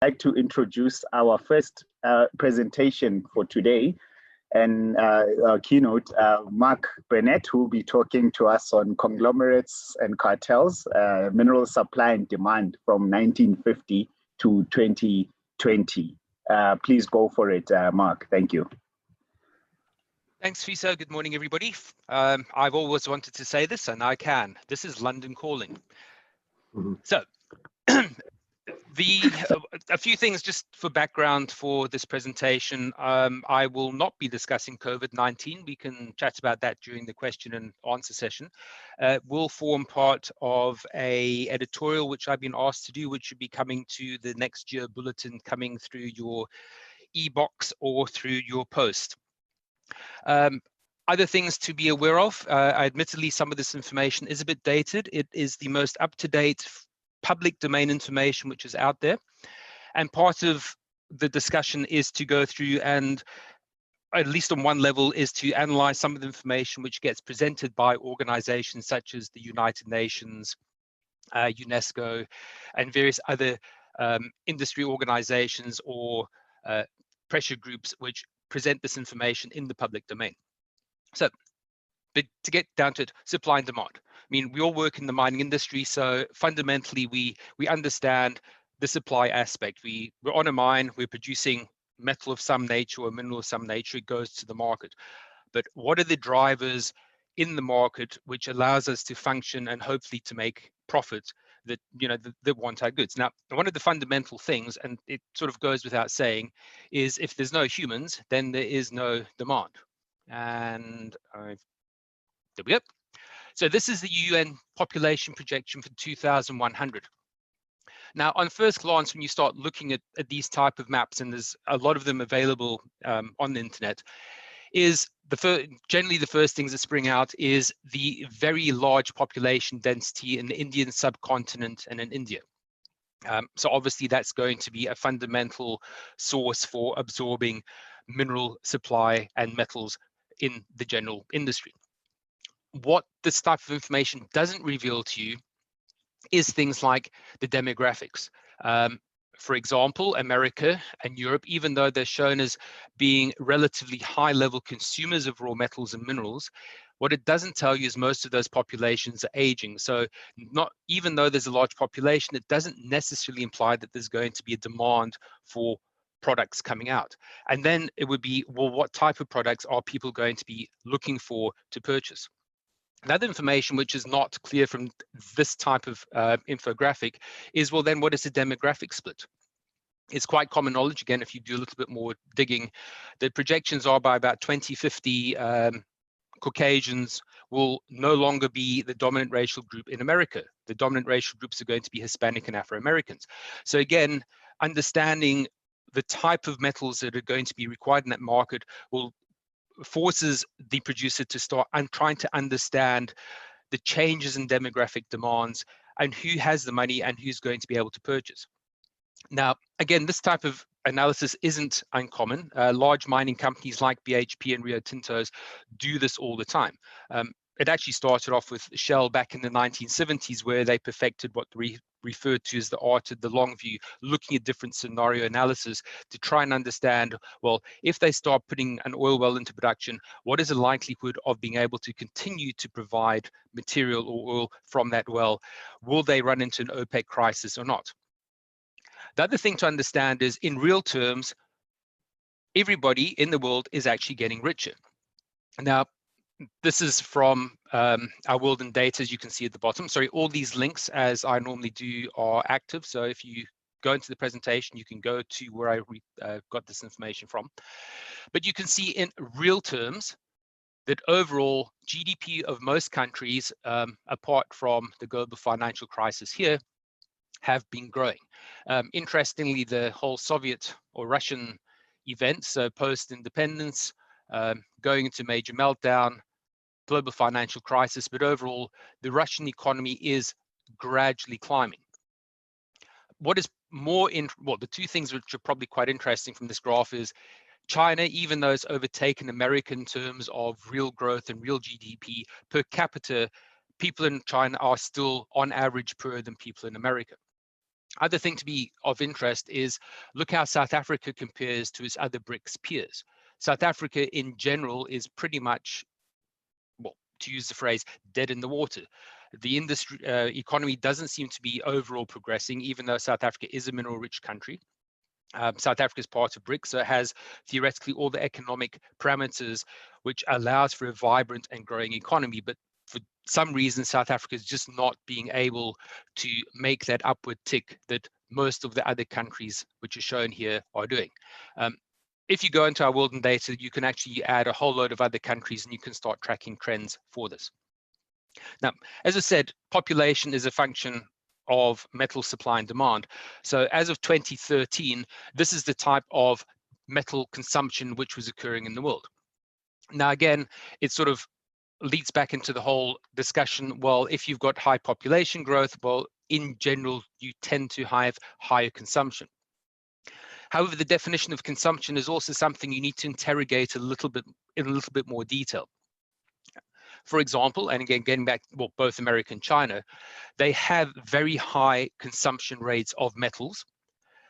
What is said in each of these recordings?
like to introduce our first presentation for today, and our keynote, Mark Burnett, who will be talking to us on conglomerates and cartels, mineral supply and demand from 1950 to 2020. Please go for it, Mark. Thank you. Thanks, Fisa. Good morning, everybody. I've always wanted to say this, and I can. This is London calling. So, a few things just for background for this presentation. I will not be discussing COVID-19. We can chat about that during the question and answer session. Will form part of a editorial which I've been asked to do, which should be coming to the next Geo bulletin coming through your e-box or through your post. Other things to be aware of, admittedly, some of this information is a bit dated. It is the most up-to-date public domain information which is out there. And part of the discussion is to go through and, at least on one level, is to analyze some of the information which gets presented by organizations such as the United Nations, UNESCO, and various other industry organizations or pressure groups which present this information in the public domain. So, but to get down to it, supply and demand. I mean, we all work in the mining industry, so fundamentally we understand the supply aspect. We're on a mine, we're producing metal of some nature or mineral of some nature, it goes to the market. But what are the drivers in the market which allows us to function and hopefully to make profit that, that want our goods? Now, one of the fundamental things, and it sort of goes without saying, is if there's no humans, then there is no demand. And there we go. So this is the UN population projection for 2100. Now, on first glance, when you start looking at these type of maps, and there's a lot of them available on the internet, is generally the first things that spring out is the very large population density in the Indian subcontinent and in India. So obviously that's going to be a fundamental source for absorbing mineral supply and metals in the general industry. What this type of information doesn't reveal to you is things like the demographics. For example, America and Europe, even though they're shown as being relatively high-level consumers of raw metals and minerals, what it doesn't tell you is most of those populations are aging. So even though there's a large population, it doesn't necessarily imply that there's going to be a demand for products coming out. And then it would be, well, what type of products are people going to be looking for to purchase? Another information which is not clear from this type of infographic is, well, then what is the demographic split? It's quite common knowledge, again, if you do a little bit more digging, the projections are by about 2050, Caucasians will no longer be the dominant racial group in America. The dominant racial groups are going to be Hispanic and Afro-Americans. So again, understanding the type of metals that are going to be required in that market will forces the producer to start trying to understand the changes in demographic demands and who has the money and who's going to be able to purchase. Now, again, this type of analysis isn't uncommon. Large mining companies like BHP and Rio Tinto's do this all the time. It actually started off with Shell back in the 1970s, where they perfected what we referred to as the art of the long view, looking at different scenario analysis to try and understand, well, if they start putting an oil well into production, what is the likelihood of being able to continue to provide material or oil from that well? Will they run into an OPEC crisis or not? The other thing to understand is, in real terms, everybody in the world is actually getting richer. Now, this is from our world in data, as you can see at the bottom. Sorry, all these links, as I normally do, are active. So if you go into the presentation, you can go to where I got this information from. But you can see in real terms that overall GDP of most countries, apart from the global financial crisis here, have been growing. Interestingly, the whole Soviet or Russian events, so post-independence, going into major meltdown, global financial crisis, but overall, the Russian economy is gradually climbing. What is more, the two things which are probably quite interesting from this graph is China, even though it's overtaken America in terms of real growth and real GDP per capita, people in China are still on average poorer than people in America. Other thing to be of interest is look how South Africa compares to its other Brics peers. South Africa in general is pretty much, well, to use the phrase, dead in the water. The industry economy doesn't seem to be overall progressing, even though South Africa is a mineral-rich country. South Africa is part of Brics, so it has theoretically all the economic parameters which allows for a vibrant and growing economy. But for some reason, South Africa is just not being able to make that upward tick that most of the other countries which are shown here are doing. If you go into our world in data, you can actually add a whole load of other countries and you can start tracking trends for this. Now, as I said, population is a function of metal supply and demand. So as of 2013, this is the type of metal consumption which was occurring in the world. Now, again, it sort of leads back into the whole discussion, well, if you've got high population growth, well, in general, you tend to have higher consumption. However, the definition of consumption is also something you need to interrogate a little bit in a little bit more detail. For example, and again, getting back, well, both America and China, they have very high consumption rates of metals.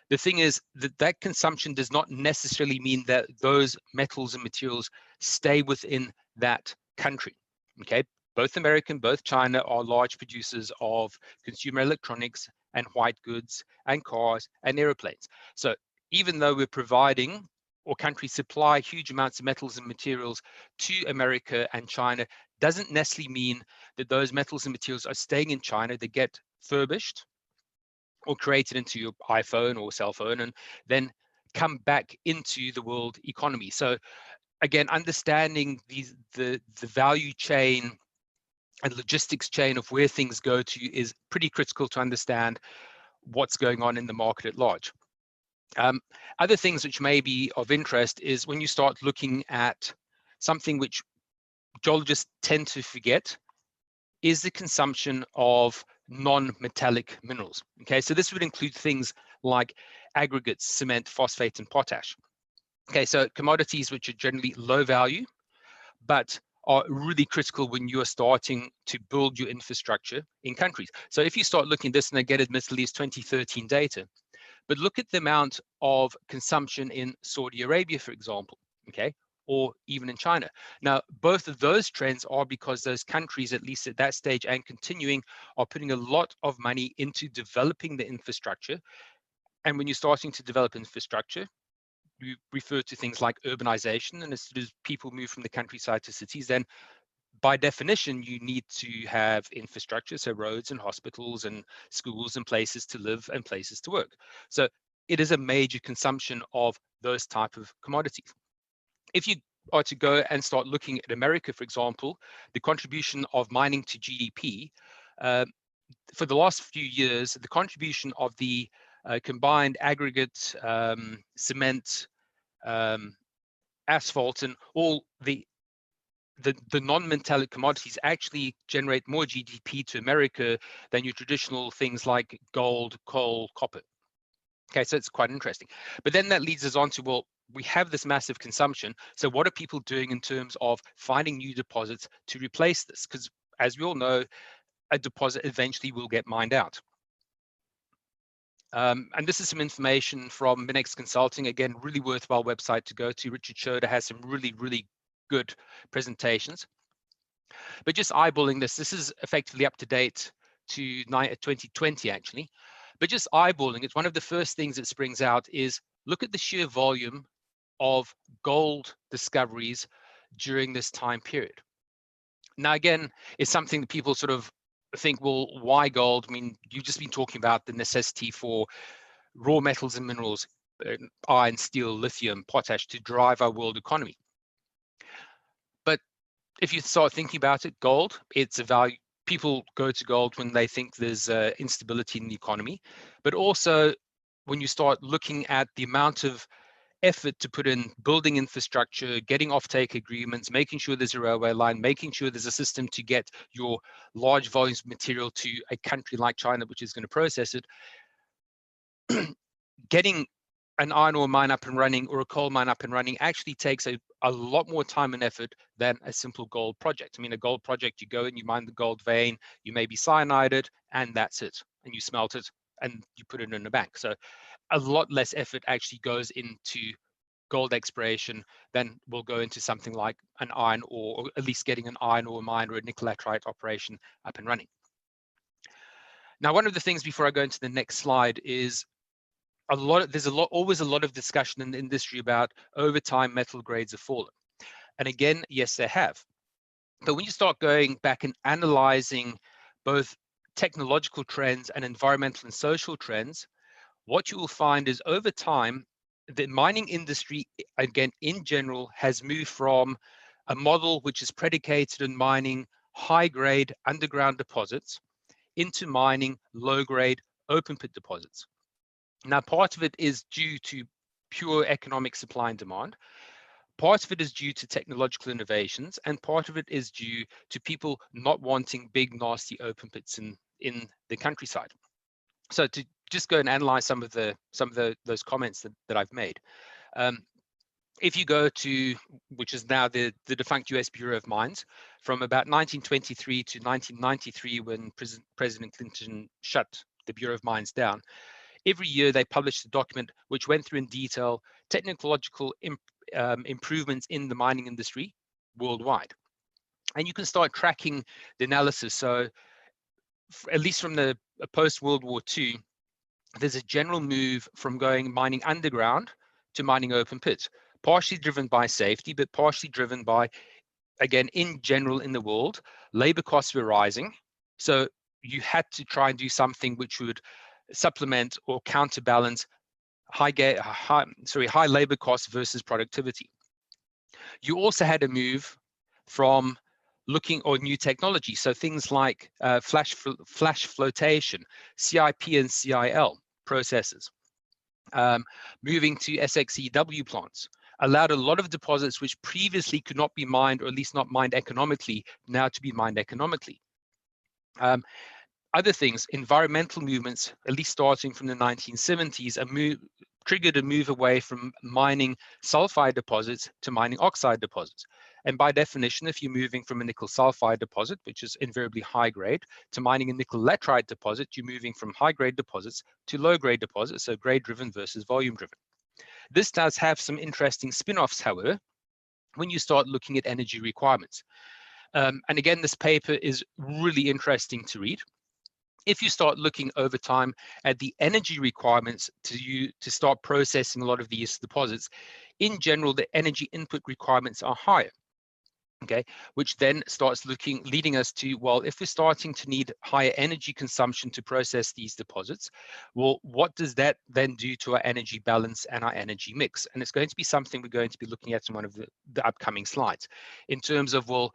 The thing is that that consumption does not necessarily mean that those metals and materials stay within that country, okay? Both America and both China are large producers of consumer electronics and white goods and cars and airplanes. So even though we're providing, or countries supply huge amounts of metals and materials to America and China, doesn't necessarily mean that those metals and materials are staying in China. They get furbished or created into your iPhone or cell phone and then come back into the world economy. So again, understanding the value chain and logistics chain of where things go to is pretty critical to understand what's going on in the market at large. Other things which may be of interest is when you start looking at something which geologists tend to forget is the consumption of non-metallic minerals. Okay, so this would include things like aggregates, cement, phosphate, and potash. Okay, so commodities which are generally low value, but are really critical when you are starting to build your infrastructure in countries. So if you start looking at this, and again, admittedly, it's 2013 data, but look at the amount of consumption in Saudi Arabia, for example, okay, or even in China. Now, both of those trends are because those countries, at least at that stage and continuing, are putting a lot of money into developing the infrastructure. And when you're starting to develop infrastructure, you refer to things like urbanization, and as soon as people move from the countryside to cities, then by definition, you need to have infrastructure, so roads and hospitals and schools and places to live and places to work. So it is a major consumption of those type of commodities. If you are to go and start looking at America, for example, the contribution of mining to GDP, for the last few years, the contribution of the combined aggregate, cement, asphalt, and all the non-metallic commodities actually generate more GDP to America than your traditional things like gold, coal, copper. Okay, so it's quite interesting. But then that leads us on to, well, we have this massive consumption. So what are people doing in terms of finding new deposits to replace this? Because as we all know, a deposit eventually will get mined out. And this is some information from Minex Consulting. Again, really worthwhile website to go to. Richard Schroeder has some really, really good presentations. But just eyeballing this is effectively up to date to 2020 actually. But just eyeballing it, one of the first things that springs out is look at the sheer volume of gold discoveries during this time period. Now, again, it's something that people sort of think, well, why gold? I mean, you've just been talking about the necessity for raw metals and minerals, iron, steel, lithium, potash to drive our world economy. But if you start thinking about it, gold, it's a value. People go to gold when they think there's instability in the economy, but also when you start looking at the amount of effort to put in building infrastructure, getting offtake agreements, making sure there's a railway line, making sure there's a system to get your large volumes of material to a country like China, which is going to process it. Getting an iron ore mine up and running or a coal mine up and running actually takes a lot more time and effort than a simple gold project. I mean, a gold project, you go in, you mine the gold vein, you maybe cyanide it, and that's it. And you smelt it, and you put it in a bank. So a lot less effort actually goes into gold exploration than will go into something like an iron ore, or at least getting an iron ore mine or a nickel laterite operation up and running. Now, one of the things before I go into the next slide is always a lot of discussion in the industry about over time metal grades have fallen. And again, yes, they have. But when you start going back and analyzing both technological trends and environmental and social trends, what you will find is over time, the mining industry, again, in general, has moved from a model which is predicated on mining high-grade underground deposits into mining low-grade open pit deposits. Now, part of it is due to pure economic supply and demand. Part of it is due to technological innovations, and part of it is due to people not wanting big, nasty open pits in the countryside. So to just go and analyze some of those comments that I've made. If you go to, which is now the defunct US Bureau of Mines, from about 1923 to 1993, when President Clinton shut the Bureau of Mines down, every year they published a document which went through in detail technological improvements in the mining industry worldwide. And you can start tracking the analysis. So at least from the post-World War II, there's a general move from mining underground to mining open pits, partially driven by safety, but partially driven by, again, in general in the world, labor costs were rising. So you had to try and do something which would supplement or counterbalance high labor costs versus productivity. You also had a move from looking at new technology, so things like flash flotation, CIP and CIL processes. Moving to SXEW plants allowed a lot of deposits which previously could not be mined, or at least not mined economically, now to be mined economically. Other things, environmental movements, at least starting from the 1970s, triggered a move away from mining sulfide deposits to mining oxide deposits. And by definition, if you're moving from a nickel sulfide deposit, which is invariably high grade, to mining a nickel laterite deposit, you're moving from high grade deposits to low grade deposits, so grade driven versus volume driven. This does have some interesting spin-offs, however, when you start looking at energy requirements. And again, this paper is really interesting to read. If you start looking over time at the energy requirements to start processing a lot of these deposits, in general, the energy input requirements are higher. Okay, which then starts leading us to, well, if we're starting to need higher energy consumption to process these deposits, well, what does that then do to our energy balance and our energy mix? And it's going to be something we're going to be looking at in one of the upcoming slides, in terms of, well,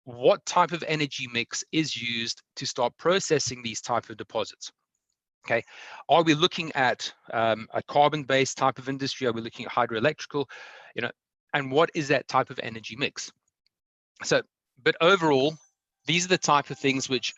what type of energy mix is used to start processing these type of deposits? Okay, are we looking at a carbon-based type of industry? Are we looking at hydroelectrical? And what is that type of energy mix? So, but overall, these are the type of things which,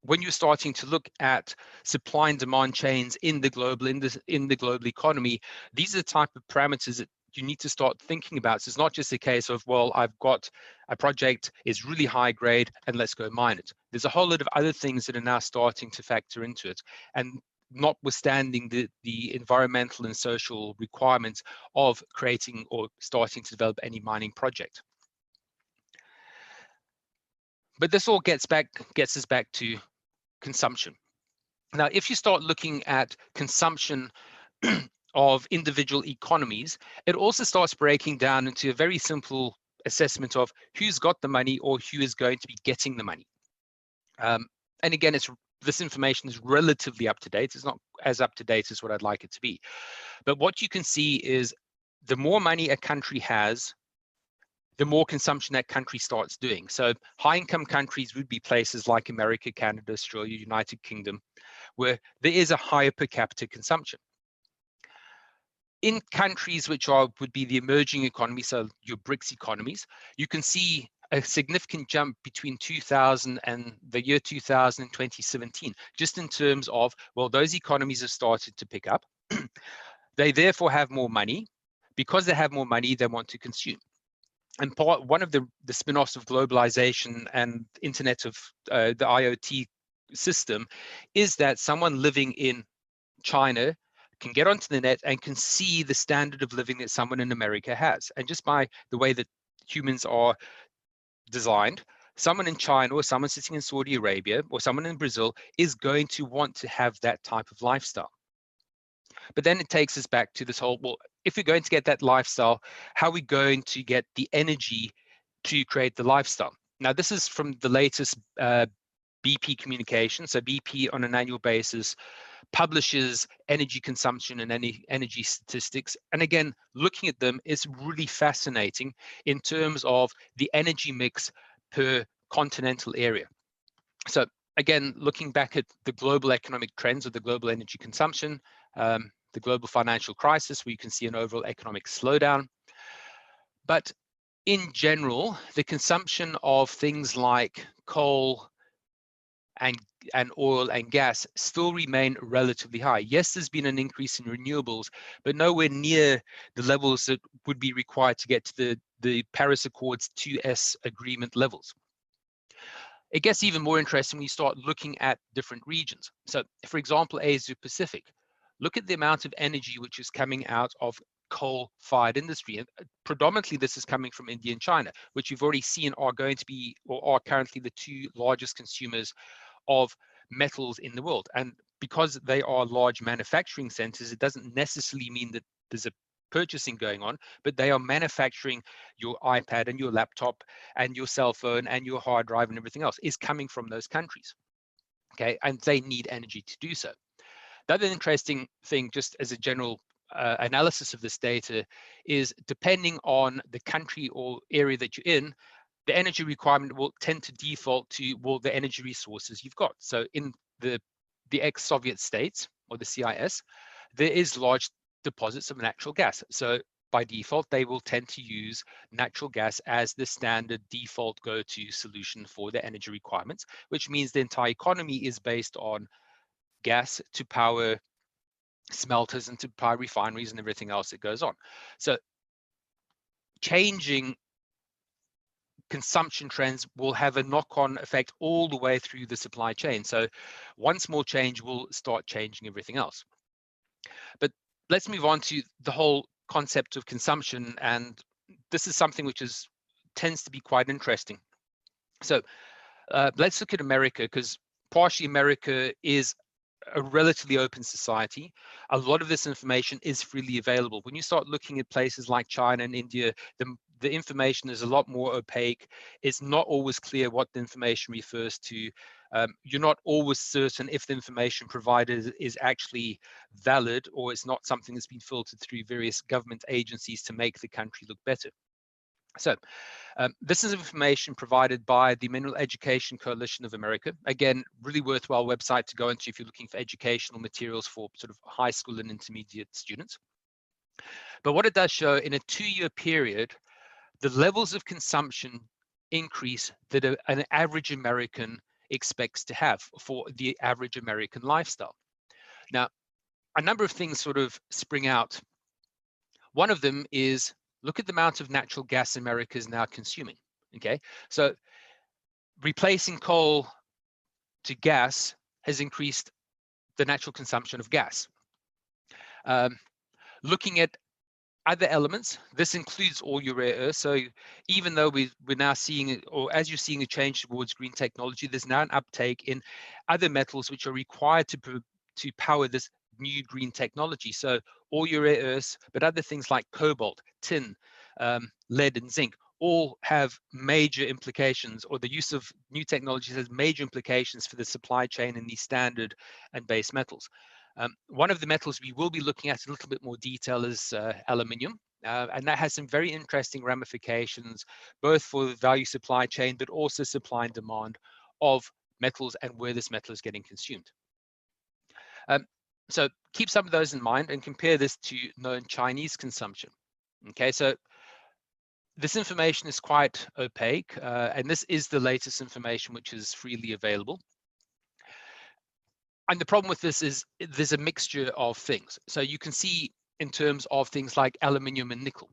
when you're starting to look at supply and demand chains in the global economy, these are the type of parameters that you need to start thinking about. So it's not just a case of, well, I've got a project, it's really high grade, and let's go mine it. There's a whole lot of other things that are now starting to factor into it, and notwithstanding the environmental and social requirements of creating or starting to develop any mining project. But this all gets us back to consumption. Now, if you start looking at consumption of individual economies, it also starts breaking down into a very simple assessment of who's got the money or who is going to be getting the money. And again, this information is relatively up to date. It's not as up to date as what I'd like it to be. But what you can see is the more money a country has, the more consumption that country starts doing. So high income countries would be places like America, Canada, Australia, United Kingdom, where there is a higher per capita consumption. In countries which would be the emerging economy, so your Brics economies, you can see a significant jump between 2000 and the year 2000 and 2017, just in terms of, well, those economies have started to pick up. They therefore have more money. Because they have more money, they want to consume. And one of the spin-offs of globalization and internet of the IoT system is that someone living in China can get onto the net and can see the standard of living that someone in America has. And just by the way that humans are designed, someone in China or someone sitting in Saudi Arabia or someone in Brazil is going to want to have that type of lifestyle. But then it takes us back to this whole, well, if we're going to get that lifestyle, how are we going to get the energy to create the lifestyle? Now, this is from the latest BP communication. So BP on an annual basis publishes energy consumption and any energy statistics. And again, looking at them is really fascinating in terms of the energy mix per continental area. So again, looking back at the global economic trends of the global energy consumption, the global financial crisis, where you can see an overall economic slowdown. But in general, the consumption of things like coal and oil and gas still remain relatively high. Yes, there's been an increase in renewables, but nowhere near the levels that would be required to get to the Paris Accords 2S agreement levels. It gets even more interesting when you start looking at different regions. So, for example, Asia Pacific, look at the amount of energy which is coming out of coal-fired industry. And predominantly this is coming from India and China, which you've already seen are going to be, or are currently, the two largest consumers of metals in the world. And because they are large manufacturing centers, it doesn't necessarily mean that there's a purchasing going on, but they are manufacturing your iPad and your laptop and your cell phone and your hard drive and everything else is coming from those countries. Okay, and they need energy to do so. The other interesting thing, just as a general analysis of this data, is depending on the country or area that you're in, the energy requirement will tend to default to, well, the energy resources you've got. So in the ex-Soviet states, or the CIS, there is large deposits of natural gas. So by default, they will tend to use natural gas as the standard default go-to solution for their energy requirements, which means the entire economy is based on gas to power smelters and to power refineries and everything else that goes on. So changing consumption trends will have a knock-on effect all the way through the supply chain. So one small change will start changing everything else. But let's move on to the whole concept of consumption, and this is something which tends to be quite interesting. So let's look at America, because partially America is a relatively open society. A lot of this information is freely available. When you start looking at places like China and India, the information is a lot more opaque. It's not always clear what the information refers to. You're not always certain if the information provided is actually valid, or it's not something that's been filtered through various government agencies to make the country look better. So this is information provided by the Mineral Education Coalition of America. Again, really worthwhile website to go into if you're looking for educational materials for sort of high school and intermediate students. But what it does show, in a 2-year period, the levels of consumption increase that an average American expects to have for the average American lifestyle. Now, a number of things sort of spring out. One of them is, look at the amount of natural gas America is now consuming. Okay, so replacing coal to gas has increased the natural consumption of gas. Looking at other elements, this includes all your rare earths. So even though we're now seeing, or as you're seeing a change towards green technology, there's now an uptake in other metals which are required to power this new green technology. So all your rare earths, but other things like cobalt, tin, lead and zinc all have major implications, or the use of new technologies has major implications for the supply chain in these standard and base metals. One of the metals we will be looking at in a little bit more detail is aluminium, and that has some very interesting ramifications, both for the value supply chain, but also supply and demand of metals and where this metal is getting consumed. So keep some of those in mind and compare this to known Chinese consumption. Okay, so this information is quite opaque, and this is the latest information which is freely available. And the problem with this is there's a mixture of things. So you can see in terms of things like aluminium and nickel.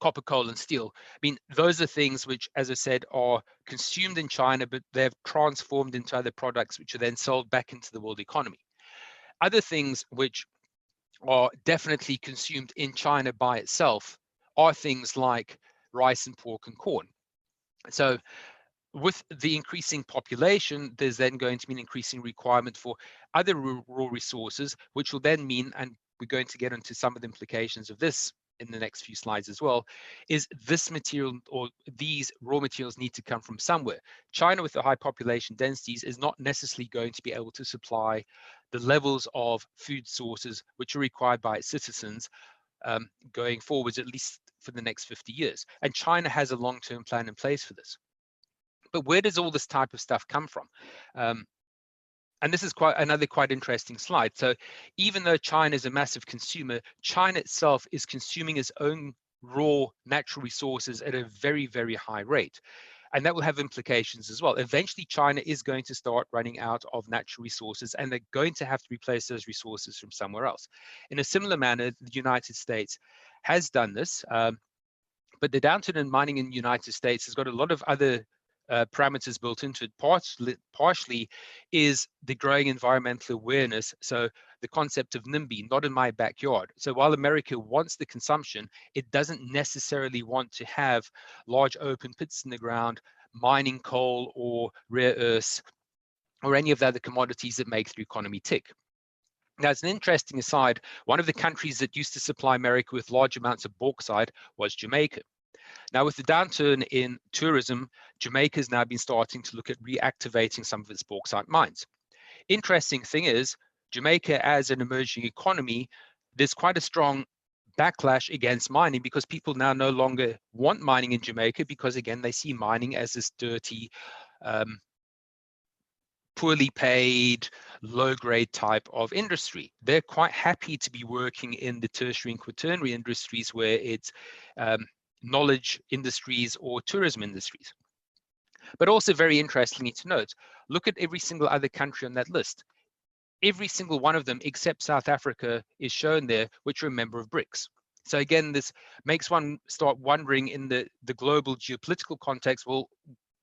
copper, coal, and steel. I mean, those are things which, as I said, are consumed in China, but they've transformed into other products, which are then sold back into the world economy. Other things which are definitely consumed in China by itself are things like rice and pork and corn. So with the increasing population, there's then going to be an increasing requirement for other raw resources, which will then mean, and we're going to get into some of the implications of this in the next few slides as well, is this material or these raw materials need to come from somewhere. China, with the high population densities, is not necessarily going to be able to supply the levels of food sources which are required by its citizens going forwards, at least for the next 50 years. And China has a long-term plan in place for this. But where does all this type of stuff come from? And this is another quite interesting slide. So even though China is a massive consumer, China itself is consuming its own raw natural resources at a very, very high rate. And that will have implications as well. Eventually, China is going to start running out of natural resources, and they're going to have to replace those resources from somewhere else. In a similar manner, the United States has done this, but the downturn in mining in the United States has got a lot of other parameters built into it. Partially is the growing environmental awareness. So the concept of NIMBY, not in my backyard. So while America wants the consumption, it doesn't necessarily want to have large open pits in the ground, mining coal or rare earths or any of the other commodities that make the economy tick. Now, as an interesting aside, one of the countries that used to supply America with large amounts of bauxite was Jamaica. Now, with the downturn in tourism, Jamaica has now been starting to look at reactivating some of its bauxite mines. Interesting thing is, Jamaica as an emerging economy, there's quite a strong backlash against mining because people now no longer want mining in Jamaica because, again, they see mining as this dirty, poorly paid, low-grade type of industry. They're quite happy to be working in the tertiary and quaternary industries where it's knowledge industries or tourism industries. But also very interestingly to note, look at every single other country on that list. Every single one of them except South Africa is shown there, which are a member of Brics. So again, this makes one start wondering in the global geopolitical context, well,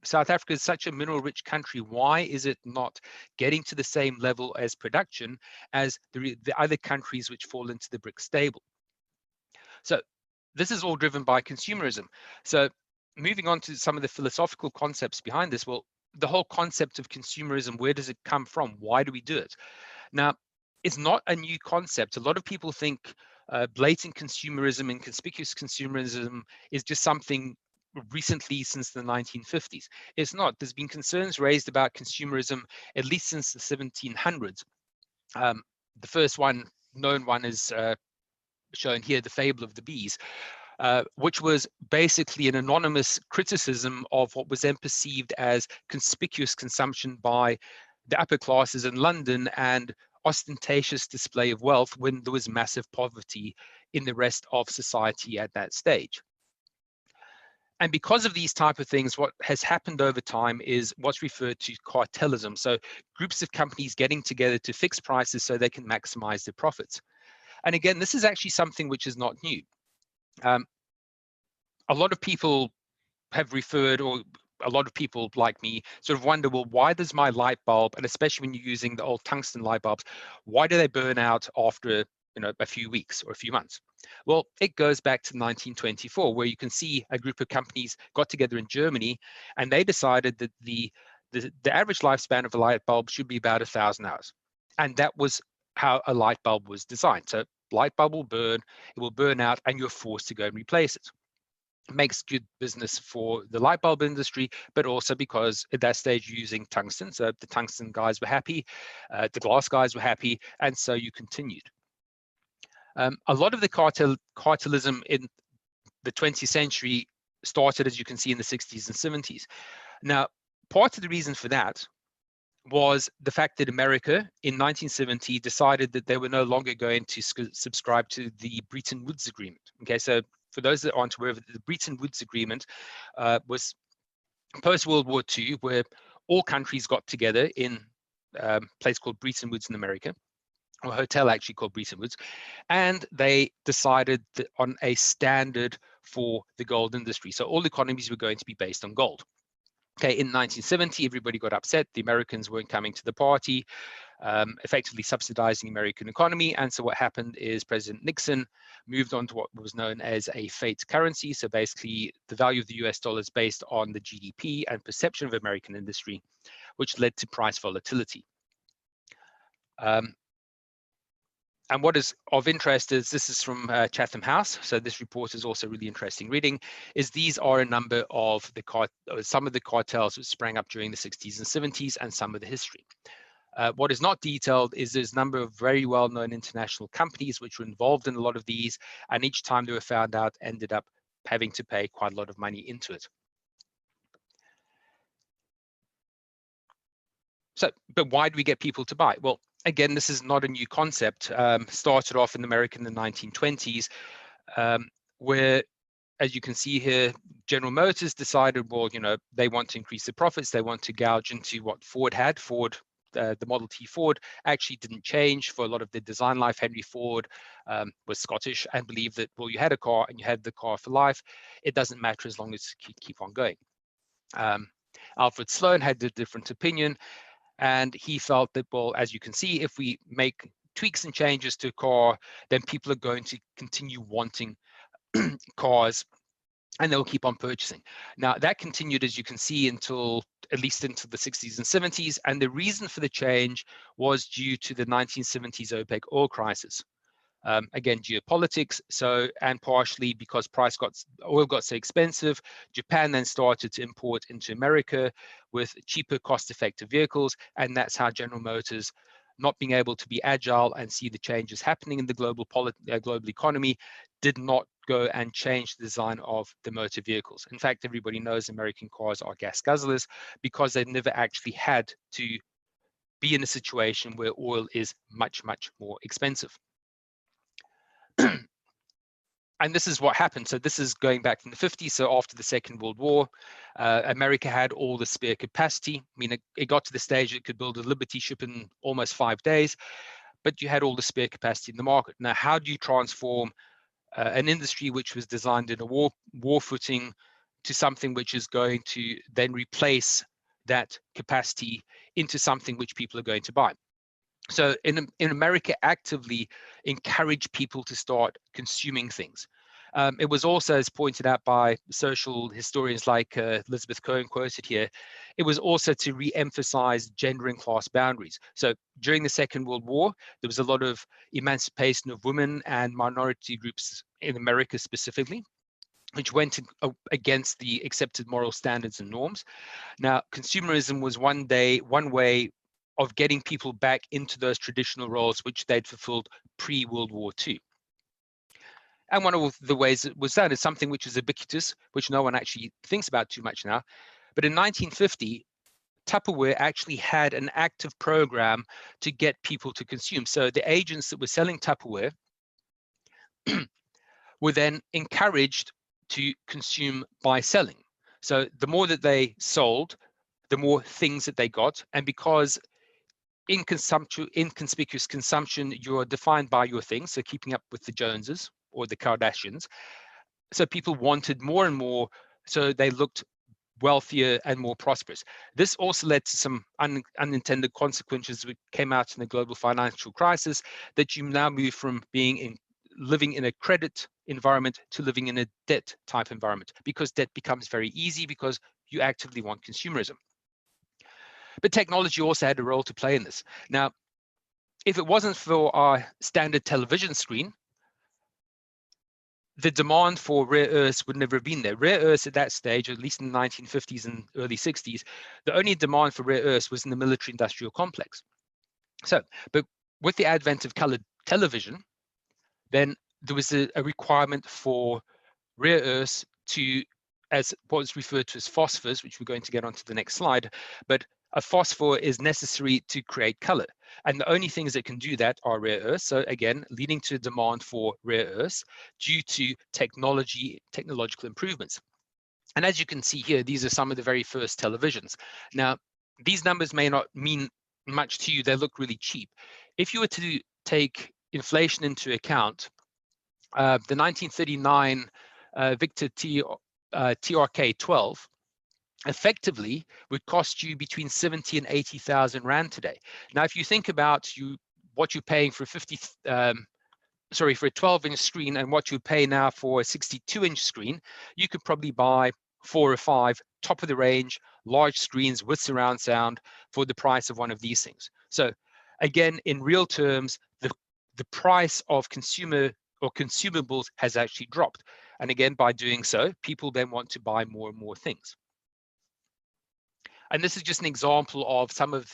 South Africa is such a mineral-rich country. Why is it not getting to the same level as production as the other countries which fall into the Brics stable? So this is all driven by consumerism. So moving on to some of the philosophical concepts behind this, well, the whole concept of consumerism, where does it come from? Why do we do it? Now, it's not a new concept. A lot of people think blatant consumerism and conspicuous consumerism is just something recently since the 1950s. It's not. There's been concerns raised about consumerism at least since the 1700s. The first known one is shown here, The Fable of the Bees, which was basically an anonymous criticism of what was then perceived as conspicuous consumption by the upper classes in London and ostentatious display of wealth when there was massive poverty in the rest of society at that stage. And because of these type of things, what has happened over time is what's referred to cartelism. So groups of companies getting together to fix prices so they can maximize their profits. And again, this is actually something which is not new. A lot of people have referred, or a lot of people like me sort of wonder, well, why does my light bulb, and especially when you're using the old tungsten light bulbs, why do they burn out after a few weeks or a few months? Well, it goes back to 1924, where you can see a group of companies got together in Germany, and they decided that the average lifespan of a light bulb should be about 1,000 hours. And that was how a light bulb was designed. So light bulb will burn, it will burn out, and you're forced to go and replace it. It makes good business for the light bulb industry, but also because at that stage you're using tungsten. So the tungsten guys were happy, the glass guys were happy, and so you continued. A lot of the cartelism in the 20th century started, as you can see, in the 60s and 70s. Now, part of the reason for that was the fact that America in 1970 decided that they were no longer going to subscribe to the Bretton Woods Agreement. Okay, so for those that aren't aware of it, the Bretton Woods Agreement was post-World War II, where all countries got together in a place called Bretton Woods in America. or hotel actually called Brics and Woods, and they decided on a standard for the gold industry. So all economies were going to be based on gold. Okay, in 1970, everybody got upset. The Americans weren't coming to the party, effectively subsidizing the American economy. And so what happened is President Nixon moved on to what was known as a fate currency. So basically, the value of the US dollar is based on the GDP and perception of American industry, which led to price volatility. And what is of interest is, this is from Chatham House, so this report is also really interesting reading, is these are a number of some of the cartels that sprang up during the 60s and 70s and some of the history. What is not detailed is there's a number of very well-known international companies which were involved in a lot of these, and each time they were found out ended up having to pay quite a lot of money into it. So, but why do we get people to buy? Well, again, this is not a new concept. Started off in America in the 1920s, where, as you can see here, General Motors decided, well, you know, they want to increase the profits. They want to gouge into what Ford had. The Model T Ford actually didn't change for a lot of the design life. Henry Ford was Scottish and believed that, well, you had a car and you had the car for life. It doesn't matter as long as you keep on going. Alfred Sloan had a different opinion. And he felt that, well, as you can see, if we make tweaks and changes to a car, then people are going to continue wanting cars and they'll keep on purchasing. Now, that continued, as you can see, until at least into the 60s and 70s. And the reason for the change was due to the 1970s OPEC oil crisis. Again, geopolitics, and partially because oil got so expensive, Japan then started to import into America with cheaper, cost-effective vehicles, and that's how General Motors, not being able to be agile and see the changes happening in the global economy, did not go and change the design of the motor vehicles. In fact, everybody knows American cars are gas guzzlers because they've never actually had to be in a situation where oil is much, much more expensive. And this is what happened. So this is going back in the 50s. So after the Second World War, America had all the spare capacity. I mean, it got to the stage it could build a Liberty ship in almost 5 days, but you had all the spare capacity in the market. Now, how do you transform an industry which was designed in a war footing to something which is going to then replace that capacity into something which people are going to buy? So in America, actively encourage people to start consuming things. It was also, as pointed out by social historians like Elizabeth Cohen quoted here, it was also to re-emphasize gender and class boundaries. So during the Second World War, there was a lot of emancipation of women and minority groups in America specifically, which went against the accepted moral standards and norms. Now, consumerism was one way of getting people back into those traditional roles which they'd fulfilled pre-World War II. And one of the ways it was done is something which is ubiquitous, which no one actually thinks about too much now. But in 1950, Tupperware actually had an active program to get people to consume. So the agents that were selling Tupperware were then encouraged to consume by selling. So the more that they sold, the more things that they got. And because inconspicuous consumption, you're defined by your things, so keeping up with the Joneses or the Kardashians. So people wanted more and more, so they looked wealthier and more prosperous. This also led to some unintended consequences which came out in the global financial crisis, that you now move from living in a credit environment to living in a debt type environment, because debt becomes very easy because you actively want consumerism. But technology also had a role to play in this. Now, if it wasn't for our standard television screen, the demand for rare earths would never have been there. Rare earths at that stage, at least in the 1950s and early 60s, the only demand for rare earths was in the military industrial complex. So, but with the advent of colored television, then there was a requirement for rare earths as what was referred to as phosphors, which we're going to get onto the next slide, but a phosphor is necessary to create color. And the only things that can do that are rare earths. So again, leading to a demand for rare earths due to technological improvements. And as you can see here, these are some of the very first televisions. Now, these numbers may not mean much to you. They look really cheap. If you were to take inflation into account, the 1939 Victor TRK-12 effectively would cost you between 70 and 80,000 Rand today. Now, if you think about what you're paying for a 12-inch screen and what you pay now for a 62-inch screen, you could probably buy 4 or 5 top of the range large screens with surround sound for the price of one of these things. So again, in real terms, the price of consumables has actually dropped. And again, by doing so, people then want to buy more and more things. And this is just an example of some of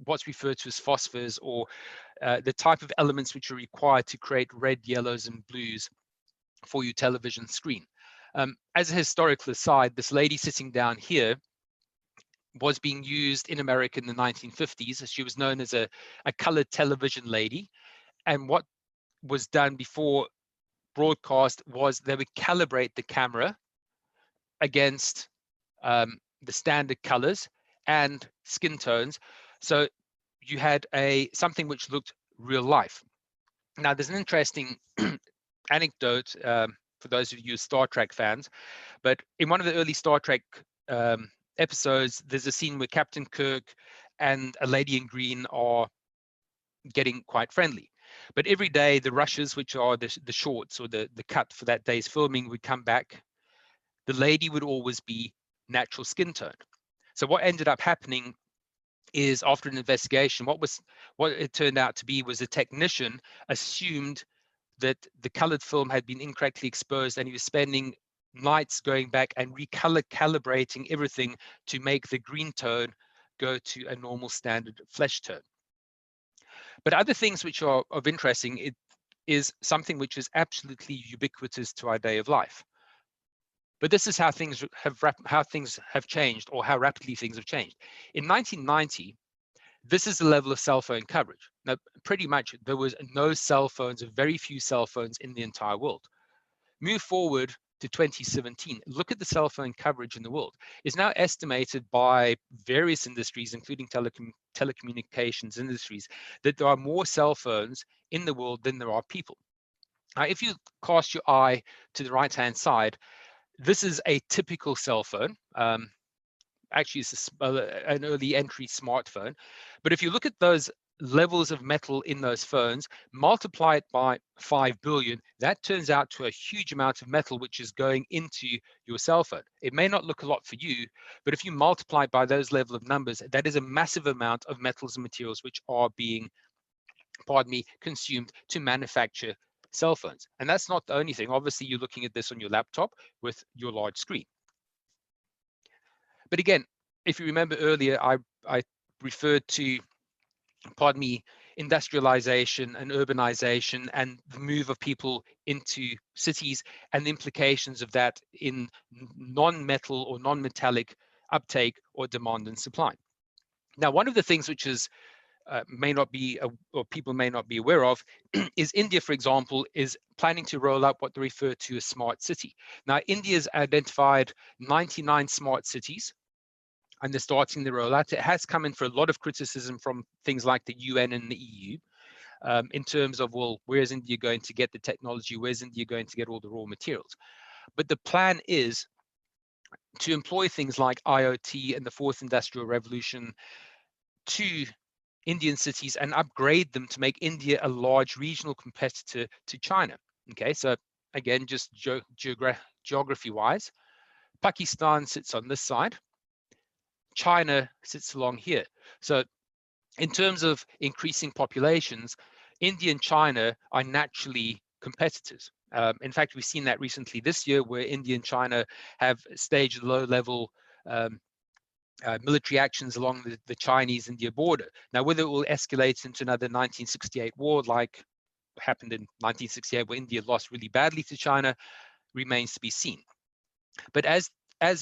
what's referred to as phosphors, or the type of elements which are required to create red, yellows, and blues for your television screen. As a historical aside, this lady sitting down here was being used in America in the 1950s. She was known as a colored television lady. And what was done before broadcast was they would calibrate the camera against the standard colors and skin tones. So you had something which looked real life. Now, there's an interesting anecdote for those of you Star Trek fans, but in one of the early Star Trek episodes, there's a scene where Captain Kirk and a lady in green are getting quite friendly. But every day, the rushes, which are the shorts or the cut for that day's filming, would come back. The lady would always be natural skin tone. So what ended up happening is, after an investigation, what it turned out to be was a technician assumed that the colored film had been incorrectly exposed, and he was spending nights going back and calibrating everything to make the green tone go to a normal standard flesh tone. But other things which are of interesting, it is something which is absolutely ubiquitous to our day of life. But this is how things have changed, or how rapidly things have changed. In 1990, this is the level of cell phone coverage. Now, pretty much there was no cell phones, or very few cell phones in the entire world. Move forward to 2017, look at the cell phone coverage in the world. It's now estimated by various industries, including telecommunications industries, that there are more cell phones in the world than there are people. Now, if you cast your eye to the right-hand side, this is a typical cell phone. Actually, it's an early entry smartphone. But if you look at those levels of metal in those phones, multiply it by 5 billion, that turns out to a huge amount of metal which is going into your cell phone. It may not look a lot for you, but if you multiply it by those level of numbers, that is a massive amount of metals and materials which are being, consumed to manufacture cell phones. And that's not the only thing. Obviously, you're looking at this on your laptop with your large screen. But again, if you remember earlier, I referred to, industrialization and urbanization and the move of people into cities and the implications of that in non-metal or non-metallic uptake or demand and supply. Now, one of the things which is people may not be aware of is India, for example, is planning to roll out what they refer to as smart city. Now, India's identified 99 smart cities, and they're starting the rollout. It has come in for a lot of criticism from things like the UN and the EU in terms of, well, where's India going to get the technology? Where's India going to get all the raw materials? But the plan is to employ things like IoT and the fourth industrial revolution to Indian cities and upgrade them to make India a large regional competitor to China. Okay, so again, just geography-wise, Pakistan sits on this side. China sits along here. So in terms of increasing populations, India and China are naturally competitors. In fact, we've seen that recently this year, where India and China have staged low-level military actions along the Chinese-India border. Now, whether it will escalate into another 1968 war like happened in 1968, where India lost really badly to China, remains to be seen. But as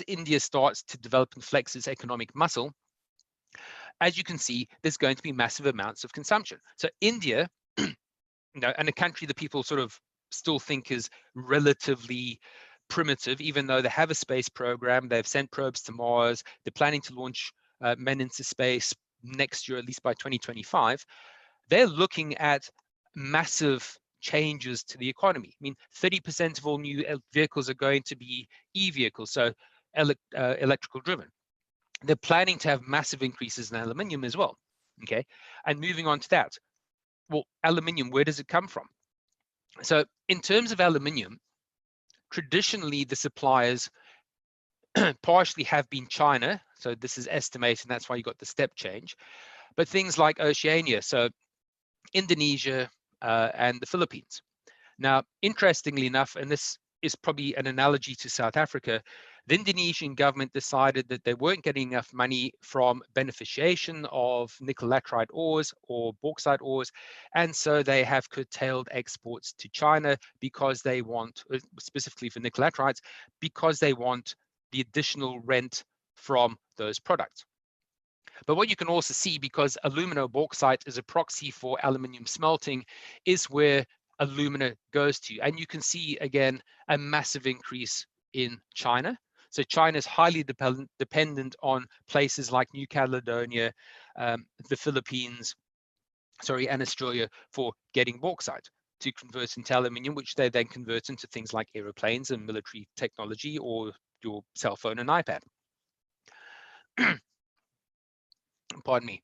India starts to develop and flex its economic muscle, as you can see, there's going to be massive amounts of consumption. So India, and a country that people sort of still think is relatively primitive, even though they have a space program, they've sent probes to Mars, they're planning to launch men into space next year, at least by 2025. They're looking at massive changes to the economy. I mean, 30% of all new vehicles are going to be e-vehicles, so electrical driven. They're planning to have massive increases in aluminium as well. Okay, and moving on to that, well, aluminium, where does it come from? So in terms of aluminium, traditionally the suppliers partially have been China, so this is estimated, and that's why you got the step change. But things like Oceania, so Indonesia and the Philippines. Now, interestingly enough, and this is probably an analogy to South Africa, the Indonesian government decided that they weren't getting enough money from beneficiation of nickel laterite ores or bauxite ores, and so they have curtailed exports to China because they want, specifically for nickel laterites, because they want the additional rent from those products. But what you can also see, because alumina bauxite is a proxy for aluminium smelting, is where alumina goes to. And you can see, again, a massive increase in China. So China is highly dependent on places like New Caledonia, the Philippines, and Australia for getting bauxite to convert into aluminium, which they then convert into things like aeroplanes and military technology or your cell phone and iPad. Pardon me.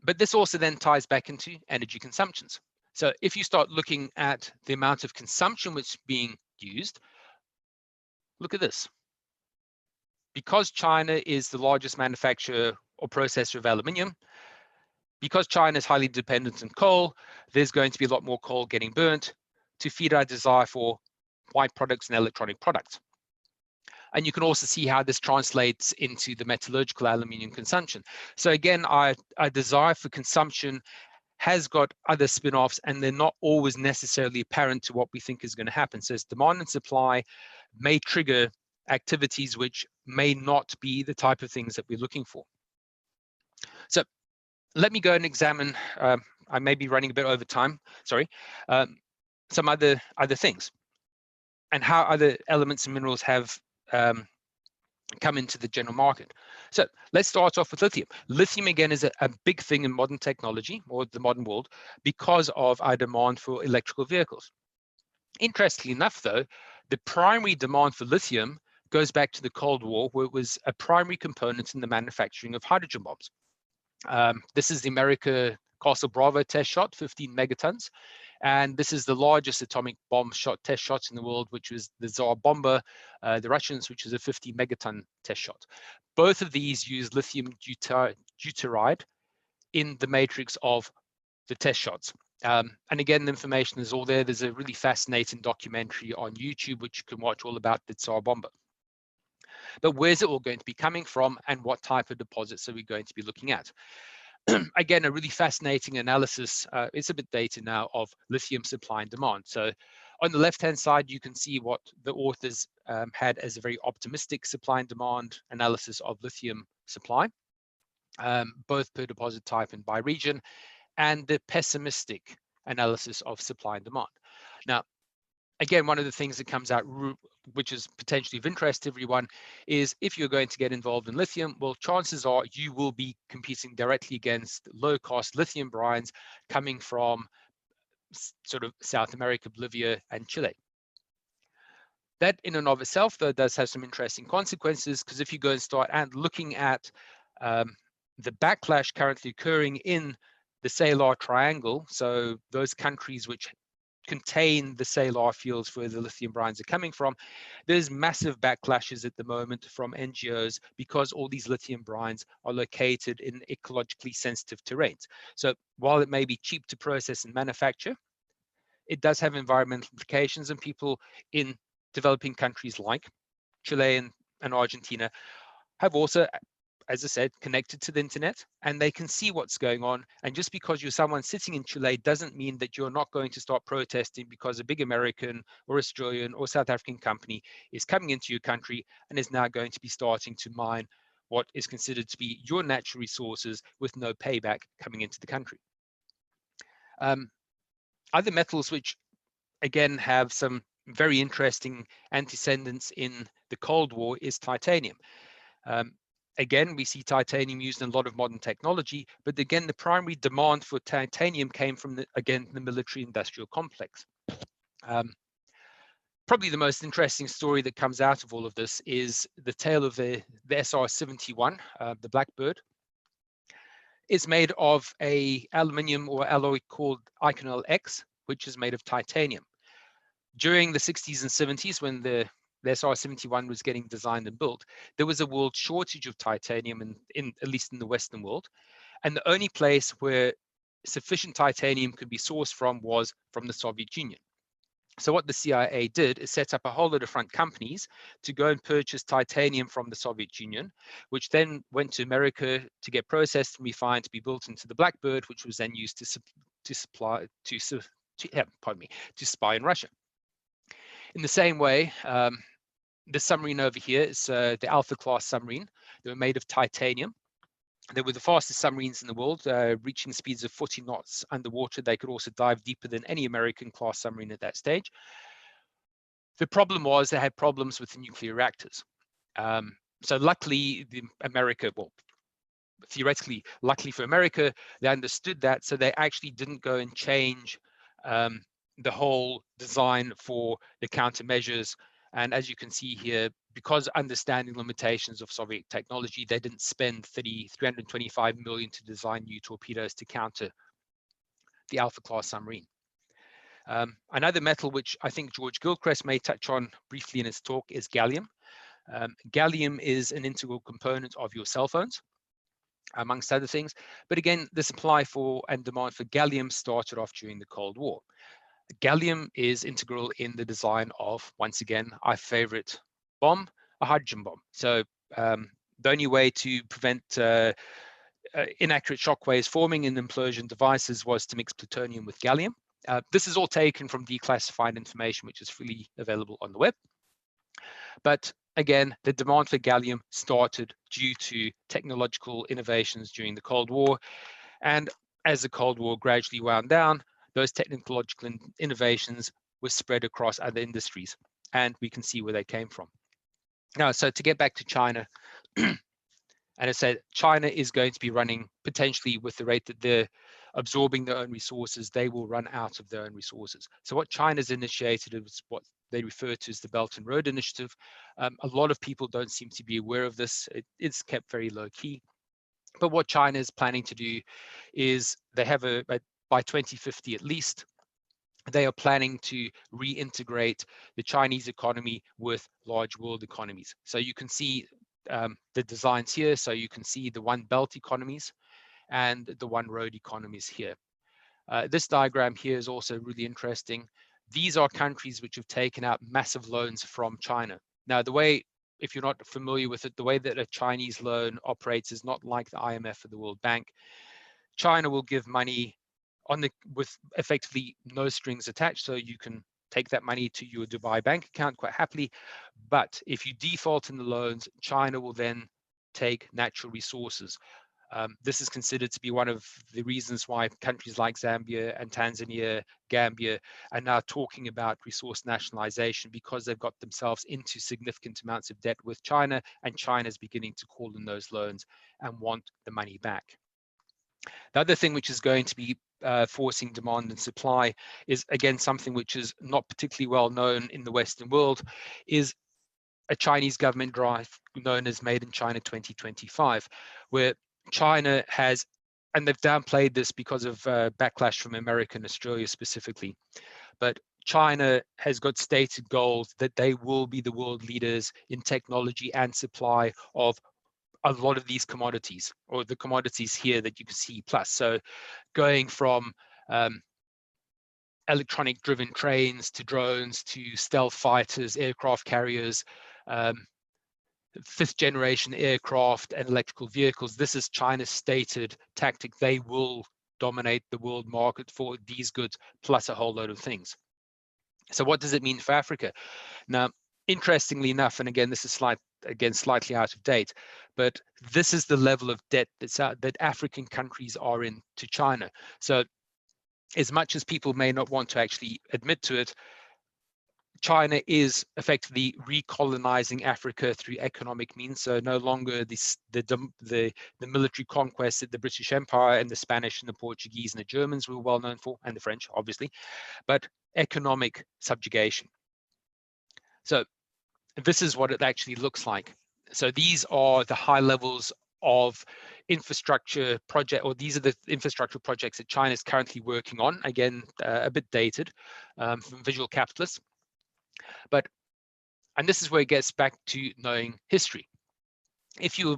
But this also then ties back into energy consumptions. So if you start looking at the amount of consumption which is being used, look at this. Because China is the largest manufacturer or processor of aluminium, because China is highly dependent on coal, there's going to be a lot more coal getting burnt to feed our desire for white products and electronic products. And you can also see how this translates into the metallurgical aluminium consumption. So again, our desire for consumption has got other spin-offs, and they're not always necessarily apparent to what we think is going to happen. So demand and supply may trigger activities which may not be the type of things that we're looking for. So let me go and examine, I may be running a bit over time, sorry, some other things and how other elements and minerals have come into the general market. So let's start off with lithium. Lithium, again, is a big thing in modern technology or the modern world because of our demand for electrical vehicles. Interestingly enough, though, the primary demand for lithium goes back to the Cold War, where it was a primary component in the manufacturing of hydrogen bombs. This is the America Castle Bravo test shot, 15 megatons. And this is the largest atomic bomb test shot in the world, which was the Tsar Bomba, the Russians, which is a 50 megaton test shot. Both of these use lithium deuteride in the matrix of the test shots. And again, the information is all there. There's a really fascinating documentary on YouTube, which you can watch all about the Tsar Bomba. But where's it all going to be coming from, and what type of deposits are we going to be looking at? Again, a really fascinating analysis, it's a bit dated now, of lithium supply and demand. So on the left-hand side, you can see what the authors had as a very optimistic supply and demand analysis of lithium supply, both per deposit type and by region, and the pessimistic analysis of supply and demand. Now, again, one of the things that comes out, which is potentially of interest to everyone, is if you're going to get involved in lithium, well, chances are you will be competing directly against low-cost lithium brines coming from sort of South America, Bolivia, and Chile. That in and of itself, though, does have some interesting consequences, because if you go and start looking at the backlash currently occurring in the Salar Triangle, so those countries which contain the salar fields where the lithium brines are coming from, there's massive backlashes at the moment from NGOs because all these lithium brines are located in ecologically sensitive terrains. So while it may be cheap to process and manufacture, it does have environmental implications, and people in developing countries like Chile and Argentina have also, as I said, connected to the internet, and they can see what's going on. And just because you're someone sitting in Chile doesn't mean that you're not going to start protesting because a big American or Australian or South African company is coming into your country and is now going to be starting to mine what is considered to be your natural resources with no payback coming into the country. Other metals which, again, have some very interesting antecedents in the Cold War is titanium. Again, we see titanium used in a lot of modern technology, but again, the primary demand for titanium came from, the military industrial complex. Probably the most interesting story that comes out of all of this is the tale of the SR-71, the Blackbird. It's made of a aluminium or alloy called Iconol X, which is made of titanium. During the 60s and 70s, when the SR-71 was getting designed and built, there was a world shortage of titanium, at least in the Western world. And the only place where sufficient titanium could be sourced from was from the Soviet Union. So what the CIA did is set up a whole lot of front companies to go and purchase titanium from the Soviet Union, which then went to America to get processed and refined to be built into the Blackbird, which was then used to spy in Russia. In the same way, the submarine over here is the Alpha class submarine. They were made of titanium. They were the fastest submarines in the world, reaching speeds of 40 knots underwater. They could also dive deeper than any American class submarine at that stage. The problem was they had problems with the nuclear reactors. So luckily, theoretically, luckily for America, they understood that. So they actually didn't go and change the whole design for the countermeasures. And as you can see here, because understanding limitations of Soviet technology, they didn't spend $325 million to design new torpedoes to counter the Alpha class submarine. Another metal which I think George Gilchrist may touch on briefly in his talk is gallium. Gallium is an integral component of your cell phones, amongst other things. But again, the supply for and demand for gallium started off during the Cold War. Gallium is integral in the design of, once again, our favorite bomb, a hydrogen bomb. So the only way to prevent inaccurate shockwaves forming in implosion devices was to mix plutonium with gallium. This is all taken from declassified information, which is freely available on the web. But again, the demand for gallium started due to technological innovations during the Cold War. And as the Cold War gradually wound down, those technological innovations were spread across other industries, and we can see where they came from. Now, so to get back to China, and I said China is going to be running potentially with the rate that they're absorbing their own resources, they will run out of their own resources. So what China's initiated is what they refer to as the Belt and Road Initiative. A lot of people don't seem to be aware of this. It's kept very low key. But what China is planning to do is they have by 2050 at least, they are planning to reintegrate the Chinese economy with large world economies. So you can see the designs here. So you can see the one belt economies and the one road economies here. This diagram here is also really interesting. These are countries which have taken out massive loans from China. Now, the way, if you're not familiar with it, the way that a Chinese loan operates is not like the IMF or the World Bank. China will give money with effectively no strings attached, so you can take that money to your Dubai bank account quite happily. But if you default in the loans, China will then take natural resources. This is considered to be one of the reasons why countries like Zambia and Tanzania, Gambia are now talking about resource nationalization, because they've got themselves into significant amounts of debt with China, and China is beginning to call in those loans and want the money back. The other thing which is going to be forcing demand and supply is, again, something which is not particularly well known in the Western world, is a Chinese government drive known as Made in China 2025, where China has, and they've downplayed this because of backlash from America and Australia specifically, but China has got stated goals that they will be the world leaders in technology and supply of a lot of these commodities, or the commodities here that you can see plus. So going from electronic driven trains to drones to stealth fighters, aircraft carriers, fifth generation aircraft and electrical vehicles. This is China's stated tactic. They will dominate the world market for these goods, plus a whole load of things. So what does it mean for Africa? Now, interestingly enough, and again, this is slightly out of date, but this is the level of debt that African countries are in to China. So as much as people may not want to actually admit to it, China is effectively recolonizing Africa through economic means. So no longer the military conquest that the British Empire and the Spanish and the Portuguese and the Germans were well known for, and the French, obviously, but economic subjugation. So this is what it actually looks like. So these are the high levels of infrastructure project, or these are the infrastructure projects that China is currently working on. Again, a bit dated from visual capitalists. And this is where it gets back to knowing history. If you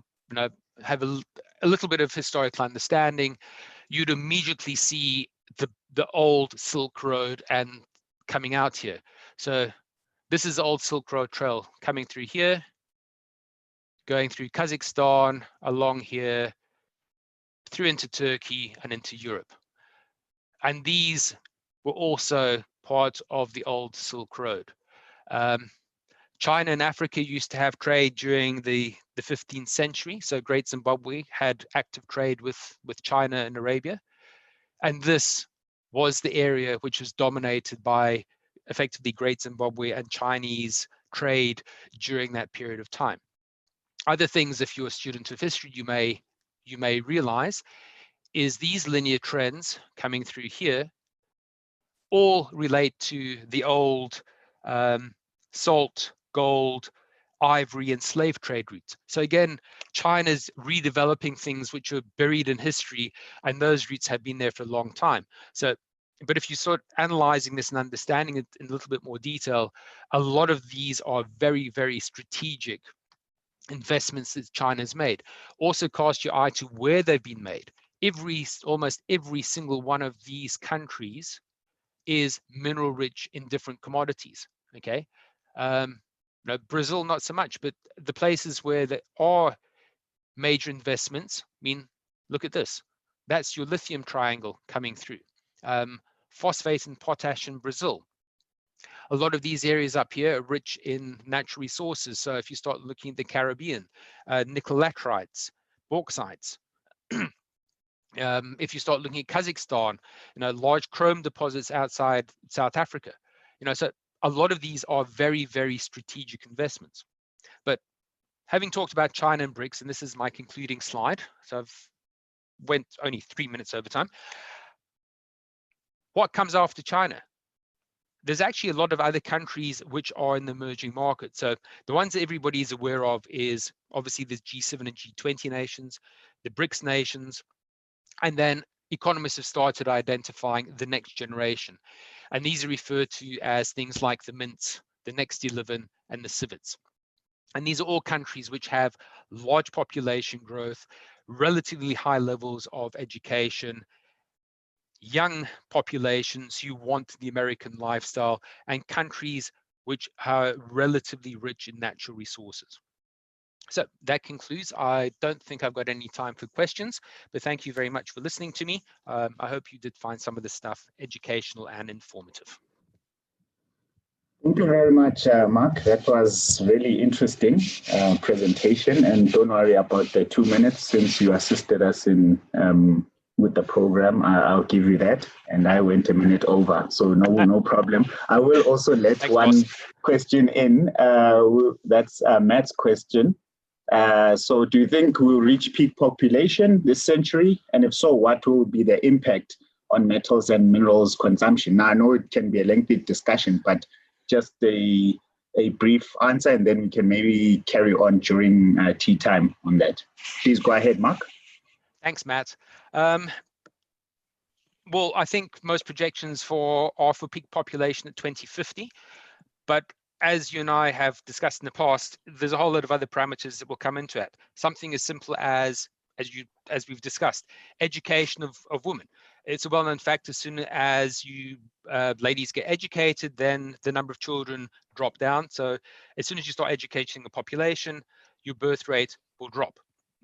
have a little bit of historical understanding, you'd immediately see the old Silk Road and coming out here. So this is the old Silk Road trail coming through here, going through Kazakhstan, along here, through into Turkey and into Europe. And these were also part of the old Silk Road. China and Africa used to have trade during the 15th century. So Great Zimbabwe had active trade with China and Arabia. And this was the area which was dominated by effectively Great Zimbabwe and Chinese trade during that period of time. Other things, if you're a student of history, you may realize is these linear trends coming through here all relate to the old salt, gold, ivory, and slave trade routes. So again, China's redeveloping things which are buried in history, and those routes have been there for a long time. So, but if you start analyzing this and understanding it in a little bit more detail, a lot of these are very, very strategic investments that China's made. Also cast your eye to where they've been made. Almost every single one of these countries is mineral rich in different commodities. Okay, Brazil not so much, but the places where there are major investments, look at this. That's your lithium triangle coming through. Phosphate and potash in Brazil. A lot of these areas up here are rich in natural resources. So if you start looking at the Caribbean, nickel laterites, bauxites. If you start looking at Kazakhstan, large chrome deposits outside South Africa, so a lot of these are very, very strategic investments. But having talked about China and Brics, and this is my concluding slide, so I've went only 3 minutes over time. What comes after China? There's actually a lot of other countries which are in the emerging market. So the ones that everybody is aware of is obviously the G7 and G20 nations, the Brics nations, and then economists have started identifying the next generation. And these are referred to as things like the Mints, the Next 11, and the Civets. And these are all countries which have large population growth, relatively high levels of education, young populations who want the American lifestyle, and countries which are relatively rich in natural resources. So that concludes. I don't think I've got any time for questions, but thank you very much for listening to me. I hope you did find some of this stuff educational and informative. Thank you very much, Mark. That was really interesting presentation, and don't worry about the 2 minutes since you assisted us in with the program. I'll give you that, and I went a minute over, so no problem. I will also let Thanks, one boss. question in. That's Matt's question. So do you think we'll reach peak population this century? And if so, what will be the impact on metals and minerals consumption? Now, I know it can be a lengthy discussion, but just a brief answer, and then we can maybe carry on during tea time on that. Please go ahead, Mark. Thanks, Matt. Well, I think most projections are for peak population at 2050, but as you and I have discussed in the past, there's a whole lot of other parameters that will come into it. Something as simple as we've discussed, education of women. It's a well-known fact, as soon as you ladies get educated, then the number of children drop down. So as soon as you start educating the population, your birth rate will drop.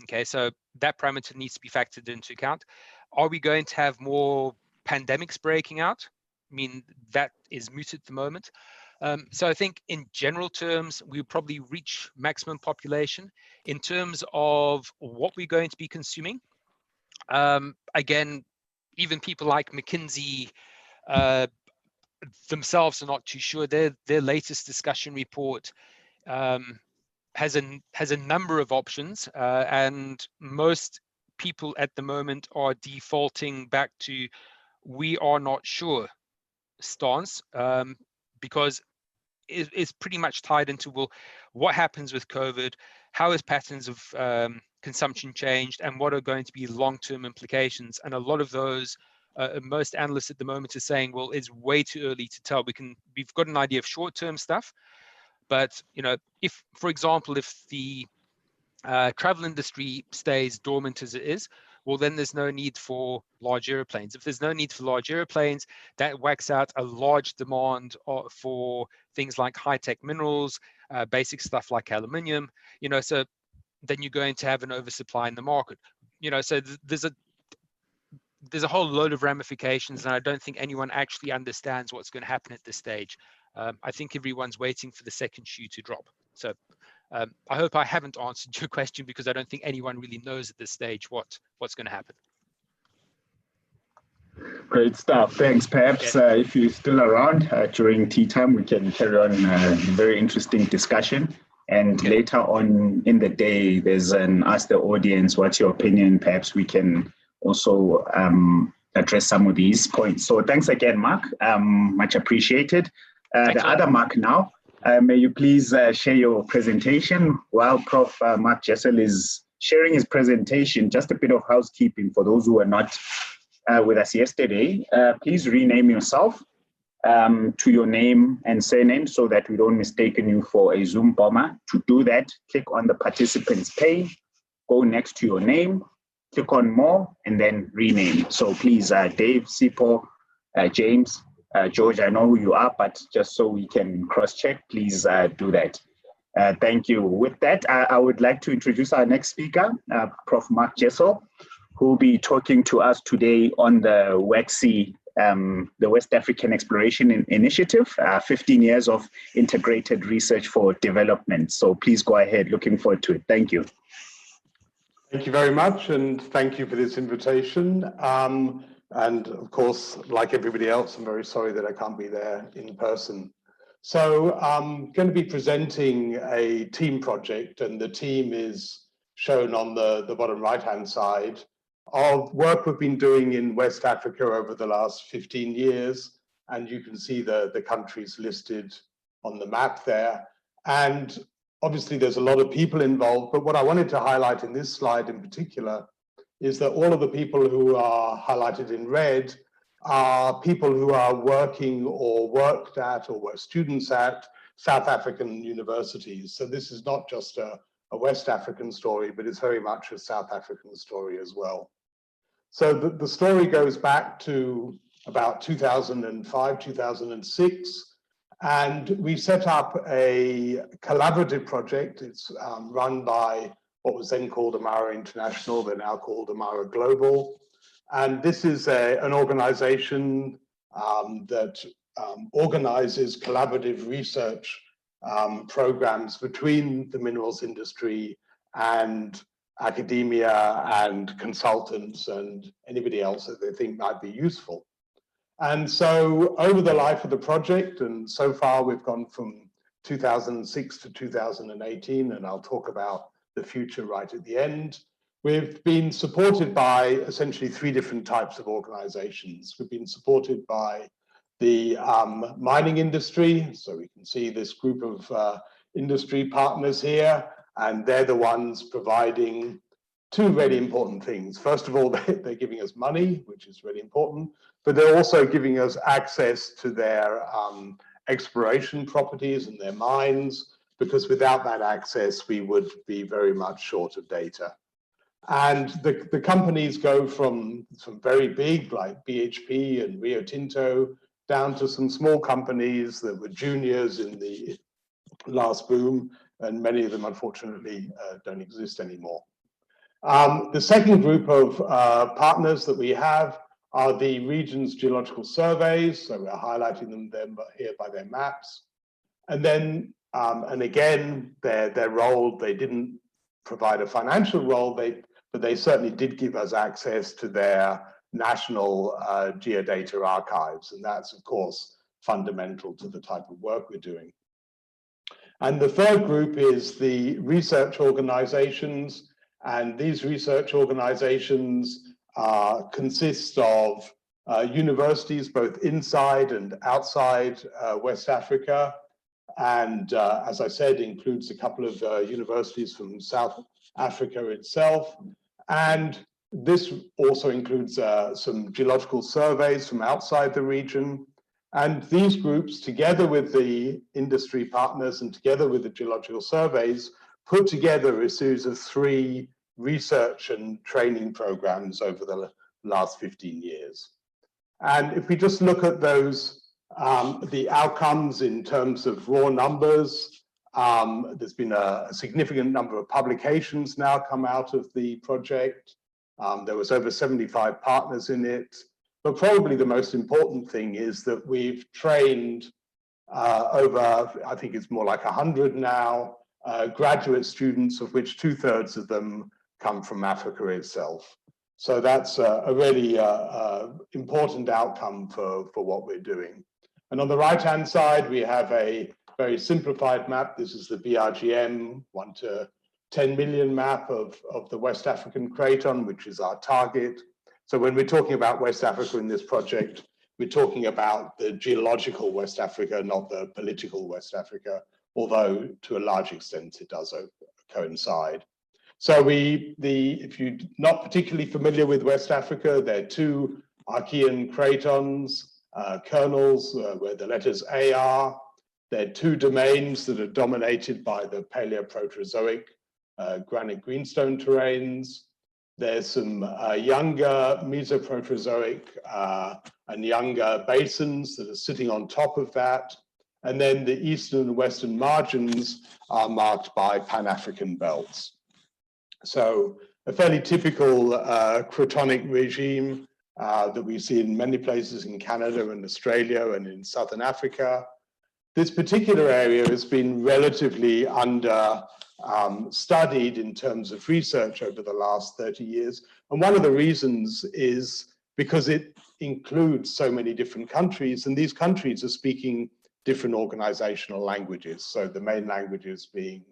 Okay, so that parameter needs to be factored into account. Are we going to have more pandemics breaking out? That is moot at the moment. So I think in general terms, we'll probably reach maximum population. In terms of what we're going to be consuming, again, even people like McKinsey themselves are not too sure. Their latest discussion report has a number of options, and most people at the moment are defaulting back to "we are not sure" stance, because it's pretty much tied into, well, what happens with COVID, how has patterns of consumption changed, and what are going to be long-term implications. And a lot of those, most analysts at the moment are saying, well, it's way too early to tell. We've got an idea of short-term stuff, but if, for example, if the travel industry stays dormant as it is, well, then there's no need for large airplanes. If there's no need for large airplanes, that whacks out a large demand for things like high-tech minerals, basic stuff like aluminium, so then you're going to have an oversupply in the market. So there's a whole load of ramifications, and I don't think anyone actually understands what's going to happen at this stage. I think everyone's waiting for the second shoe to drop. So I hope I haven't answered your question, because I don't think anyone really knows at this stage what's going to happen. Great stuff. Thanks. Perhaps if you're still around during tea time, we can carry on a very interesting discussion. And later on in the day, there's an Ask the Audience, what's your opinion? Perhaps we can also address some of these points. So thanks again, Mark. Much appreciated. The other Mark now. May you please share your presentation while Prof. Mark Gesso is sharing his presentation. Just a bit of housekeeping for those who were not with us yesterday. Please rename yourself to your name and surname so that we don't mistaken you for a Zoom bomber. To do that, click on the participants pane, go next to your name, click on more, and then rename. So please, Dave, Sipo, James, George, I know who you are, but just so we can cross-check, please do that. Thank you. With that, I would like to introduce our next speaker, Prof. Mark Gesso, who will be talking to us today on the WAXI, the West African Exploration Initiative, 15 years of integrated research for development. So please go ahead, looking forward to it. Thank you. Thank you very much, and thank you for this invitation. And of course, like everybody else, I'm very sorry that I can't be there in person. So I'm going to be presenting a team project, and the team is shown on the bottom right-hand side, of work we've been doing in West Africa over the last 15 years. And you can see the countries listed on the map there. And obviously there's a lot of people involved, but what I wanted to highlight in this slide in particular is that all of the people who are highlighted in red are people who are working or worked at or were students at South African universities. So this is not just a West African story, but it's very much a South African story as well. So the story goes back to about 2005, 2006, and we set up a collaborative project. It's run by what was then called Amara International, they're now called Amara Global. And this is an organization that organizes collaborative research programs between the minerals industry and academia and consultants and anybody else that they think might be useful. And so over the life of the project, and so far we've gone from 2006 to 2018, and I'll talk about the future right at the end. We've been supported by essentially 3 different types of organizations. We've been supported by the mining industry. So we can see this group of industry partners here, and they're the ones providing 2 really important things. First of all, they're giving us money, which is really important, but they're also giving us access to their exploration properties and their mines, because without that access, we would be very much short of data. And the companies go from some very big, like BHP and Rio Tinto, down to some small companies that were juniors in the last boom, and many of them, unfortunately, don't exist anymore. The second group of partners that we have are the region's geological surveys, so we're highlighting them here by their maps. And then, and again, their role, they didn't provide a financial role, but they certainly did give us access to their national geodata archives. And that's, of course, fundamental to the type of work we're doing. And the third group is the research organizations. And these research organizations consist of universities both inside and outside West Africa. And as I said, includes a couple of universities from South Africa itself. And this also includes some geological surveys from outside the region. And these groups, together with the industry partners and together with the geological surveys, put together a series of 3 research and training programs over the last 15 years. And if we just look at those, the outcomes in terms of raw numbers, there's been a significant number of publications now come out of the project. There was over 75 partners in it. But probably the most important thing is that we've trained over, I think it's more like 100 now, graduate students, of which 2/3 of them come from Africa itself. So that's a really important outcome for what we're doing. And on the right-hand side, we have a very simplified map. This is the BRGM 1 to 10 million map of the West African Craton, which is our target. So when we're talking about West Africa in this project, we're talking about the geological West Africa, not the political West Africa, although to a large extent it does coincide. So if you're not particularly familiar with West Africa, there are 2 Archean cratons, kernels, where the letters A are. There are 2 domains that are dominated by the Paleoproterozoic granite greenstone terrains. There's some younger Mesoproterozoic and younger basins that are sitting on top of that. And then the eastern and western margins are marked by Pan-African belts. So a fairly typical cratonic regime that we see in many places in Canada and Australia and in Southern Africa. This particular area has been relatively studied in terms of research over the last 30 years. And one of the reasons is because it includes so many different countries, and these countries are speaking different organizational languages. So the main languages being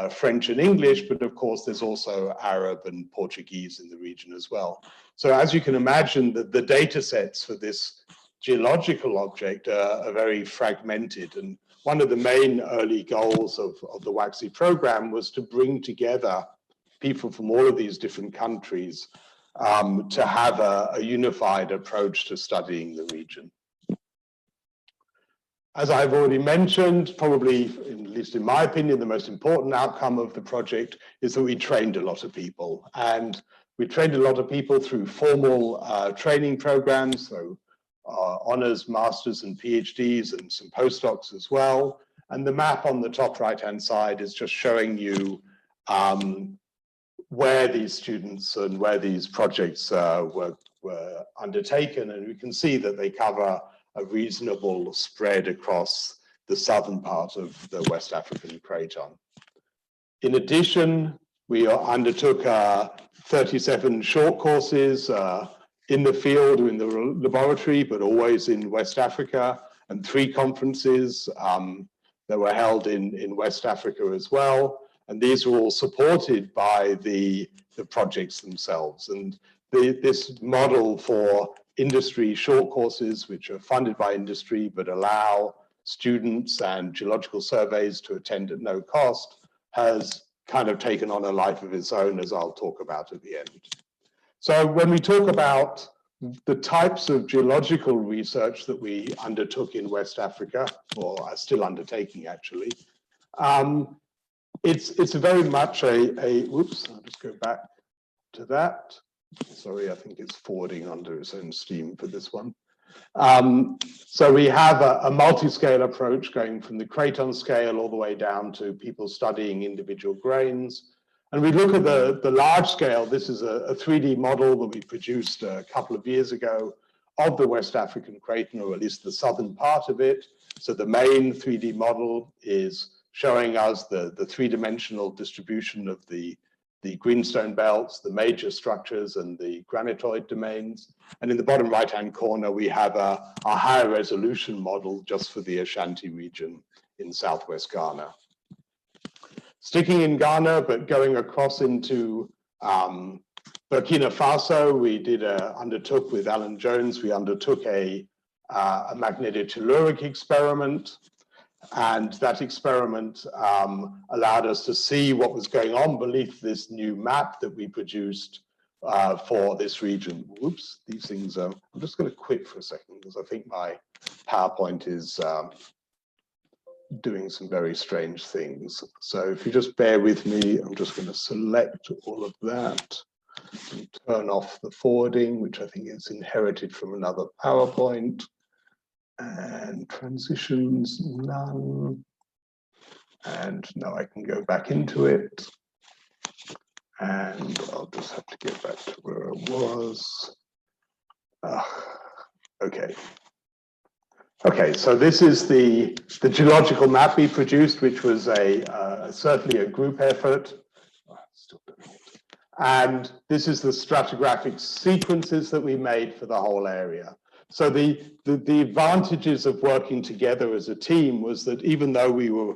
French and English, but of course there's also Arab and Portuguese in the region as well. So as you can imagine, the data sets for this geological object are very fragmented. And one of the main early goals of the WAXI program was to bring together people from all of these different countries to have a unified approach to studying the region. As I've already mentioned, probably, at least in my opinion, the most important outcome of the project is that we trained a lot of people. And we trained a lot of people through formal training programs, so honors, masters, and PhDs, and some postdocs as well. And the map on the top right-hand side is just showing you where these students and where these projects were undertaken. And we can see that they cover a reasonable spread across the southern part of the West African Craton. In addition, we undertook 37 short courses in the field or in the laboratory, but always in West Africa, and 3 conferences that were held in West Africa as well. And these were all supported by the projects themselves. And this model for industry short courses, which are funded by industry, but allow students and geological surveys to attend at no cost, has kind of taken on a life of its own, as I'll talk about at the end. So when we talk about the types of geological research that we undertook in West Africa, or are still undertaking actually, it's very much whoops, I'll just go back to that. Sorry, I think it's forwarding under its own steam for this one. So we have a multi-scale approach going from the craton scale all the way down to people studying individual grains. And we look at the large scale. This is a 3D model that we produced a couple of years ago of the West African Craton, or at least the southern part of it. So the main 3D model is showing us the 3-dimensional distribution of the the greenstone belts, the major structures, and the granitoid domains. And in the bottom right-hand corner, we have a higher resolution model just for the Ashanti region in southwest Ghana. Sticking in Ghana, but going across into Burkina Faso, we undertook with Alan Jones, we undertook a magnetotelluric experiment. And that experiment allowed us to see what was going on beneath this new map that we produced for this region. Whoops, these things are, I'm just going to quit for a second because I think my PowerPoint is doing some very strange things. So if you just bear with me, I'm just going to select all of that and turn off the forwarding, which I think is inherited from another PowerPoint. And transitions, none. And now I can go back into it. And I'll just have to get back to where I was. Okay. Okay, so this is the geological map we produced, which was certainly a group effort. And this is the stratigraphic sequences that we made for the whole area. So the advantages of working together as a team was that even though we were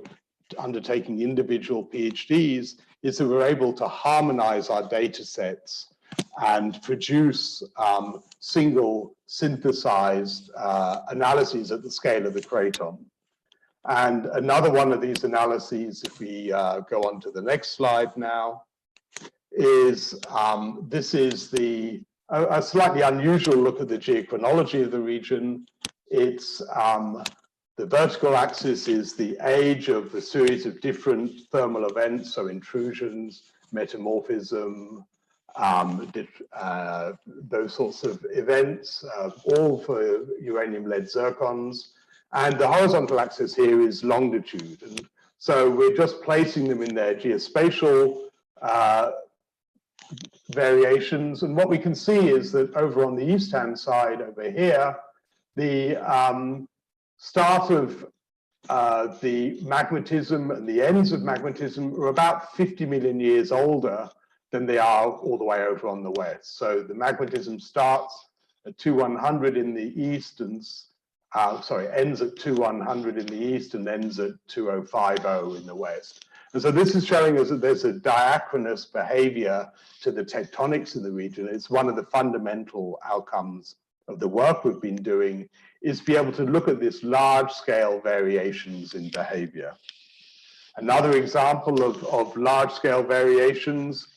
undertaking individual PhDs, is that we were able to harmonize our data sets and produce single synthesized analyses at the scale of the craton. And another one of these analyses, if we go on to the next slide now, is this is a slightly unusual look at the geochronology of the region. It's the vertical axis is the age of a series of different thermal events, so intrusions, metamorphism, those sorts of events, all for uranium-lead zircons. And the horizontal axis here is longitude. And so we're just placing them in their geospatial variations. And what we can see is that over on the east-hand side over here, the start of the magmatism and the ends of magmatism are about 50 million years older than they are all the way over on the west. So the magmatism starts at 2100 in the east and, ends at 2100 in the east and ends at 2050 in the west. And so this is showing us that there's a diachronous behavior to the tectonics in the region. It's one of the fundamental outcomes of the work we've been doing, is to be able to look at this large scale variations in behavior. Another example of large scale variations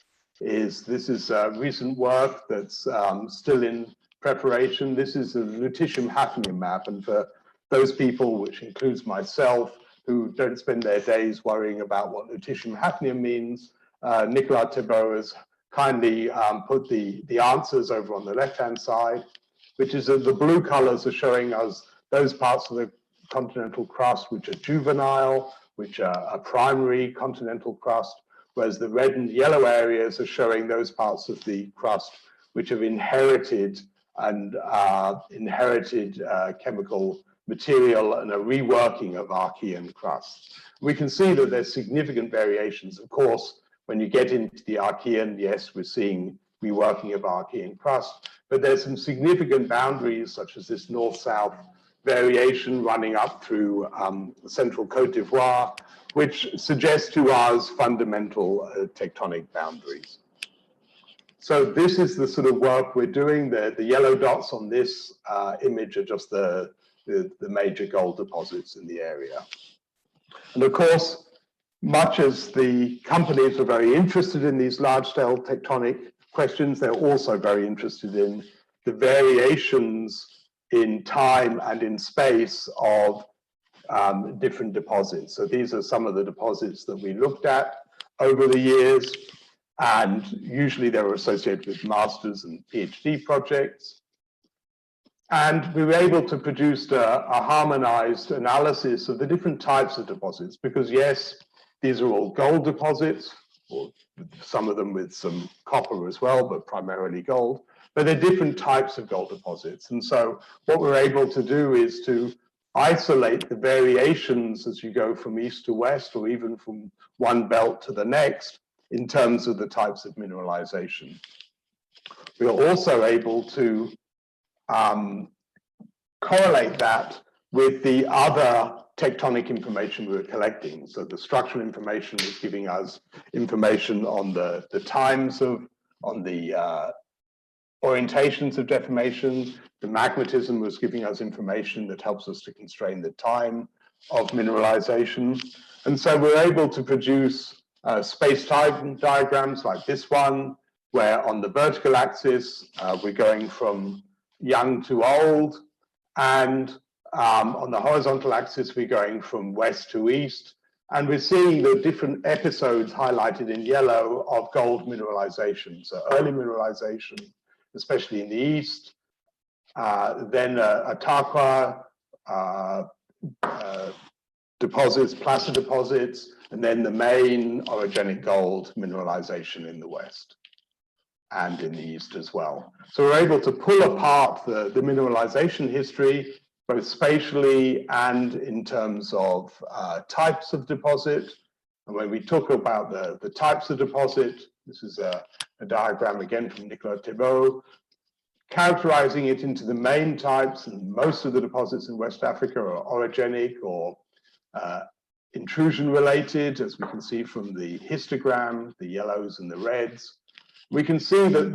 is, this is recent work that's still in preparation. This is a lutetium hafnium map. And for those people, which includes myself, who don't spend their days worrying about what lutetium hafnium means, Nicolas Thibault has kindly put the answers over on the left-hand side, which is that the blue colors are showing us those parts of the continental crust which are juvenile, which are a primary continental crust, whereas the red and yellow areas are showing those parts of the crust which have inherited chemical material and a reworking of Archean crust. We can see that there's significant variations. Of course, when you get into the Archean, yes, we're seeing reworking of Archean crust, but there's some significant boundaries, such as this north-south variation running up through central Côte d'Ivoire, which suggests to us fundamental tectonic boundaries. So this is the sort of work we're doing. The yellow dots on this image are just the major gold deposits in the area. And of course, much as the companies are very interested in these large-scale tectonic questions, they're also very interested in the variations in time and in space of different deposits. So these are some of the deposits that we looked at over the years, and usually they were associated with master's and PhD projects. And we were able to produce a harmonized analysis of the different types of deposits, because yes, these are all gold deposits, or some of them with some copper as well, but primarily gold. But they're different types of gold deposits. And so what we're able to do is to isolate the variations as you go from east to west, or even from one belt to the next, in terms of the types of mineralization. We are also able to correlate that with the other tectonic information we were collecting. So the structural information was giving us information on the times of, on the orientations of deformation. The magmatism was giving us information that helps us to constrain the time of mineralization. And so we're able to produce space-time diagrams like this one, where on the vertical axis, we're going from young to old, and on the horizontal axis, we're going from west to east, and we're seeing the different episodes highlighted in yellow of gold mineralization. So early mineralization, especially in the east, then Ataqua deposits, placer deposits, and then the main orogenic gold mineralization in the west and in the east as well. So we're able to pull apart the mineralization history, both spatially and in terms of types of deposit. And when we talk about the types of deposit, this is a diagram again from Nicolas Thébault, characterizing it into the main types, and most of the deposits in West Africa are orogenic or intrusion related, as we can see from the histogram, the yellows and the reds. We can see that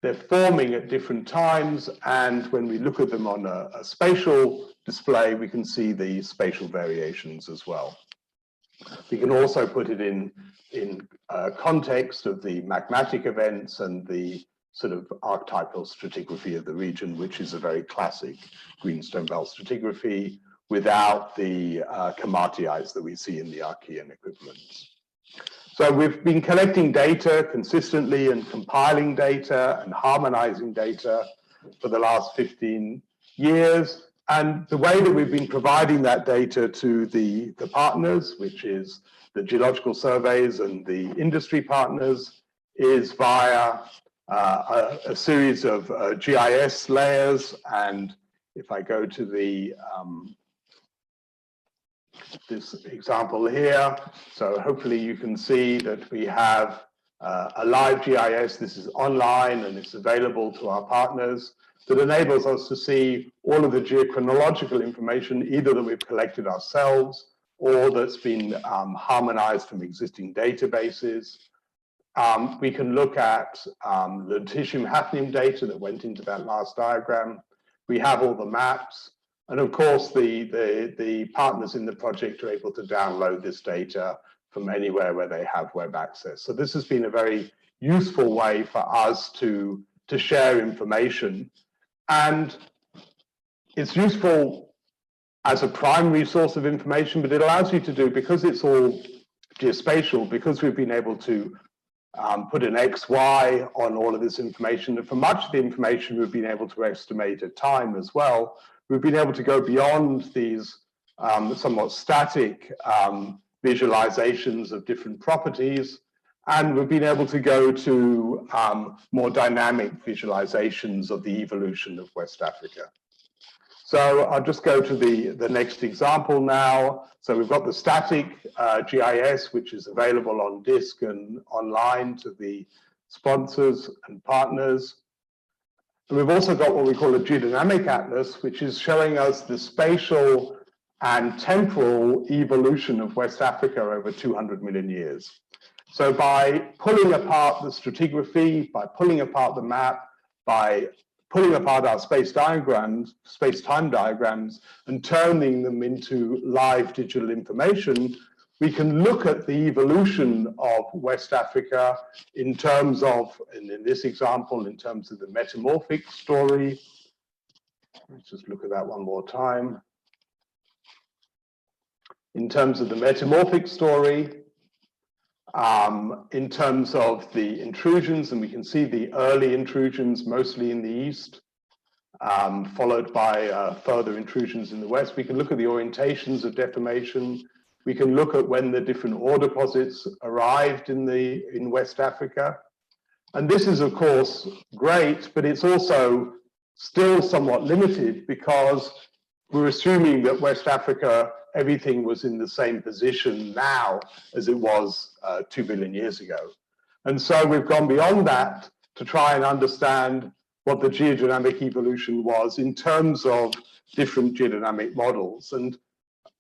they're forming at different times, and when we look at them on a spatial display, we can see the spatial variations as well. We can also put it in context of the magmatic events and the sort of archetypal stratigraphy of the region, which is a very classic greenstone belt stratigraphy without the komatiites that we see in the Archean equivalents. So we've been collecting data consistently and compiling data and harmonizing data for the last 15 years. And the way that we've been providing that data to the partners, which is the geological surveys and the industry partners, is via a series of GIS layers. And if I go to the this example here, so hopefully you can see that we have a live GIS. This is online and it's available to our partners, that enables us to see all of the geochronological information, either that we've collected ourselves or that's been harmonized from existing databases. We can look at the lutetium hafnium data that went into that last diagram. We have all the maps. And of course, the partners in the project are able to download this data from anywhere where they have web access. So this has been a very useful way for us to share information. And it's useful as a primary source of information, but it allows you to do, because it's all geospatial, because we've been able to put an X, Y on all of this information, and for much of the information we've been able to estimate at time as well. We've been able to go beyond these somewhat static visualizations of different properties, and we've been able to go to more dynamic visualizations of the evolution of West Africa. So I'll just go to the next example now. So we've got the static GIS, which is available on disk and online to the sponsors and partners. And we've also got what we call a Geodynamic Atlas, which is showing us the spatial and temporal evolution of West Africa over 200 million years. So by pulling apart the stratigraphy, by pulling apart the map, by pulling apart our space-time diagrams, and turning them into live digital information, we can look at the evolution of West Africa in terms of, and in this example, in terms of the metamorphic story. Let's just look at that one more time. In terms of the metamorphic story, in terms of the intrusions, and we can see the early intrusions mostly in the east, followed by further intrusions in the west. We can look at the orientations of deformation. We can look at when the different ore deposits arrived in West Africa. And this is, of course, great, but it's also still somewhat limited, because we're assuming that West Africa everything was in the same position now as it was 2 billion years ago. And so we've gone beyond that to try and understand what the geodynamic evolution was in terms of different geodynamic models. And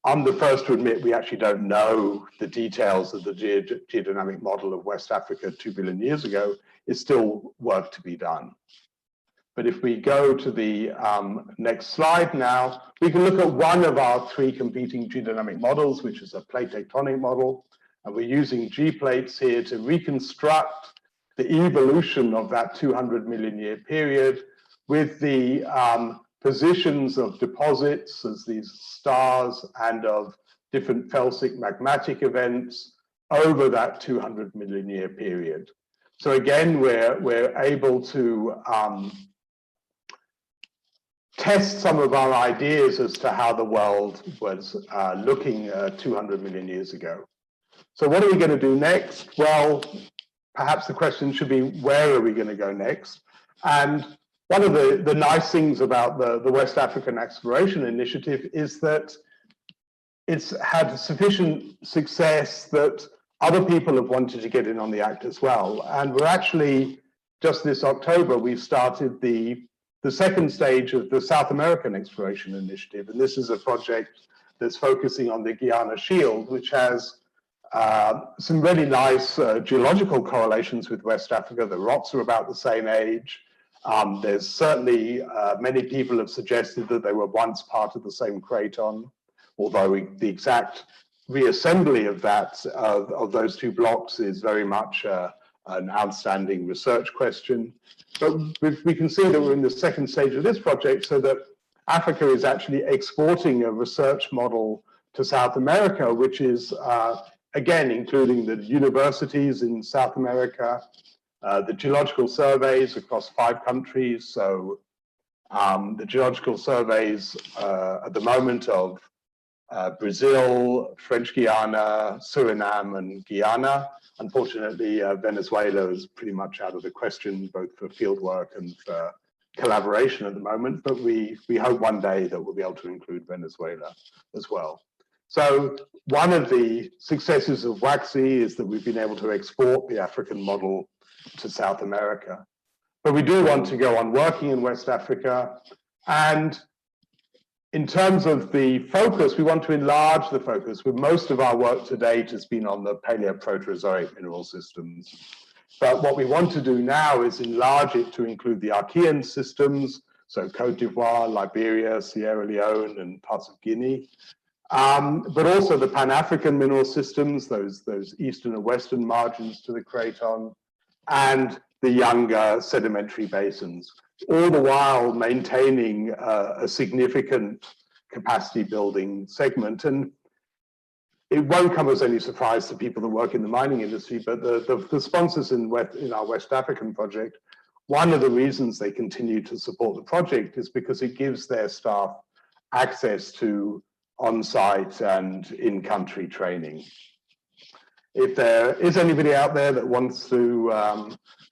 I'm the first to admit we actually don't know the details of the geodynamic model of West Africa 2 billion years ago. It's still work to be done. But if we go to the next slide now, we can look at one of our 3 competing geodynamic models, which is a plate tectonic model. And we're using G plates here to reconstruct the evolution of that 200 million year period with the positions of deposits as these stars and of different felsic magmatic events over that 200 million year period. So again, we're able to test some of our ideas as to how the world was looking 200 million years ago. So what are we going to do next? Well, perhaps the question should be, where are we going to go next? And one of the nice things about the West African Exploration Initiative is that it's had sufficient success that other people have wanted to get in on the act as well. And we're actually, just this October, we've started the second stage of the South American Exploration Initiative. And this is a project that's focusing on the Guyana Shield, which has some really nice geological correlations with West Africa. The rocks are about the same age. There's certainly many people have suggested that they were once part of the same craton, although the exact reassembly of that, of those 2 blocks is very much an outstanding research question. But we can see that we're in the second stage of this project, so that Africa is actually exporting a research model to South America, which is, again, including the universities in South America, the geological surveys across 5 countries. So the geological surveys at the moment of Brazil, French Guiana, Suriname, and Guyana. Unfortunately, Venezuela is pretty much out of the question, both for fieldwork and for collaboration at the moment, but we hope one day that we'll be able to include Venezuela as well. So one of the successes of WAXI is that we've been able to export the African model to South America. But we do want to go on working in West Africa. And in terms of the focus, we want to enlarge the focus. With most of our work to date has been on the Paleoproterozoic mineral systems. But what we want to do now is enlarge it to include the Archean systems, so Cote d'Ivoire, Liberia, Sierra Leone, and parts of Guinea. But also the Pan-African mineral systems, those eastern and western margins to the craton, and the younger sedimentary basins, all the while maintaining a significant capacity building segment. And it won't come as any surprise to people that work in the mining industry, but the sponsors in our West African project, one of the reasons they continue to support the project is because it gives their staff access to on-site and in-country training. If there is anybody out there that wants to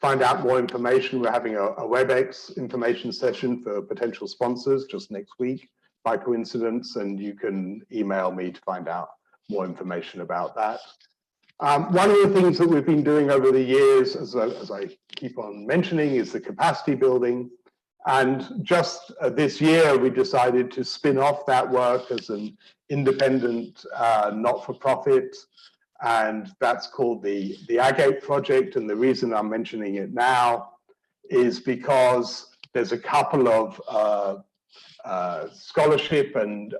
find out more information, we're having a WebEx information session for potential sponsors just next week by coincidence, and you can email me to find out more information about that. One of the things that we've been doing over the years, as I keep on mentioning, is the capacity building. And just this year, we decided to spin off that work as an independent, not-for-profit, and that's called the Agate Project. And the reason I'm mentioning it now is because there's a couple of scholarship and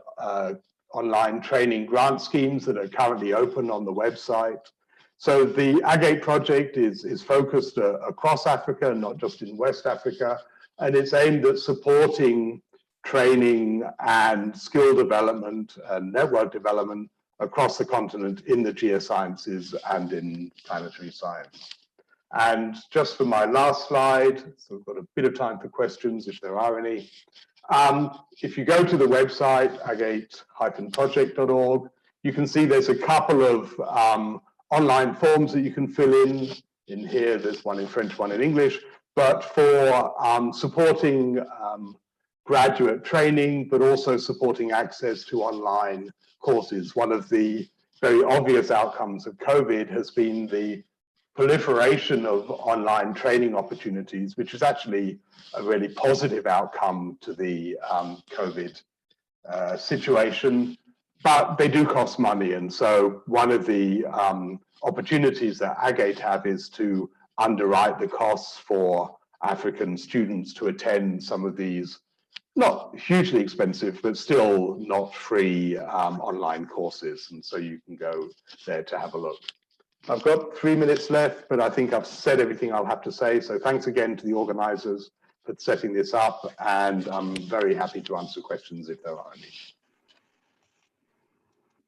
online training grant schemes that are currently open on the website. So the Agate Project is focused across Africa, not just in West Africa, and it's aimed at supporting training and skill development and network development across the continent in the geosciences and in planetary science. And just for my last slide, so we've got a bit of time for questions if there are any. If you go to the website, agate-project.org, you can see there's a couple of online forms that you can fill in. In here, there's one in French, one in English, but for supporting graduate training, but also supporting access to online courses. One of the very obvious outcomes of COVID has been the proliferation of online training opportunities, which is actually a really positive outcome to the COVID situation, but they do cost money. And so one of the opportunities that Agate have is to underwrite the costs for African students to attend some of these not hugely expensive, but still not free online courses. And so you can go there to have a look. I've got 3 minutes left, but I think I've said everything I'll have to say. So thanks again to the organizers for setting this up, and I'm very happy to answer questions if there are any.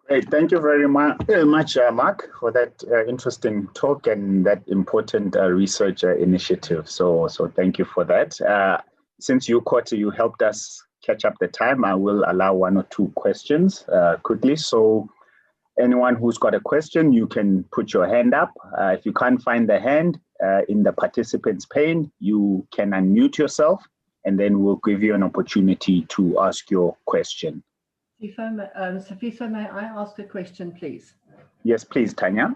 Great, thank you very much, Mark, for that interesting talk and that important research initiative. So thank you for that. Since you helped us catch up the time, I will allow 1 or 2 questions quickly. So anyone who's got a question, you can put your hand up. If you can't find the hand in the participants pane, you can unmute yourself, and then we'll give you an opportunity to ask your question. Safisa, may I ask a question, please? Yes, please, Tanya.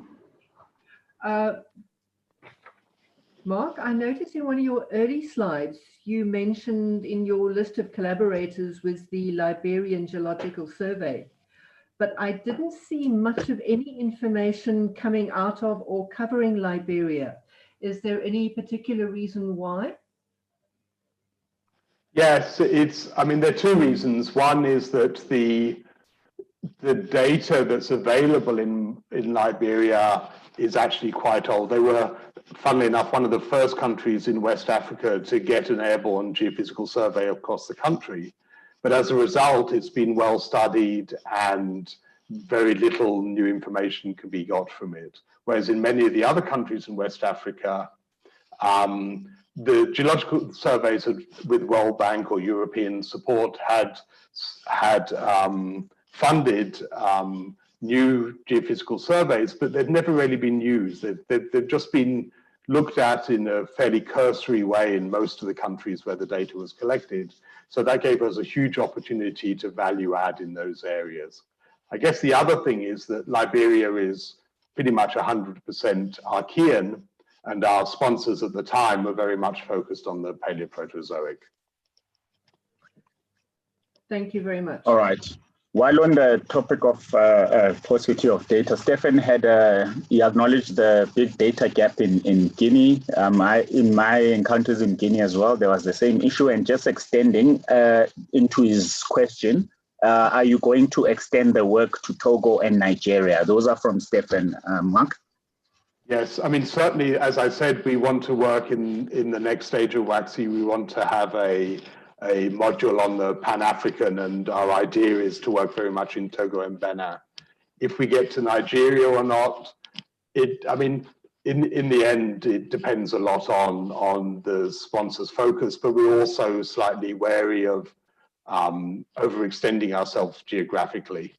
Mark, I noticed in one of your early slides, you mentioned in your list of collaborators was the Liberian Geological Survey, but I didn't see much of any information coming out of or covering Liberia. Is there any particular reason why? Yes, I mean, there are 2 reasons. One is that the data that's available in Liberia is actually quite old. They were, funnily enough, one of the first countries in West Africa to get an airborne geophysical survey across the country. But as a result, it's been well studied and very little new information can be got from it. Whereas in many of the other countries in West Africa, the geological surveys with World Bank or European support had funded new geophysical surveys, but they've never really been used. They've just been looked at in a fairly cursory way in most of the countries where the data was collected. So that gave us a huge opportunity to value add in those areas. I guess the other thing is that Liberia is pretty much 100% Archean, and our sponsors at the time were very much focused on the Paleoproterozoic. Thank you very much. All right. While on the topic of paucity of data, Stefan he acknowledged the big data gap in Guinea. In my encounters in Guinea as well, there was the same issue. And just extending into his question, are you going to extend the work to Togo and Nigeria? Those are from Stefan. Mark? Yes, I mean, certainly, as I said, we want to work in the next stage of WACSI. We want to have a module on the Pan-African, and our idea is to work very much in Togo and Benin. If we get to Nigeria or not, I mean, in the end, it depends a lot on the sponsor's focus, but we're also slightly wary of overextending ourselves geographically.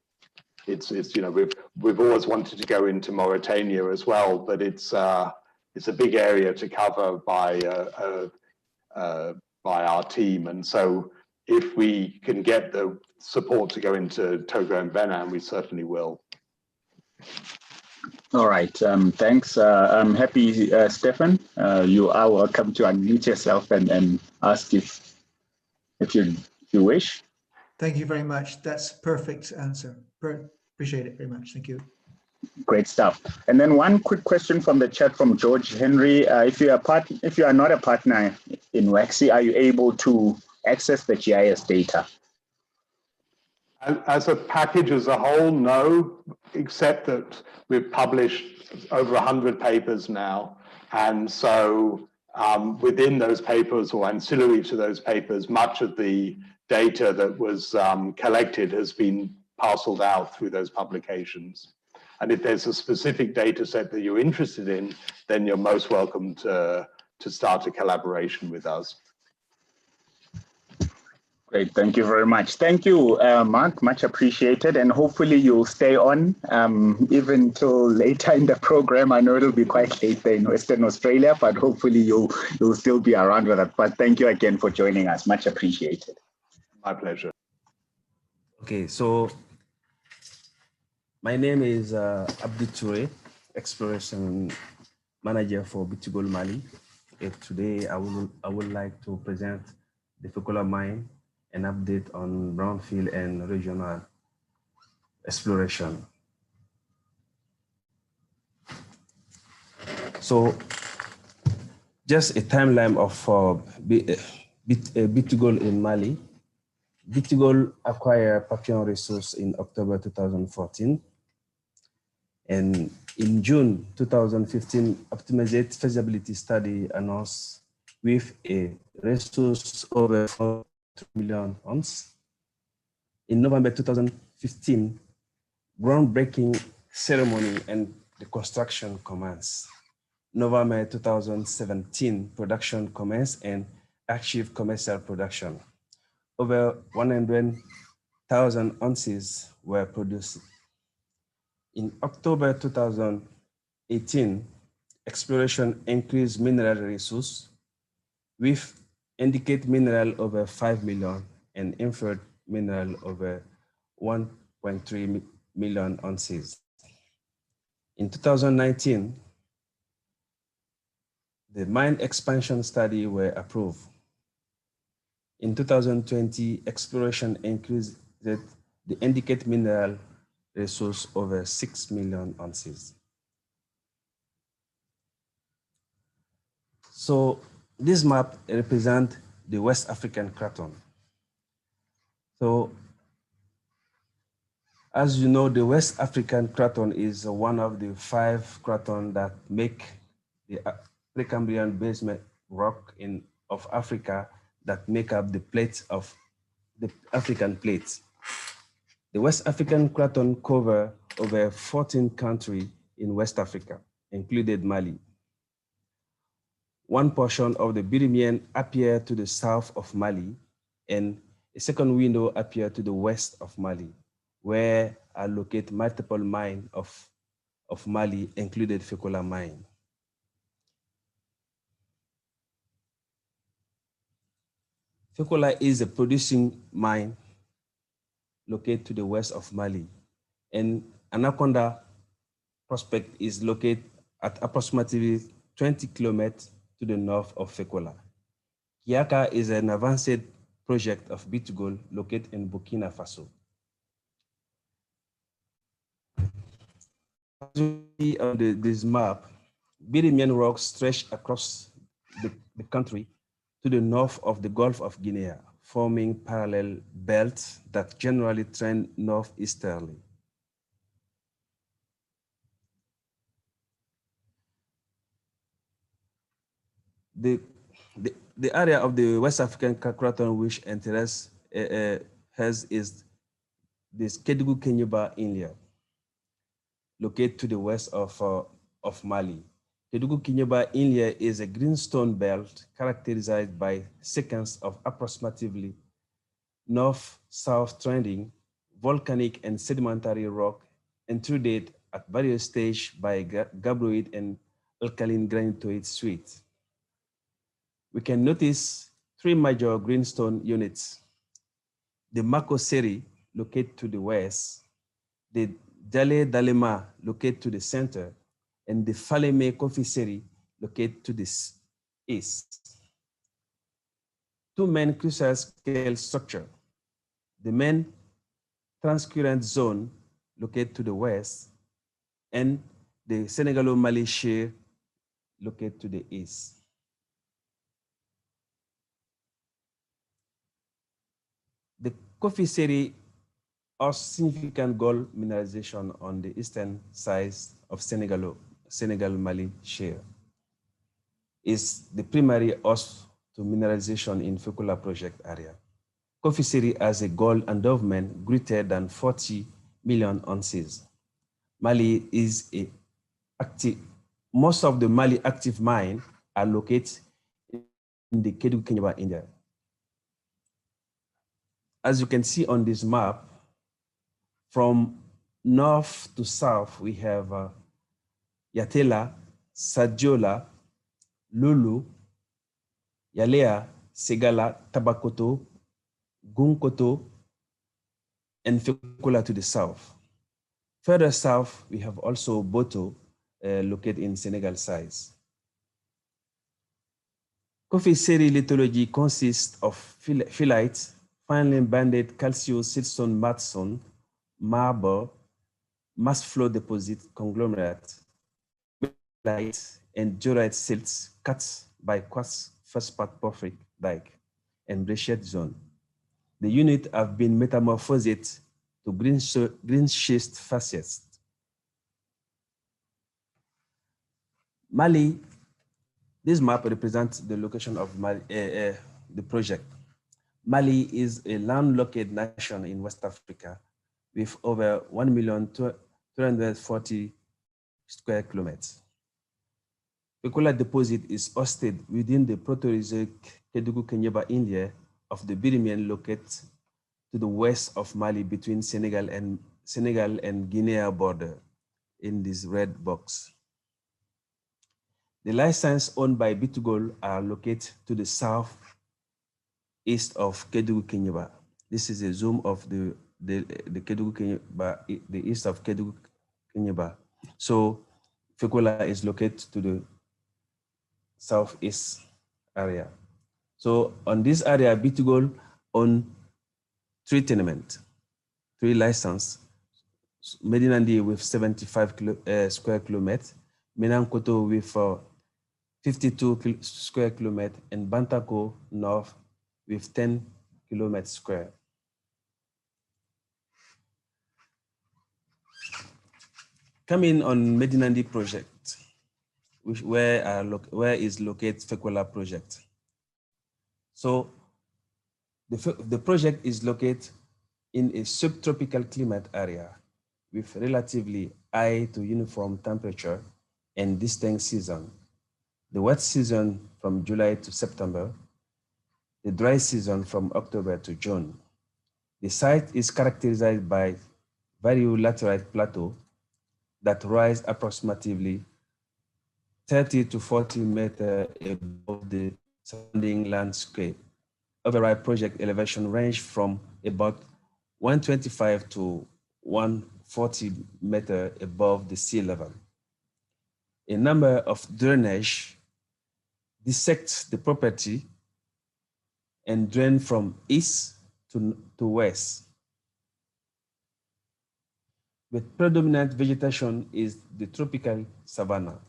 It's you know, we've always wanted to go into Mauritania as well, but it's a big area to cover by our team, and so if we can get the support to go into Togo and Benin, we certainly will. All right, thanks. I'm happy, Stefan. You are welcome to unmute yourself and ask if you wish. Thank you very much. That's perfect answer. Appreciate it very much. Thank you. Great stuff. And then one quick question from the chat from George Henry. If you are not a partner in WACSI, are you able to access the GIS data? As a package as a whole, no, except that we've published over 100 papers now. And so within those papers or ancillary to those papers, much of the data that was collected has been parceled out through those publications. And if there's a specific data set that you're interested in, then you're most welcome to start a collaboration with us. Great, thank you very much. Thank you, Mark, much appreciated. And hopefully you'll stay on even till later in the program. I know it'll be quite late there in Western Australia, but hopefully you'll still be around with us. But thank you again for joining us, much appreciated. My pleasure. Okay, so My name is Abdi Toure, Exploration Manager for Bitgold Mali. Today, I would like to present the Fekola mine, an update on brownfield and regional exploration. So, just a timeline of Bitgold in Mali. Bitgold acquired Papillon resource in October 2014. And in June 2015, optimized feasibility study announced with a resource over 4 million tons. In November 2015, groundbreaking ceremony and the construction commenced. November 2017, production commenced and achieved commercial production. Over 100,000 ounces were produced. In October 2018, exploration increased mineral resource with indicated mineral over 5 million and inferred mineral over 1.3 million ounces. In 2019, the mine expansion study were approved. In 2020, exploration increased the indicated mineral resource over 6 million ounces. So this map represents the West African craton. So as you know, the West African craton is one of the 5 cratons that make the Precambrian basement rock of Africa that make up the plates of the African plates. The West African craton cover over 14 countries in West Africa, included Mali. One portion of the Birimian appear to the south of Mali, and a second window appear to the west of Mali, where are located multiple mines of Mali, included Fekola mine. Fekola is a producing mine located to the west of Mali, and Anaconda prospect is located at approximately 20 kilometers to the north of Fekola. Kiaka is an advanced project of Bitgold located in Burkina Faso. As you see on this map, Birimian rocks stretch across the country to the north of the Gulf of Guinea, forming parallel belts that generally trend northeasterly. The area of the West African craton which interest has is this Kédougou-Kéniéba Inlet, located to the west of Mali. Kédougou-Kéniéba Inlet is a greenstone belt characterized by sequence of approximately north-south trending volcanic and sedimentary rock intruded at various stages by gabbroid and alkaline granitoid suite. We can notice 3 major greenstone units: the Mako Seri, located to the west, the Dale Dalema, located to the center, and the Faleme Kofi Seri, located to the east. 2 main crucial scale structures: the main transcurrent zone, located to the west, and the Senegalo-Mali shear, located to the east. The Kofi Seri has significant gold mineralization on the eastern side of Senegal-Mali shear. Is the primary host to mineralization in Fekola project area. Kofi Seri has a gold endowment greater than 40 million ounces. Mali is active. Most of the Mali active mines are located in the Kédougou-Kéniéba Inlet. As you can see on this map, from north to south, we have Yatela, Sadiola, Lulu, Yalea, Segala, Tabakoto, Gunkoto, and Fekola to the south. Further south, we have also Boto, located in Senegal size. Coffee seri lithology consists of phyllite, finely banded calcium siltstone mudstone, marble, mass flow deposit conglomerate, light and diorite silts cut by quartz feldspar porphyric dike and brecciate zone. The unit have been metamorphosed to green schist facets. Mali, this map represents the location of Mali, the project. Mali is a landlocked nation in West Africa with over 1,240,000 square kilometers. Fekola deposit is hosted within the Proterozoic Kedugu-Kenyeba India of the Birimian located to the west of Mali between Senegal and Guinea border in this red box. The license owned by Bitugol are located to the south east of Kedugu-Kenyeba. This is a zoom of the Kedugu-Kenyeba, the east of Kedugu-Kenyeba. So Fekola is located to the southeast area. So on this area, Bitugol own 3 tenements, 3 licenses. Medinandi with 75 square kilometers, Menankoto with 52 square kilometers, and Bantako North with 10 kilometers square. Coming on Medinandi Project, where is located Fekola Project. So the project is located in a subtropical climate area with relatively high to uniform temperature and distinct season. The wet season from July to September, the dry season from October to June. The site is characterized by various laterite plateaux that rise approximately 30 to 40 meters above the surrounding landscape. Overall project elevation range from about 125 to 140 meters above the sea level. A number of drainage dissect the property and drain from east to west. The predominant vegetation is the tropical savanna.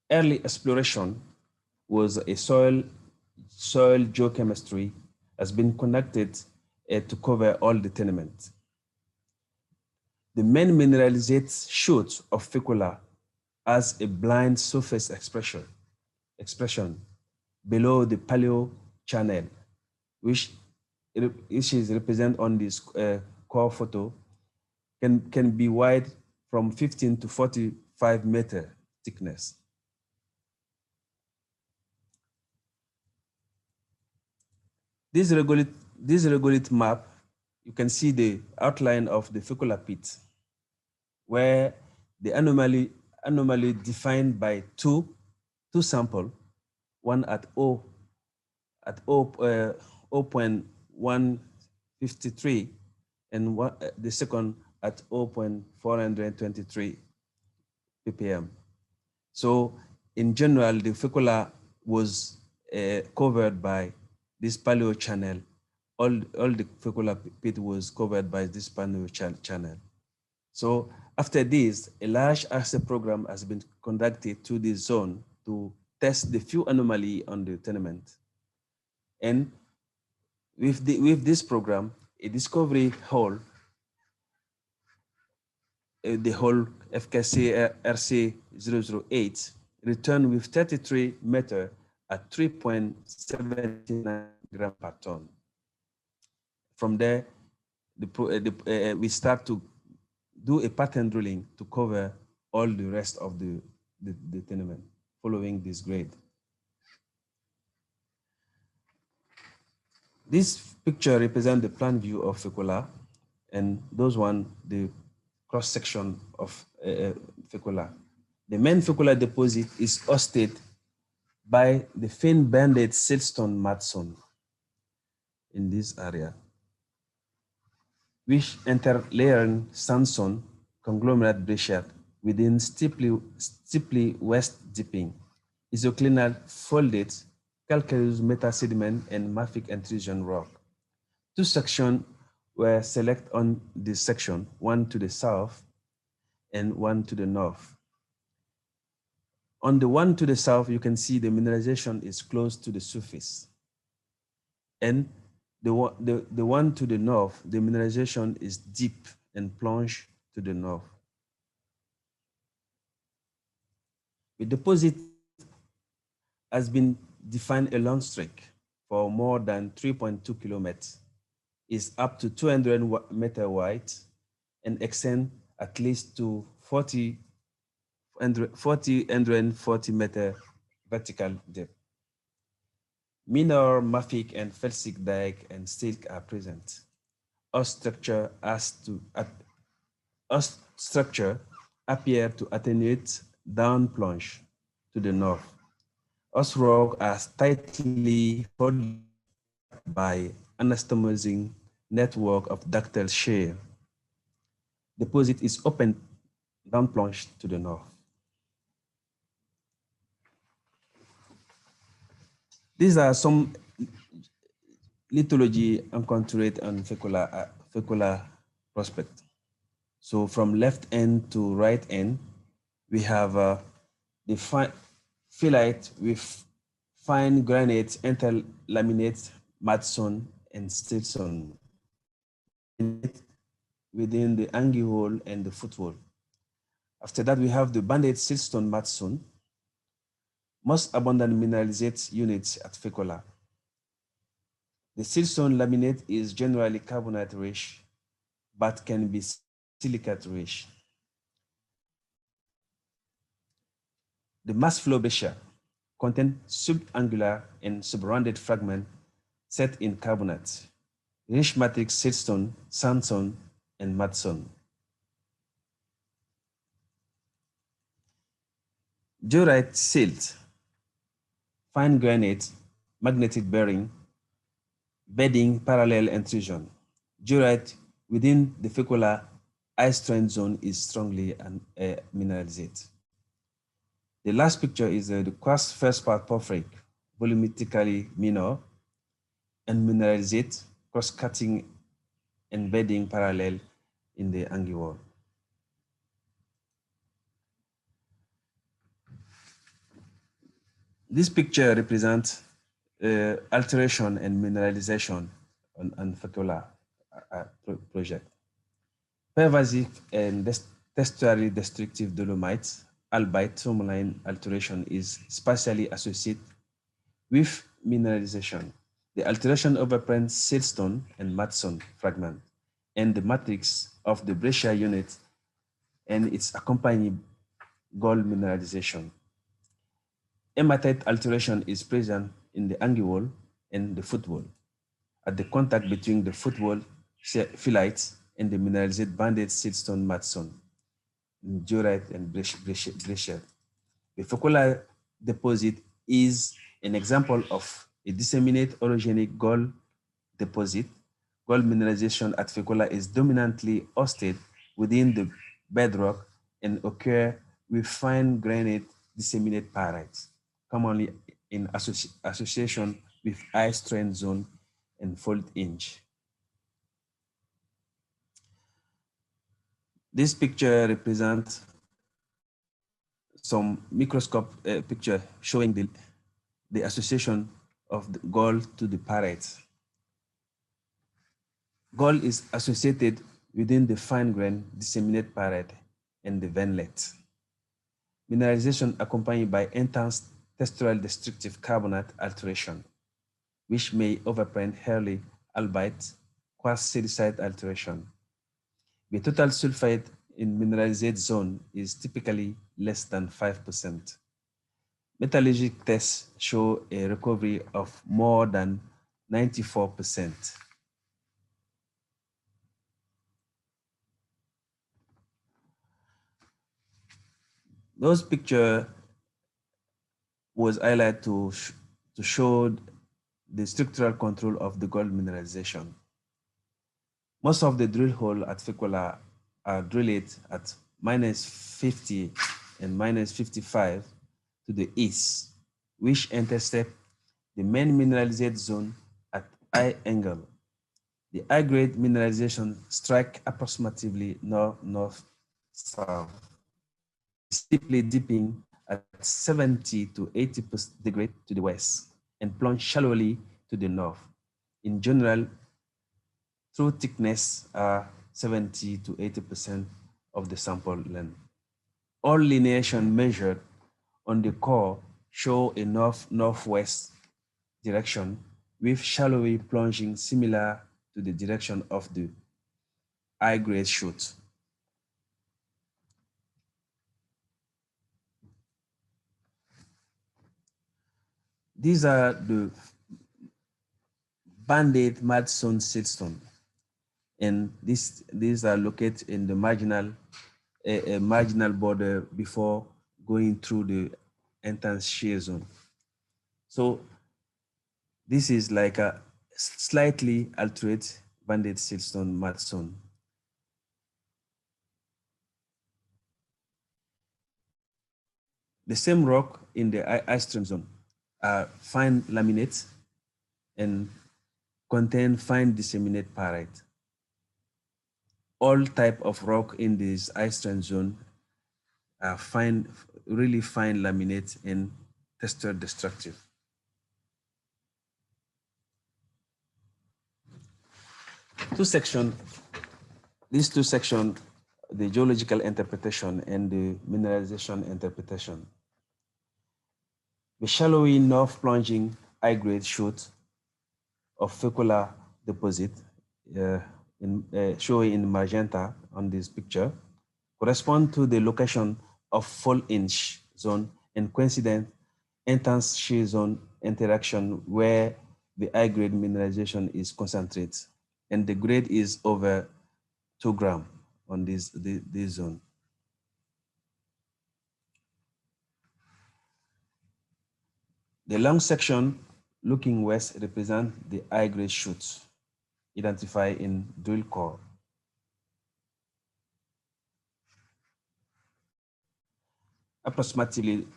Early exploration was a soil geochemistry has been conducted to cover all the tenements. The main mineralized shoot of Fekola has a blind surface expression below the paleo channel, which is represented on this core photo, can be wide from 15 to 45 meter thickness. This regolith map, you can see the outline of the Fekola pit, where the anomaly defined by two samples, one at 0.153 and the second at 0.423 ppm. So in general, the Fekola was covered by this paleo channel. All the Fekola pit was covered by this paleo channel. So after this, a large assay program has been conducted to this zone to test the few anomalies on the tenement. And with this program, a discovery hole, the hole FKC RC008, returned with 33 meters at 3.79 grams per ton. From there, we start to do a pattern drilling to cover all the rest of the tenement following this grade. This picture represents the plan view of Fekola, and those one, the cross section of Fekola. The main Fekola deposit is hosted by the thin banded siltstone mudstone in this area. which interlayering sandstone conglomerate breccia within steeply west dipping, isoclinal folded calcareous metasediment and mafic intrusion rock. Two sections were selected on this section, one to the south and one to the north. On the one to the south, you can see the mineralization is close to the surface. And the one to the north, the mineralization is deep and plunged to the north. The deposit has been defined along strike for more than 3.2 kilometers, is up to 200 meters wide, and extend at least to 40 meter vertical depth. Minor mafic and felsic dike and silk are present. Earth structure appear to attenuate down plunge to the north. Earth rock are tightly folded by anastomosing network of ductile shear. Deposit is open down plunge to the north. These are some lithology encountered on fecular prospect. So from left end to right end, we have the phyllite with fine granite, interlaminate, mudstone, and siltstone within the angle hole and the footwall. After that, we have the banded siltstone mudstone, most abundant mineralized units at fecula. The siltstone laminate is generally carbonate rich, but can be silicate rich. The mass flow breccia contain subangular and subranded fragments set in carbonate, rich matrix siltstone, sandstone, and mudstone. Diorite silt, fine granite, magnetic bearing, bedding parallel intrusion. Diorite within the fecula ice trend zone is strongly mineralized. The last picture is the quartz feldspar porphyric, volumetrically minor and mineralized, cross-cutting and bedding parallel in the angle wall. This picture represents alteration and mineralization on fecula project. Pervasive and texturally destructive dolomites, albeit tourmaline alteration is spatially associated with mineralization. The alteration overprints siltstone and mudstone fragment and the matrix of the breccia unit, and its accompanying gold mineralization. Hematite alteration is present in the angle wall and the footwall. At the contact between the footwall phyllite and the mineralized banded siltstone mudstone, diorite and breccia. The fecula deposit is an example of a disseminated orogenic gold deposit. Gold mineralization at fecula is dominantly hosted within the bedrock and occur with fine granite disseminated pyrites, commonly in association with ice trend zone and fold hinge. This picture represents some microscope picture showing the association of the gold to the pyrites. Gold is associated within the fine grain disseminated pyrite and the veinlet. Mineralization accompanied by intense textural destructive carbonate alteration, which may overprint early albite quartz silicite alteration. The total sulfide in mineralized zone is typically less than 5%. Metallurgic tests show a recovery of more than 94%. Those picture was highlighted to show the structural control of the gold mineralization. Most of the drill hole at Fekola are drilled at -50 and -55 to the east, which intercept the main mineralized zone at high angle. The high-grade mineralization strike approximately north-south, steeply dipping at 70 to 80 degrees to the west and plunge shallowly to the north. In general, true thickness are 70 to 80% of the sample length. All lineation measured on the core show a north-northwest direction with shallowy plunging similar to the direction of the high-grade shoot. These are the banded mudstone siltstone, and these are located in the marginal border before going through the entrance shear zone. So this is like a slightly altered banded siltstone mudstone. The same rock in the ice stream zone are fine laminates and contain fine disseminate pyrite. All type of rock in this ice stream zone are fine, really fine laminate and texture destructive. These two sections, the geological interpretation and the mineralization interpretation. The shallowy north plunging high-grade shoot of Fekola deposit, shown in magenta on this picture, correspond to the location of fall-inch zone and coincident entrance shear zone interaction where the high-grade mineralization is concentrated, and the grade is over 2 grams on this zone. The long section looking west represents the high-grade shoots identified in drill core. Approximately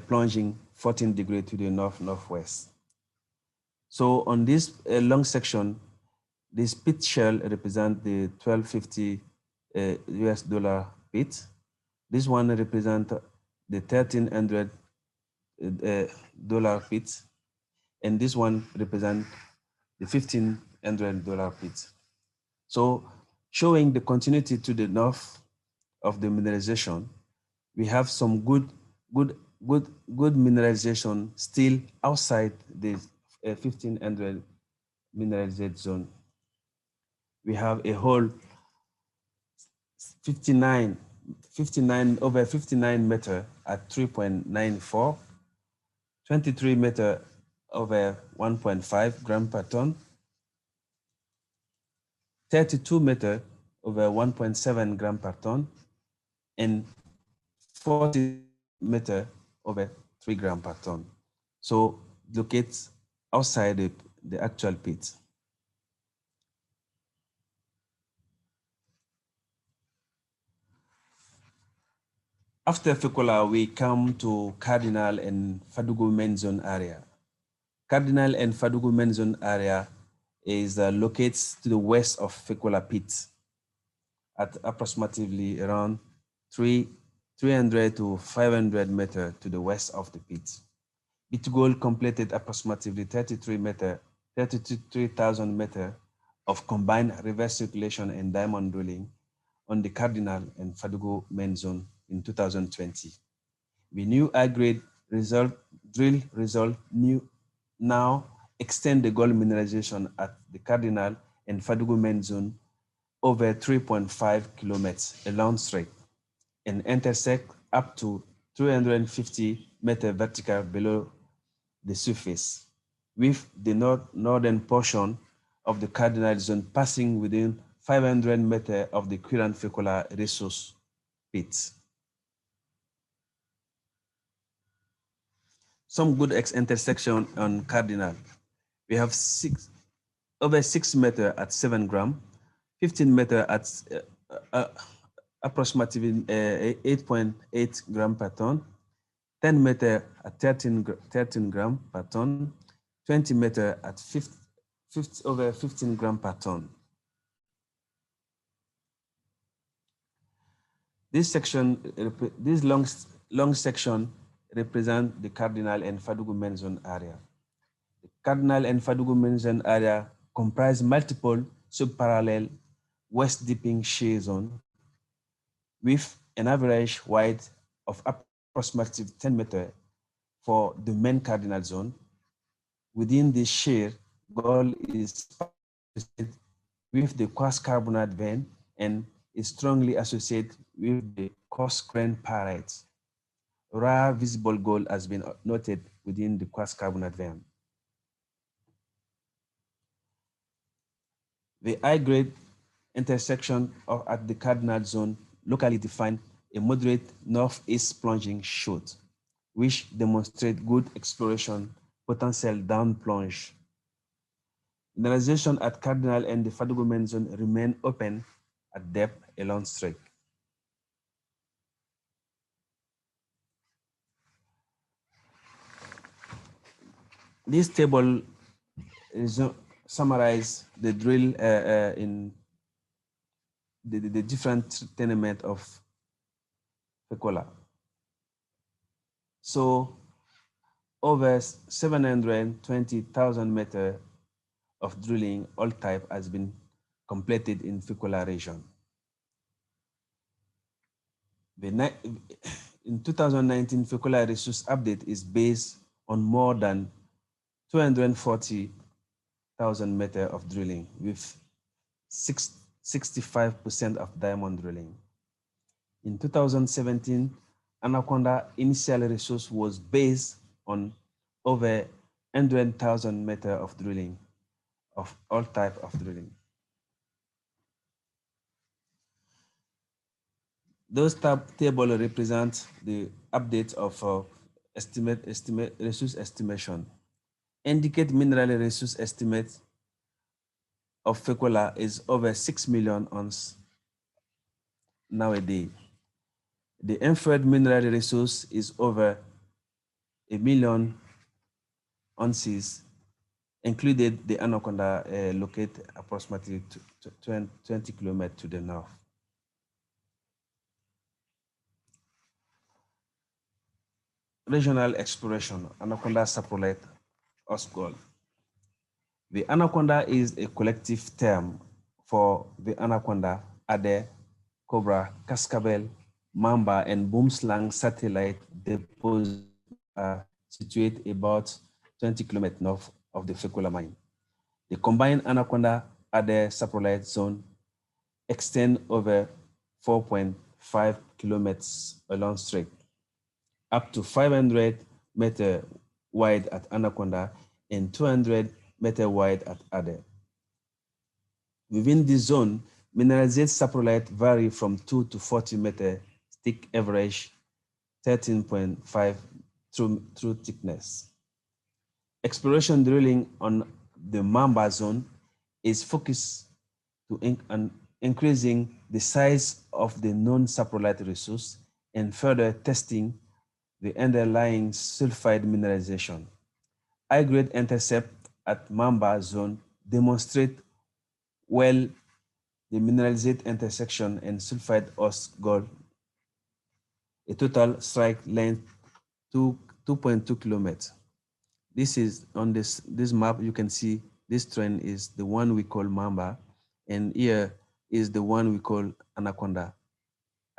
plunging 14 degrees to the north-northwest. So on this long section, this pit shell represents the 1250 US dollar pit. This one represents the 1300 dollar pit, and this one represents the $1,500 pit. So showing the continuity to the north of the mineralization, we have some good mineralization still outside the 1500 mineralized zone. We have a whole 59 meter at 3.94, 23 meter over 1.5 gram per ton, 32 meter over 1.7 gram per ton, and 40 meter over 3 gram per ton. So located outside the actual pit. After Fekola, we come to Cardinal and Fadougou main zone area. Cardinal and Fadougou main zone area is located to the west of Fekola pit at approximately around 300 to 500 meters to the west of the pit. Bitgold completed approximately 33,000 meters of combined reverse circulation and diamond drilling on the Cardinal and Fadougou main zone in 2020. We knew high-grade drill result now extend the gold mineralization at the Cardinal and Fadougou main zone over 3.5 kilometers along straight and intersect up to 350 meters vertical below the surface, with the northern portion of the Cardinal zone passing within 500 meters of the current Fekola resource pit. Some good intersection on Cardinal. We have over 6 meters at 7 grams, 15 meter at approximately 8.8 gram per ton, 10 meter at 13 gram per ton, 20 meter at over 15 gram per ton. This section, this long section represent the Cardinal and Fadougou main zone area. The Cardinal and Fadougou main zone area comprise multiple subparallel west dipping shear zone with an average width of approximately 10 meters for the main cardinal zone. Within this shear, gold is with the quartz carbonate vein and is strongly associated with the coarse grain pyrites. Rare visible gold has been noted within the quartz carbonate vein. The high-grade intersection at the cardinal zone locally define a moderate northeast plunging shoot, which demonstrate good exploration potential down plunge. Mineralization at Cardinal and the Fadougou main zone remain open at depth along strike. This table summarize the drill in the different tenement of Fekola. So over 720,000 meters of drilling, all type has been completed in Fekola region. In 2019, Fekola resource update is based on more than 240,000 meters of drilling with 65% of diamond drilling. In 2017, Anaconda initial resource was based on over 100,000 meters of drilling, of all type of drilling. Those table represent the update of resource estimation. Indicate mineral resource estimate of Fekola is over 6 million ounces nowadays. The inferred mineral resource is over 1 million ounces, included the Anaconda located approximately 20 kilometers to the north. Regional exploration, Anaconda saprolite gold. The Anaconda is a collective term for the Anaconda, Ade, Cobra, Cascabel, Mamba, and Boomslang satellite deposits situated about 20 kilometers north of the Fekola mine. The combined Anaconda Ade saprolite zone extend over 4.5 kilometers along strike, up to 500 meters wide at Anaconda and 200 meters wide at Ade. Within this zone, mineralized saprolite vary from 2 to 40 meters, thick average 13.5 through thickness. Exploration drilling on the Mamba zone is focused on increasing the size of the known saprolite resource and further testing the underlying sulfide mineralization. High-grade intercept at Mamba zone demonstrate well the mineralized intersection and sulfide host gold. A total strike length 2.2 kilometers. This is on this map. You can see this trend is the one we call Mamba, and here is the one we call Anaconda.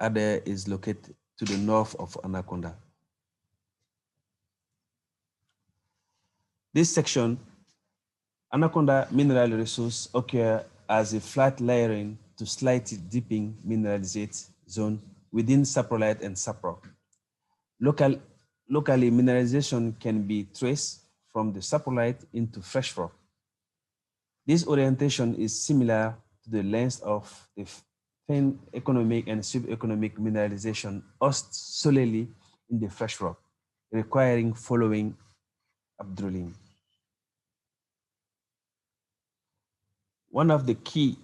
Ade is located to the north of Anaconda. This section, Anaconda mineral resource occur as a flat layering to slightly dipping mineralized zone within saprolite and saprock. Locally, mineralization can be traced from the saprolite into fresh rock. This orientation is similar to the length of the thin economic and subeconomic mineralization housed solely in the fresh rock, requiring following up drilling. One of the key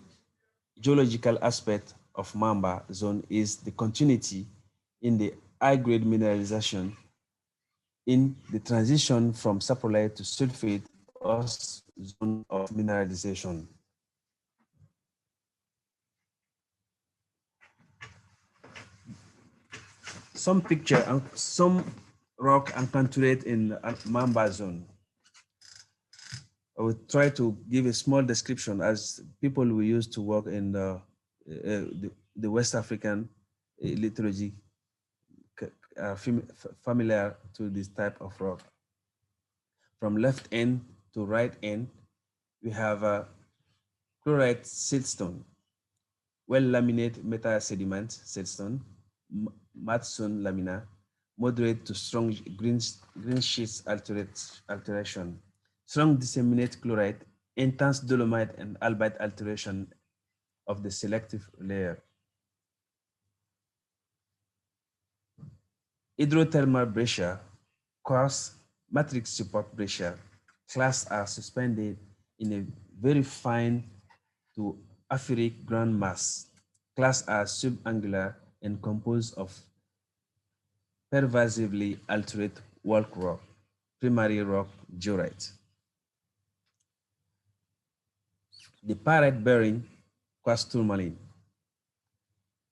geological aspect of Mamba zone is the continuity in the high-grade mineralization in the transition from saprolite to sulfate or zone of mineralization. Some picture and some rock encountered in Mamba zone. I will try to give a small description as people we used to work in the West African lithology familiar to this type of rock. From left end to right end, we have a chlorite siltstone, well-laminated meta-sediment siltstone, mudstone lamina, moderate to strong green sheets alteration, strong disseminate chlorite, intense dolomite and albite alteration of the selective layer. Hydrothermal breccia, coarse matrix support breccia, class are suspended in a very fine to apheric ground mass. Class are subangular and composed of pervasively altered walk rock, primary rock diorite. The pyrite bearing quartz tourmaline,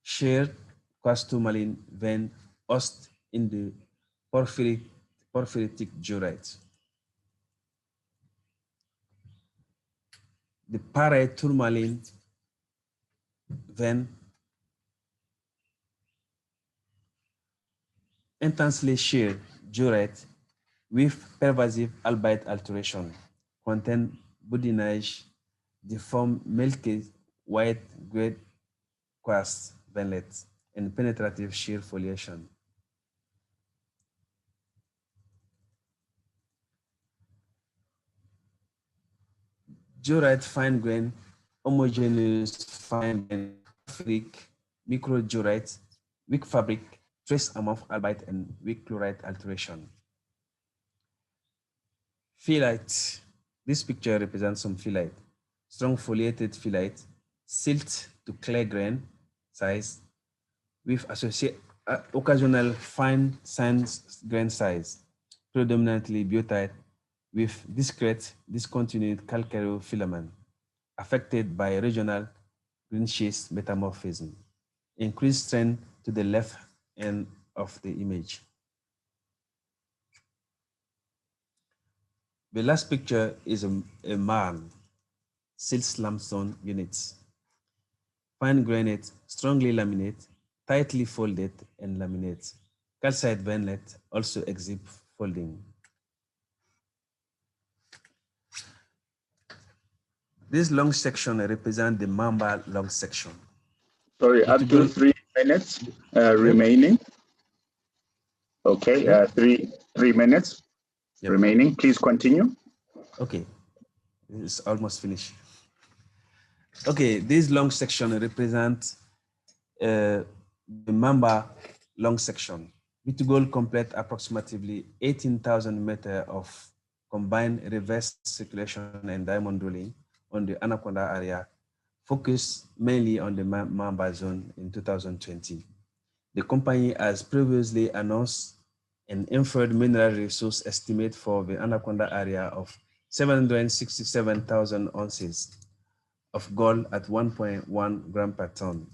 shared quartz tourmaline vein host in the porphyritic diorite. The pyrite tourmaline vein intensely sheared diorite with pervasive albite alteration, contain boudinage, deformed milky white grade quartz veinlets, and penetrative shear foliation. Diorite fine grain, homogeneous fine grain, micro diorite, weak fabric, trace amorph albite, and weak chlorite alteration. Phyllite. This picture represents some phyllite. Strong foliated phyllite, silt to clay grain size, with associated occasional fine sand grain size, predominantly biotite, with discrete discontinued calcareofilament, affected by regional green schist metamorphism. Increased strength to the left end of the image. The last picture is a marne, silt limestone units. Fine granite, strongly laminate, tightly folded and laminate. Calcite veinlet also exhibit folding. This long section represents the Mamba long section. Sorry, up to 3 minutes remaining. Okay, 3 minutes remaining. Please continue. Okay, it's almost finished. Okay, this long section represents the Mamba long section. Bitugol complete approximately 18,000 meters of combined reverse circulation and diamond drilling on the Anaconda area, focused mainly on the Mamba zone in 2020. The company has previously announced an inferred mineral resource estimate for the Anaconda area of 767,000 ounces of gold at 1.1 gram per ton,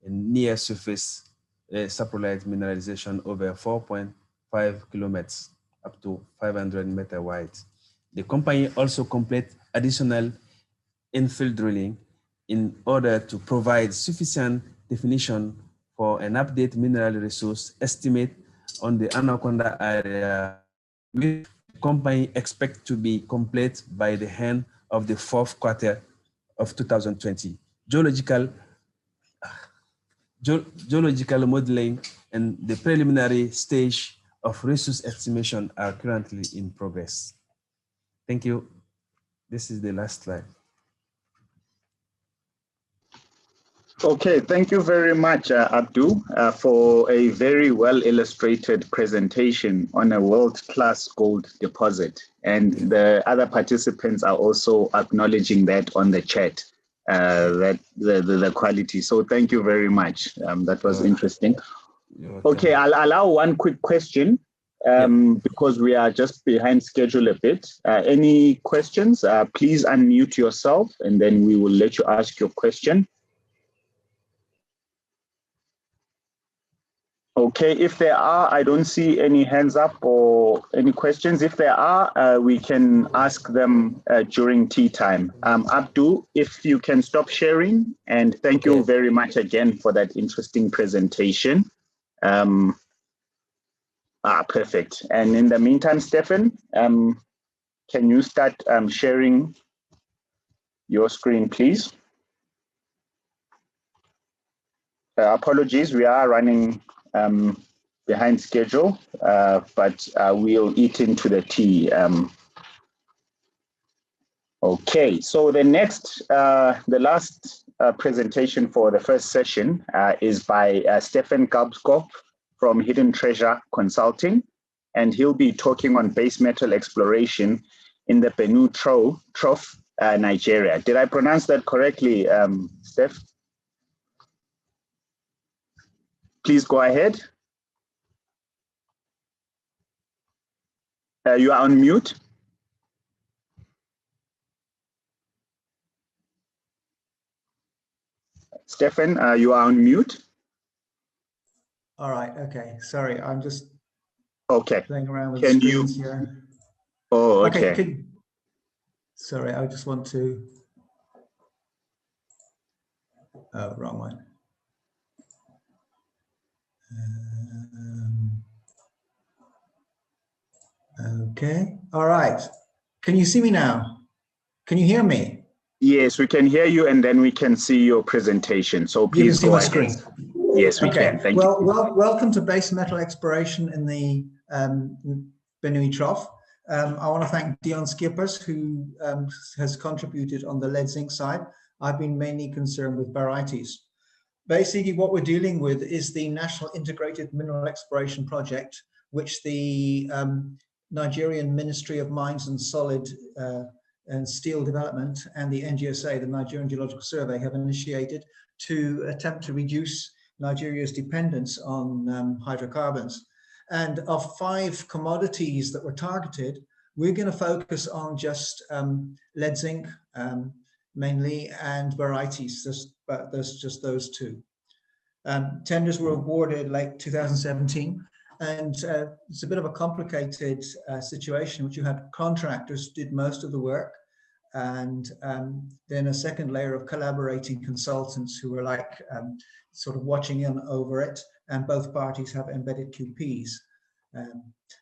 and near surface saprolite mineralization over 4.5 kilometers up to 500 meters wide. The company also completed additional infill drilling in order to provide sufficient definition for an updated mineral resource estimate on the Anaconda area, which the company expects to be complete by the end of the fourth quarter of 2020. Geological modeling and the preliminary stage of resource estimation are currently in progress. Thank you. This is the last slide. Okay, thank you very much, Abdul, for a very well illustrated presentation on a world-class gold deposit. And the other participants are also acknowledging that on the chat. that the quality. So thank you very much. That was interesting. Okay, I'll allow one quick question because we are just behind schedule a bit. Any questions? Please unmute yourself and then we will let you ask your question. Okay, if there are, I don't see any hands up or any questions. If there are, we can ask them during tea time. Abdu, if you can stop sharing, and thank you very much again for that interesting presentation. Perfect. And in the meantime, Stefan, can you start sharing your screen, please? Apologies, we are running behind schedule, but we'll eat into the tea. Okay, so the next, the last presentation for the first session is by Stefan Gabskov from Hidden Treasure Consulting, and he'll be talking on base metal exploration in the Benue Trough, Nigeria. Did I pronounce that correctly, Steph? Please go ahead. You are on mute. Stefan, you are on mute. All right. Okay. Sorry, I'm just playing around with Can screens you... here. Oh, okay. Sorry, I just want to. Oh, wrong one. Okay. All right. Can you see me now? Can you hear me? Yes, we can hear you, and then we can see your presentation. So please go ahead. You can see my screen. Yes, we can. Thank you. Well, welcome to base metal exploration in the Benue Trough. I want to thank Dion Skippers, who has contributed on the lead zinc side. I've been mainly concerned with varieties. Basically, what we're dealing with is the National Integrated Mineral Exploration Project, which the Nigerian Ministry of Mines and Solid and Steel Development and the NGSA, the Nigerian Geological Survey, have initiated to attempt to reduce Nigeria's dependence on hydrocarbons. And of 5 commodities that were targeted, we're going to focus on just lead zinc mainly, and varieties. There's just those 2. Tenders were awarded late 2017, and it's a bit of a complicated situation, which you had contractors did most of the work, and then a second layer of collaborating consultants who were like sort of watching in over it, and both parties have embedded QPs.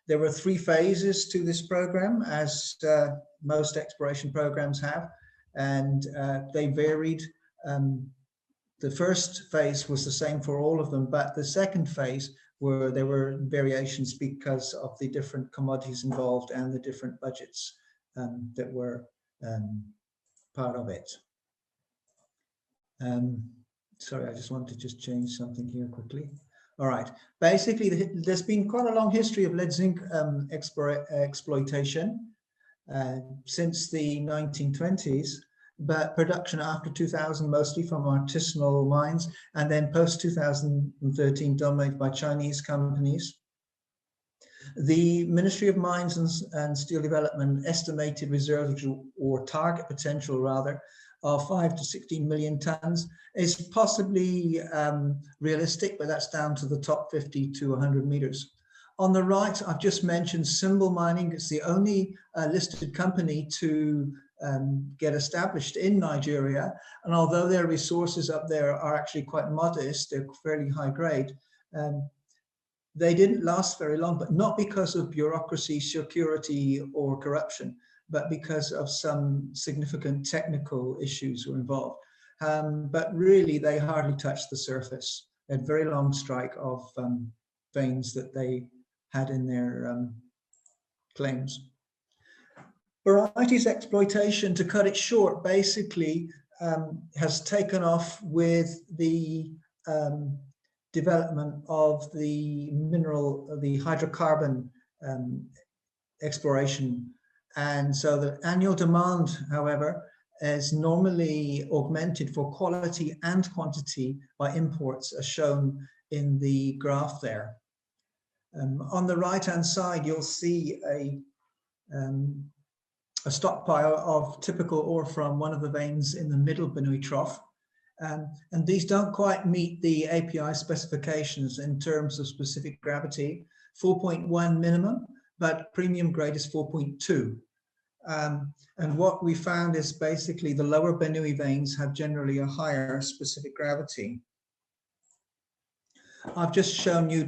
There were 3 phases to this program, as most exploration programs have, and they varied. The first phase was the same for all of them, but the second phase, where there were variations because of the different commodities involved and the different budgets that were part of it. Sorry, I just want to just change something here quickly. All right. Basically, there's been quite a long history of lead zinc exploitation since the 1920s, but production after 2000 mostly from artisanal mines, and then post 2013 dominated by Chinese companies. The Ministry of Mines and Steel Development estimated reserves, or target potential rather, of 5 to 16 million tons is possibly realistic, but that's down to the top 50 to 100 meters. On the right, I've just mentioned Symbol Mining. It's the only listed company to get established in Nigeria. And although their resources up there are actually quite modest, they're fairly high grade, they didn't last very long, but not because of bureaucracy, security, or corruption, but because of some significant technical issues were involved. But really, they hardly touched the surface. They had very long strike of veins that they had in their claims. Varieties exploitation, to cut it short, basically has taken off with the development of the mineral, the hydrocarbon exploration. And so the annual demand, however, is normally augmented for quality and quantity by imports, as shown in the graph there. On the right-hand side, you'll see a stockpile of typical ore from one of the veins in the middle Benui Trough. And these don't quite meet the API specifications in terms of specific gravity, 4.1 minimum, but premium grade is 4.2. And what we found is basically the lower Benui veins have generally a higher specific gravity. I've just shown you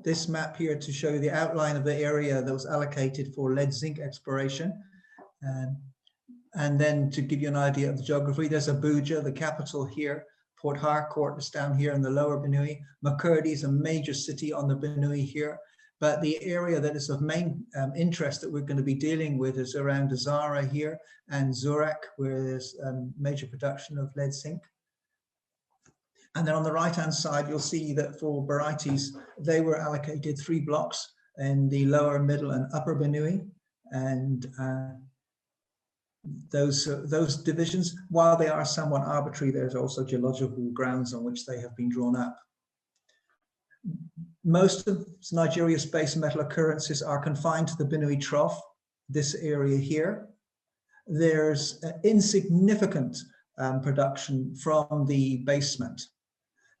this map here to show you the outline of the area that was allocated for lead zinc exploration. And then to give you an idea of the geography, there's Abuja, the capital here. Port Harcourt is down here in the lower Benui. Makurdi is a major city on the Benui here. But the area that is of main interest that we're going to be dealing with is around Azara here and Zurak, where there's major production of lead zinc. And then on the right-hand side, you'll see that for Barites, they were allocated 3 blocks in the lower, middle, and upper Benui. And those divisions, while they are somewhat arbitrary, there's also geological grounds on which they have been drawn up. Most of Nigeria's base metal occurrences are confined to the Benui Trough, this area here. There's insignificant production from the basement.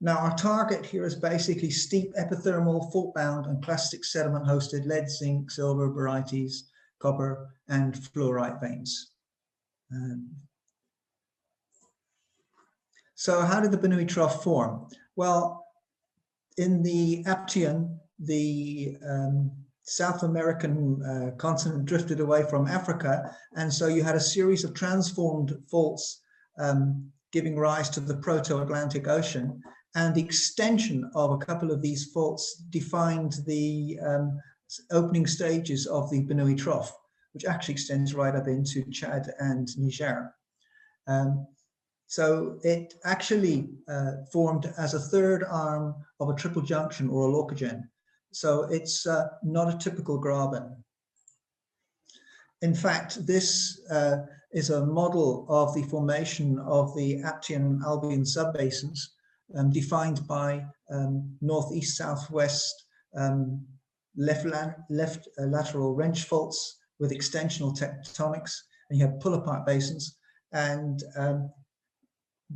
Now, our target here is basically steep epithermal, fault-bound, and plastic sediment-hosted lead, zinc, silver, Barites, copper, and fluorite veins. So how did the Benui Trough form? Well, in the Aptian, the South American continent drifted away from Africa, and so you had a series of transformed faults giving rise to the Proto-Atlantic Ocean, and the extension of a couple of these faults defined the opening stages of the Benui Trough, which actually extends right up into Chad and Niger. So it actually formed as a third arm of a triple junction or a leucogen. So it's not a typical graben. In fact, this is a model of the formation of the Aptian Albion subbasins defined by northeast, southwest, left lateral wrench faults with extensional tectonics, and you have pull-apart basins, and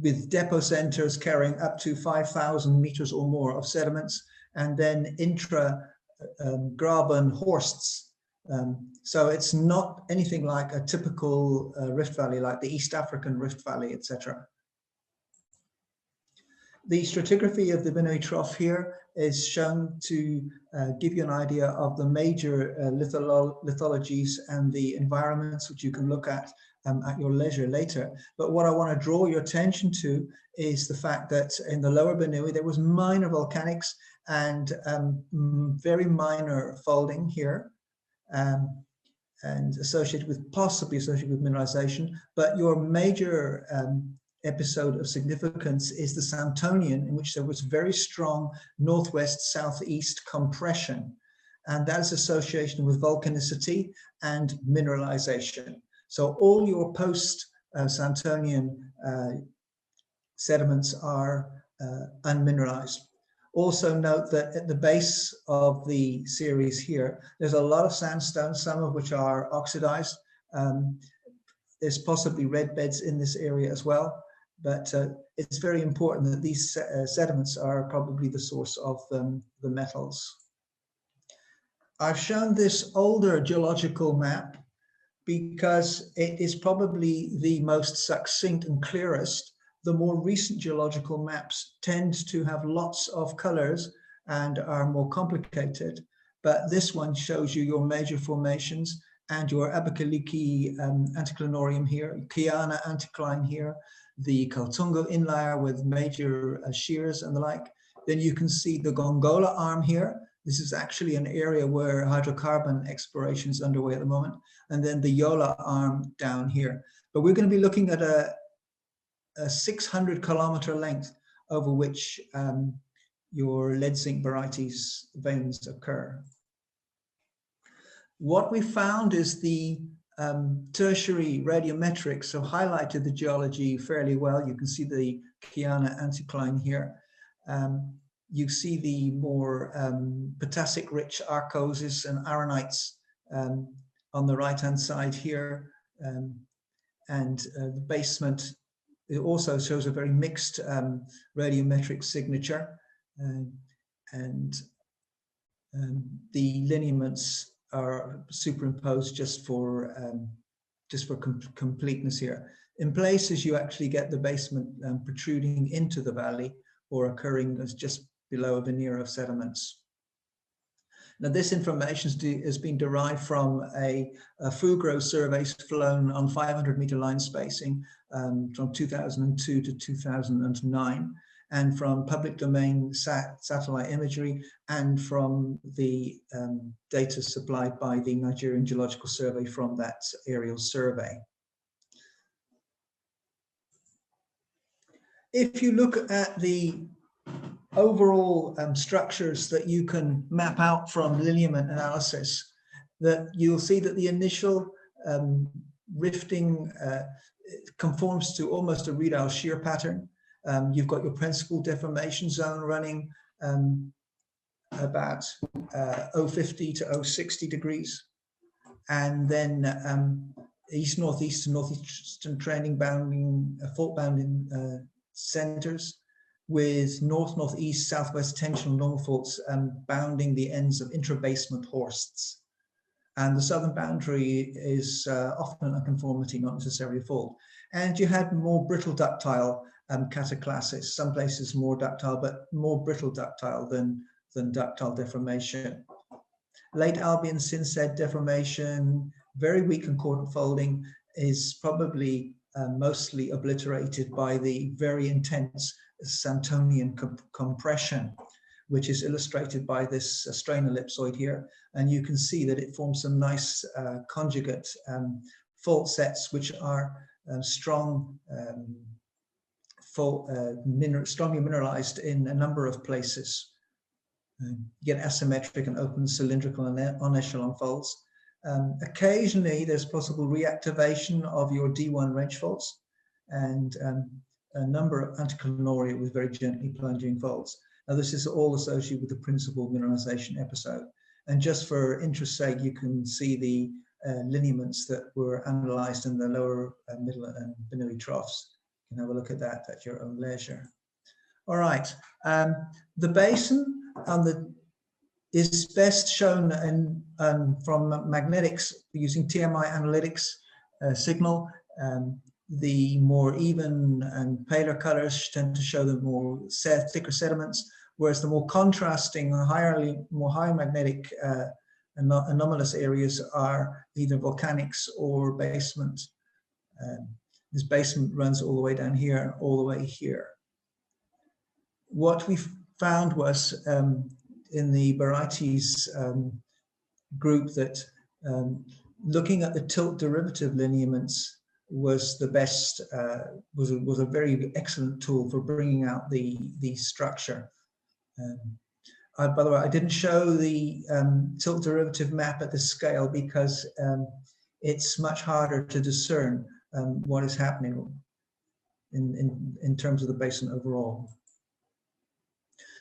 with depot centers carrying up to 5,000 meters or more of sediments, and then intra-graben horsts. So it's not anything like a typical rift valley, like the East African Rift Valley, etc. The stratigraphy of the Benui Trough here is shown to give you an idea of the major lithologies and the environments, which you can look at your leisure later. But what I want to draw your attention to is the fact that in the lower Benui, there was minor volcanics and very minor folding here, and possibly associated with mineralization. But your major episode of significance is the Santonian, in which there was very strong northwest-southeast compression, and that is association with volcanicity and mineralization. So all your post-Santonian sediments are unmineralized. Also note that at the base of the series here, there's a lot of sandstone, some of which are oxidized. There's possibly red beds in this area as well, but it's very important that these sediments are probably the source of the metals. I've shown this older geological map because it is probably the most succinct and clearest. The more recent geological maps tend to have lots of colors and are more complicated, but this one shows you your major formations and your Abakaliki anticlinorium here, Guyana anticline here, the Kautungo inlier with major shears and the like. Then you can see the Gongola arm here. This is actually an area where hydrocarbon exploration is underway at the moment. And then the Yola arm down here. But we're going to be looking at a 600-kilometer length over which your lead zinc Barites veins occur. What we found is the tertiary radiometrics have highlighted the geology fairly well. You can see the Guyana anticline here. You see the more potassic-rich arkoses and arenites on the right-hand side here. The basement, it also shows a very mixed radiometric signature. The lineaments are superimposed just for completeness here. In places, you actually get the basement protruding into the valley or occurring as just below a veneer of sediments. Now, this information has been derived from a Fugro survey flown on 500-meter line spacing from 2002 to 2009, and from public domain satellite imagery, and from the data supplied by the Nigerian Geological Survey from that aerial survey. If you look at the overall structures that you can map out from lineament analysis, that you'll see that the initial rifting conforms to almost a Riedel shear pattern. You've got your principal deformation zone running about 050 to 060 degrees, and then east-northeast to northeastern trending bounding fault-bounding centers, with north-northeast, southwest tensional normal faults bounding the ends of intra-basement horsts. And the southern boundary is often a conformity, not necessarily a fault. And you had more brittle ductile cataclasis, some places more ductile, but more brittle ductile than ductile deformation. Late Albian Synced deformation, very weak concordant folding, is probably mostly obliterated by the very intense Santonian compression, which is illustrated by this strain ellipsoid here. And you can see that it forms some nice conjugate fault sets, which are strongly mineralized in a number of places. You get asymmetric and open cylindrical and on-echelon faults. Occasionally, there's possible reactivation of your D1 wrench faults, and a number of anticlinoria with very gently plunging faults. Now, this is all associated with the principal mineralization episode. And just for interest's sake, you can see the lineaments that were analyzed in the lower, middle, and Benui troughs. You can have a look at that at your own leisure. All right, the basin is best shown from magnetics using TMI analytics signal. The more even and paler colors tend to show the more thicker sediments, whereas the more contrasting, more high magnetic anomalous areas are either volcanics or basement. This basement runs all the way down here and all the way here. What we found was in the varieties group that looking at the tilt derivative lineaments was the best, was a very excellent tool for bringing out the structure. By the way, I didn't show the tilt derivative map at this scale because it's much harder to discern what is happening in terms of the basin overall.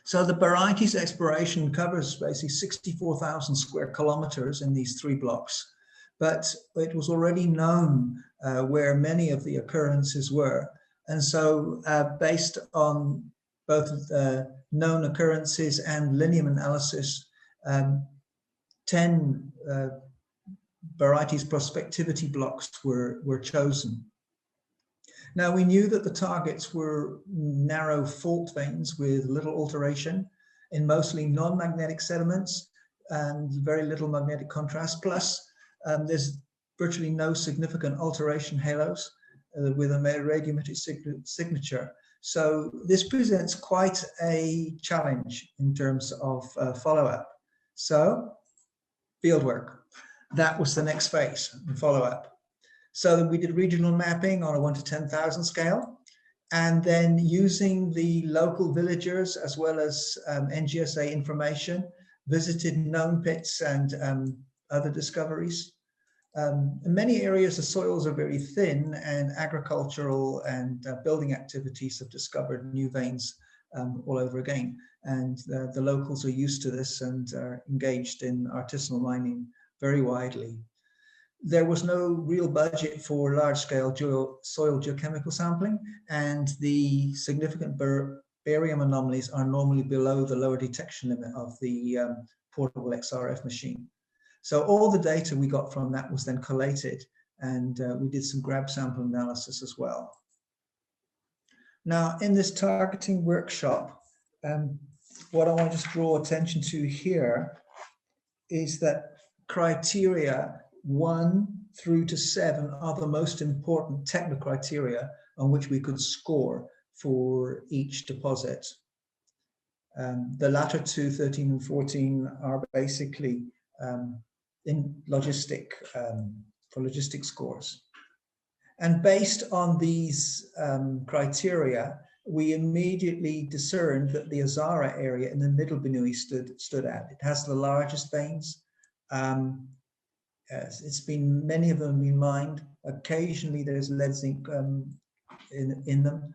So the varieties exploration covers basically 64,000 square kilometers in these 3 blocks, but it was already known where many of the occurrences were. And so based on both known occurrences and lineament analysis, 10 varieties prospectivity blocks were chosen. Now, we knew that the targets were narrow fault veins with little alteration in mostly non-magnetic sediments and very little magnetic contrast. Plus, there's virtually no significant alteration halos with a radiometric signature. So this presents quite a challenge in terms of follow-up. So, fieldwork. That was the next phase, follow-up. So we did regional mapping on a 1 to 10,000 scale, and then using the local villagers as well as NGSA information, visited known pits and other discoveries. In many areas, the soils are very thin, and agricultural and building activities have discovered new veins all over again. And the locals are used to this and are engaged in artisanal mining very widely. There was no real budget for large-scale soil geochemical sampling, and the significant barium anomalies are normally below the lower detection limit of the portable XRF machine. So all the data we got from that was then collated, and we did some grab sample analysis as well. Now, in this targeting workshop, what I want to just draw attention to here is that criteria 1 through to 7 are the most important technical criteria on which we could score for each deposit. The latter two, 13 and 14, are basically in logistic, for logistic scores. And based on these criteria, we immediately discerned that the Azara area in the middle Benue stood out. It has the largest veins. It's been, many of them have been mined. Occasionally there's lead zinc in them.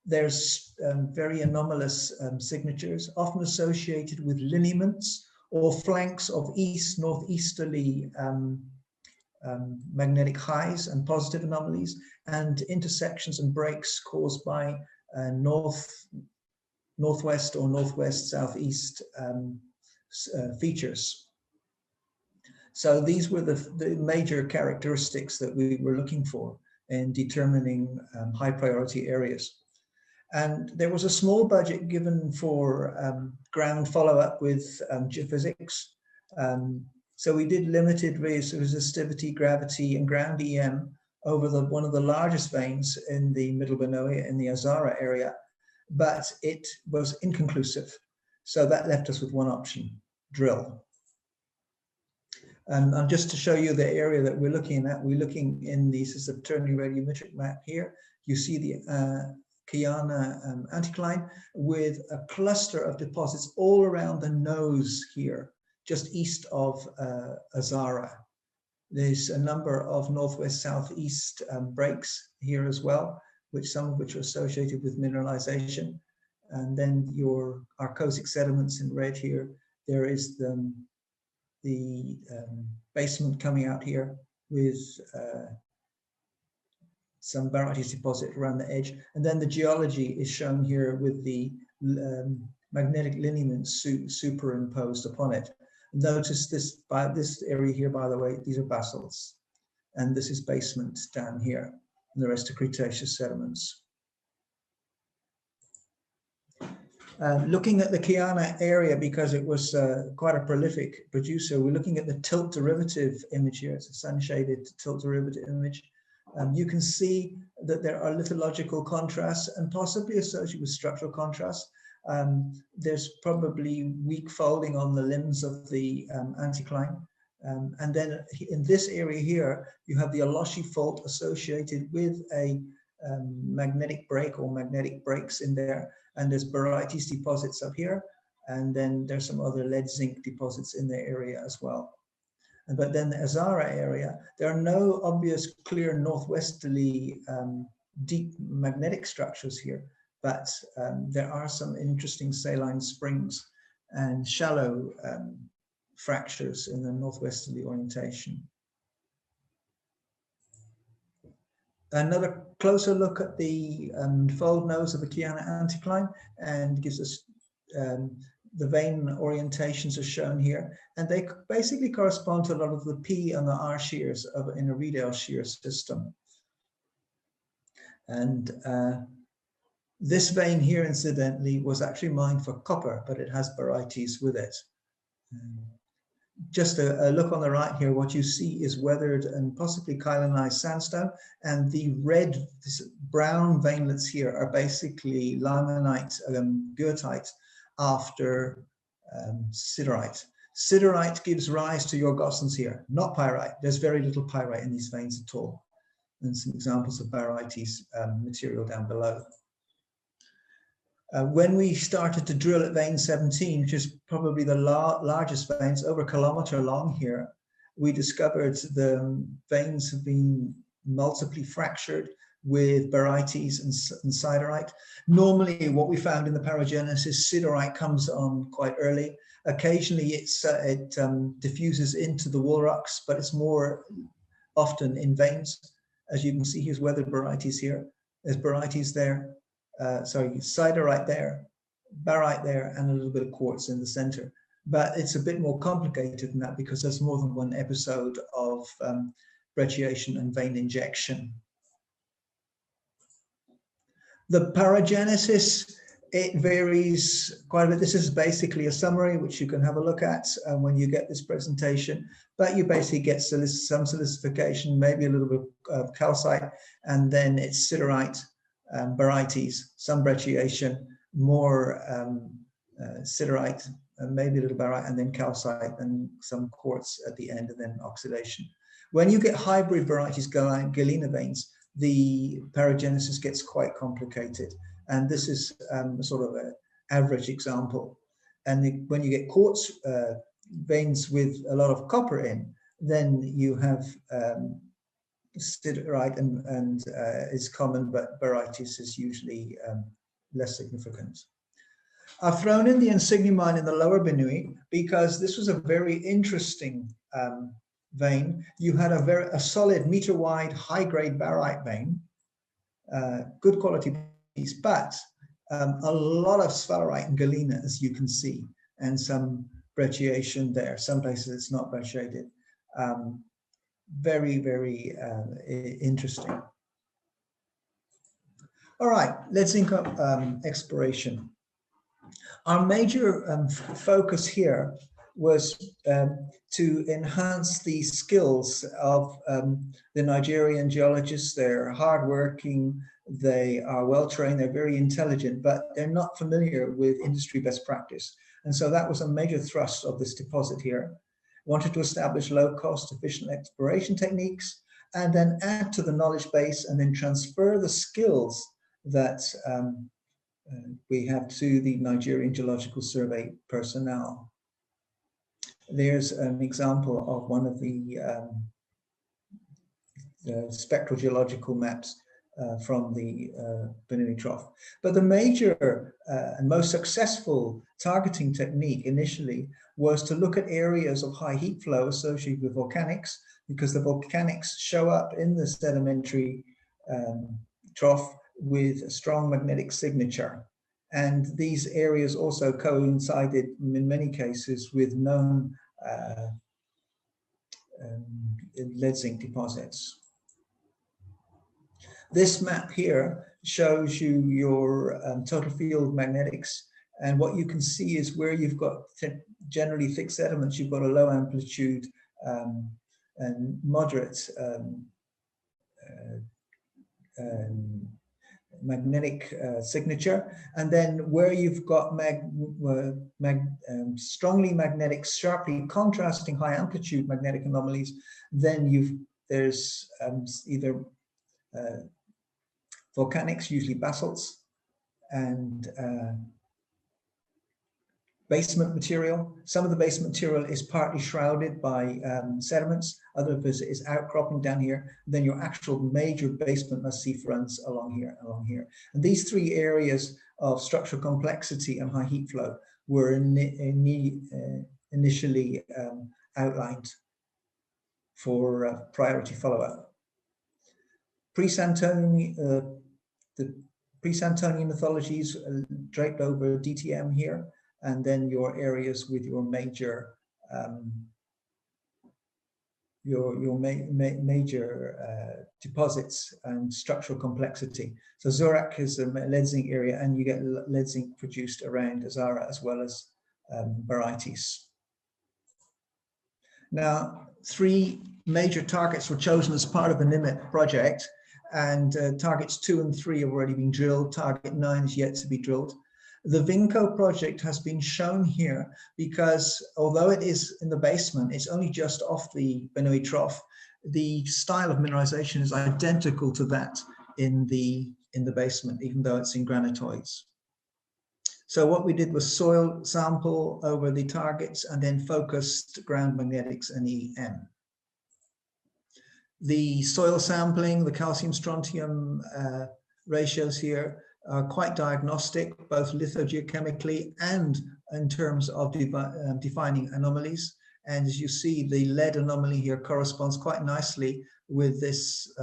There's very anomalous signatures, often associated with lineaments or flanks of northeasterly magnetic highs and positive anomalies, and intersections and breaks caused by northwest or northwest southeast features. So these were the major characteristics that we were looking for in determining high priority areas. And there was a small budget given for ground follow-up with geophysics. So we did limited resistivity, gravity, and ground EM over one of the largest veins in the Middle Benue in the Azara area, but it was inconclusive. So that left us with one option: drill. And just to show you the area that we're looking at, we're looking in this is a turning radiometric map here. You see the Guyana anticline with a cluster of deposits all around the nose here, just east of Azara. There's a number of northwest-southeast breaks here as well, some of which are associated with mineralization. And then your arcosic sediments in red here. There is the basement coming out here with some barytes deposit around the edge. And then the geology is shown here with the magnetic lineaments superimposed upon it. Notice this area here, by the way, these are basalts. And this is basement down here, and the rest are Cretaceous sediments. Looking at the Guyana area, because it was quite a prolific producer, we're looking at the tilt derivative image here. It's a sun-shaded tilt derivative image. You can see that there are lithological contrasts and possibly associated with structural contrasts. There's probably weak folding on the limbs of the anticline. And then in this area here, you have the Aloshi fault associated with a magnetic break or magnetic breaks in there. And there's barytes deposits up here. And then there's some other lead zinc deposits in the area as well. But then the Azara area, there are no obvious clear northwesterly deep magnetic structures here, but there are some interesting saline springs and shallow fractures in the northwesterly orientation. Another closer look at the fold nose of the Guyana anticline, and gives us the vein orientations are shown here, and they basically correspond to a lot of the P and the R shears in a Riedel shear system. And this vein here, incidentally, was actually mined for copper, but it has barytes with it. Just a look on the right here, what you see is weathered and possibly chylonized sandstone, and the red, brown veinlets here are basically limonite, goethite after siderite. Siderite gives rise to your gossans here, not pyrite. There's very little pyrite in these veins at all. And some examples of barytes material down below. When we started to drill at vein 17, which is probably the largest veins, over a kilometer long here, we discovered the veins have been multiply fractured with barytes and siderite. Normally, what we found in the paragenesis, siderite comes on quite early. Occasionally, it diffuses into the wall rocks, but it's more often in veins. As you can see, here's weathered barytes here. There's barytes there. Sorry, siderite there, barite there, and a little bit of quartz in the center. But it's a bit more complicated than that because there's more than one episode of brecciation and vein injection. The paragenesis, it varies quite a bit. This is basically a summary which you can have a look at when you get this presentation, but you basically get some silicification, maybe a little bit of calcite, and then it's siderite, barytes, some brecciation, more siderite, maybe a little barite, and then calcite and some quartz at the end, and then oxidation. When you get hybrid barytes galena veins, the paragenesis gets quite complicated. And this is sort of an average example. And when you get quartz veins with a lot of copper in, then you have siderite and is common, but barytes is usually less significant. I've thrown in the insignia mine in the lower Benue because this was a very interesting vein. You had a solid meter-wide, high-grade barite vein, good quality piece, but a lot of sphalerite and galena, as you can see, and some brecciation there. Some places it's not brecciated. Very, very interesting. All right, let's think of exploration. Our major focus here was to enhance the skills of the Nigerian geologists. They're hardworking, they are well-trained, they're very intelligent, but they're not familiar with industry best practice. And so that was a major thrust of this deposit here. Wanted to establish low-cost, efficient exploration techniques, and then add to the knowledge base and then transfer the skills that we have to the Nigerian Geological Survey personnel. There's an example of one of the spectral geological maps from the Benue Trough. But the major and most successful targeting technique initially was to look at areas of high heat flow associated with volcanics, because the volcanics show up in the sedimentary trough with a strong magnetic signature. And these areas also coincided in many cases with known lead zinc deposits. This map here shows you your total field magnetics. And what you can see is where you've got generally thick sediments, you've got a low amplitude and moderate magnetic signature, and then where you've got strongly magnetic, sharply contrasting high amplitude magnetic anomalies, then there's either volcanics, usually basalts, and basement material. Some of the basement material is partly shrouded by sediments, other of it is outcropping down here. Then your actual major basement massif runs along here, And these three areas of structural complexity and high heat flow were initially outlined for priority follow-up. The pre-Santonian mythologies draped over DTM here, and then your areas with your major major deposits and structural complexity. So Zorak is a lead zinc area, and you get lead zinc produced around Azara as well as barytes. Now, 3 major targets were chosen as part of the NIMIT project, and targets 2 and 3 have already been drilled. Target 9 is yet to be drilled. The Vinco project has been shown here because although it is in the basement, it's only just off the Benue Trough. The style of mineralization is identical to that in the basement, even though it's in granitoids. So what we did was soil sample over the targets and then focused ground magnetics and EM. The soil sampling, the calcium-strontium ratios here are quite diagnostic, both lithogeochemically and in terms of defining anomalies. And as you see, the lead anomaly here corresponds quite nicely with this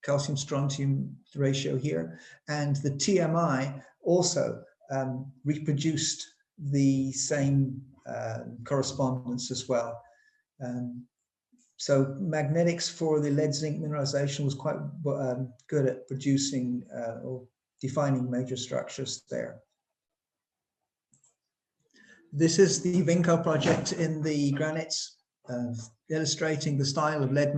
calcium-strontium ratio here. And the TMI also reproduced the same correspondence as well. So magnetics for the lead zinc mineralization was quite good at producing or defining major structures there. This is the Vinco project in the granites, illustrating the style of lead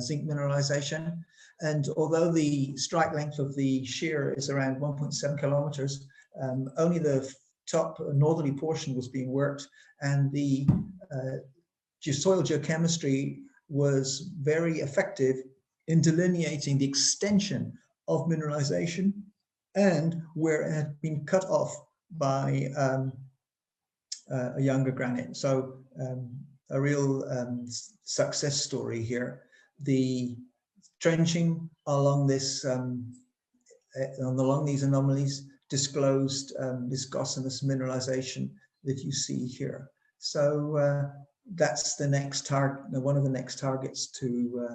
zinc mineralization. And although the strike length of the shear is around 1.7 kilometers, only the top northerly portion was being worked, and the soil geochemistry was very effective in delineating the extension of mineralization and where it had been cut off by a younger granite. So a real success story here. The trenching along this along these anomalies disclosed this gossamerous mineralization that you see here. So that's the next target, one of the next targets to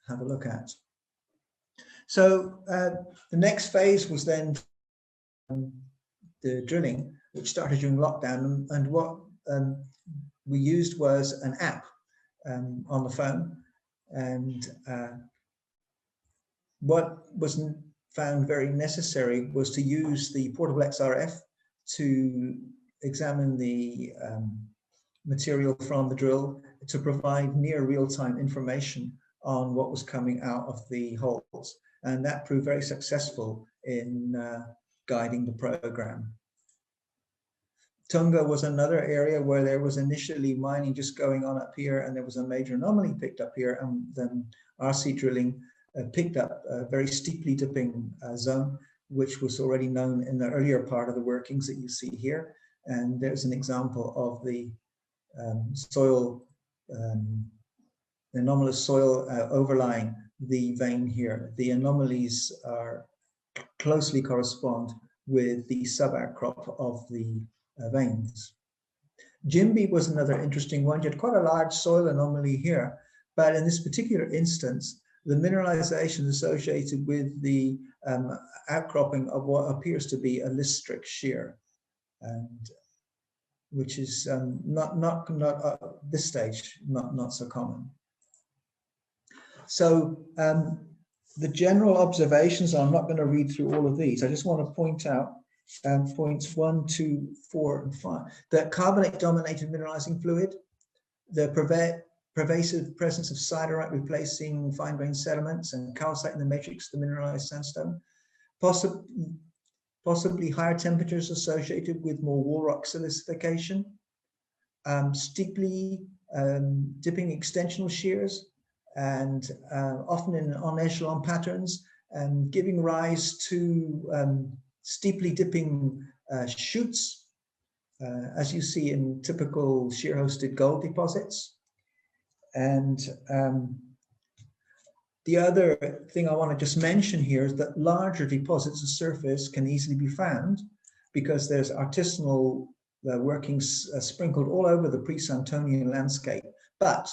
have a look at. So the next phase was then the drilling, which started during lockdown, and what we used was an app on the phone, and what was found very necessary was to use the portable XRF to examine the material from the drill to provide near real-time information on what was coming out of the holes, and that proved very successful in guiding the program. Tunga was another area where there was initially mining just going on up here, and there was a major anomaly picked up here, and then RC drilling picked up a very steeply dipping zone, which was already known in the earlier part of the workings that you see here. And there's an example of the soil, anomalous soil overlying the vein here. The anomalies are closely correspond with the suboutcrop of the veins. Jimby was another interesting one. You had quite a large soil anomaly here, but in this particular instance, the mineralization associated with the outcropping of what appears to be a listric shear, and which is not at this stage not so common. So the general observations, I'm not going to read through all of these. I just want to point out points 1, 2, 4, and 5. The carbonate-dominated mineralizing fluid, the pervasive presence of siderite replacing fine-grained sediments, and calcite in the matrix, the mineralized sandstone, possibly higher temperatures associated with more wall rock silicification, steeply dipping extensional shears, and often in en echelon patterns, and giving rise to steeply dipping chutes, as you see in typical shear-hosted gold deposits. And the other thing I want to just mention here is that larger deposits of surface can easily be found because there's artisanal workings sprinkled all over the pre-Santonian landscape, but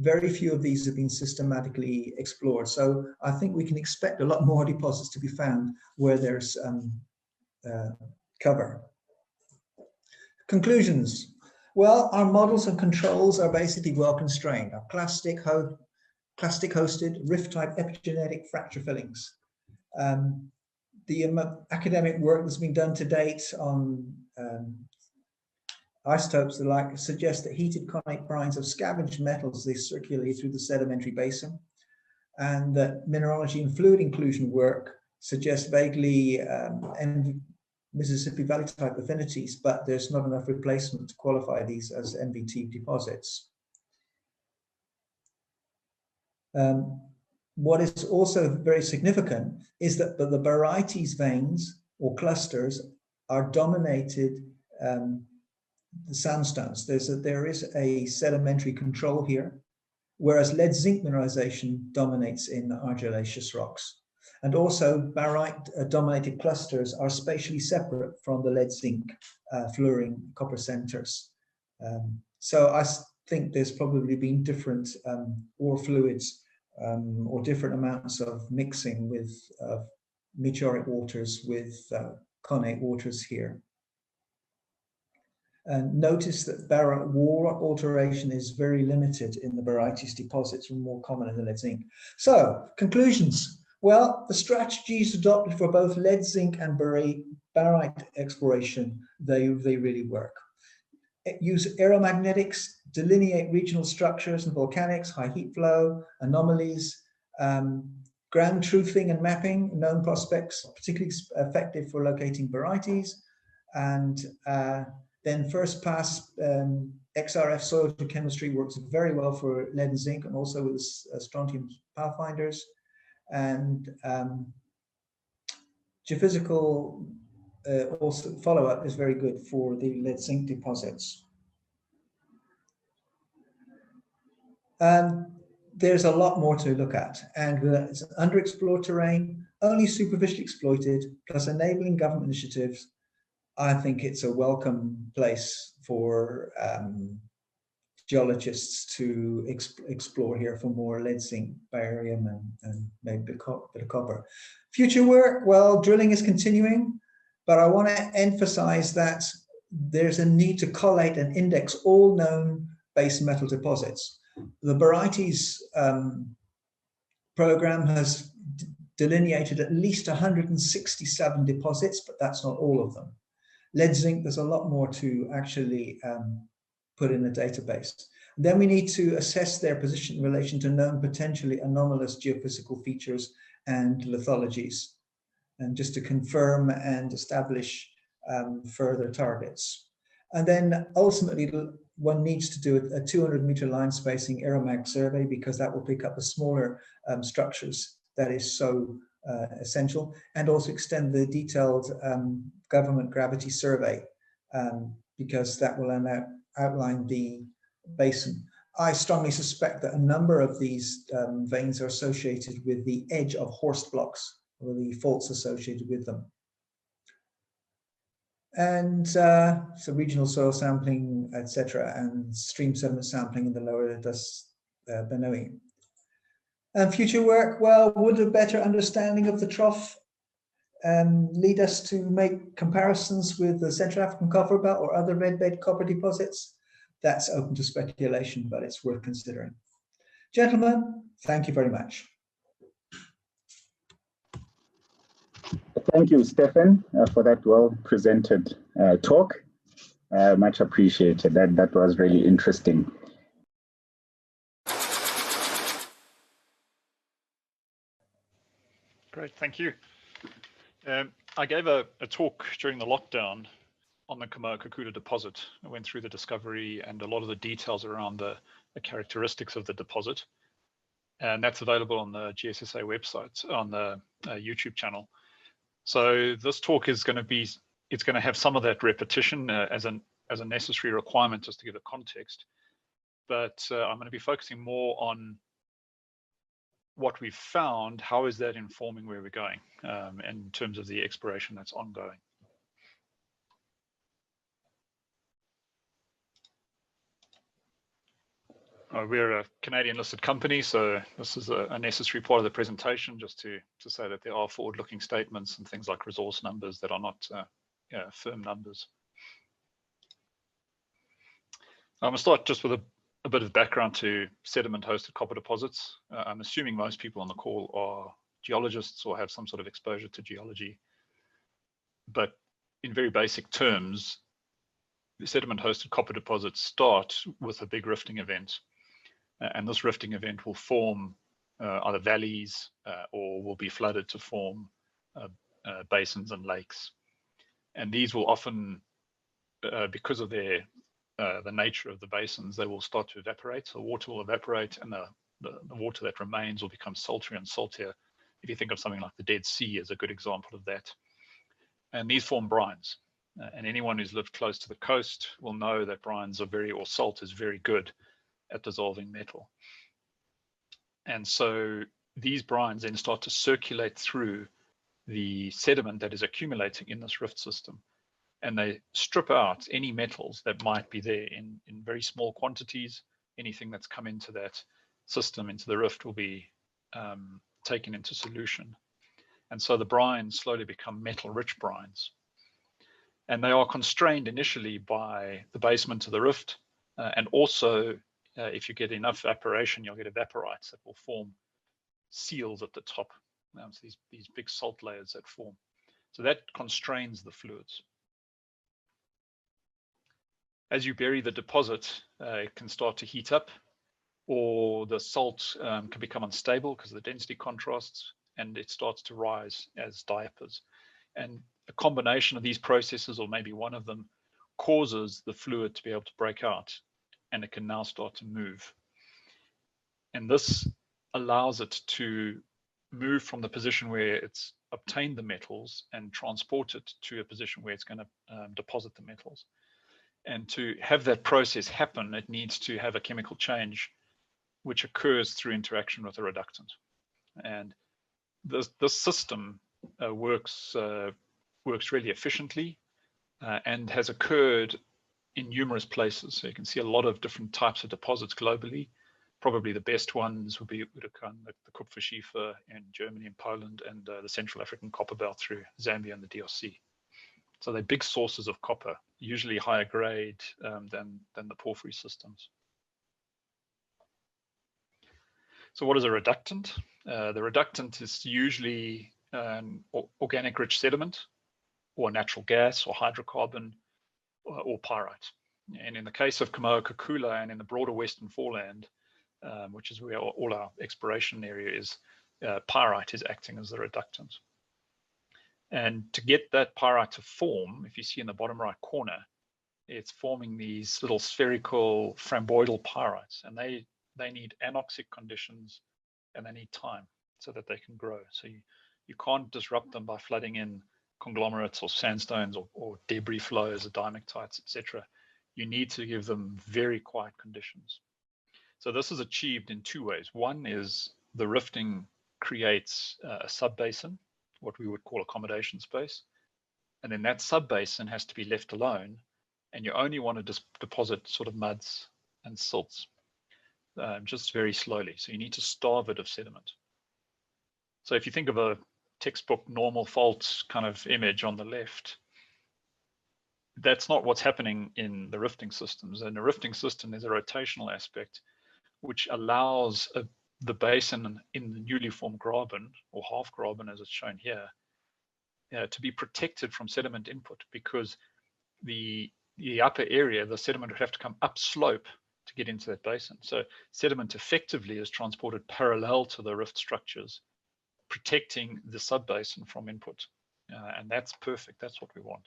very few of these have been systematically explored. So I think we can expect a lot more deposits to be found where there's cover. Conclusions. Well, our models and controls are basically well constrained. Our plastic hosted rift-type epigenetic fracture fillings. The academic work that's been done to date on isotopes the like suggests that heated connate brines have scavenged metals they circulate through the sedimentary basin, and that mineralogy and fluid inclusion work suggests vaguely Mississippi Valley type affinities, but there's not enough replacement to qualify these as MVT deposits. What is also very significant is that the Barytes veins or clusters are dominated the sandstones. There is a sedimentary control here, whereas lead zinc mineralization dominates in argillaceous rocks. And also barite dominated clusters are spatially separate from the lead zinc fluorine copper centers. So I think there's probably been different ore fluids or different amounts of mixing with meteoric waters with connate waters here. And notice that barite wall alteration is very limited in the barytes deposits and more common in the lead zinc. So, conclusions. Well, the strategies adopted for both lead zinc and barite exploration, they really work. Use aeromagnetics, delineate regional structures and volcanics, high heat flow, anomalies, ground truthing and mapping, known prospects, particularly effective for locating barytes, and then first pass XRF soil chemistry works very well for lead and zinc and also with strontium pathfinders. And geophysical also follow-up is very good for the lead zinc deposits. There's a lot more to look at, and it's an underexplored terrain, only superficially exploited, plus enabling government initiatives. I think it's a welcome place for geologists to explore here for more lead, zinc, barium, and maybe a bit of copper. Future work, well, drilling is continuing, but I want to emphasize that there's a need to collate and index all known base metal deposits. The barytes program has delineated at least 167 deposits, but that's not all of them. Lead zinc, there's a lot more to actually put in a database. Then we need to assess their position in relation to known potentially anomalous geophysical features and lithologies, and just to confirm and establish further targets. And then ultimately, one needs to do a 200-meter line spacing aeromag survey, because that will pick up the smaller structures that is so essential, and also extend the detailed government gravity survey, because that will outline the basin. I strongly suspect that a number of these veins are associated with the edge of horst blocks, or the faults associated with them. And so regional soil sampling, etc., and stream sediment sampling in the lower Das Benue. And future work, well, would a better understanding of the trough lead us to make comparisons with the Central African copper belt or other red bed copper deposits? That's open to speculation, but it's worth considering. Gentlemen, thank you very much. Thank you, Stefan, for that well-presented talk. Much appreciated. That was really interesting. Great, thank you. I gave a talk during the lockdown on the Kamoa-Kakula deposit. I went through the discovery and a lot of the details around the characteristics of the deposit. And that's available on the GSSA website, on the YouTube channel. So this talk is going to be, it's going to have some of that repetition as a necessary requirement, just to give it context. But I'm going to be focusing more on what we've found, how is that informing where we're going in terms of the exploration that's ongoing. We're a Canadian listed company, so this is a necessary part of the presentation, just to say that there are forward-looking statements and things like resource numbers that are not firm numbers. I'm going to start just with a bit of background to sediment-hosted copper deposits. I'm assuming most people on the call are geologists or have some sort of exposure to geology. But in very basic terms, the sediment-hosted copper deposits start with a big rifting event. And this rifting event will form either valleys or will be flooded to form basins and lakes. And these will often, because of the nature of the basins, they will start to evaporate. So water will evaporate, and the water that remains will become saltier and saltier. If you think of something like the Dead Sea as a good example of that. And these form brines. And anyone who's lived close to the coast will know that brines are or salt is very good at dissolving metal. And so these brines then start to circulate through the sediment that is accumulating in this rift system. And they strip out any metals that might be there in very small quantities. Anything that's come into that system, into the rift, will be taken into solution. And so the brines slowly become metal-rich brines. And they are constrained initially by the basement of the rift. And also, if you get enough evaporation, you'll get evaporites that will form seals at the top. So these big salt layers that form. So that constrains the fluids. As you bury the deposit, it can start to heat up, or the salt can become unstable because of the density contrasts, and it starts to rise as diapers. And a combination of these processes, or maybe one of them, causes the fluid to be able to break out, and it can now start to move. And this allows it to move from the position where it's obtained the metals and transport it to a position where it's going to deposit the metals. And to have that process happen, it needs to have a chemical change which occurs through interaction with a reductant. And this system works really efficiently and has occurred in numerous places. So you can see a lot of different types of deposits globally. Probably the best ones would be the Kupferschiefer in Germany and Poland, and the Central African Copper Belt through Zambia and the DRC. So they're big sources of copper, usually higher grade than the porphyry systems. So what is a reductant? The reductant is usually an organic rich sediment, or natural gas, or hydrocarbon, or pyrite. And in the case of Kamoa-Kakula and in the broader Western Foreland, which is where all our exploration area is, pyrite is acting as the reductant. And to get that pyrite to form, if you see in the bottom right corner, it's forming these little spherical framboidal pyrites, and they need anoxic conditions and they need time so that they can grow. So you can't disrupt them by flooding in conglomerates or sandstones or debris flows or diamectites, etc. You need to give them very quiet conditions. So this is achieved in two ways. One is the rifting creates a subbasin, what we would call accommodation space. And then that subbasin has to be left alone, and you only want to deposit sort of muds and silts, just very slowly. So you need to starve it of sediment. So if you think of a textbook normal fault kind of image on the left, that's not what's happening in the rifting systems. In the rifting system, there's a rotational aspect which allows the basin in the newly formed graben, or half graben as it's shown here, to be protected from sediment input, because the upper area, the sediment would have to come upslope to get into that basin. So sediment effectively is transported parallel to the rift structures, protecting the subbasin from input. And that's perfect. That's what we want.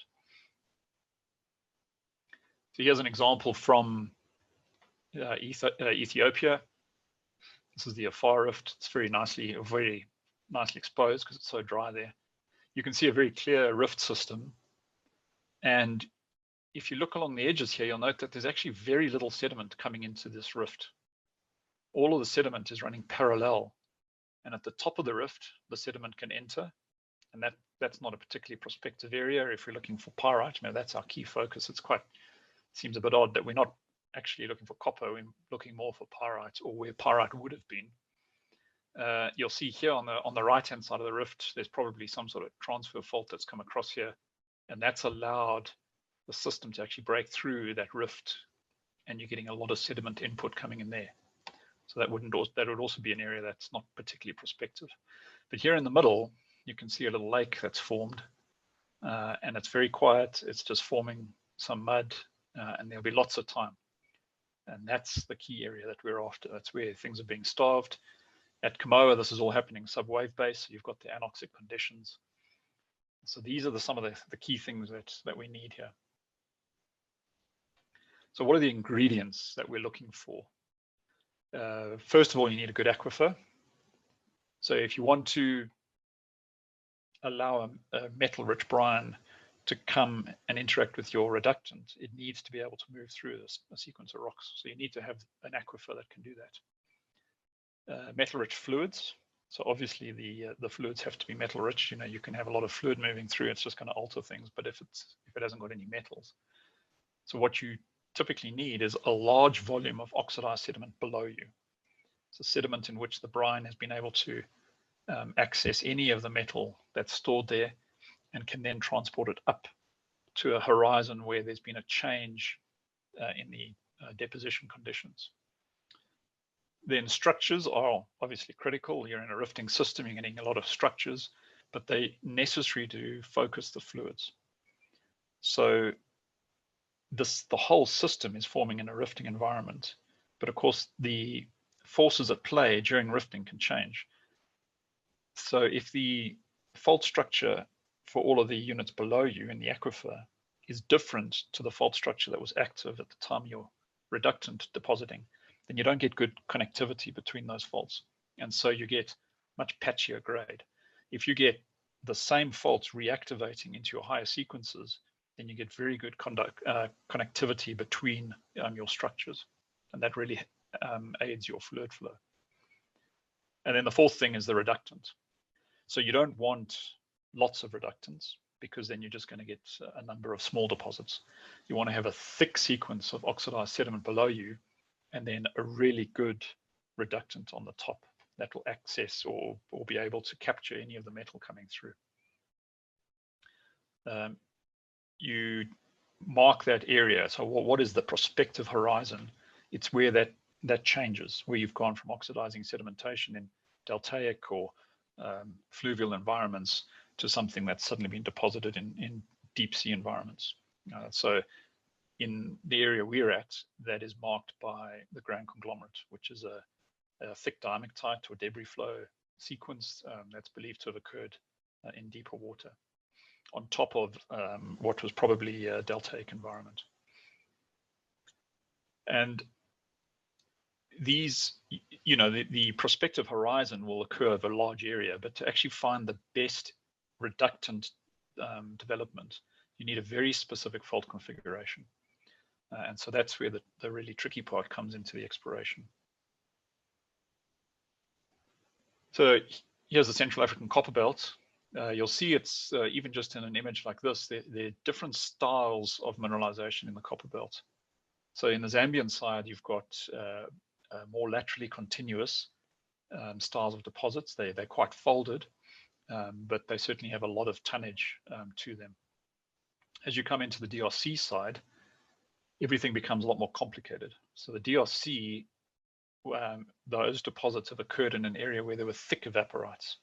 So here's an example from Ethiopia. This is the Afar Rift. It's very nicely exposed because it's so dry there. You can see a very clear rift system. And if you look along the edges here, you'll note that there's actually very little sediment coming into this rift. All of the sediment is running parallel. And at the top of the rift, the sediment can enter. And that's not a particularly prospective area. If we're looking for pyrite, that's our key focus. Seems a bit odd that we're not actually looking for copper. We're looking more for pyrite, or where pyrite would have been. You'll see here on the right-hand side of the rift, there's probably some sort of transfer fault that's come across here. And that's allowed the system to actually break through that rift, and you're getting a lot of sediment input coming in there. So that would also be an area that's not particularly prospective. But here in the middle, you can see a little lake that's formed, and it's very quiet. It's just forming some mud, and there'll be lots of time. And that's the key area that we're after. That's where things are being starved. At Kamoa, this is all happening sub-wave base. So you've got the anoxic conditions. So these are some of the key things that we need here. So what are the ingredients that we're looking for? First of all, you need a good aquifer. So if you want to allow a metal-rich brine to come and interact with your reductant, it needs to be able to move through a sequence of rocks. So you need to have an aquifer that can do that. metal-rich fluids. So obviously the fluids have to be metal-rich. You know, you can have a lot of fluid moving through, it's just going to alter things. But if it hasn't got any metals, so what you typically need is a large volume of oxidized sediment below you. So sediment in which the brine has been able to access any of the metal that's stored there and can then transport it up to a horizon where there's been a change in the deposition conditions. Then structures are obviously critical. You're in a rifting system, you're getting a lot of structures, but they're necessary to focus the fluids. So the whole system is forming in a rifting environment, but of course the forces at play during rifting can change. So if the fault structure for all of the units below you in the aquifer is different to the fault structure that was active at the time you're reductant depositing, then you don't get good connectivity between those faults. And so you get much patchier grade. If you get the same faults reactivating into your higher sequences, then you get very good connectivity between your structures. And that really aids your fluid flow. And then the fourth thing is the reductant. So you don't want lots of reductants, because then you're just going to get a number of small deposits. You want to have a thick sequence of oxidized sediment below you, and then a really good reductant on the top that will access or be able to capture any of the metal coming through. You mark that area. So what is the prospective horizon? It's where that changes, where you've gone from oxidizing sedimentation in deltaic or fluvial environments to something that's suddenly been deposited in deep sea environments. So in the area we're at, that is marked by the grand conglomerate, which is a thick diamectite or debris flow sequence that's believed to have occurred in deeper water, on top of what was probably a deltaic environment. And these, you know, the prospective horizon will occur over a large area, but to actually find the best reductant development, you need a very specific fault configuration. And so that's where the really tricky part comes into the exploration. So here's the Central African Copper Belt. You'll see it's, even just in an image like this, there are different styles of mineralization in the Copper Belt. So in the Zambian side, you've got more laterally continuous styles of deposits. They're quite folded, but they certainly have a lot of tonnage to them. As you come into the DRC side, everything becomes a lot more complicated. So the DRC, those deposits have occurred in an area where there were thick evaporites,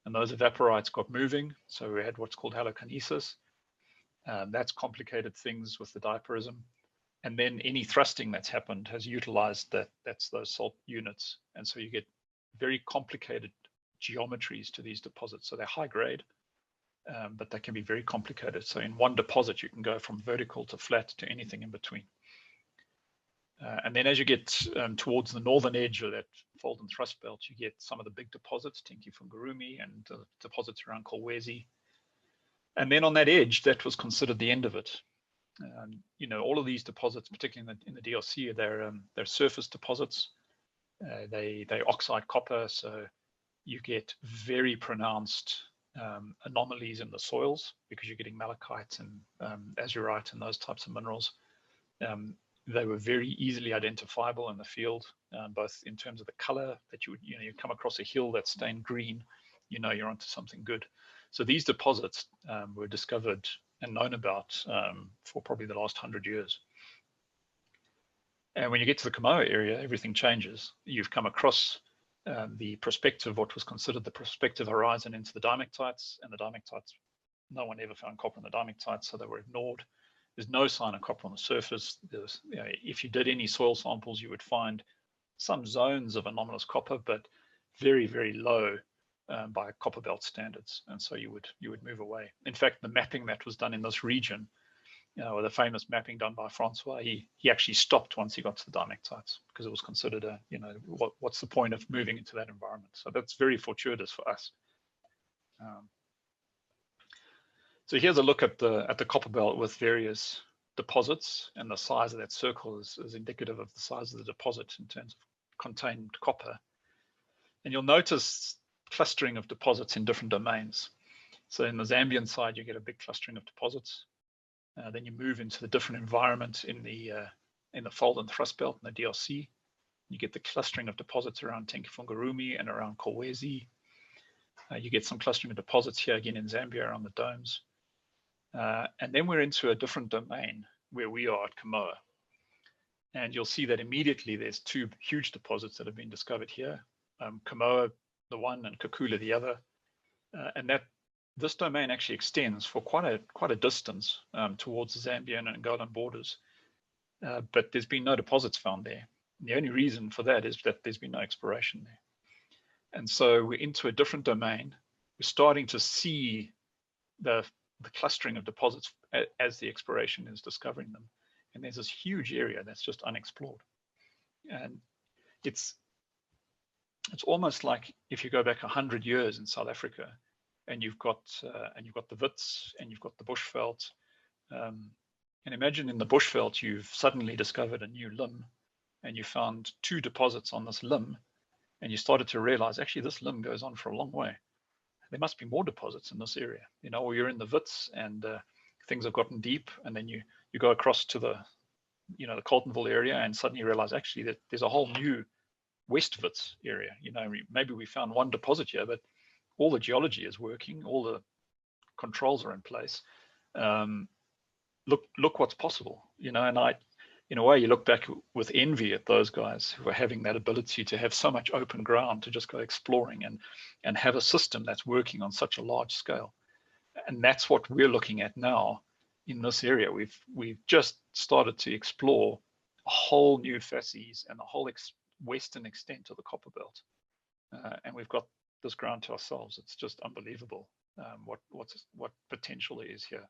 and those evaporites got moving. So we had what's called halokinesis. That's complicated things with the diaporism. And then any thrusting that's happened has utilized that's those salt units. And so you get very complicated geometries to these deposits. So they're high grade, but they can be very complicated. So in one deposit, you can go from vertical to flat to anything in between. And then as you get towards the northern edge of that fold and thrust belt, you get some of the big deposits, Tinki Fungurumi and deposits around Kolwezi. And then on that edge, that was considered the end of it. You know, all of these deposits, particularly in the DRC, they're surface deposits. They oxide copper, so you get very pronounced anomalies in the soils because you're getting malachite and azurite and those types of minerals. They were very easily identifiable in the field, both in terms of the color that you come across a hill that's stained green, you know you're onto something good. So these deposits were discovered and known about for probably the last 100 years. And when you get to the Kamoa area, everything changes. You've come across the prospective, what was considered the prospective horizon into the diamectites, and the diamectites, no one ever found copper in the diamectites, so they were ignored. There's no sign of copper on the surface. If you did any soil samples, you would find some zones of anomalous copper, but very, very low by copper belt standards. And so you would move away. In fact, the mapping that was done in this region, the famous mapping done by Francois, he actually stopped once he got to the diamectites because it was considered what's the point of moving into that environment? So that's very fortuitous for us. So here's a look at the copper belt with various deposits, and the size of that circle is indicative of the size of the deposit in terms of contained copper. And you'll notice clustering of deposits in different domains. So in the Zambian side, you get a big clustering of deposits. Then you move into the different environments in the fold and thrust belt in the DRC. You get the clustering of deposits around Tenkifungurumi and around Kolwezi. You get some clustering of deposits here again in Zambia around the domes. And then we're into a different domain where we are at Kamoa. And you'll see that immediately there's two huge deposits that have been discovered here. Kamoa, the one, and Kakula, the other. And this domain actually extends for quite a distance towards the Zambian and Angolan borders. But there's been no deposits found there. And the only reason for that is that there's been no exploration there. And so we're into a different domain. We're starting to see the clustering of deposits as the exploration is discovering them. And there's this huge area that's just unexplored. And it's almost like if you go back 100 years in South Africa, and you've got the Wits and you've got the Bushveld. And imagine in the Bushveld, you've suddenly discovered a new limb, and you found two deposits on this limb, and you started to realize actually this limb goes on for a long way. There must be more deposits in this area, or you're in the Wits and things have gotten deep, and then you go across to the the Coltonville area, and suddenly you realize actually that there's a whole new West Wits area. Maybe we found one deposit here, but all the geology is working, all the controls are in place. Look what's possible, and in a way, you look back with envy at those guys who are having that ability to have so much open ground to just go exploring and have a system that's working on such a large scale. And that's what we're looking at now in this area. We've just started to explore a whole new facies and the whole western extent of the copper belt, and we've got this ground to ourselves. It's just unbelievable what potential there is here.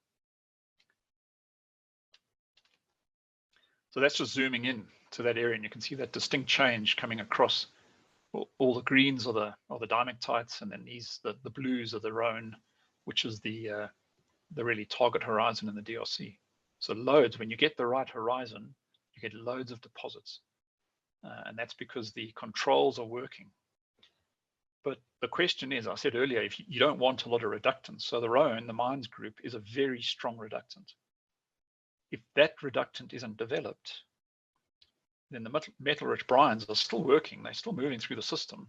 So that's just zooming in to that area, and you can see that distinct change coming across. All the greens are the diamectites, and then the blues are the roan, which is the really target horizon in the DRC. So loads, when you get the right horizon, you get loads of deposits, and that's because the controls are working. But the question is, I said earlier, if you don't want a lot of reductants, so the roan, the mines group, is a very strong reductant. If that reductant isn't developed, then the metal-rich brines are still working, they're still moving through the system,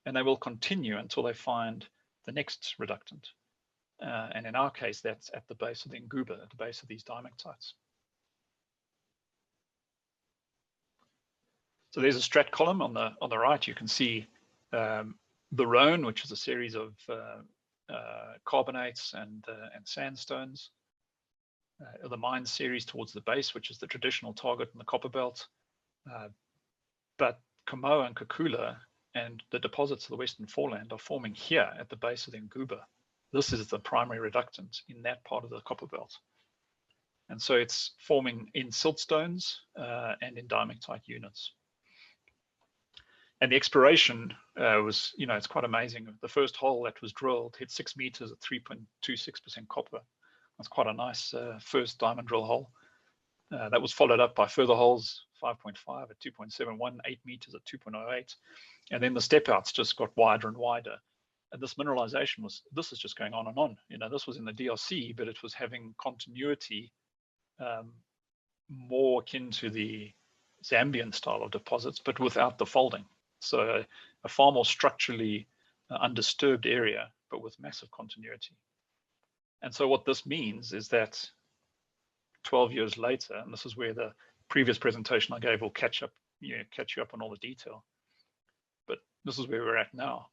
and they will continue until they find the next reductant. And in our case, that's at the base of the Nguba, at the base of these diamectites. So there's a strat column on the right. You can see the roan, which is a series of carbonates and sandstones. The mine series towards the base, which is the traditional target in the copper belt. But Kamoa and Kakula and the deposits of the Western Foreland are forming here at the base of the Nguba. This is the primary reductant in that part of the copper belt. And so it's forming in siltstones and in diamectite units. And the exploration was, it's quite amazing. The first hole that was drilled hit 6 meters at 3.26% copper. That's quite a nice first diamond drill hole. That was followed up by further holes, 5.5 at 2.71, 8 meters at 2.08. And then the step outs just got wider and wider. And this mineralization this is just going on and on. This was in the DRC, but it was having continuity more akin to the Zambian style of deposits, but without the folding. So a far more structurally undisturbed area, but with massive continuity. And so what this means is that 12 years later, and this is where the previous presentation I gave will catch you up on all the detail, but this is where we're at now.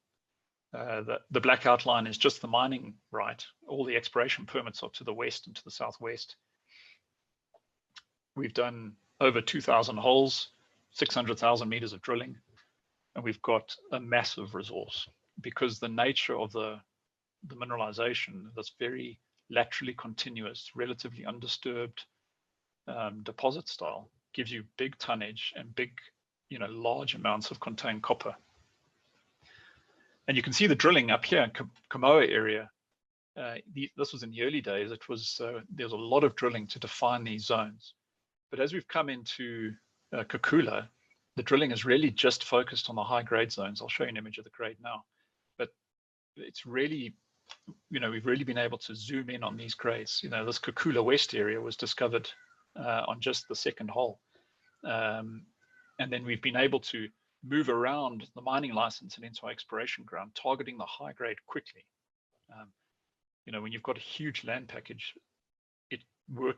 The black outline is just the mining right. All the exploration permits are to the west and to the southwest. We've done over 2,000 holes, 600,000 meters of drilling, and we've got a massive resource because the nature of the mineralization, that's very laterally continuous, relatively undisturbed deposit style, gives you big tonnage and big, large amounts of contained copper. And you can see the drilling up here in Kamoa area. This was in the early days. There was a lot of drilling to define these zones. But as we've come into Kakula, the drilling is really just focused on the high grade zones. I'll show you an image of the grade now, but it's really, we've really been able to zoom in on these grades. This Kakula West area was discovered on just the second hole. And then we've been able to move around the mining license and into our exploration ground, targeting the high grade quickly. When you've got a huge land package, it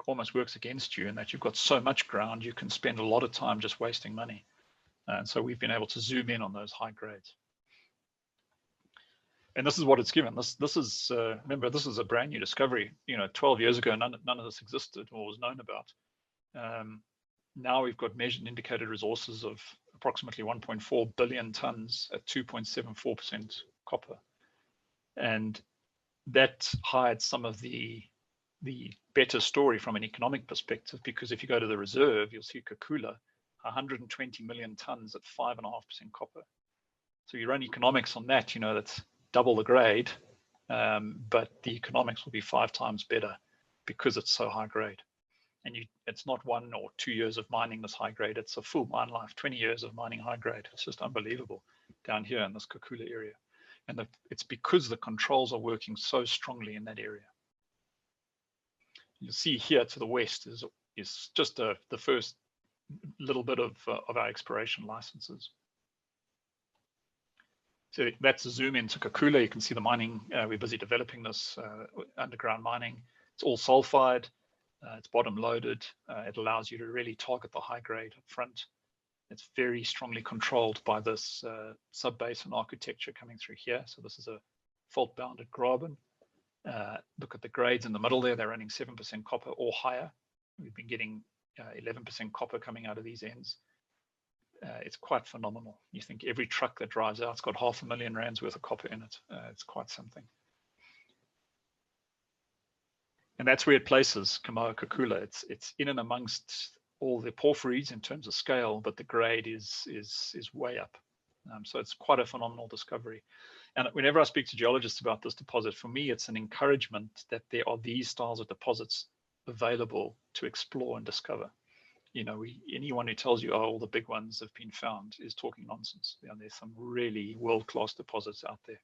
almost works against you in that you've got so much ground, you can spend a lot of time just wasting money. And so we've been able to zoom in on those high grades. And this is what it's given. This is, remember, this is a brand new discovery. 12 years ago, none of this existed or was known about. Now we've got measured and indicated resources of approximately 1.4 billion tons at 2.74% copper. And that hides some of the better story from an economic perspective, because if you go to the reserve, you'll see Kakula, 120 million tons at 5.5% copper. So you run economics on that, that's double the grade, but the economics will be 5 times better because it's so high grade. And it's not 1 or 2 years of mining this high grade, it's a full mine life, 20 years of mining high grade. It's just unbelievable down here in this Kakula area. And it's because the controls are working so strongly in that area. You see here to the west is just the first little bit of our exploration licenses. So that's a zoom into Kakula. You can see the mining. We're busy developing this underground mining. It's all sulfide. It's bottom loaded. It allows you to really target the high grade up front. It's very strongly controlled by this sub-basin architecture coming through here. So this is a fault bounded graben. Look at the grades in the middle there. They're running 7% copper or higher. We've been getting 11% copper coming out of these ends. It's quite phenomenal. You think every truck that drives out, it's got R500,000 worth of copper in it. It's quite something. And that's where it places Kamoa Kakula. It's in and amongst all the porphyries in terms of scale, but the grade is way up. So it's quite a phenomenal discovery. And whenever I speak to geologists about this deposit, for me, it's an encouragement that there are these styles of deposits available to explore and discover. Anyone who tells you, oh, all the big ones have been found is talking nonsense. There's some really world-class deposits out there.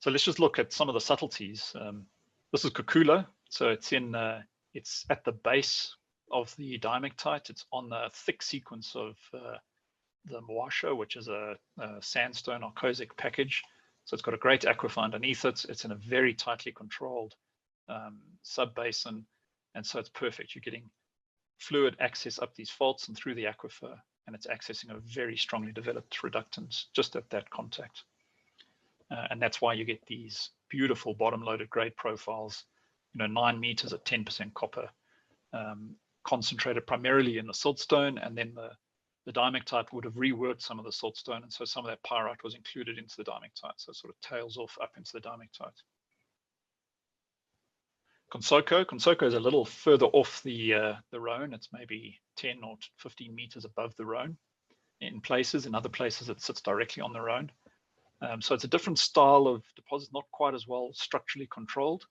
So let's just look at some of the subtleties. This is Kakula. So it's at the base of the diamectite. It's on the thick sequence of the Mwasho, which is a sandstone arcosic package. So it's got a great aquifer underneath it. It's in a very tightly controlled sub-basin. And so it's perfect. You're getting fluid access up these faults and through the aquifer, and it's accessing a very strongly developed reductance just at that contact. And that's why you get these beautiful bottom-loaded grade profiles, 9 meters at 10% copper, concentrated primarily in the siltstone, and then the diamectite would have reworked some of the siltstone, and so some of that pyrite was included into the diamectite, so it sort of tails off up into the diamectite. Consoko is a little further off the Rhone. It's maybe 10 or 15 meters above the Rhone in places. In other places, it sits directly on the Rhone. So it's a different style of deposit, not quite as well structurally controlled.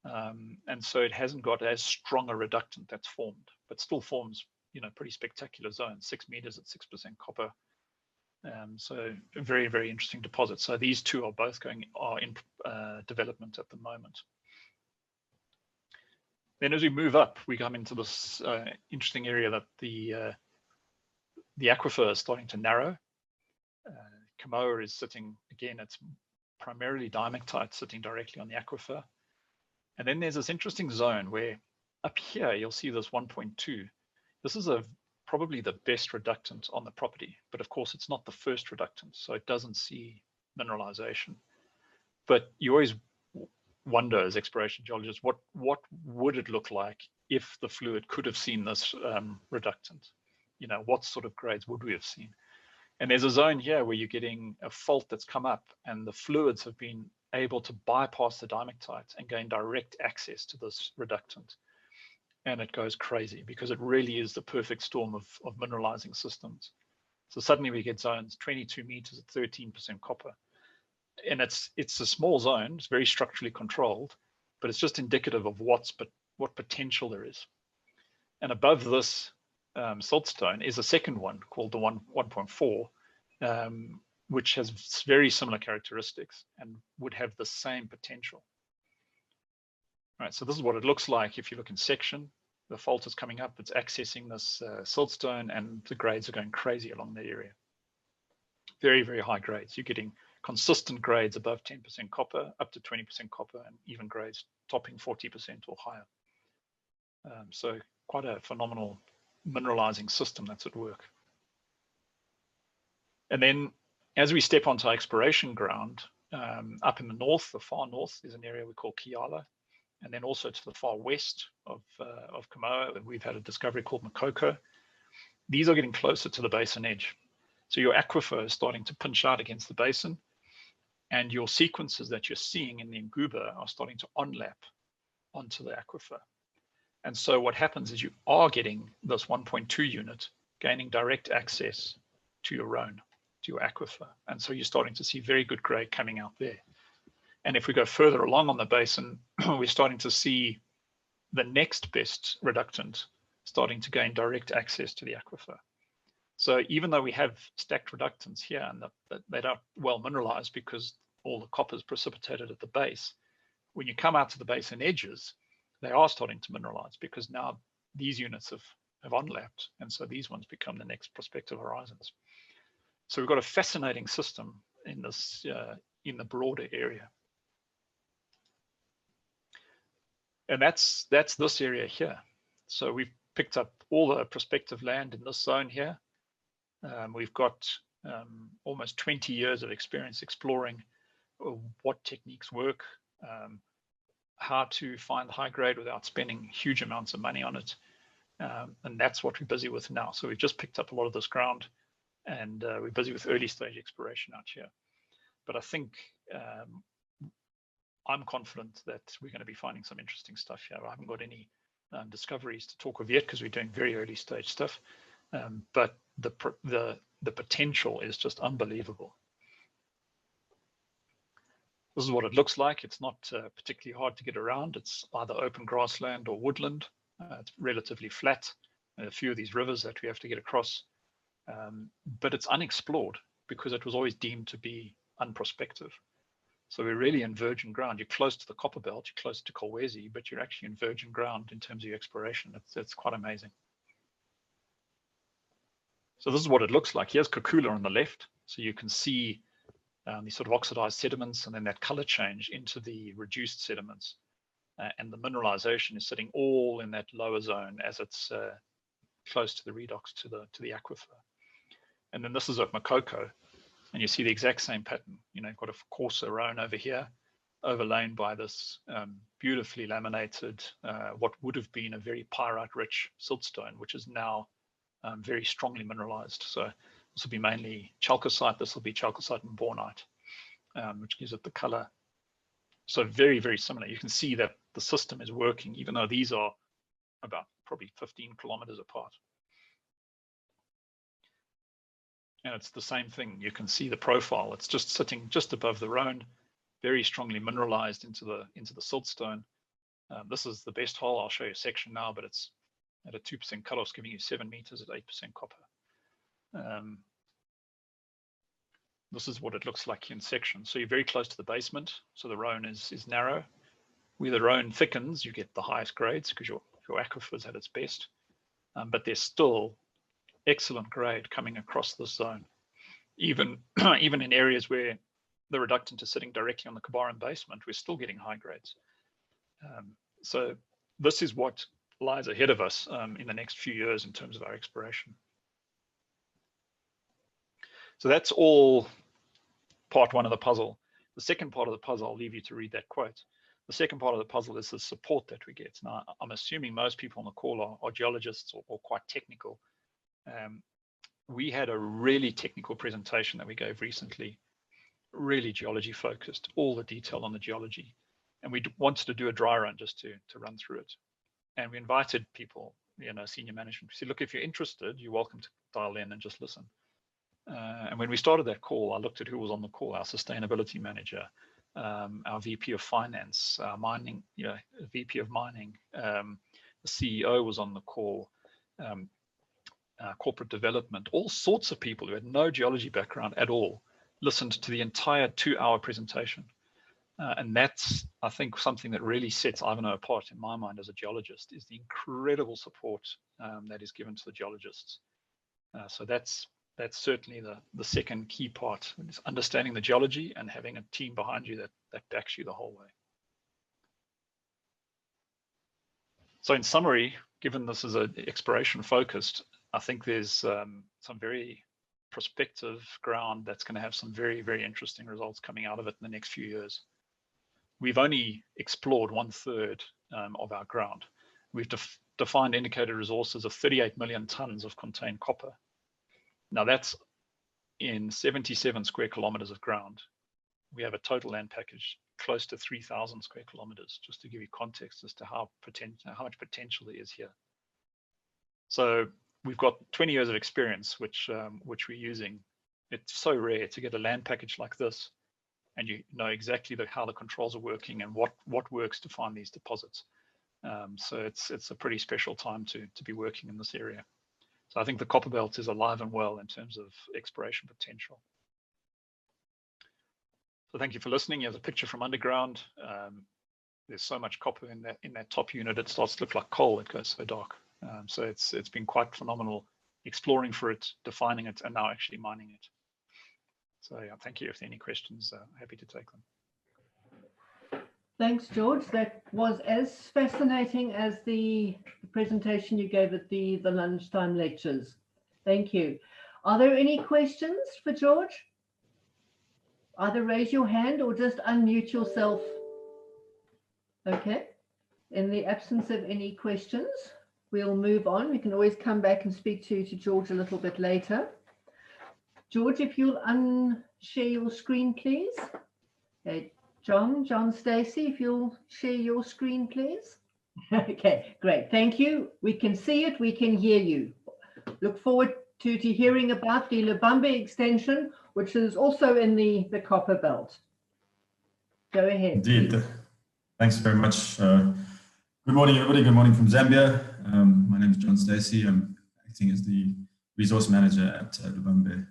And so it hasn't got as strong a reductant that's formed, but still forms, pretty spectacular zones, 6 meters at 6% copper. So a very, very interesting deposit. So these two are both are in development at the moment. Then as we move up, we come into this interesting area that the aquifer is starting to narrow. Kamoa is sitting, again, it's primarily diamectite sitting directly on the aquifer. And then there's this interesting zone where up here, you'll see this 1.2. This is probably the best reductant on the property, but of course it's not the first reductant, so it doesn't see mineralization. But you always wonder as exploration geologists, what would it look like if the fluid could have seen this reductant? What sort of grades would we have seen? And there's a zone here where you're getting a fault that's come up and the fluids have been able to bypass the diamectite and gain direct access to this reductant. And it goes crazy because it really is the perfect storm of mineralizing systems. So suddenly we get zones 22 meters at 13% copper. And it's a small zone, it's very structurally controlled, but it's just indicative of what potential there is. And above this, siltstone is a second one called the 1.4, which has very similar characteristics and would have the same potential. All right, so this is what it looks like if you look in section. The fault is coming up, it's accessing this siltstone, and the grades are going crazy along the area. Very, very high grades. You're getting consistent grades above 10% copper, up to 20% copper, and even grades topping 40% or higher. So quite a phenomenal mineralizing system that's at work. And then as we step onto exploration ground, up in the north, the far north, is an area we call Kiala. And then also to the far west of Kamoa, we've had a discovery called Makoko. These are getting closer to the basin edge. So your aquifer is starting to pinch out against the basin, and your sequences that you're seeing in the Nguba are starting to onlap onto the aquifer. And so what happens is you are getting this 1.2 unit gaining direct access to your Rhone, to your aquifer. And so you're starting to see very good grade coming out there. And if we go further along on the basin, we're starting to see the next best reductant starting to gain direct access to the aquifer. So even though we have stacked reductants here and they're not well mineralized because all the copper is precipitated at the base, when you come out to the basin edges, they are starting to mineralize because now these units have onlapped, and so these ones become the next prospective horizons. So we've got a fascinating system in this in the broader area. And that's this area here. So we've picked up all the prospective land in this zone here. We've got almost 20 years of experience exploring what techniques work, how to find high grade without spending huge amounts of money on it. And that's what we're busy with now. So we've just picked up a lot of this ground, and we're busy with early stage exploration out here. But I think I'm confident that we're going to be finding some interesting stuff here. I haven't got any discoveries to talk of yet because we're doing very early stage stuff. But the potential is just unbelievable. This is what it looks like. It's not particularly hard to get around. It's either open grassland or woodland. It's relatively flat. A few of these rivers that we have to get across. But it's unexplored because it was always deemed to be unprospective. So we're really in virgin ground. You're close to the copper belt, you're close to Kolwezi, but you're actually in virgin ground in terms of your exploration. It's quite amazing. So this is what it looks like. Here's Kakula on the left. So you can see these sort of oxidized sediments and then that color change into the reduced sediments. And the mineralization is sitting all in that lower zone as it's close to the redox to the aquifer. And then this is at Makoko, and you see the exact same pattern. You know, you've got a coarser Rhone over here, overlain by this beautifully laminated, what would have been a very pyrite-rich siltstone, which is now very strongly mineralized. So this will be mainly chalcocite. This will be chalcocite and bornite, which gives it the color. So very, very similar. You can see that the system is working, even though these are about probably 15 kilometers apart. And it's the same thing. You can see the profile. It's just sitting just above the Rhone, very strongly mineralized into the siltstone. This is the best hole. I'll show you a section now, but it's at a 2% cutoff, giving you 7 meters at 8% copper. This is what it looks like in section. So you're very close to the basement. So the Rhone is narrow. Where the Rhone thickens, you get the highest grades because your aquifer is at its best. But there's still excellent grade coming across this zone, even in areas where the reductant is sitting directly on the Kabaran basement, we're still getting high grades. So this is what lies ahead of us in the next few years in terms of our exploration. So that's all part one of the puzzle. The second part of the puzzle, I'll leave you to read that quote. The second part of the puzzle is the support that we get. Now, I'm assuming most people on the call are geologists or quite technical. We had a really technical presentation that we gave recently, really geology focused, all the detail on the geology. And we wanted to do a dry run just to run through it. And we invited people, senior management. We said, look, if you're interested, you're welcome to dial in and just listen. And when we started that call, I looked at who was on the call: our sustainability manager, our VP of finance, our mining, VP of mining, the CEO was on the call. corporate development, all sorts of people who had no geology background at all listened to the entire 2-hour presentation. And that's, I think, something that really sets Ivanhoe apart in my mind as a geologist, is the incredible support that is given to the geologists. So that's certainly the second key part, is understanding the geology and having a team behind you that backs you the whole way. So in summary, given this is an exploration focused, I think there's some very prospective ground that's going to have some very, very interesting results coming out of it in the next few years. We've only explored 1/3 of our ground. We've defined indicated resources of 38 million tons of contained copper. Now that's in 77 square kilometers of ground. We have a total land package close to 3,000 square kilometers, just to give you context as to how much potential there is here. So we've got 20 years of experience, which we're using. It's so rare to get a land package like this, and you know exactly how the controls are working and what works to find these deposits. So it's a pretty special time to be working in this area. So I think the copper belt is alive and well in terms of exploration potential. So thank you for listening. Here's a picture from underground. There's so much copper in that top unit, it starts to look like coal. It goes so dark. So it's been quite phenomenal exploring for it, defining it, and now actually mining it. So yeah, thank you. If there are any questions, happy to take them. Thanks, George. That was as fascinating as the presentation you gave at the lunchtime lectures. Thank you. Are there any questions for George? Either raise your hand or just unmute yourself. Okay. In the absence of any questions, we'll move on. We can always come back and speak to George a little bit later. George, if you'll unshare your screen, please. Okay. John Stacey, if you'll share your screen, please. Okay, great. Thank you. We can see it. We can hear you. Look forward to hearing about the Lubambe extension, which is also in the copper belt. Go ahead. Indeed. Please. Thanks very much. Good morning, everybody. Good morning from Zambia. My name is John Stacey. I'm acting as the resource manager at Lubambe.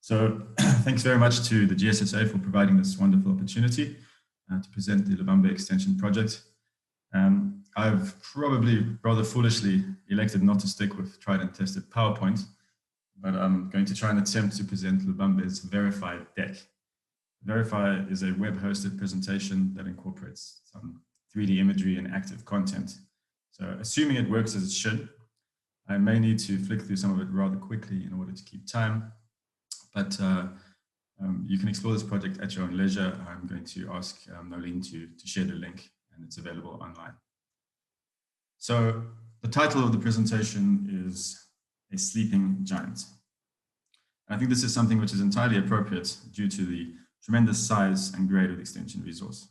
So thanks very much to the GSSA for providing this wonderful opportunity to present the Lubambe Extension Project. I've probably rather foolishly elected not to stick with tried and tested PowerPoint, but I'm going to try and attempt to present Lubambe's verified deck. Verify is a web-hosted presentation that incorporates some 3D imagery and active content. So assuming it works as it should, I may need to flick through some of it rather quickly in order to keep time. But you can explore this project at your own leisure. I'm going to ask Nolene to share the link, and it's available online. So the title of the presentation is A Sleeping Giant. I think this is something which is entirely appropriate due to the tremendous size and grade of the extension resource,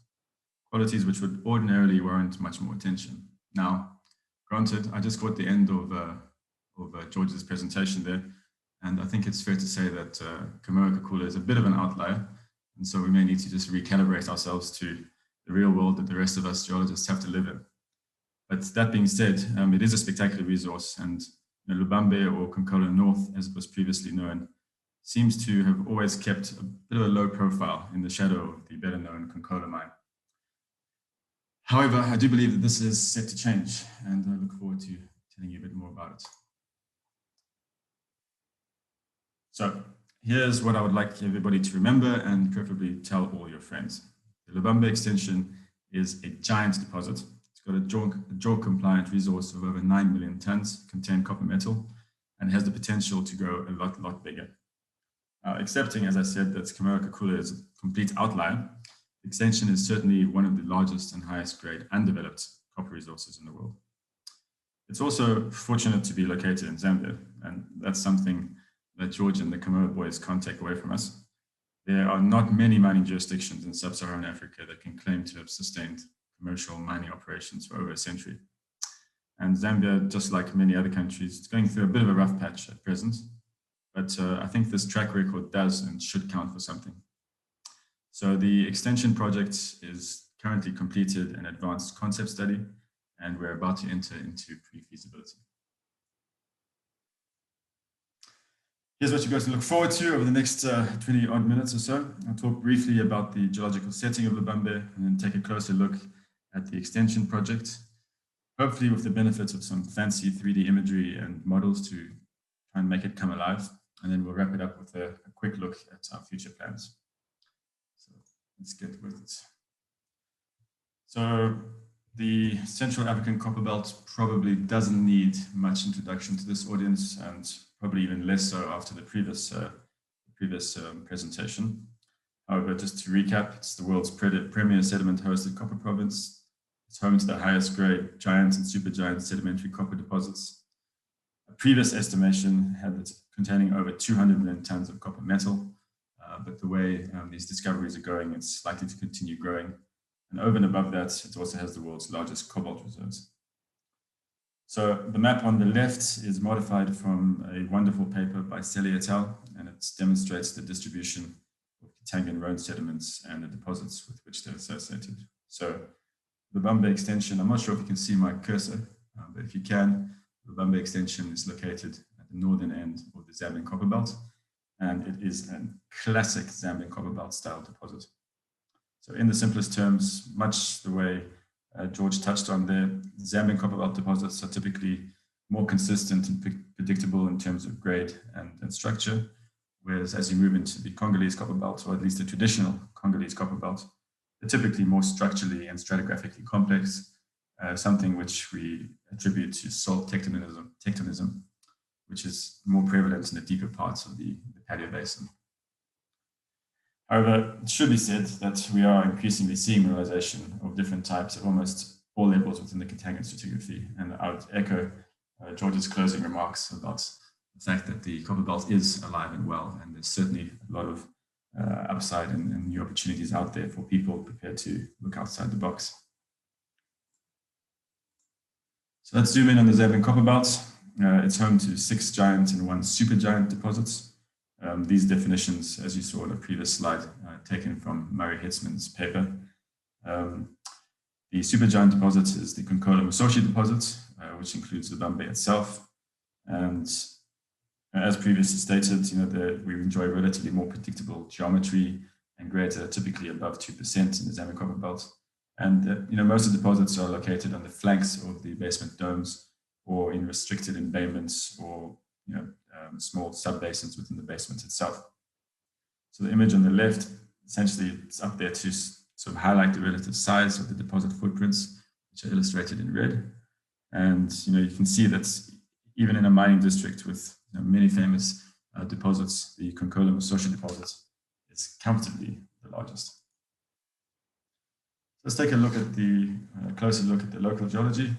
qualities which would ordinarily warrant much more attention. Now, granted, I just caught the end of George's presentation there, and I think it's fair to say that Kamoa-Kakula is a bit of an outlier, and so we may need to just recalibrate ourselves to the real world that the rest of us geologists have to live in. But that being said, it is a spectacular resource, and Lubambe, or Konkola North, as it was previously known, seems to have always kept a bit of a low profile in the shadow of the better known Konkola mine. However, I do believe that this is set to change, and I look forward to telling you a bit more about it. So here's what I would like everybody to remember and preferably tell all your friends. The Lubambe extension is a giant deposit. It's got a JORC compliant resource of over 9 million tons contained copper metal and has the potential to grow a lot bigger. Accepting, as I said, that Kamoa-Kakula is a complete outlier, the extension is certainly one of the largest and highest grade undeveloped copper resources in the world. It's also fortunate to be located in Zambia, and that's something that George and the Kamoa boys can't take away from us. There are not many mining jurisdictions in sub-Saharan Africa that can claim to have sustained commercial mining operations for over a century. And Zambia, just like many other countries, is going through a bit of a rough patch at present, but I think this track record does and should count for something. So the extension project is currently completed an advanced concept study, and we're about to enter into pre-feasibility. Here's what you're going to look forward to over the next 20 odd minutes or so. I'll talk briefly about the geological setting of Lubambe and then take a closer look at the extension project, hopefully with the benefits of some fancy 3D imagery and models to try and make it come alive. And then we'll wrap it up with a quick look at our future plans. So let's get with it. So the Central African Copper Belt probably doesn't need much introduction to this audience, and probably even less so after the previous presentation. However, just to recap, it's the world's premier sediment-hosted copper province. It's home to the highest grade giant and supergiant sedimentary copper deposits. A previous estimation had it containing over 200 million tons of copper metal, but the way these discoveries are going, it's likely to continue growing. And over and above that, it also has the world's largest cobalt reserves. So the map on the left is modified from a wonderful paper by Selye et al., and it demonstrates the distribution of Katangan road sediments and the deposits with which they're associated. So the Lubambe extension, I'm not sure if you can see my cursor, but if you can, the Lubambe extension is located at the northern end of the Zambian Copper Belt, and it is a classic Zambian Copper Belt style deposit. So in the simplest terms, much the way George touched on there, Zambian Copper Belt deposits are typically more consistent and predictable in terms of grade and structure, whereas as you move into the Congolese Copper Belt, or at least the traditional Congolese Copper Belt, they're typically more structurally and stratigraphically complex, something which we attribute to salt tectonism, which is more prevalent in the deeper parts of the Paleo Basin. However, it should be said that we are increasingly seeing mineralization of different types at almost all levels within the Katangan stratigraphy, and I would echo George's closing remarks about the fact that the copper belt is alive and well, and there's certainly a lot of upside and new opportunities out there for people prepared to look outside the box. So let's zoom in on the Zambian Copper Belt. It's home to 6 giant and 1 supergiant deposits. These definitions, as you saw in a previous slide, taken from Murray Hetzman's paper. The supergiant deposit is the Konkola-Musoshi deposit, which includes Lubambe itself. And as previously stated, we enjoy relatively more predictable geometry and grades that are typically above 2% in the Zambian Copper Belt. And most of the deposits are located on the flanks of the basement domes or in restricted embayments or small sub-basins within the basement itself. So the image on the left, essentially it's up there to sort of highlight the relative size of the deposit footprints, which are illustrated in red. And you can see that even in a mining district with many famous deposits, the Konkola-Musoshi deposit is comfortably the largest. Let's take a look at closer look at the local geology.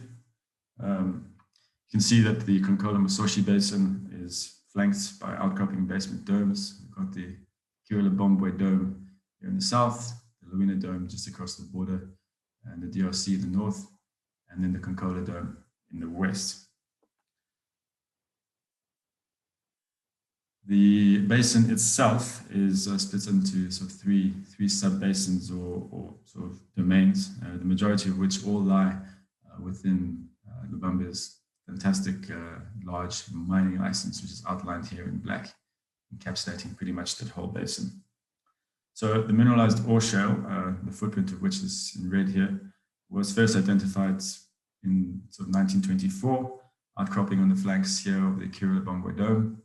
You can see that the Konkola-Musoshi basin is flanked by outcropping basement domes. We've got the Kirila-Bombwe dome here in the south, the Luina dome just across the border, and the DRC in the north, and then the Konkola dome in the west. The basin itself is split into sort of three sub-basins or sort of domains, the majority of which all lie within Lubambe's fantastic large mining license, which is outlined here in black, encapsulating pretty much that whole basin. So the mineralized ore shale, the footprint of which is in red here, was first identified in sort of 1924, outcropping on the flanks here of the Kirila-Bombwe dome,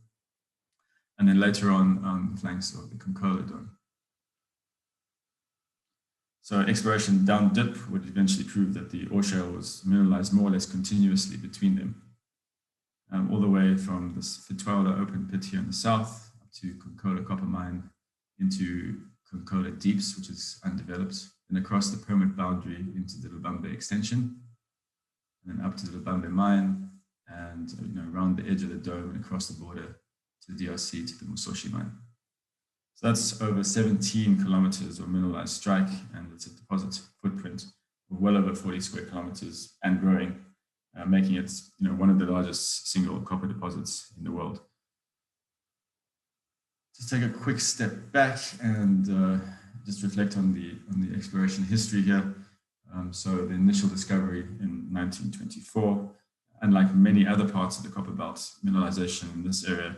and then later on the flanks of the Konkola dome. So exploration down dip would eventually prove that the ore shale was mineralized more or less continuously between them, all the way from the Fitwala open pit here in the south up to Konkola copper mine into Konkola Deeps, which is undeveloped, and across the permit boundary into the Lubambe extension, and then up to the Lubambe mine, and around the edge of the dome and across the border to the DRC to the Musoshi mine. So that's over 17 kilometers of mineralized strike, and it's a deposit footprint of well over 40 square kilometers and growing, making it one of the largest single copper deposits in the world. Just take a quick step back and just reflect on the exploration history here. So the initial discovery in 1924, unlike many other parts of the copper belt, mineralization in this area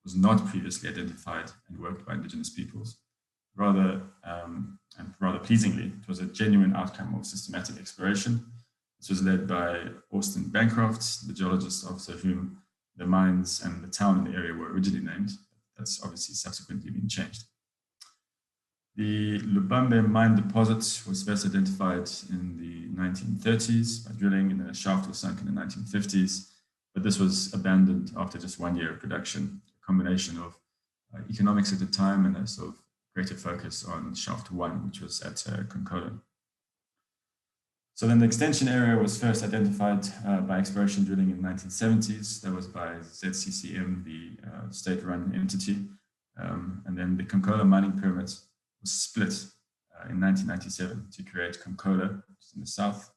was not previously identified and worked by indigenous peoples. Rather, and rather pleasingly, it was a genuine outcome of systematic exploration. This was led by Austin Bancroft, the geologist after whom the mines and the town in the area were originally named. That's obviously subsequently been changed. The Lubambe mine deposit was first identified in the 1930s by drilling, and then a shaft was sunk in the 1950s, but this was abandoned after just 1 year of production, a combination of economics at the time and a sort of greater focus on shaft 1, which was at Konkola. So then the extension area was first identified by exploration drilling in the 1970s. That was by ZCCM, the state-run entity. And then the Konkola mining permit was split in 1997 to create Konkola, which is in the south,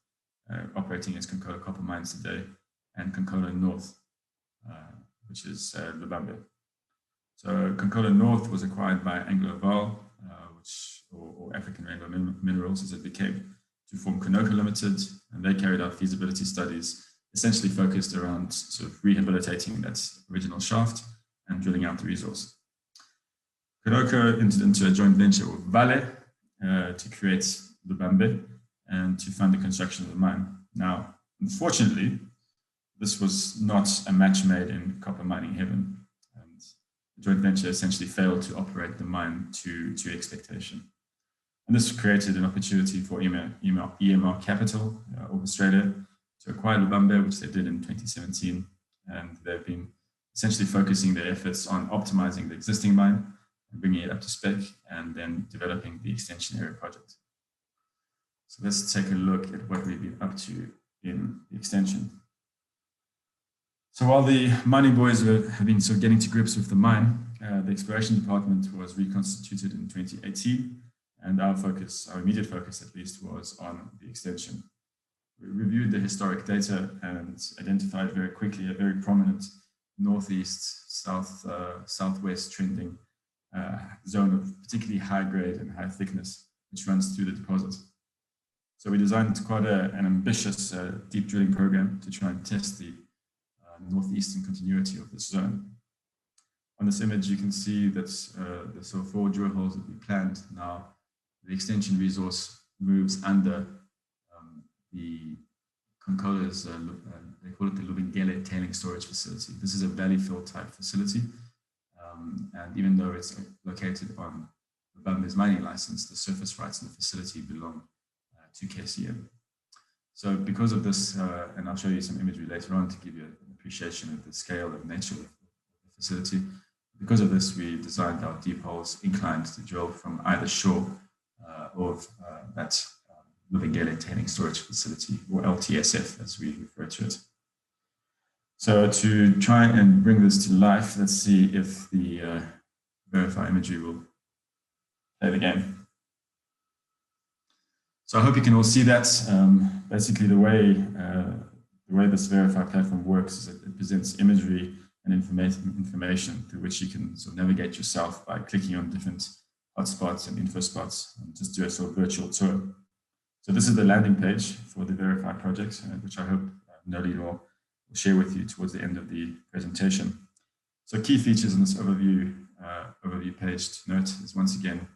operating as Konkola copper mines today, and Konkola North, which is Lubambe. So Konkola North was acquired by Anglo-Val, or African Rainbow Minerals as it became, to form Konoko Limited, and they carried out feasibility studies essentially focused around sort of rehabilitating that original shaft and drilling out the resource. Konoko entered into a joint venture with Vale to create Lubambe and to fund the construction of the mine. Now, unfortunately, this was not a match made in copper mining heaven, and the joint venture essentially failed to operate the mine to expectation. And this created an opportunity for EMR Capital of Australia to acquire Lubambe, which they did in 2017. And they've been essentially focusing their efforts on optimizing the existing mine and bringing it up to spec, and then developing the extension area project. So let's take a look at what we've been up to in the extension. So while the mining boys have been sort of getting to grips with the mine, the exploration department was reconstituted in 2018. And our focus, our immediate focus at least, was on the extension. We reviewed the historic data and identified very quickly a very prominent northeast, southwest trending zone of particularly high grade and high thickness, which runs through the deposit. So we designed quite an ambitious deep drilling program to try and test the northeastern continuity of this zone. On this image, you can see that the sort of 4 drill holes that we planned now. The extension resource moves under the Konkola's, they call it the Lubengele Tailing Storage Facility. This is a valley fill type facility. And even though it's located on Lubambe's mining license, the surface rights in the facility belong to KCM. So because of this, and I'll show you some imagery later on to give you an appreciation of the scale and nature of the facility. Because of this, we designed our deep holes inclined to drill from either shore of that Lubengele Tailing Storage Facility, or LTSF as we refer to it. So to try and bring this to life, let's see if the verify imagery will play the game. So I hope you can all see that. Basically, the way this verify platform works is it presents imagery and information through which you can sort of navigate yourself by clicking on different hotspots and info spots and just do a sort of virtual tour. So this is the landing page for the Verify project, which I hope Noli will share with you towards the end of the presentation. So key features in this overview page to note is once again,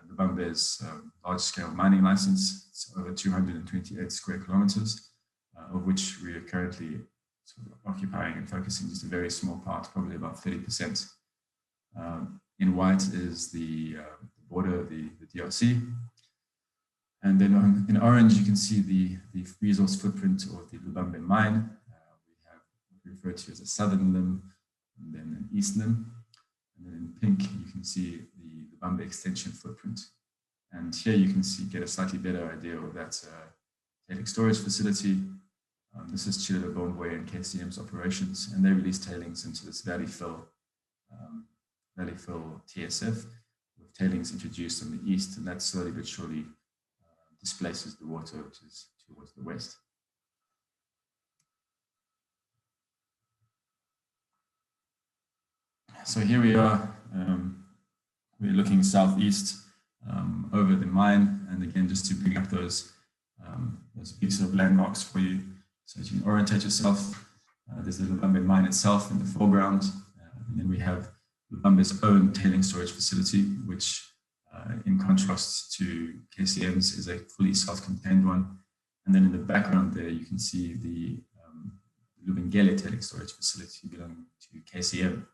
Lubambe's large-scale mining license. It's over 228 square kilometers, of which we are currently sort of occupying and focusing just a very small part, probably about 30%. In white is the border of the DRC. And then in orange, you can see the resource footprint of the Lubambe mine. We have what we refer to as a southern limb, and then an east limb. And then in pink, you can see the Lubambe extension footprint. And here you can get a slightly better idea of that tailing storage facility. This is Chile, Bombay, and KCM's operations, and they release tailings into this valley fill TSF, with tailings introduced on the east, and that slowly but surely displaces the water, which is towards the west. So here we are, we're looking southeast over the mine, and again, just to bring up those pieces of landmarks for you, so you can orientate yourself. There's the Lubambe mine itself in the foreground, and then we have Lubambe's own tailing storage facility, which in contrast to KCM's is a fully self-contained one. And then in the background there, you can see the Lubengele tailing storage facility belonging to KCM.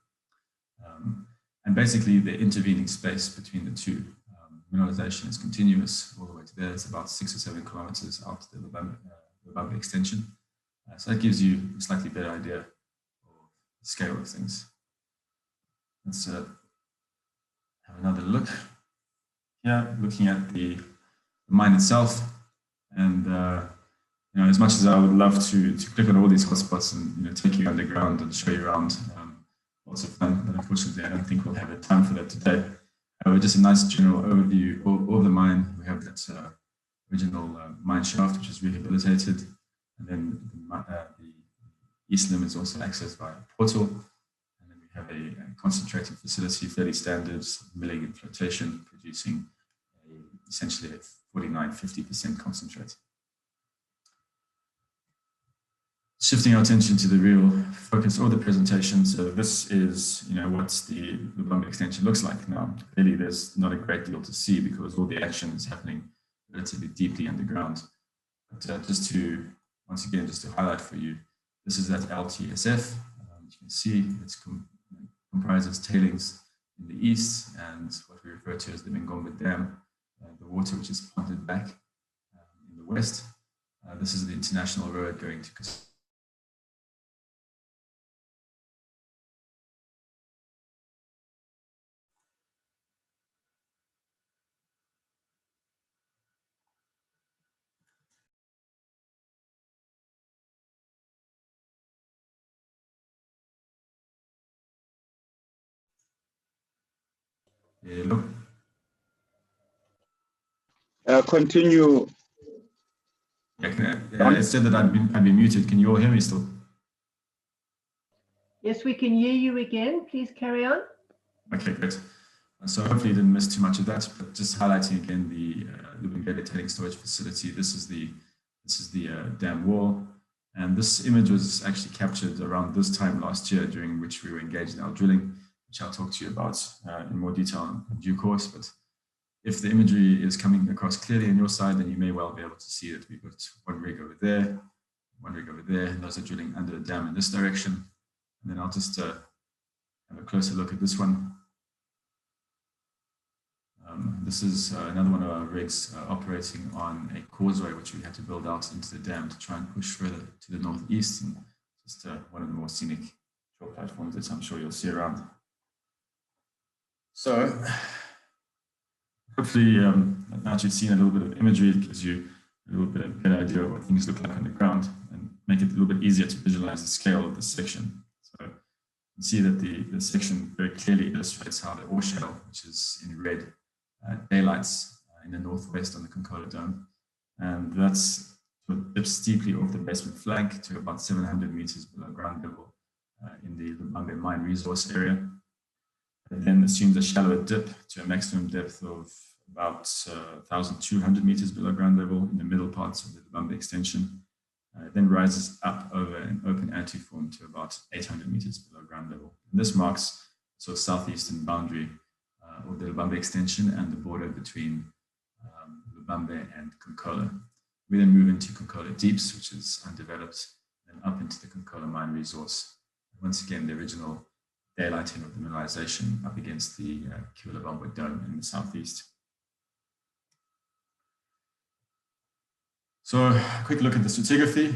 And basically the intervening space between the two, mineralization is continuous all the way to there. It's about 6 or 7 kilometers out to the Lubambe extension. So that gives you a slightly better idea of the scale of things. Let's have another look. Here, looking at the mine itself, and you know, as much as I would love to click on all these hotspots and take you underground and show you around, lots of fun, but unfortunately I don't think we'll have the time for that today. Just a nice general overview of the mine. We have that original mine shaft, which is rehabilitated, and then the east limb is also accessed by a portal. And then we have a concentrating facility, fairly standards, milling and flotation, producing essentially a 49–50% concentrate. Shifting our attention to the real focus of the presentation. So this is, what the Lubambe extension looks like now. Clearly, there's not a great deal to see because all the action is happening relatively deeply underground. But just to highlight for you, this is that LTSF. You can see it comprises tailings in the east and what we refer to as the Mingombe Dam, the water which is pumped back in the west. This is the international road going to look. Continue. It said that I'd been muted. Can you all hear me still? Yes, we can hear you again. Please carry on. Okay, great. So hopefully you didn't miss too much of that, but just highlighting again the Lubengele tailing storage facility. This is the dam wall, and this image was actually captured around this time last year, during which we were engaged in our drilling, which I'll talk to you about in more detail in due course. But if the imagery is coming across clearly on your side, then you may well be able to see that we've got one rig over there, and those are drilling under the dam in this direction. And then I'll just have a closer look at this one. This is another one of our rigs operating on a causeway which we had to build out into the dam to try and push further to the northeast, and just one of the more scenic shore platforms that I'm sure you'll see around. So hopefully now that you've seen a little bit of imagery, it gives you a little bit of a better idea of what things look like on the ground and make it a little bit easier to visualize the scale of the section. So you can see that the section very clearly illustrates how the ore shell, which is in red, daylights in the northwest on the Konkola Dome, and that's sort of dips steeply off the basement flank to about 700 meters below ground level in the Lubambe mine resource area. It then assumes a shallower dip to a maximum depth of about 1,200 meters below ground level in the middle parts of the Lubambe extension. It then rises up over an open antiform to about 800 meters below ground level. And this marks sort of southeastern boundary of the Lubambe extension and the border between Lubambe and Konkola. We then move into Konkola Deeps, which is undeveloped, and up into the Konkola mine resource. Once again, the original daylighting of the mineralization up against the Kiwilabambwe Dome in the southeast. So a quick look at the stratigraphy.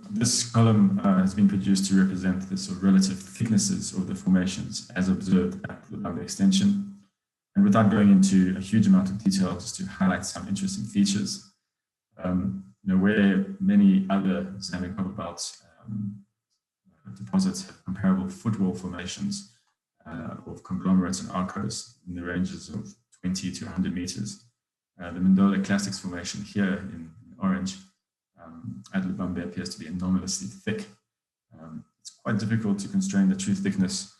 This column has been produced to represent the sort of relative thicknesses of the formations as observed at the Lubambe extension. And without going into a huge amount of detail, just to highlight some interesting features, where many other Zambian copper belt deposits have comparable footwall formations of conglomerates and arcos in the ranges of 20 to 100 meters. The Mandola Clastics formation here in orange at Lubambe appears to be anomalously thick. It's quite difficult to constrain the true thickness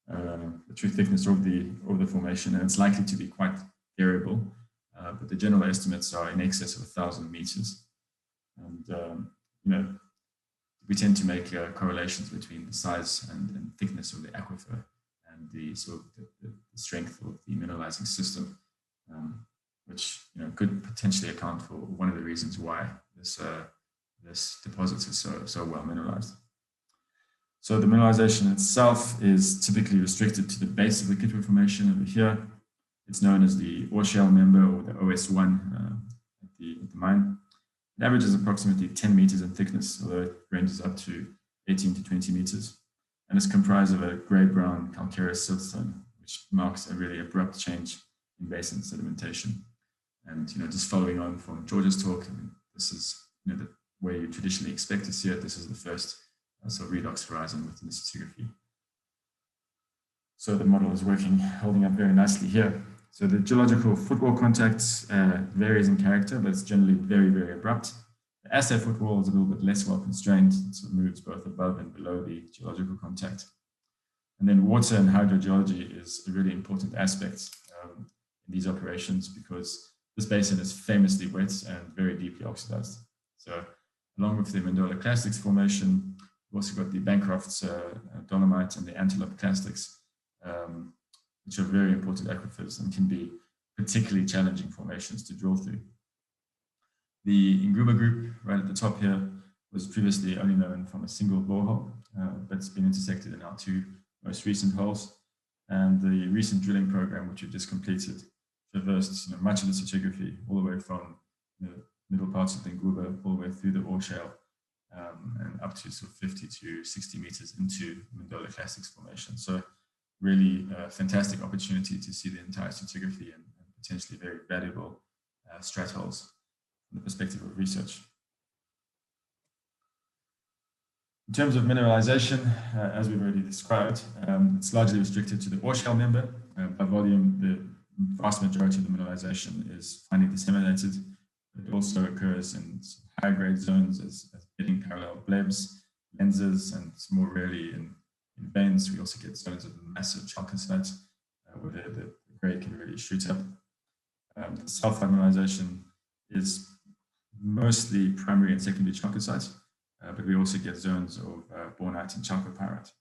of the formation, and it's likely to be quite variable. But the general estimates are in excess of 1,000 meters, and we tend to make correlations between the size and thickness of the aquifer and the sort of the strength of the mineralizing system, which could potentially account for one of the reasons why this deposit is so well mineralized. So the mineralization itself is typically restricted to the base of the Kitwe Formation over here. It's known as the ore shell member, or the OS1 at the mine. It averages approximately 10 meters in thickness, although it ranges up to 18 to 20 meters. And it's comprised of a gray-brown calcareous siltstone, which marks a really abrupt change in basin sedimentation. And just following on from George's talk, this is the way you traditionally expect to see it. This is the first sort of redox horizon within the stratigraphy. So the model is holding up very nicely here. So the geological footwall contact varies in character, but it's generally very, very abrupt. The assay footwall is a little bit less well constrained. It sort of moves both above and below the geological contact. And then water and hydrogeology is a really important aspect in these operations, because this basin is famously wet and very deeply oxidized. So along with the Mandola Clastics Formation, we've also got the Bancroft's dolomite and the Antelope Clastics, which are very important aquifers and can be particularly challenging formations to drill through. The Nguba group, right at the top here, was previously only known from a single borehole, but it's been intersected in our two most recent holes. And the recent drilling program, which we've just completed, traversed much of the stratigraphy, all the way from the middle parts of the Nguba, all the way through the ore shale, and up to sort of 50 to 60 meters into Mandola Clastics Formation. So really fantastic opportunity to see the entire stratigraphy and potentially very valuable strat holes from the perspective of research. In terms of mineralization, as we've already described, it's largely restricted to the ore shell member. By volume, the vast majority of the mineralization is finely disseminated. It also occurs in higher grade zones as getting parallel blebs, lenses, and more rarely in veins. We also get zones of massive chalcocite where the grade can really shoot up. The sulfide mineralization is mostly primary and secondary chalcocite, but we also get zones of bornite and chalcopyrite.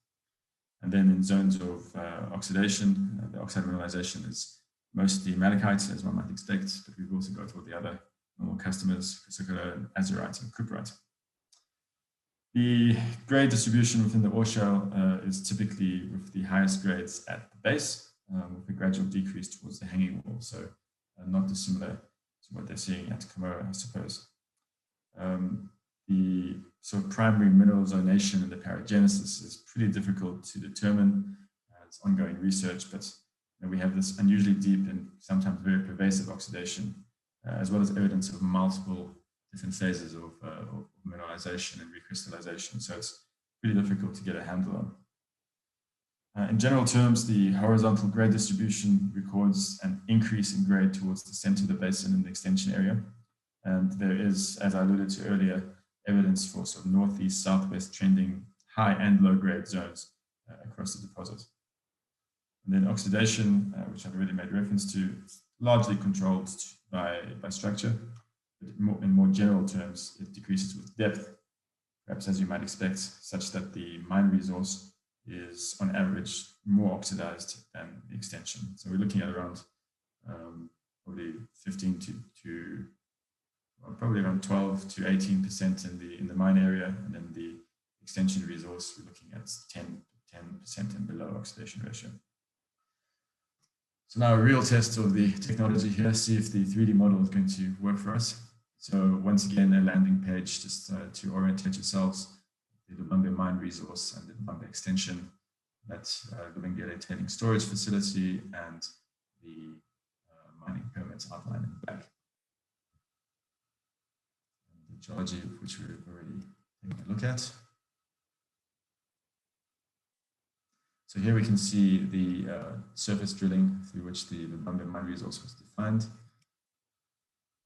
And then in zones of oxidation, the oxide mineralization is mostly malachite, as one might expect, but we've also got all the other normal customers, chrysocolla, azurite, and cuprite. The grade distribution within the ore shell is typically with the highest grades at the base, with a gradual decrease towards the hanging wall, so not dissimilar to what they're seeing at Kamoa, I suppose. The sort of primary mineral zonation in the paragenesis is pretty difficult to determine. It's ongoing research, but we have this unusually deep and sometimes very pervasive oxidation, as well as evidence of multiple different phases of mineralization and recrystallization. So it's pretty difficult to get a handle on. In general terms, the horizontal grade distribution records an increase in grade towards the center of the basin in the extension area. And there is, as I alluded to earlier, evidence for sort of northeast, southwest trending high and low grade zones across the deposit. And then oxidation, which I've already made reference to, is largely controlled by structure. But in more general terms, it decreases with depth, perhaps as you might expect, such that the mine resource is on average more oxidized than the extension. So we're looking at around probably 15 to probably around 12 to 18% in the mine area, and then the extension resource we're looking at 10% and below oxidation ratio. So now a real test of the technology here, see if the 3D model is going to work for us. So once again, a landing page just to orientate yourselves, the Lubambe mine resource and the Lubambe extension, that's Lubambe tailings storage facility, and the mining permits outlined in the back. And the geology, which we've already taken a look at. So here we can see the surface drilling through which the Lubambe mine resource was defined.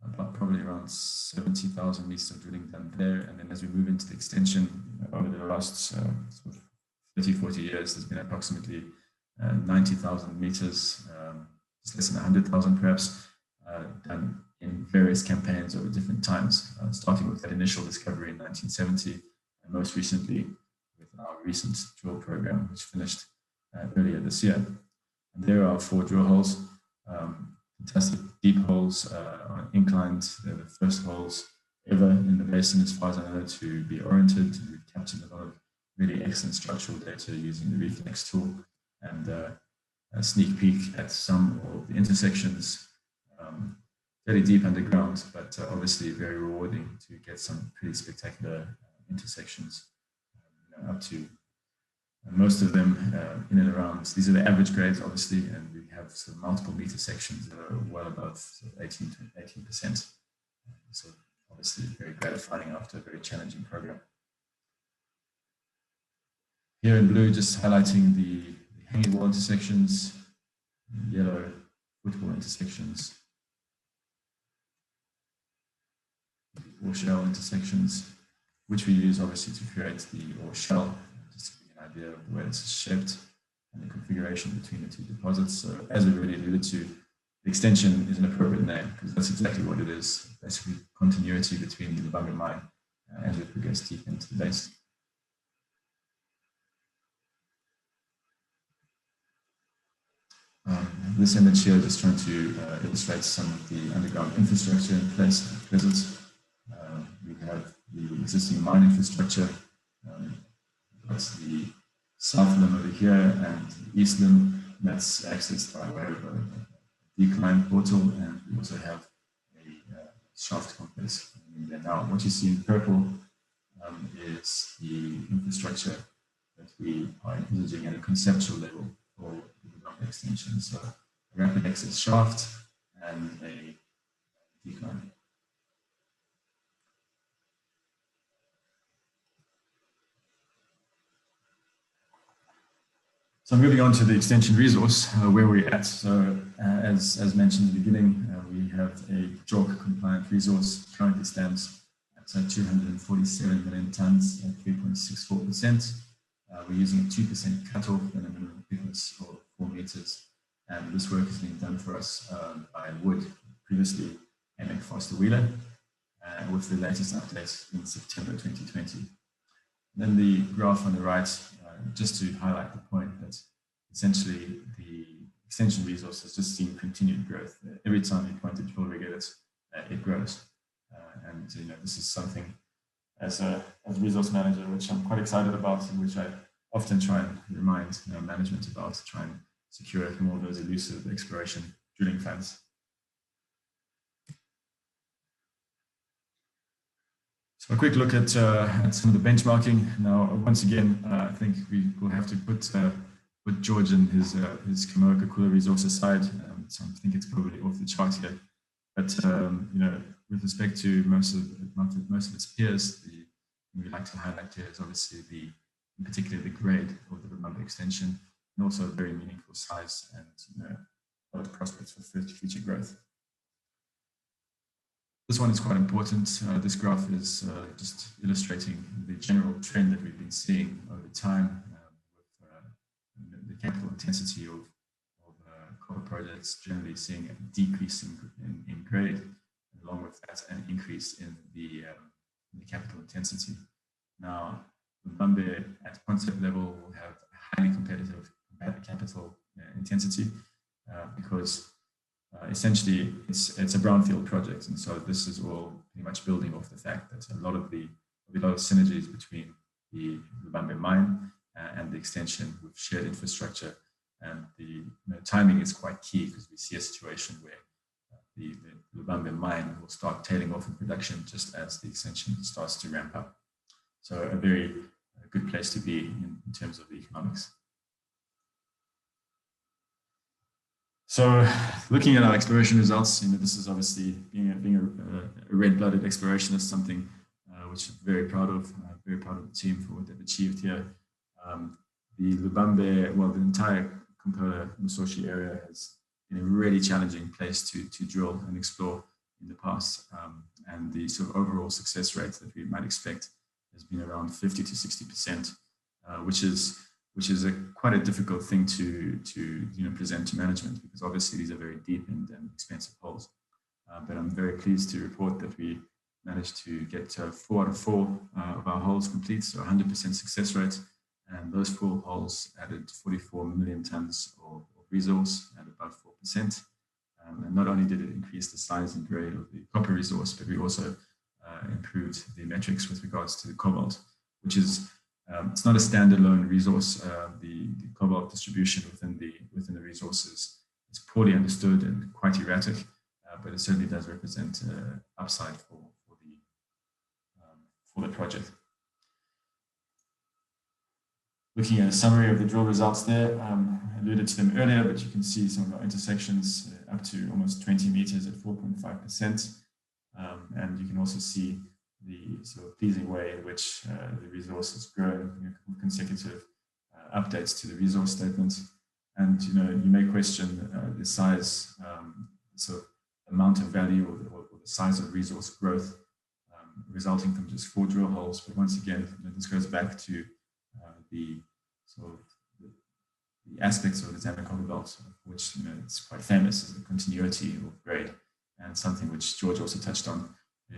About probably around 70,000 meters of drilling done there. And then as we move into the extension, over the last sort of 30, 40 years, there's been approximately 90,000 meters, just less than 100,000 perhaps, done in various campaigns over different times, starting with that initial discovery in 1970, and most recently with our recent drill program, which finished earlier this year. And there are 4 drill holes, fantastic deep holes, inclined. They're the first holes ever in the basin, as far as I know, to be oriented. We've captured a lot of really excellent structural data using the reflex tool, and a sneak peek at some of the intersections, very deep underground, but obviously very rewarding to get some pretty spectacular intersections, up to most of them in and around. These are the average grades, obviously, and we have some multiple meter sections that are well above 18%. So obviously very gratifying after a very challenging program. Here in blue, just highlighting the hanging wall intersections, yellow footwall intersections, ore shell intersections, which we use obviously to create the ore shell, just to give you an idea of the way it's shaped and the configuration between the 2 deposits. So as we already alluded to, the extension is an appropriate name because that's exactly what it is, basically continuity between the Lubambe mine as we progress deep into the base. This image here is trying to illustrate some of the underground infrastructure in place at present. We have the existing mine infrastructure. That's the south limb over here and the east limb. That's accessed by way of a decline portal, and we also have a shaft complex there. Now, what you see in purple is the infrastructure that we are envisaging at a conceptual level for the extension. So a rapid access shaft and a decline. So moving on to the extension resource, where we're at. So as mentioned in the beginning, we have a JORC compliant resource, currently stands at 247 million tons at 3.64%. We're using a 2% cutoff and a minimum thickness of 4 meters. And this work has been done for us by Wood, previously MX Foster Wheeler, with the latest update in September 2020. Then the graph on the right, just to highlight the point that essentially the extension resource has just seen continued growth. Every time you point a drill rig at it, it grows. And this is something as a resource manager, which I'm quite excited about, and which I often try and remind management about, to try and secure more of those elusive exploration drilling funds. So a quick look at some of the benchmarking. Now, once again, I think we will have to put George and his Kamoa-Kakula resource aside. So I think it's probably off the chart here. But with respect to most of its peers, we like to highlight here is obviously in particular the grade of the Lubambe extension, and also a very meaningful size and a lot of prospects for future growth. This one is quite important. This graph is just illustrating the general trend that we've been seeing over time with the capital intensity of copper projects generally seeing a decrease in grade, and along with that an increase in the capital intensity. Now, Lubambe at concept level will have a highly competitive capital intensity because essentially it's a brownfield project, and so this is all pretty much building off the fact that a lot of synergies between the Lubambe mine and the extension with shared infrastructure, and the timing is quite key because we see a situation where the Lubambe mine will start tailing off in production just as the extension starts to ramp up. So a very good place to be in terms of the economics. So looking at our exploration results, this is obviously being a red-blooded explorationist, something which I'm very proud of. Very proud of the team for what they've achieved here. The Lubambe, well, the entire Kamoa-Musoshi area has been a really challenging place to drill and explore in the past, and the sort of overall success rate that we might expect has been around 50 to 60%, which is quite a difficult thing to present to management, because obviously these are very deep and expensive holes. But I'm very pleased to report that we managed to get 4 out of 4 of our holes complete, so 100% success rate, And those 4 holes added 44 million tons of resource at about 4%. And not only did it increase the size and grade of the copper resource, but we also improved the metrics with regards to the cobalt, which is it's not a standalone resource. The cobalt distribution within the resources is poorly understood and quite erratic, but it certainly does represent upside for the project. Looking at a summary of the drill results there, I alluded to them earlier, but you can see some of our intersections up to almost 20 meters at 4.5%. And you can also see the sort of pleasing way in which the resource has grown with consecutive updates to the resource statement. And you may question the size, sort of amount of value or the size of resource growth resulting from just 4 drill holes. But once again, this goes back to the sort of the aspects of the Anaconda belt, which it's quite famous as the continuity of grade, and something which George also touched on.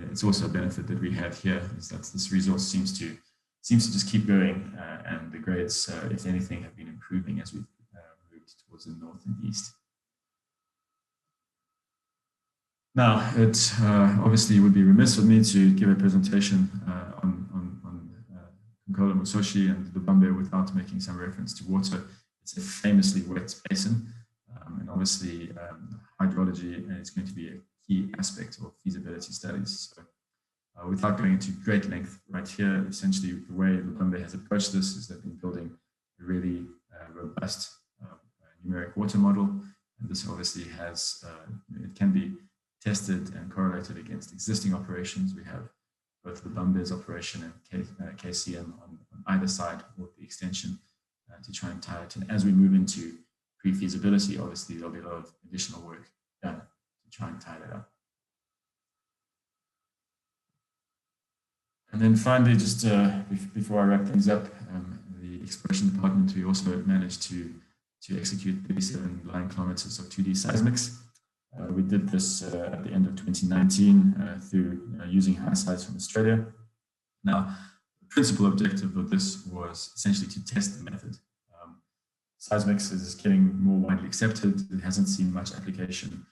It's also a benefit that we have here is that this resource seems to just keep going, and the grades, if anything, have been improving as we've moved towards the north and east. Now, it obviously would be remiss of me to give a presentation on Konkola, Musoshi, and Lubambe without making some reference to water. It's a famously wet basin, and obviously hydrology is going to be a key aspect of feasibility studies. So, without going into great length right here, essentially the way Lubambe has approached this is they've been building a really robust numeric water model, and this obviously has, it can be tested and correlated against existing operations. We have both Lubambe's operation and KCM on either side of the extension to try and tie it. And as we move into pre-feasibility, obviously there'll be a lot of additional work done to try and tie that up. And then finally, just before I wrap things up, the exploration department, we also managed to execute 37 line kilometers of 2D seismics. We did this at the end of 2019 through using HiSeis from Australia. Now, the principal objective of this was essentially to test the method. Seismics is getting more widely accepted. It hasn't seen much application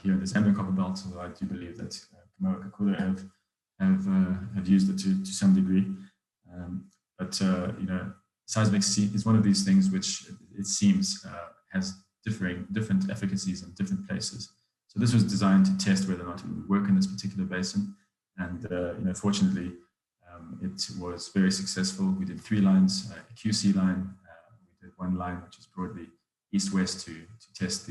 here in the Zambia copper belt, although I do believe that Kamoa-Kakula have used it to some degree. But seismic is one of these things which it seems has different efficacies in different places. So this was designed to test whether or not it would work in this particular basin. And fortunately, it was very successful. We did 3 lines, a QC line. We did 1 line, which is broadly east-west to test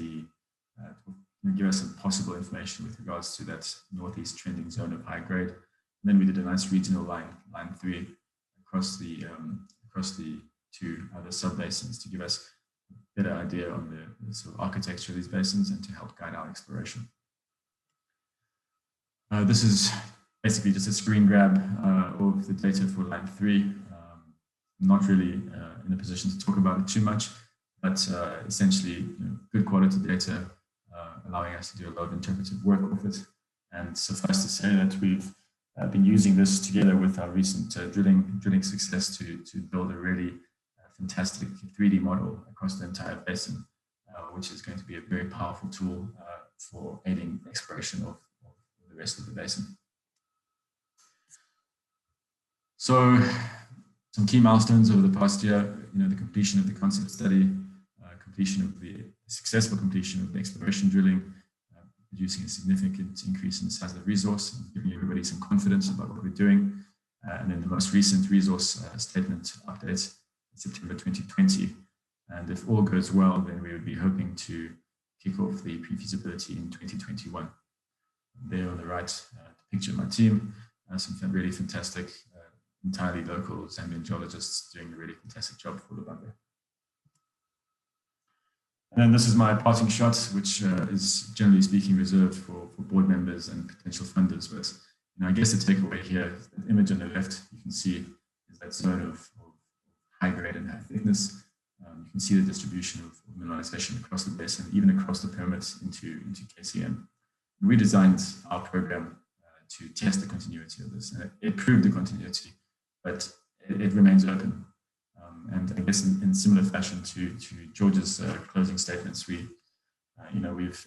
give us some possible information with regards to that northeast trending zone of high grade. And then we did a nice regional line 3, across the 2 other sub-basins to give us a better idea on the sort of architecture of these basins and to help guide our exploration. This is basically just a screen grab of the data for line 3. Not really in a position to talk about it too much, but essentially good quality data allowing us to do a lot of interpretive work with it. And suffice to say that we've been using this together with our recent drilling success to build a really fantastic 3D model across the entire basin, which is going to be a very powerful tool for aiding exploration of the rest of the basin. So some key milestones over the past year, the completion of the concept study, successful completion of the exploration drilling, producing a significant increase in the size of the resource, and giving everybody some confidence about what we're doing. And then the most recent resource statement update in September 2020. And if all goes well, then we would be hoping to kick off the pre-feasibility in 2021. There on the right, picture of my team, some really fantastic, entirely local Zambian geologists doing a really fantastic job for Lubambe. And then this is my parting shot, which is generally speaking reserved for board members and potential funders. But I guess the takeaway here, the image on the left, you can see is that zone of high grade and high thickness. You can see the distribution of mineralization across the basin, even across the pyramids into KCM. And we designed our program to test the continuity of this. And it proved the continuity, but it remains open. And I guess in similar fashion to George's closing statements, we've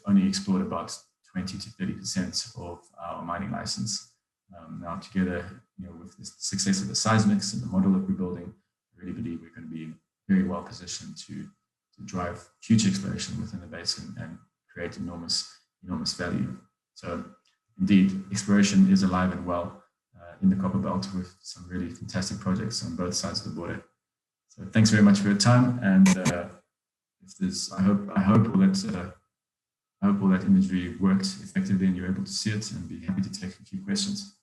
only explored about 20 to 30% of our mining license. Now together, with the success of the seismics and the model that we're building, I really believe we're going to be very well positioned to drive future exploration within the basin and create enormous value. So indeed, exploration is alive and well in the Copper Belt with some really fantastic projects on both sides of the border. So thanks very much for your time, and I hope all that imagery worked effectively and you're able to see it, and be happy to take a few questions.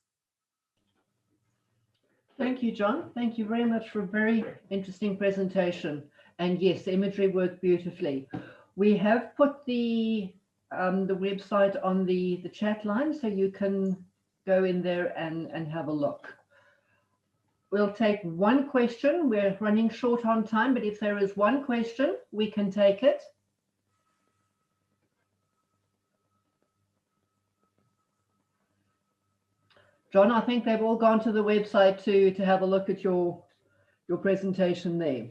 Thank you, John. Thank you very much for a very interesting presentation. And yes, the imagery worked beautifully. We have put the website on the chat line, so you can go in there and have a look. We'll take one question. We're running short on time, but if there is one question, we can take it. John, I think they've all gone to the website to have a look at your presentation there.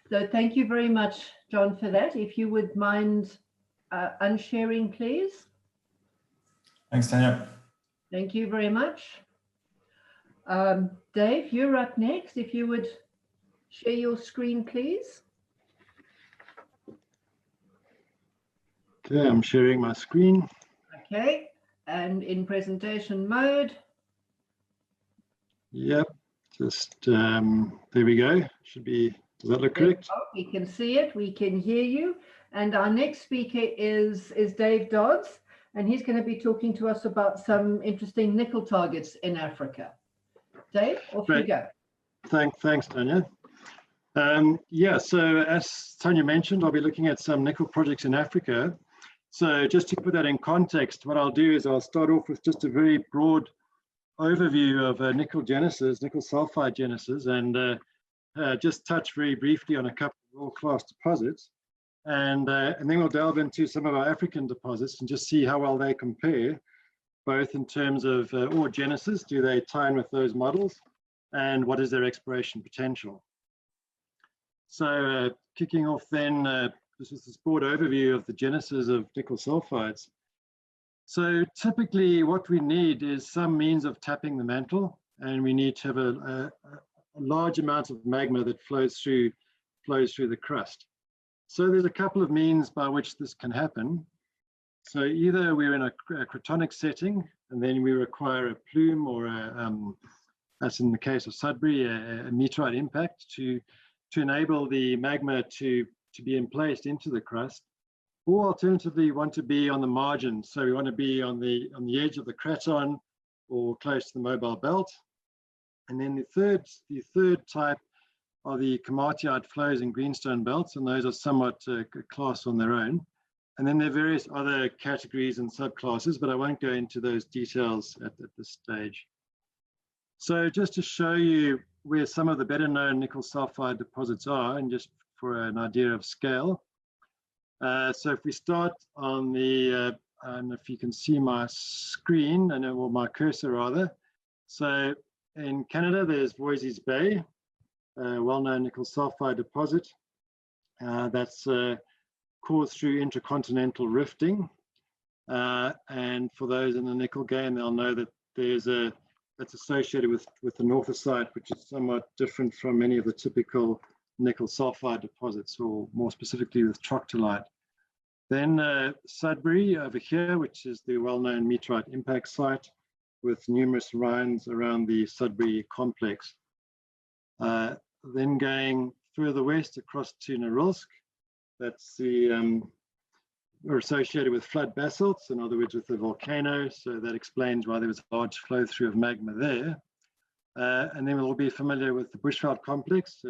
So thank you very much, John, for that. If you would mind unsharing, please. Thanks, Tanya. Thank you very much. Dave, you're up next. If you would share your screen, please. Okay, I'm sharing my screen. Okay, and in presentation mode. Yep, just there we go. Should be, does that look correct? We can see it, we can hear you. And our next speaker is Dave Dodds, and he's going to be talking to us about some interesting nickel targets in Africa. Dave, off you go. Thanks, Tanya. Yeah, so as Tanya mentioned, I'll be looking at some nickel projects in Africa. So just to put that in context, what I'll do is I'll start off with just a very broad overview of nickel genesis, nickel sulfide genesis, and just touch very briefly on a couple of world-class deposits. And then we'll delve into some of our African deposits and just see how well they compare, both in terms of ore genesis, do they tie in with those models, and what is their exploration potential. So kicking off then, this is this broad overview of the genesis of nickel sulfides. So typically what we need is some means of tapping the mantle, and we need to have a large amount of magma that flows through the crust. So there's a couple of means by which this can happen. So either we're in a cratonic setting, and then we require a plume or as in the case of Sudbury, a meteorite impact to enable the magma to be emplaced into the crust. Or alternatively, we want to be on the margin. So we want to be on the edge of the craton or close to the mobile belt. And then the third type are the komatiite flows in greenstone belts, and those are somewhat a class on their own. And then there are various other categories and subclasses, but I won't go into those details at this stage. So just to show you where some of the better known nickel sulfide deposits are, and just for an idea of scale. So if we start on the, and if you can see my screen, or my cursor rather. So in Canada, there's Voisey's Bay, well-known nickel sulfide deposit that's caused through intercontinental rifting. And for those in the nickel game, they'll know that that's associated with the northocite, which is somewhat different from many of the typical nickel sulfide deposits, or more specifically with troctolite. Then Sudbury over here, which is the well-known meteorite impact site with numerous rines around the Sudbury complex. Then going further west across to Norilsk, that's we're associated with flood basalts, in other words with the volcano, so that explains why there was a large flow through of magma there. And then we'll be familiar with the Bushveld complex,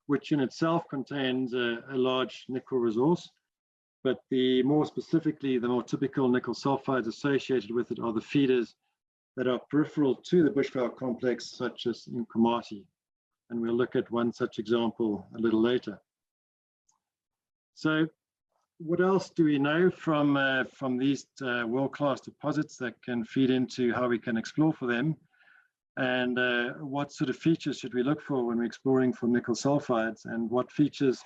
which in itself contains a large nickel resource, but more specifically, the more typical nickel sulfides associated with it are the feeders that are peripheral to the Bushveld complex, such as in Komati. And we'll look at one such example a little later. So what else do we know from these world-class deposits that can feed into how we can explore for them? and what sort of features should we look for when we're exploring for nickel sulfides, and what features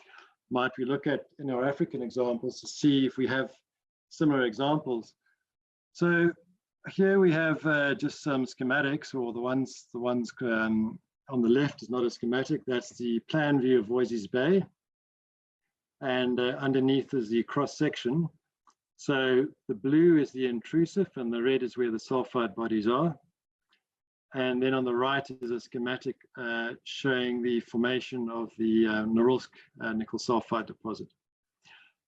might we look at in our African examples to see if we have similar examples. So here we have just some schematics, or the ones on the left is not a schematic. That's the plan view of Voisey's Bay, and underneath is the cross section. So the blue is the intrusive, and the red is where the sulfide bodies are. And then on the right is a schematic showing the formation of the Norilsk nickel sulfide deposit.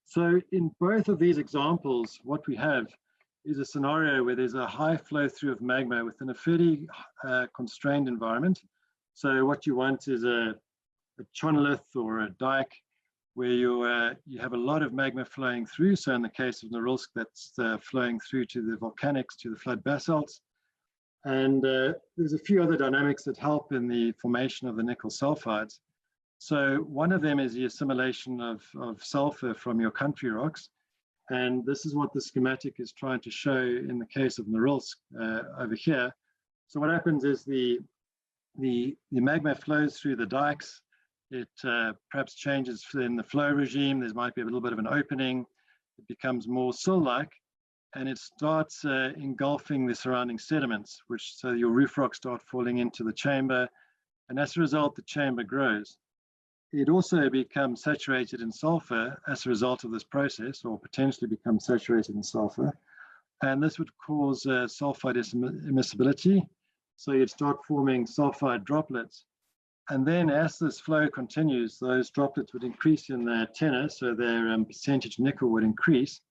So in both of these examples, what we have is a scenario where there's a high flow through of magma within a fairly constrained environment. So what you want is a chonolith or a dike where you have a lot of magma flowing through. So in the case of Norilsk, that's flowing through to the volcanics, to the flood basalts. And there's a few other dynamics that help in the formation of the nickel sulfides. So one of them is the assimilation of sulfur from your country rocks. And this is what the schematic is trying to show in the case of Norilsk over here. So what happens is the magma flows through the dikes. It perhaps changes in the flow regime. There might be a little bit of an opening. It becomes more sill-like, and it starts engulfing the surrounding sediments, so your roof rocks start falling into the chamber, and as a result, the chamber grows. It also becomes saturated in sulfur as a result of this process, or potentially becomes saturated in sulfur, and this would cause sulfide immiscibility. So you'd start forming sulfide droplets, and then as this flow continues, those droplets would increase in their tenor, so their percentage nickel would increase.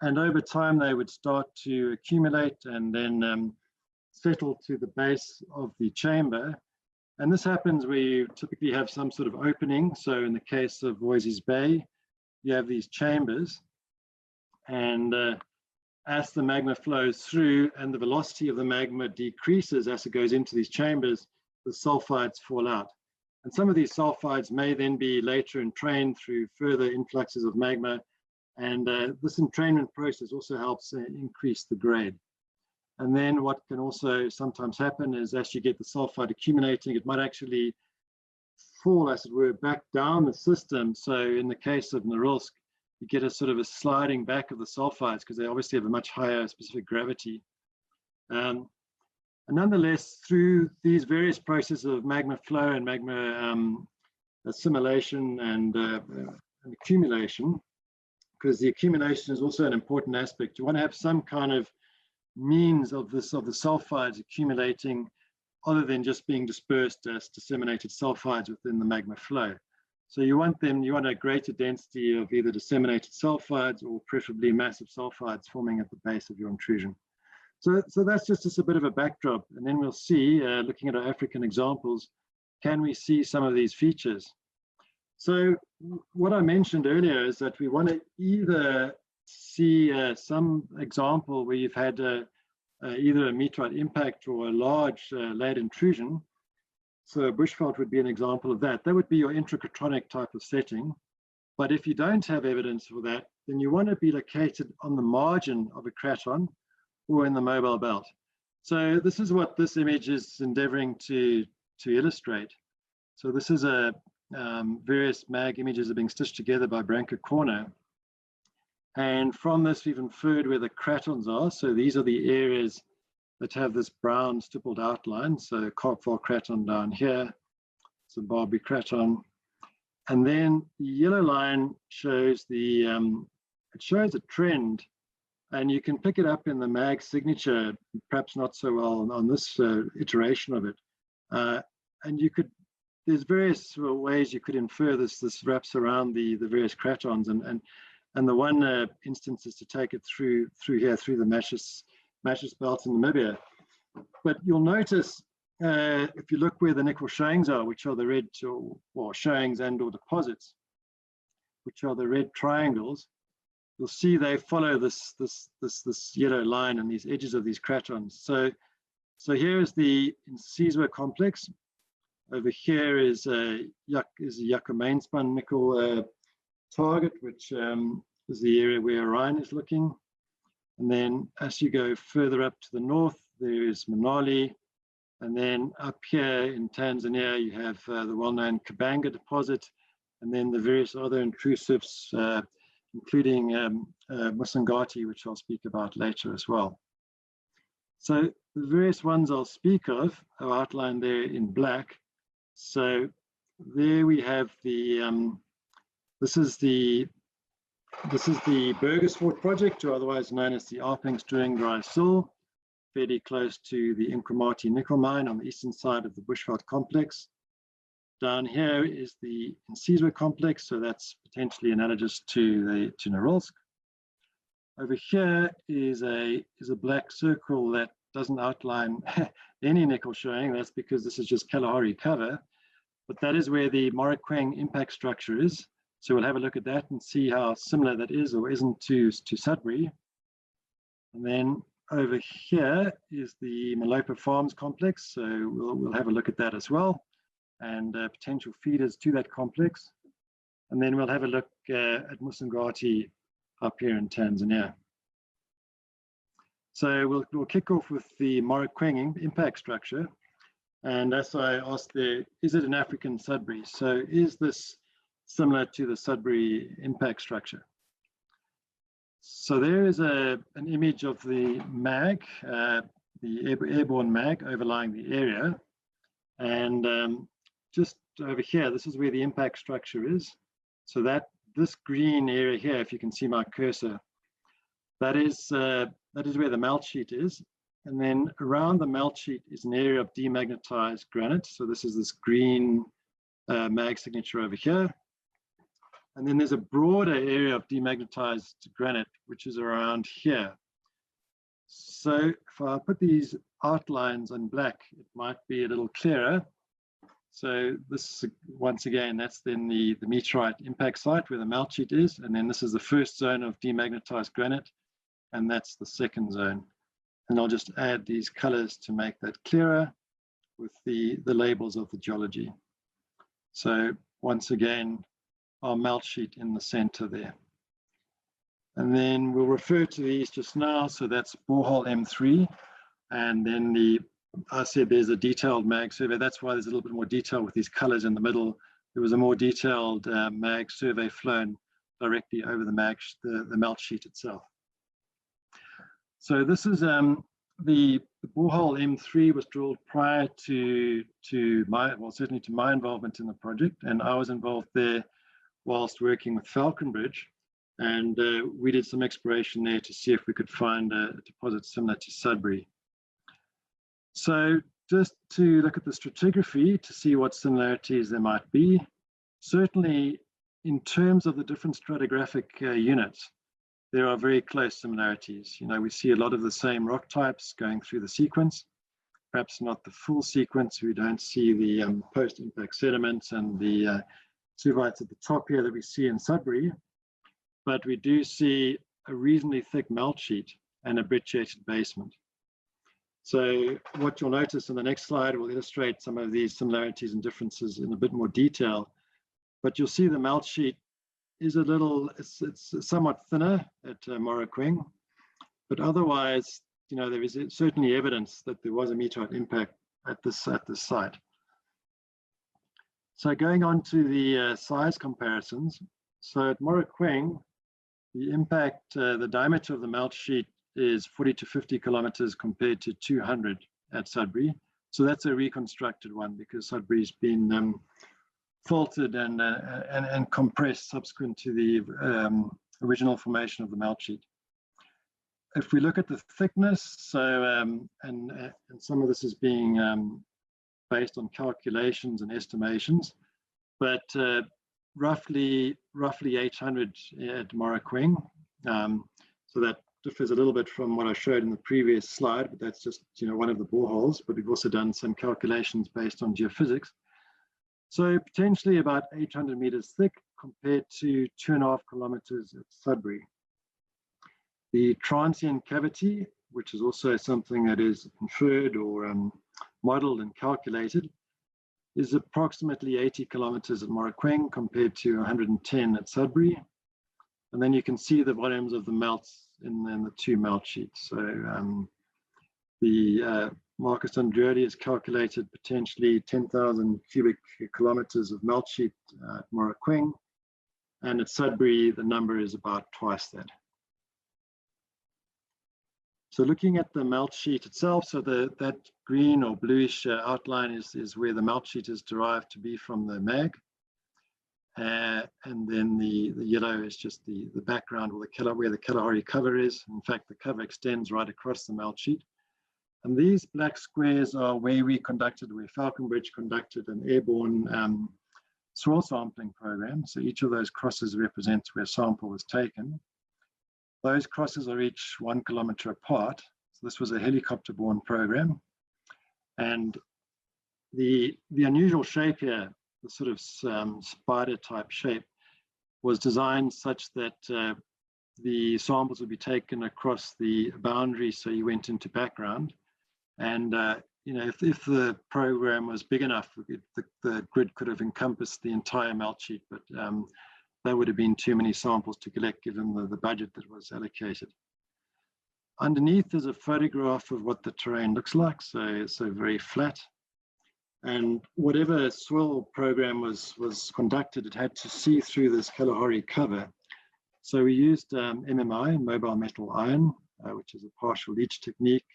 And over time, they would start to accumulate and then settle to the base of the chamber. And this happens where you typically have some sort of opening. So in the case of Voisey's Bay, you have these chambers. And as the magma flows through and the velocity of the magma decreases as it goes into these chambers, the sulfides fall out. And some of these sulfides may then be later entrained through further influxes of magma. And this entrainment process also helps increase the grade. And then what can also sometimes happen is as you get the sulfide accumulating, it might actually fall, as it were, back down the system. So in the case of Norilsk, you get a sort of a sliding back of the sulfides because they obviously have a much higher specific gravity. And nonetheless, through these various processes of magma flow and magma assimilation and accumulation, because the accumulation is also an important aspect. You want to have some kind of means of the sulfides accumulating other than just being dispersed as disseminated sulfides within the magma flow. So you want a greater density of either disseminated sulfides or preferably massive sulfides forming at the base of your intrusion. So that's just a bit of a backdrop, and then we'll see, looking at our African examples, can we see some of these features? So what I mentioned earlier is that we want to either see some example where you've had either a meteorite impact or a large layered intrusion. So a bushveld would be an example of that. That would be your intracratonic type of setting. But if you don't have evidence for that, then you want to be located on the margin of a craton or in the mobile belt. So this is what this image is endeavoring to illustrate. So this is various mag images are being stitched together by Branko Corner. And from this, we've inferred where the cratons are. So these are the areas that have this brown stippled outline. So Karpval craton down here, Zimbabwe craton. And then the yellow line shows it shows a trend, and you can pick it up in the mag signature, perhaps not so well on this iteration of it. And there's various ways you could infer this wraps around the various cratons, and the one instance is to take it through here, through the Maches belt in Namibia. But you'll notice if you look where the nickel showings are, which are the red showings and or deposits, which are the red triangles, you'll see they follow this yellow line and these edges of these cratons. So here is the Insizwa complex. Over here is a Yucca mainspun nickel target, which is the area where Orion is looking. And then as you go further up to the north, there is Manali, And then up here in Tanzania, you have the well-known Kabanga deposit, and then the various other intrusives, including Musongati, which I'll speak about later as well. So the various ones I'll speak of are outlined there in black. So there we have the, this is the Burgersfort project, or otherwise known as the Arpingstering Dry Sill, fairly close to the Nkrumah nickel mine on the eastern side of the Bushveld complex. Down here is the Insizwa complex, so that's potentially analogous to Norilsk. Over here is a black circle that doesn't outline any nickel showing. That's because this is just Kalahari cover, but that is where the Morokweng impact structure is. So we'll have a look at that and see how similar that is or isn't to Sudbury. And then over here is the Malopa Farms complex. So we'll have a look at that as well, and potential feeders to that complex. And then we'll have a look at Musongati up here in Tanzania. So we'll kick off with the Morokweng impact structure. And as I asked there, is it an African Sudbury? So is this similar to the Sudbury impact structure? So there is an image of the mag, the airborne mag overlying the area. And just over here, this is where the impact structure is. So this green area here, if you can see my cursor, that is where the melt sheet is. And then around the melt sheet is an area of demagnetized granite. So this is this green mag signature over here. And then there's a broader area of demagnetized granite, which is around here. So if I put these outlines in black, it might be a little clearer. So this, once again, that's then the meteorite impact site where the melt sheet is. And then this is the first zone of demagnetized granite, and that's the second zone. And I'll just add these colors to make that clearer with the labels of the geology. So once again, our melt sheet in the center there. And then we'll refer to these just now. So that's borehole M3. And then I said there's a detailed mag survey. That's why there's a little bit more detail with these colors in the middle. There was a more detailed mag survey flown directly over the melt sheet itself. So this is the borehole M3 was drilled prior to certainly to my involvement in the project. And I was involved there whilst working with Falconbridge, and we did some exploration there to see if we could find a deposit similar to Sudbury. So just to look at the stratigraphy to see what similarities there might be, certainly in terms of the different stratigraphic units, there are very close similarities. You know, we see a lot of the same rock types going through the sequence, perhaps not the full sequence. We don't see the post-impact sediments and the suvites at the top here that we see in Sudbury, but we do see a reasonably thick melt sheet and a brecciated basement. So what you'll notice in the next slide will illustrate some of these similarities and differences in a bit more detail, but you'll see the melt sheet is a little, it's somewhat thinner at Morokweng, but otherwise, you know, there is certainly evidence that there was a meteorite impact at this site. So going on to the size comparisons. So at Morokweng, the impact, the diameter of the melt sheet is 40 to 50 kilometers compared to 200 at Sudbury. So that's a reconstructed one because Sudbury's been faulted and compressed subsequent to the original formation of the melt sheet. If we look at the thickness, so and some of this is being based on calculations and estimations, but roughly 800 at Morokweng. So that differs a little bit from what I showed in the previous slide, but that's just, you know, one of the boreholes, but we've also done some calculations based on geophysics. So potentially about 800 meters thick compared to 2.5 kilometers at Sudbury. The transient cavity, which is also something that is inferred or modeled and calculated, is approximately 80 kilometers at Morokweng compared to 110 at Sudbury. And then you can see the volumes of the melts in the two melt sheets. So the Marcus Andreoli has calculated potentially 10,000 cubic kilometers of melt sheet at Moraquing, and at Sudbury the number is about twice that. So looking at the melt sheet itself, so that green or bluish outline is where the melt sheet is derived to be from the mag. And then the yellow is just the background or where the Kalahari cover is. In fact, the cover extends right across the melt sheet. And these black squares are where Falconbridge conducted an airborne soil sampling program. So each of those crosses represents where a sample was taken. Those crosses are each 1 kilometer apart. So this was a helicopter-borne program. And the unusual shape here, the sort of spider type shape, was designed such that the samples would be taken across the boundary, so you went into background. And you know, if the program was big enough, the grid could have encompassed the entire melt sheet, but that would have been too many samples to collect given the budget that was allocated. Underneath is a photograph of what the terrain looks like, so very flat. And whatever soil program was conducted, it had to see through this Kalahari cover. So we used MMI, mobile metal iron, which is a partial leach technique,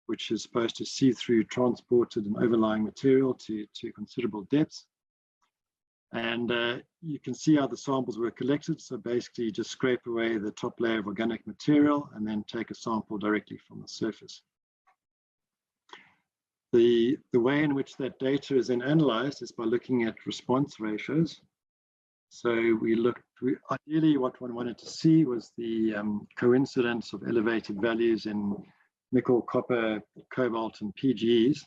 which is supposed to see through transported and overlying material to considerable depths. And you can see how the samples were collected. So basically you just scrape away the top layer of organic material and then take a sample directly from the surface. The way in which that data is then analyzed is by looking at response ratios. So ideally what one wanted to see was the coincidence of elevated values in nickel, copper, cobalt, and PGEs,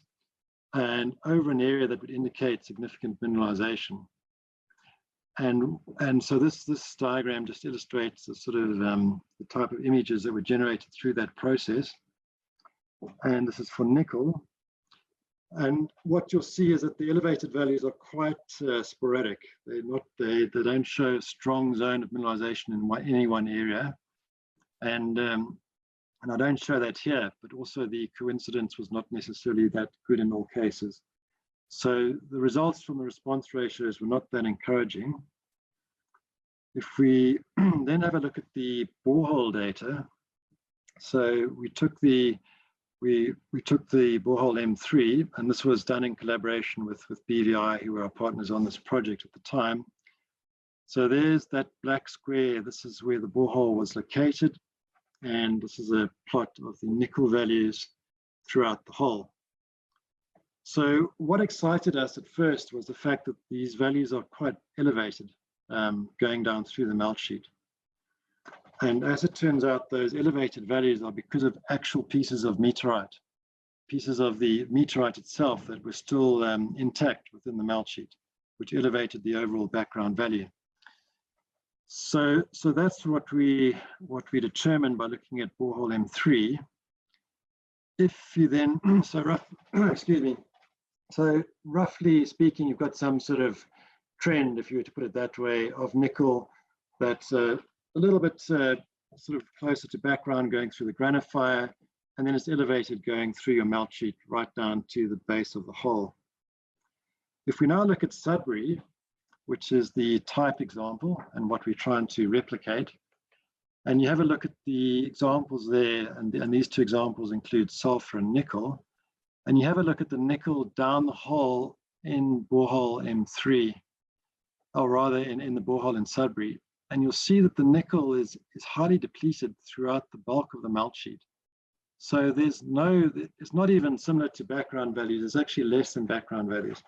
and over an area that would indicate significant mineralization. And so this diagram just illustrates the sort of the type of images that were generated through that process. And this is for nickel. And what you'll see is that the elevated values are quite sporadic. They don't show a strong zone of mineralization in any one area. And I don't show that here, but also the coincidence was not necessarily that good in all cases. So the results from the response ratios were not that encouraging. If we then have a look at the borehole data, so we took the borehole M3, and this was done in collaboration with BVI, who were our partners on this project at the time. So there's that black square. This is where the borehole was located, and this is a plot of the nickel values throughout the hole. So what excited us at first was the fact that these values are quite elevated going down through the melt sheet. And as it turns out, those elevated values are because of actual pieces of meteorite, pieces of the meteorite itself that were still intact within the melt sheet, which elevated the overall background value. So that's what we determined by looking at borehole M3. If you then, excuse me. So roughly speaking, you've got some sort of trend, if you were to put it that way, of nickel that's a little bit sort of closer to background going through the granifier, and then it's elevated going through your melt sheet right down to the base of the hole. If we now look at Sudbury, which is the type example and what we're trying to replicate, and you have a look at the examples there, and these two examples include sulfur and nickel, and you have a look at the nickel down the hole in borehole M3, or rather in the borehole in Sudbury, and you'll see that the nickel is highly depleted throughout the bulk of the melt sheet. So it's not even similar to background values, it's actually less than background values.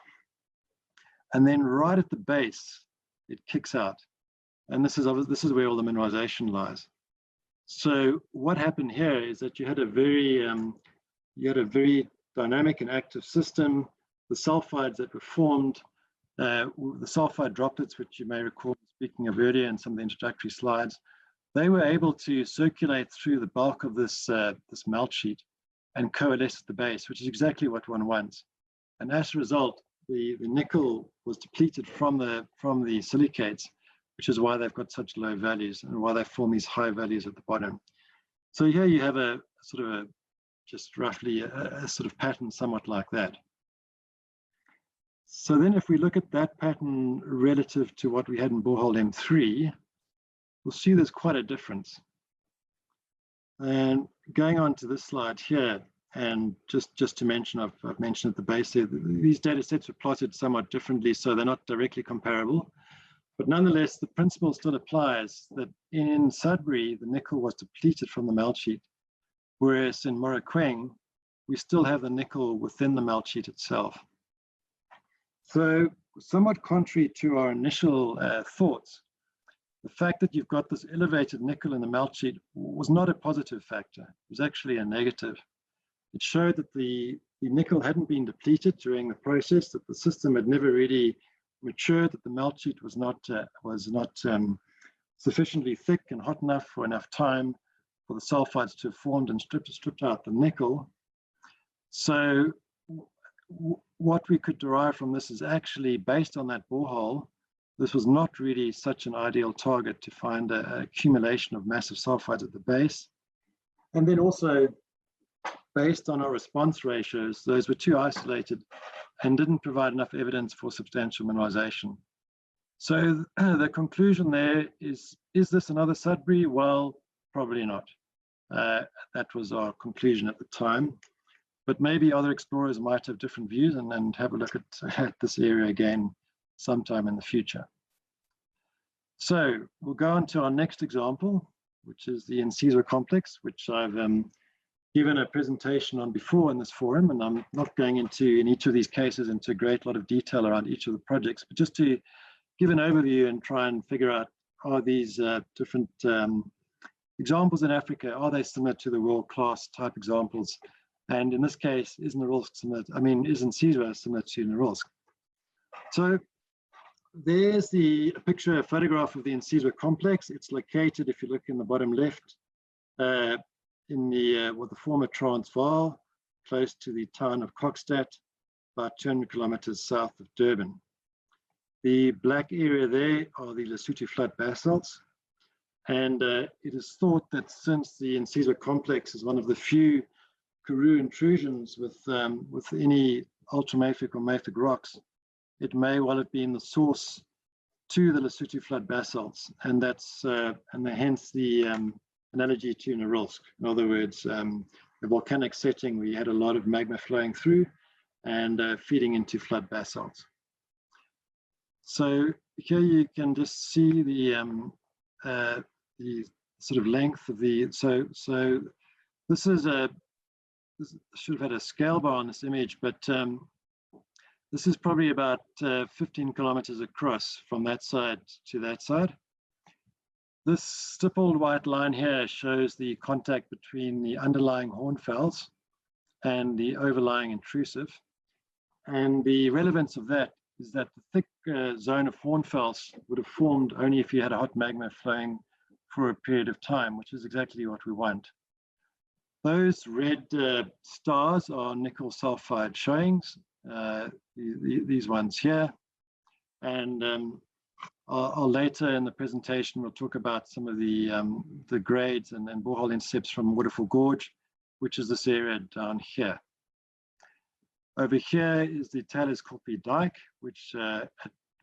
And then right at the base, it kicks out. And this is where all the mineralization lies. So what happened here is that you had a very dynamic and active system. The sulfides that were formed, the sulfide droplets, which you may recall speaking of earlier in some of the introductory slides, they were able to circulate through the bulk of this melt sheet and coalesce at the base, which is exactly what one wants. And as a result, the nickel was depleted from the silicates, which is why they've got such low values and why they form these high values at the bottom. So here you have a sort of just roughly a sort of pattern somewhat like that. So then if we look at that pattern relative to what we had in borehole M3, we'll see there's quite a difference. And going on to this slide here, and just to mention, I've mentioned at the base here, these data sets were plotted somewhat differently, so they're not directly comparable. But nonetheless, the principle still applies that in Sudbury, the nickel was depleted from the melt sheet, whereas in Morokweng, we still have the nickel within the melt sheet itself. So somewhat contrary to our initial thoughts, the fact that you've got this elevated nickel in the melt sheet was not a positive factor. It was actually a negative. It showed that the nickel hadn't been depleted during the process, that the system had never really matured, that the melt sheet was not sufficiently thick and hot enough for enough time for the sulfides to have formed and stripped out the nickel. So what we could derive from this is actually based on that borehole, this was not really such an ideal target to find an accumulation of massive sulfides at the base. And then also, based on our response ratios, those were too isolated and didn't provide enough evidence for substantial mineralization. So the conclusion there is this another Sudbury? Well, probably not. That was our conclusion at the time. But maybe other explorers might have different views and have a look at this area again sometime in the future. So we'll go on to our next example, which is the Insizwa complex, which I've given a presentation on before in this forum, and I'm not going into, in each of these cases, into a great lot of detail around each of the projects, but just to give an overview and try and figure out, are these different examples in Africa, are they similar to the world-class type examples? And in this case, is Norilsk similar, is Insizwa similar to Norilsk? So there's a picture, a photograph of the Insizwa complex. It's located, if you look in the bottom left, in the former Transvaal, close to the town of Kokstad, about 200 kilometers south of Durban. The black area there are the Lesotho flood basalts. And it is thought that since the Insizwa complex is one of the few Karoo intrusions with any ultramafic or mafic rocks, it may well have been the source to the Lesotho flood basalts, and that's hence the analogy to Norilsk. In other words, the volcanic setting where you had a lot of magma flowing through and feeding into flood basalts. So here you can just see the sort of length of the, so this is this should have had a scale bar on this image, but this is probably about 15 kilometers across from that side to that side. This stippled white line here shows the contact between the underlying hornfels and the overlying intrusive. And the relevance of that is that the thick zone of hornfels would have formed only if you had a hot magma flowing for a period of time, which is exactly what we want. Those red stars are nickel sulfide showings, these ones here. And I'll later in the presentation, we'll talk about some of the grades and borehole intercepts from Waterfall Gorge, which is this area down here. Over here is the Taylor's Koppie dike, which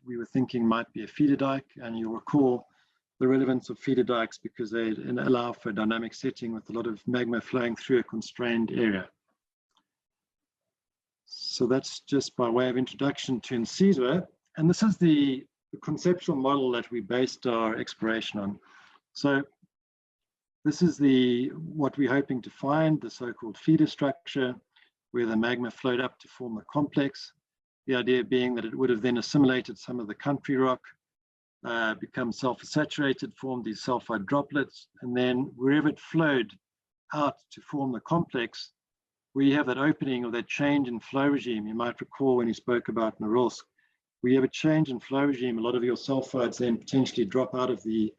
we were thinking might be a feeder dike. And you'll recall the relevance of feeder dikes because they allow for a dynamic setting with a lot of magma flowing through a constrained area. So that's just by way of introduction to Insizwa. And this is the conceptual model that we based our exploration on. So this is what we're hoping to find, the so-called feeder structure, where the magma flowed up to form the complex. The idea being that it would have then assimilated some of the country rock, become sulfur-saturated, formed these sulfide droplets, and then wherever it flowed out to form the complex, we have that opening or that change in flow regime. You might recall when you spoke about Norilsk, we have a change in flow regime. A lot of your sulfides then potentially drop out of the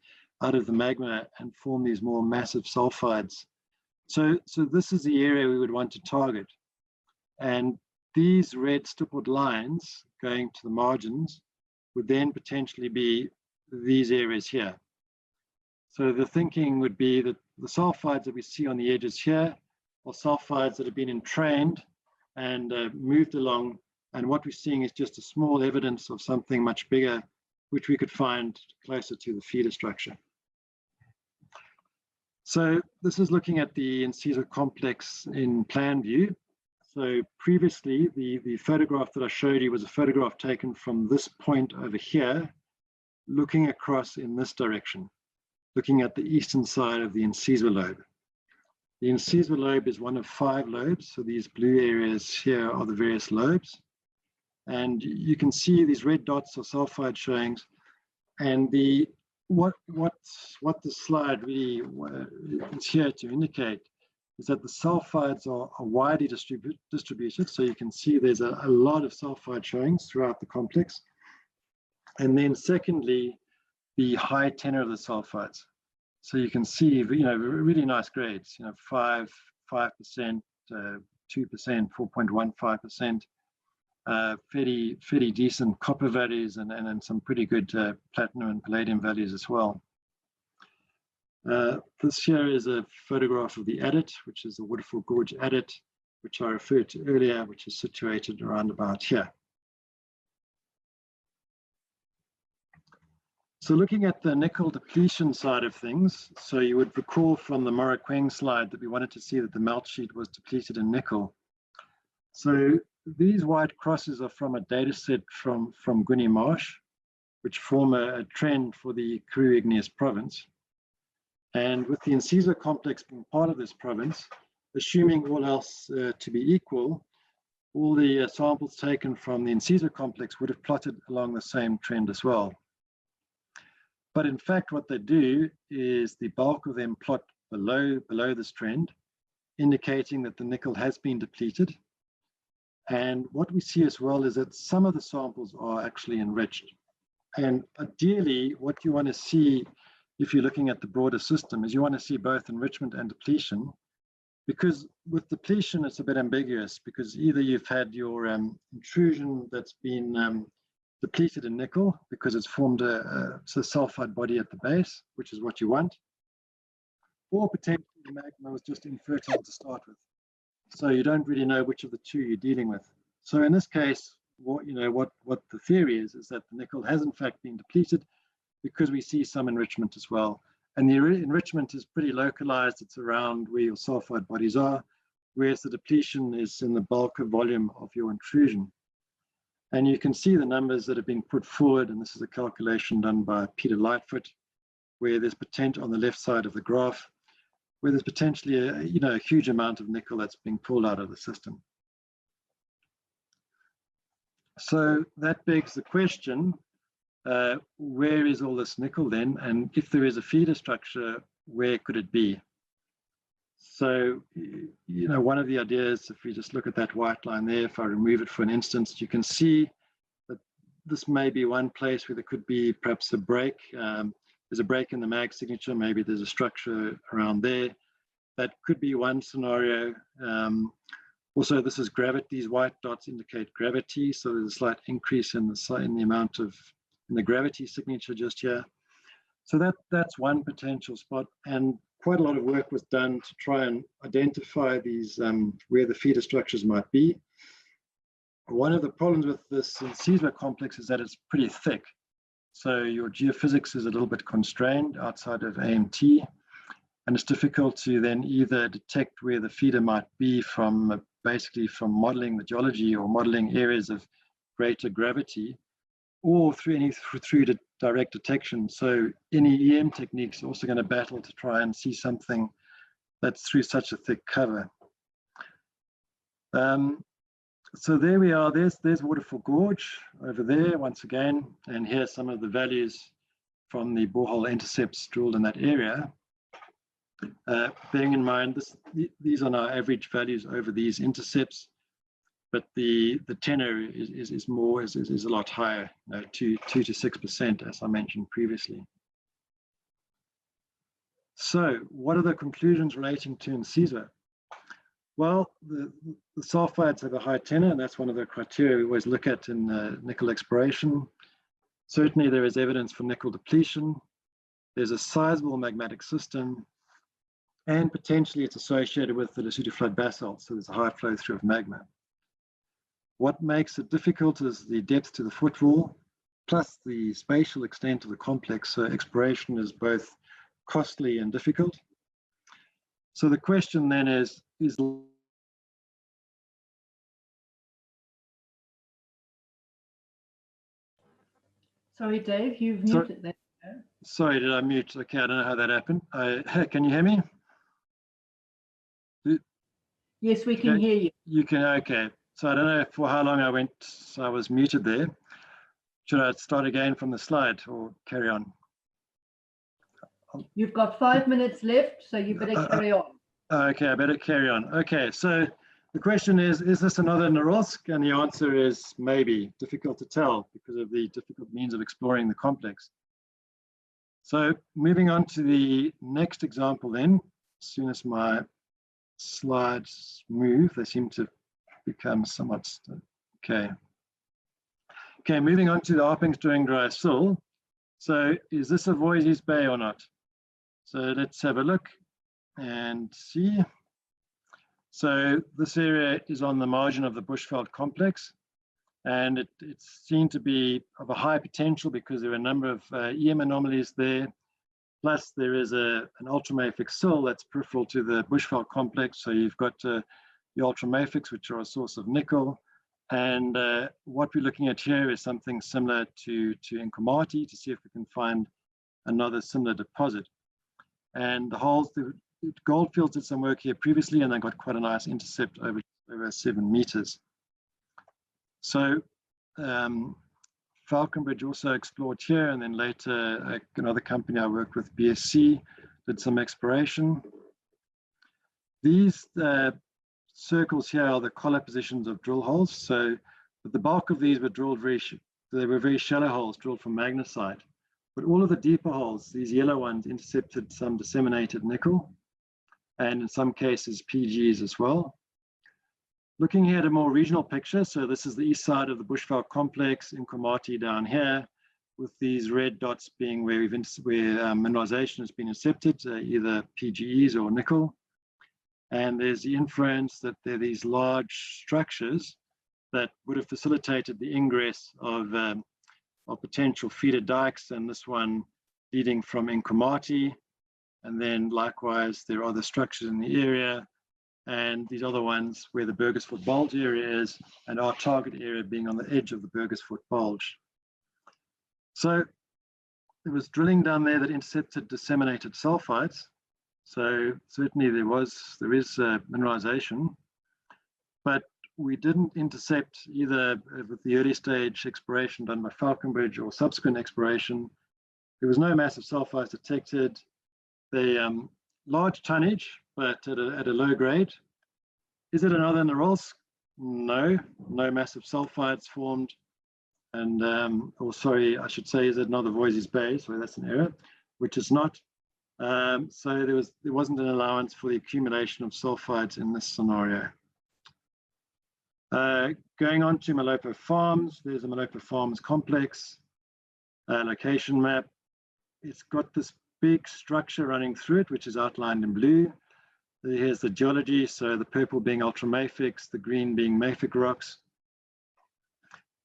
magma and form these more massive sulfides. So this is the area we would want to target. And these red stippled lines going to the margins would then potentially be these areas here. So the thinking would be that the sulfides that we see on the edges here are sulfides that have been entrained and moved along. And what we're seeing is just a small evidence of something much bigger, which we could find closer to the feeder structure. So this is looking at the incisor complex in plan view. So previously, the photograph that I showed you was a photograph taken from this point over here, looking across in this direction, looking at the eastern side of the incisor lobe. The incisor lobe is one of 5 lobes. So these blue areas here are the various lobes. And you can see these red dots are sulfide showings. And what the slide really is here to indicate is that the sulfides are widely distributed. So you can see there's a lot of sulfide showings throughout the complex. And then secondly, the high tenor of the sulfides. So you can see, really nice grades, 5%, 2%, 4.15%, fairly decent copper values and some pretty good platinum and palladium values as well. This here is a photograph of the adit, which is the Waterfall Gorge adit, which I referred to earlier, which is situated around about here. So looking at the nickel depletion side of things, so you would recall from the Morokweng slide that we wanted to see that the melt sheet was depleted in nickel. So these white crosses are from a data set from Guni Marsh, which form a trend for the Karoo Igneous Province. And with the incisor complex being part of this province, assuming all else to be equal, all the samples taken from the incisor complex would have plotted along the same trend as well. But in fact, what they do is the bulk of them plot below this trend, indicating that the nickel has been depleted. And what we see as well is that some of the samples are actually enriched. And ideally, what you want to see if you're looking at the broader system is you want to see both enrichment and depletion, because with depletion, it's a bit ambiguous because either you've had your intrusion that's been depleted in nickel because it's formed a sulfide body at the base, which is what you want, or potentially the magma was just infertile to start with. So you don't really know which of the two you're dealing with. So in this case, what the theory is that the nickel has in fact been depleted because we see some enrichment as well. And the enrichment is pretty localized. It's around where your sulfide bodies are, whereas the depletion is in the bulk of volume of your intrusion. And you can see the numbers that have been put forward, and this is a calculation done by Peter Lightfoot, where there's potential on the left side of the graph, where there's potentially a huge amount of nickel that's being pulled out of the system. So that begs the question, where is all this nickel then? And if there is a feeder structure, where could it be? So, one of the ideas, if we just look at that white line there, if I remove it for an instance, you can see that this may be one place where there could be perhaps a break. There's a break in the mag signature, maybe there's a structure around there. That could be one scenario. Also, this is gravity. These white dots indicate gravity, so there's a slight increase in the amount of the gravity signature just here. So that's one potential spot, and quite a lot of work was done to try and identify these where the feeder structures might be. One of the problems with this incisor complex is that it's pretty thick. So your geophysics is a little bit constrained outside of AMT, and it's difficult to then either detect where the feeder might be from basically from modeling the geology or modeling areas of greater gravity, or through direct detection. So any EM techniques are also going to battle to try and see something that's through such a thick cover. So there we are, there's Waterfall Gorge over there once again, and here's some of the values from the borehole intercepts drilled in that area. Bearing in mind, these are now average values over these intercepts, but the tenor is a lot higher, 2 to 6%, as I mentioned previously. So what are the conclusions relating to incisor? Well, the sulfides have a high tenor, and that's one of the criteria we always look at in nickel exploration. Certainly there is evidence for nickel depletion. There's a sizable magmatic system. and potentially it's associated with the Lesotho flood basalt, so there's a high flow through of magma. What makes it difficult is the depth to the footwall, plus the spatial extent of the complex, so exploration is both costly and difficult. So the question then is Sorry, Dave, you've muted that. Sorry, did I mute? Okay, I don't know how that happened. Can you hear me? Yes, we can hear you. You can, okay. So I don't know for how long I was muted there. Should I start again from the slide or carry on? You've got 5 minutes left, so you better carry on. Okay, I better carry on. Okay, so the question is this another Norilsk? And the answer is maybe. Difficult to tell because of the difficult means of exploring the complex. So moving on to the next example then, as soon as my slides move, they seem to become somewhat, okay. Okay, moving on to the Arpingstoring dry sill. So is this a Voisey's Bay or not? So let's have a look and see. So this area is on the margin of the Bushveld complex, and it's seen to be of a high potential because there are a number of EM anomalies there. Plus there is an ultramafic sill that's peripheral to the Bushveld complex. So you've got the ultramafics, which are a source of nickel. And what we're looking at here is something similar to Nkomati to see if we can find another similar deposit. And the holes, the Goldfields did some work here previously, and they got quite a nice intercept over 7 meters. So Falconbridge also explored here, and then later another company I worked with, BSC, did some exploration. These circles here are the collar positions of drill holes. So the bulk of these were drilled they were very shallow holes drilled from magnesite. But all of the deeper holes, these yellow ones, intercepted some disseminated nickel, and in some cases PGs as well. Looking here at a more regional picture, so this is the east side of the Bushveld complex in Nkomati down here, with these red dots being where mineralization has been intercepted, either PGEs or nickel. And there's the inference that there are these large structures that would have facilitated the ingress of potential feeder dikes, and this one leading from Nkomati. And then likewise, there are other structures in the area, and these other ones where the Burgersfoot Bulge area is, and our target area being on the edge of the Burgersfoot Bulge. So there was drilling down there that intercepted disseminated sulfides. So certainly there is mineralization, but we didn't intercept either with the early stage exploration done by Falconbridge or subsequent exploration. There was no massive sulfides detected. The large tonnage, but at a low grade. Is it another Norilsk? No massive sulfides formed. And, or sorry, I should say, is it another Voisey's Bay? Sorry, that's an error, which is not. So there wasn't an allowance for the accumulation of sulfides in this scenario. Going on to Malopo Farms, there's a Malopo Farms complex location map. It's got this big structure running through it, which is outlined in blue. Here's the geology, so the purple being ultramafics, the green being mafic rocks.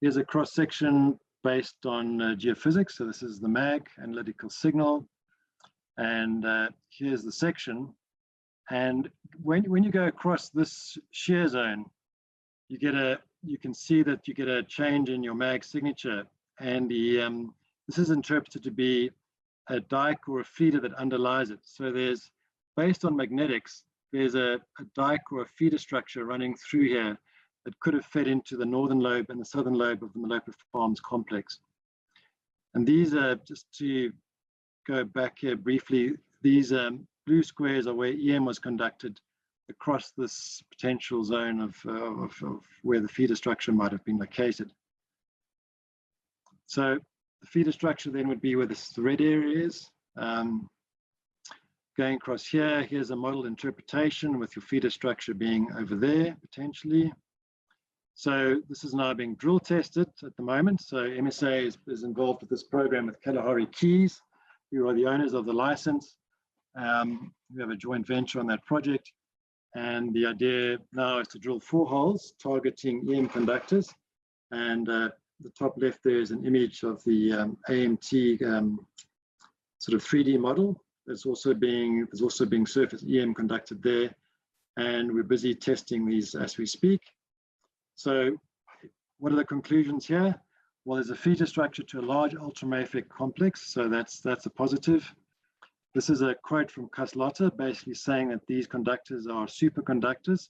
Here's a cross section based on geophysics. So this is the MAG, analytical signal. And here's the section. And when you go across this shear zone, you can see that you get a change in your MAG signature. And this is interpreted to be a dike or a feeder that underlies it. So there's, based on magnetics, there's a dike or a feeder structure running through here that could have fed into the northern lobe and the southern lobe of the Malopo Farms complex. And these are, just to go back here briefly, these blue squares are where EM was conducted across this potential zone of where the feeder structure might have been located. So the feeder structure then would be where the red area is. Going across here, here's a modeled interpretation with your feeder structure being over there, potentially. So this is now being drill tested at the moment. So MSA is involved with this program with Kalahari Keys, who are the owners of the license. We have a joint venture on that project. And the idea now is to drill 4 holes targeting EM conductors. And the top left there is an image of the AMT sort of 3D model. There's also being surface EM conducted there. And we're busy testing these as we speak. So what are the conclusions here? Well, there's a feeder structure to a large ultramafic complex. So that's a positive. This is a quote from Kaslotta, basically saying that these conductors are superconductors.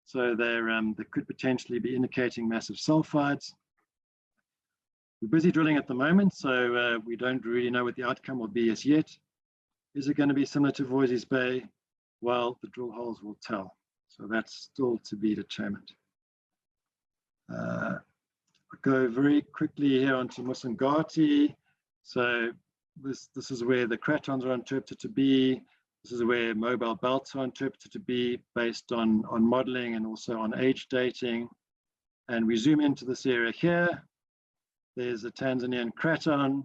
So they could potentially be indicating massive sulfides. We're busy drilling at the moment, so we don't really know what the outcome will be as yet. Is it going to be similar to Voisey's Bay? Well, the drill holes will tell. So that's still to be determined. I'll go very quickly here onto Musongati. So this is where the cratons are interpreted to be. This is where mobile belts are interpreted to be based on modeling and also on age dating. And we zoom into this area here. There's a Tanzanian craton.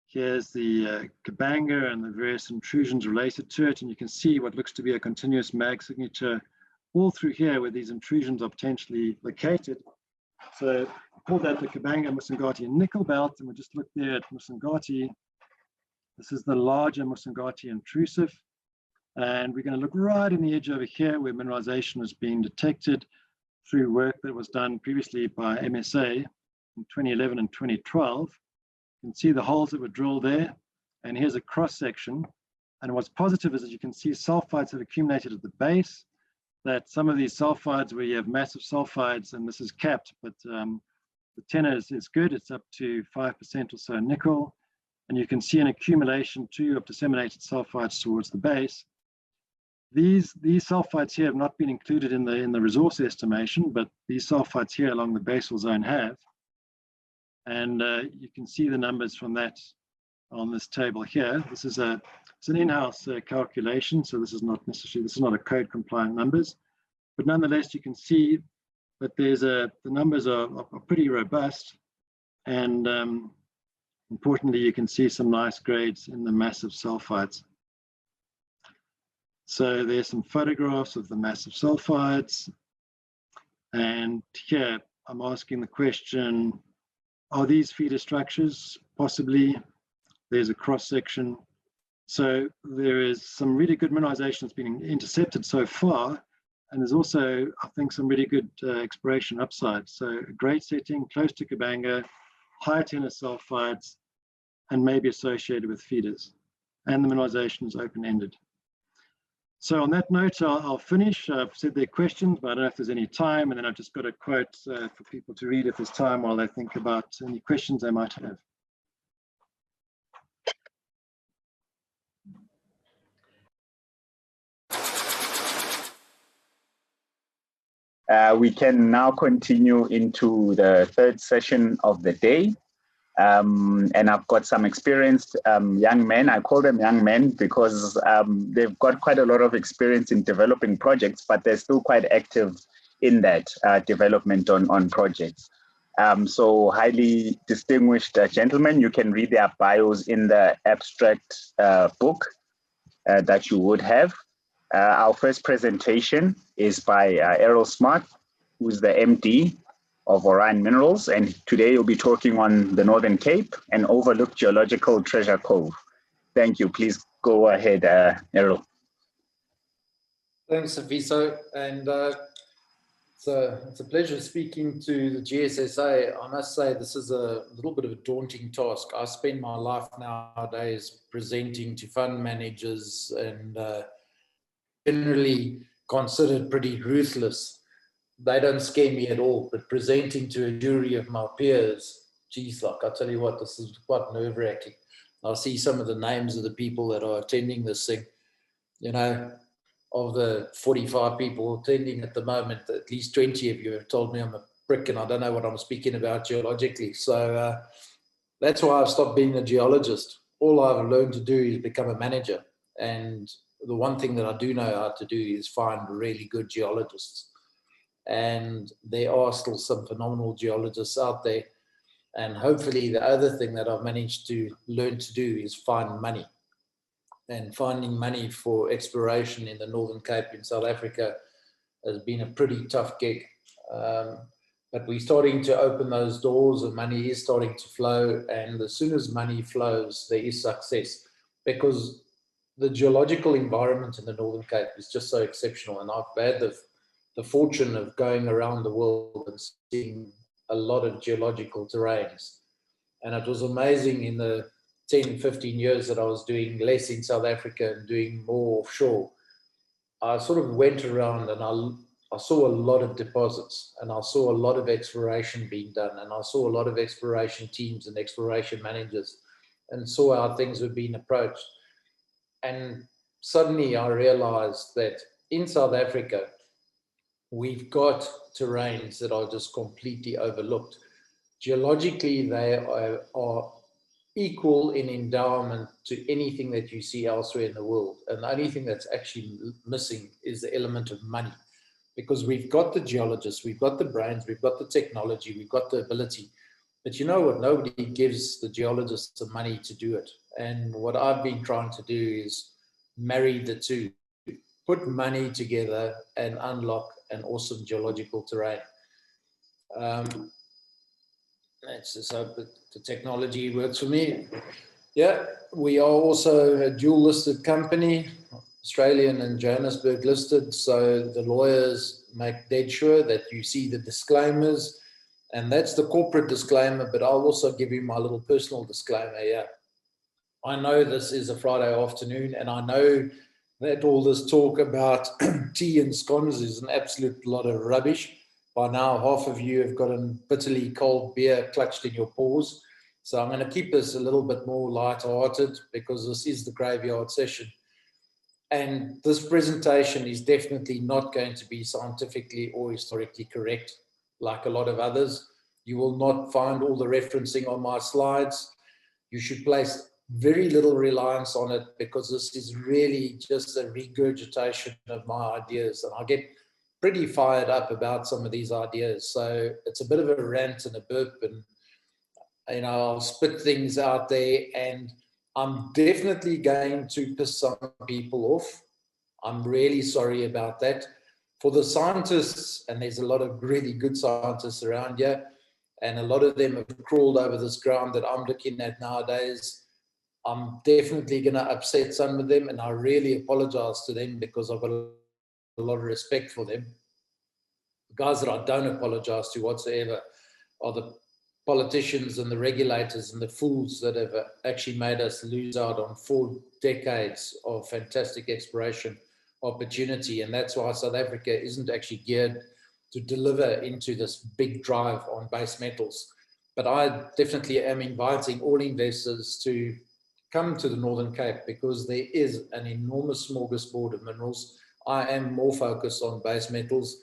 Here's the Kabanga and the various intrusions related to it. And you can see what looks to be a continuous mag signature all through here where these intrusions are potentially located. So call that the Kabanga, Musongati, and nickel belt. And we'll just look there at Musongati. This is the larger Musongati intrusive. And we're going to look right in the edge over here where mineralization is being detected through work that was done previously by MSA in 2011 and 2012. You can see the holes that were drilled there. And here's a cross section. And what's positive is that you can see sulfides have accumulated at the base, that some of these sulfides where you have massive sulfides, and this is capped, but the tenor is good. It's up to 5% or so nickel. And you can see an accumulation too of disseminated sulfides towards the base. These sulfides here have not been included in the resource estimation, but these sulfides here along the basal zone have. And you can see the numbers from that on this table here. This is it's an in-house calculation, so this is not a code compliant numbers, but nonetheless you can see that the numbers are pretty robust, and importantly you can see some nice grades in the massive sulfides. So there's some photographs of the massive sulfides, and here I'm asking the question, are these feeder structures? Possibly. There's a cross section. So there is some really good mineralization that's been intercepted so far. And there's also, I think, some really good exploration upside. So a great setting, close to Kabanga, high tenor sulfides, and maybe associated with feeders. And the mineralization is open-ended. So on that note, I'll finish. I've said there are questions, but I don't know if there's any time. And then I've just got a quote for people to read if there's time while they think about any questions they might have. We can now continue into the third session of the day. And I've got some experienced young men. I call them young men because they've got quite a lot of experience in developing projects, but they're still quite active in that development on projects. So highly distinguished gentlemen. You can read their bios in the abstract book that you would have. Our first presentation is by Errol Smart, who's the MD of Orion Minerals, and today you'll be talking on the Northern Cape and overlooked geological treasure cove. Thank you. Please go ahead, Errol. Thanks, Safiso, and it's a pleasure speaking to the GSSA. I must say this is a little bit of a daunting task. I spend my life nowadays presenting to fund managers and generally considered pretty ruthless. They don't scare me at all, but presenting to a jury of my peers, geez, like I tell you what, this is quite nerve-wracking. I see some of the names of the people that are attending this thing. You know, of the 45 people attending at the moment, at least 20 of you have told me I'm a prick and I don't know what I'm speaking about geologically. So that's why I've stopped being a geologist. All I've learned to do is become a manager. And the one thing that I do know how to do is find really good geologists. And there are still some phenomenal geologists out there. And hopefully the other thing that I've managed to learn to do is find money. and finding money for exploration in the Northern Cape in South Africa has been a pretty tough gig. But we're starting to open those doors and money is starting to flow. And as soon as money flows, there is success, because the geological environment in the Northern Cape is just so exceptional. And I've had the fortune of going around the world and seeing a lot of geological terrains. And it was amazing in the 10, 15 years that I was doing less in South Africa and doing more offshore. I sort of went around and I saw a lot of deposits, and I saw a lot of exploration being done, and I saw a lot of exploration teams and exploration managers, and saw how things were being approached. And suddenly I realized that in South Africa, we've got terrains that are just completely overlooked. Geologically, they are equal in endowment to anything that you see elsewhere in the world. And the only thing that's actually missing is the element of money, because we've got the geologists, we've got the brains, we've got the technology, we've got the ability. But you know what? Nobody gives the geologists the money to do it. And what I've been trying to do is marry the two, put money together and unlock an awesome geological terrain. Let's just hope that the technology works for me. Yeah, we are also a dual listed company, Australian and Johannesburg listed. So the lawyers make dead sure that you see the disclaimers, and that's the corporate disclaimer, but I'll also give you my little personal disclaimer here. I know this is a Friday afternoon, and I know that all this talk about tea and scones is an absolute lot of rubbish. By now, half of you have got a bitterly cold beer clutched in your paws. So I'm going to keep this a little bit more light-hearted, because this is the graveyard session. And this presentation is definitely not going to be scientifically or historically correct, like a lot of others. You will not find all the referencing on my slides. You should place very little reliance on it, because this is really just a regurgitation of my ideas. And I get pretty fired up about some of these ideas. So it's a bit of a rant and a burp, and I'll spit things out there, and I'm definitely going to piss some people off. I'm really sorry about that. For the scientists, and there's a lot of really good scientists around here, and a lot of them have crawled over this ground that I'm looking at nowadays, I'm definitely going to upset some of them, and I really apologize to them, because I've got a lot of respect for them. The guys that I don't apologize to whatsoever are the politicians and the regulators and the fools that have actually made us lose out on 4 decades of fantastic exploration opportunity. And that's why South Africa isn't actually geared to deliver into this big drive on base metals. But I definitely am inviting all investors to come to the Northern Cape, because there is an enormous smorgasbord of minerals. I am more focused on base metals.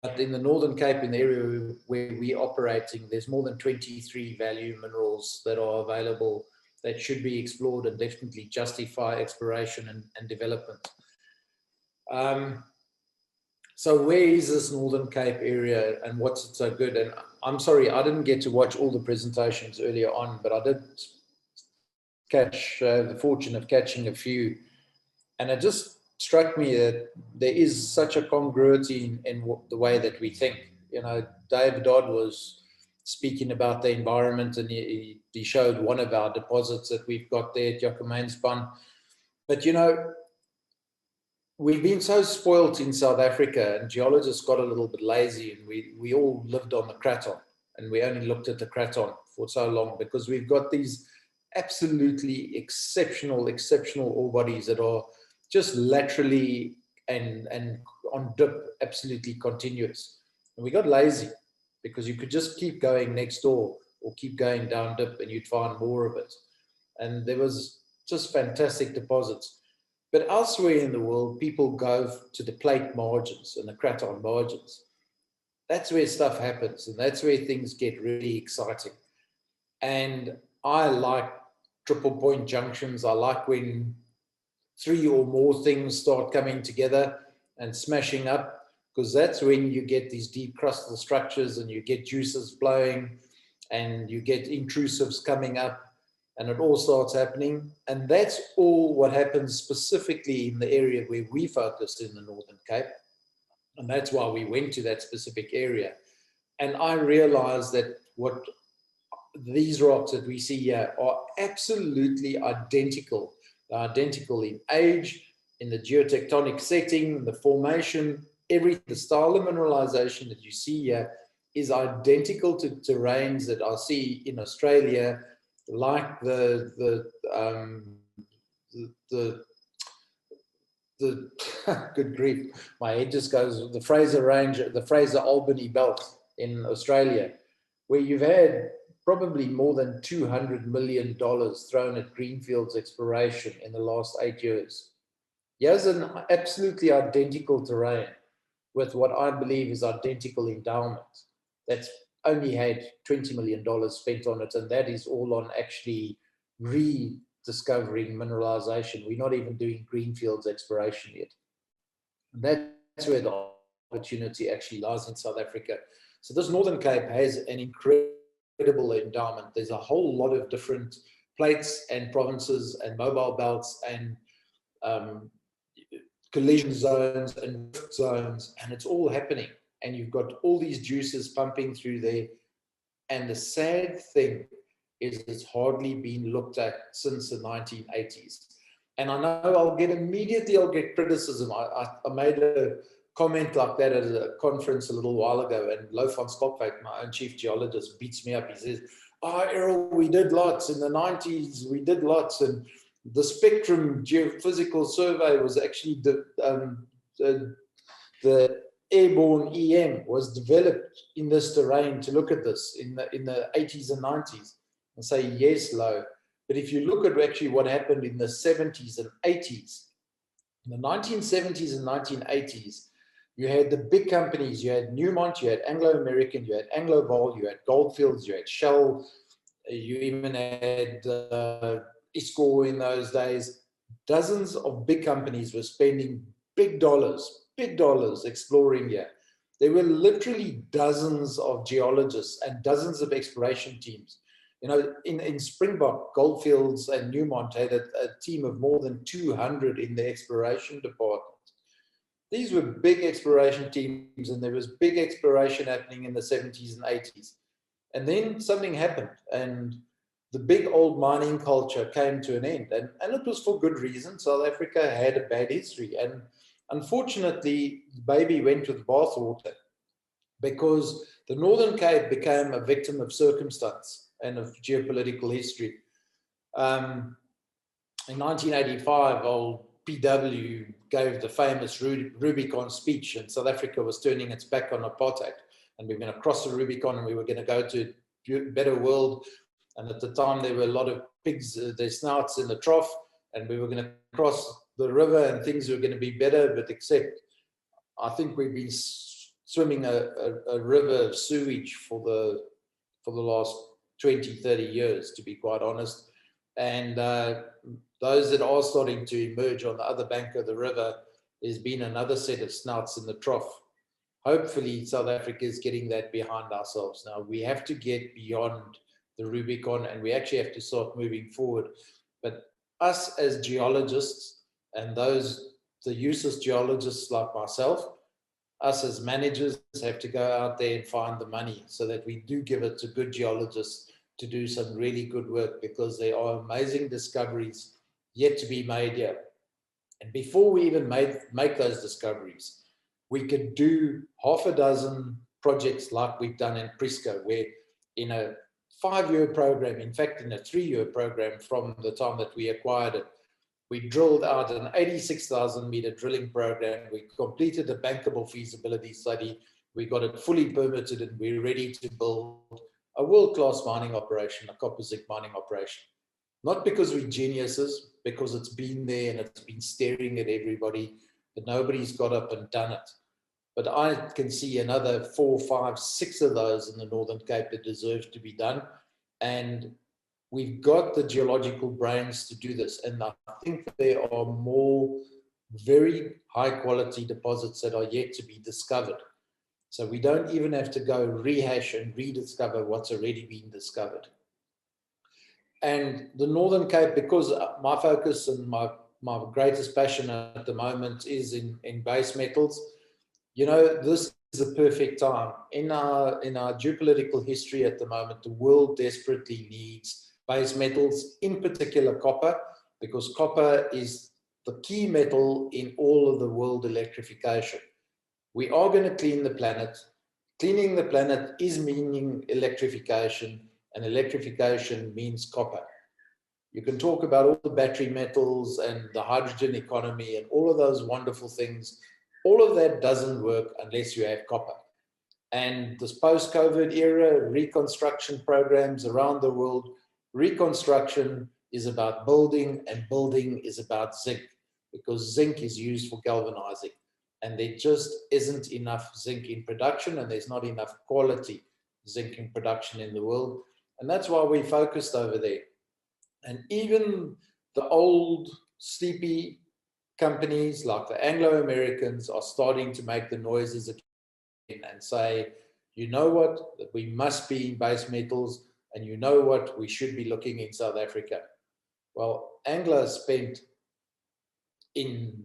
But in the Northern Cape, in the area where we're operating, there's more than 23 value minerals that are available that should be explored and definitely justify exploration and development. So where is this Northern Cape area, and what's it so good? And I'm sorry, I didn't get to watch all the presentations earlier on, but I did catch the fortune of catching a few. And it just struck me that there is such a congruity in the way that we think. Dave Dodd was speaking about the environment, and he showed one of our deposits that we've got there at Johannesburg. But we've been so spoilt in South Africa, and geologists got a little bit lazy, and we all lived on the craton, and we only looked at the craton for so long, because we've got these absolutely exceptional ore bodies that are just laterally and on dip, absolutely continuous. And we got lazy, because you could just keep going next door or keep going down dip, and you'd find more of it. And there was just fantastic deposits. But elsewhere in the world, people go to the plate margins and the craton margins. That's where stuff happens, and that's where things get really exciting. And I like triple point junctions. I like when 3 or more things start coming together and smashing up, because that's when you get these deep crustal structures, and you get juices flowing, and you get intrusives coming up. and it all starts happening. And that's all what happens specifically in the area where we focused in the Northern Cape. And that's why we went to that specific area. And I realized that what these rocks that we see here are absolutely identical. They're identical in age, in the geotectonic setting, the formation, the style of mineralization that you see here is identical to terrains that I see in Australia, like the good grief, my head just goes, the Fraser Range, the Fraser Albany Belt in Australia, where you've had probably more than $200 million thrown at greenfields exploration in the last 8 years. Here's an absolutely identical terrain with what I believe is identical endowment that's only had $20 million spent on it, and that is all on actually rediscovering mineralization. We're not even doing greenfields exploration yet. And that's where the opportunity actually lies in South Africa. So this Northern Cape has an incredible endowment. There's a whole lot of different plates and provinces and mobile belts and collision zones and rift zones, and it's all happening. And you've got all these juices pumping through there. And the sad thing is it's hardly been looked at since the 1980s. And I know I'll get criticism. I made a comment like that at a conference a little while ago, and Lo van Schalkwyk, my own chief geologist, beats me up. He says, "Oh, Errol, we did lots in the 90s, we did lots, and the Spectrum Geophysical Survey was actually the airborne EM was developed in this terrain to look at this in the 80s and 90s." And say, yes, Lo, but if you look at actually what happened in the 70s and 80s, in the 1970s and 1980s, you had the big companies. You had Newmont, you had Anglo American, you had Anglo Vol, you had Goldfields, you had Shell, you even had Isco in those days. Dozens of big companies were spending big dollars exploring here. There were literally dozens of geologists and dozens of exploration teams. You know, in Springbok, Goldfields and Newmont had a team of more than 200 in the exploration department. These were big exploration teams, and there was big exploration happening in the 70s and 80s. And then something happened, and the big old mining culture came to an end. And it was for good reason. South Africa had a bad history. And unfortunately, the baby went with bathwater, because the Northern Cape became a victim of circumstance and of geopolitical history. In 1985, old PW gave the famous Rubicon speech, and South Africa was turning its back on apartheid. And we were going to cross the Rubicon, and we were going to go to a better world. And at the time, there were a lot of pigs, their snouts in the trough, and we were going to cross the river, and things were going to be better. But except, I think we've been swimming a river of sewage for the last 20, 30 years, to be quite honest. And those that are starting to emerge on the other bank of the river, there's been another set of snouts in the trough. Hopefully, South Africa is getting that behind ourselves now. We have to get beyond the Rubicon, and we actually have to start moving forward. But us as geologists, and the useless geologists like myself, us as managers have to go out there and find the money so that we do give it to good geologists to do some really good work, because there are amazing discoveries yet to be made here. And before we even make those discoveries, we could do half a dozen projects like we've done in Prisco, where in a 5-year program, in fact, in a 3-year program from the time that we acquired it, we drilled out an 86,000 meter drilling program. We completed a bankable feasibility study. We got it fully permitted, and we're ready to build a world-class mining operation, a copper zinc mining operation. Not because we're geniuses, because it's been there and it's been staring at everybody, but nobody's got up and done it. But I can see another 4, 5, 6 of those in the Northern Cape that deserve to be done. And we've got the geological brains to do this. And I think there are more very high quality deposits that are yet to be discovered. So we don't even have to go rehash and rediscover what's already been discovered. And the Northern Cape, because my focus and my greatest passion at the moment is in base metals, you know, this is the perfect time. In our geopolitical history at the moment, the world desperately needs base metals, in particular copper, because copper is the key metal in all of the world electrification. We are going to clean the planet. Cleaning the planet is meaning electrification, and electrification means copper. You can talk about all the battery metals and the hydrogen economy and all of those wonderful things. All of that doesn't work unless you have copper. And this post-COVID era, reconstruction programs around the world, reconstruction is about building, and building is about zinc, because zinc is used for galvanizing. And there just isn't enough zinc in production, and there's not enough quality zinc in production in the world. And that's why we focused over there. And even the old sleepy companies like the Anglo-Americans are starting to make the noises again and say, you know what, that we must be in base metals, and you know what, we should be looking in South Africa. Well, Anglo spent, in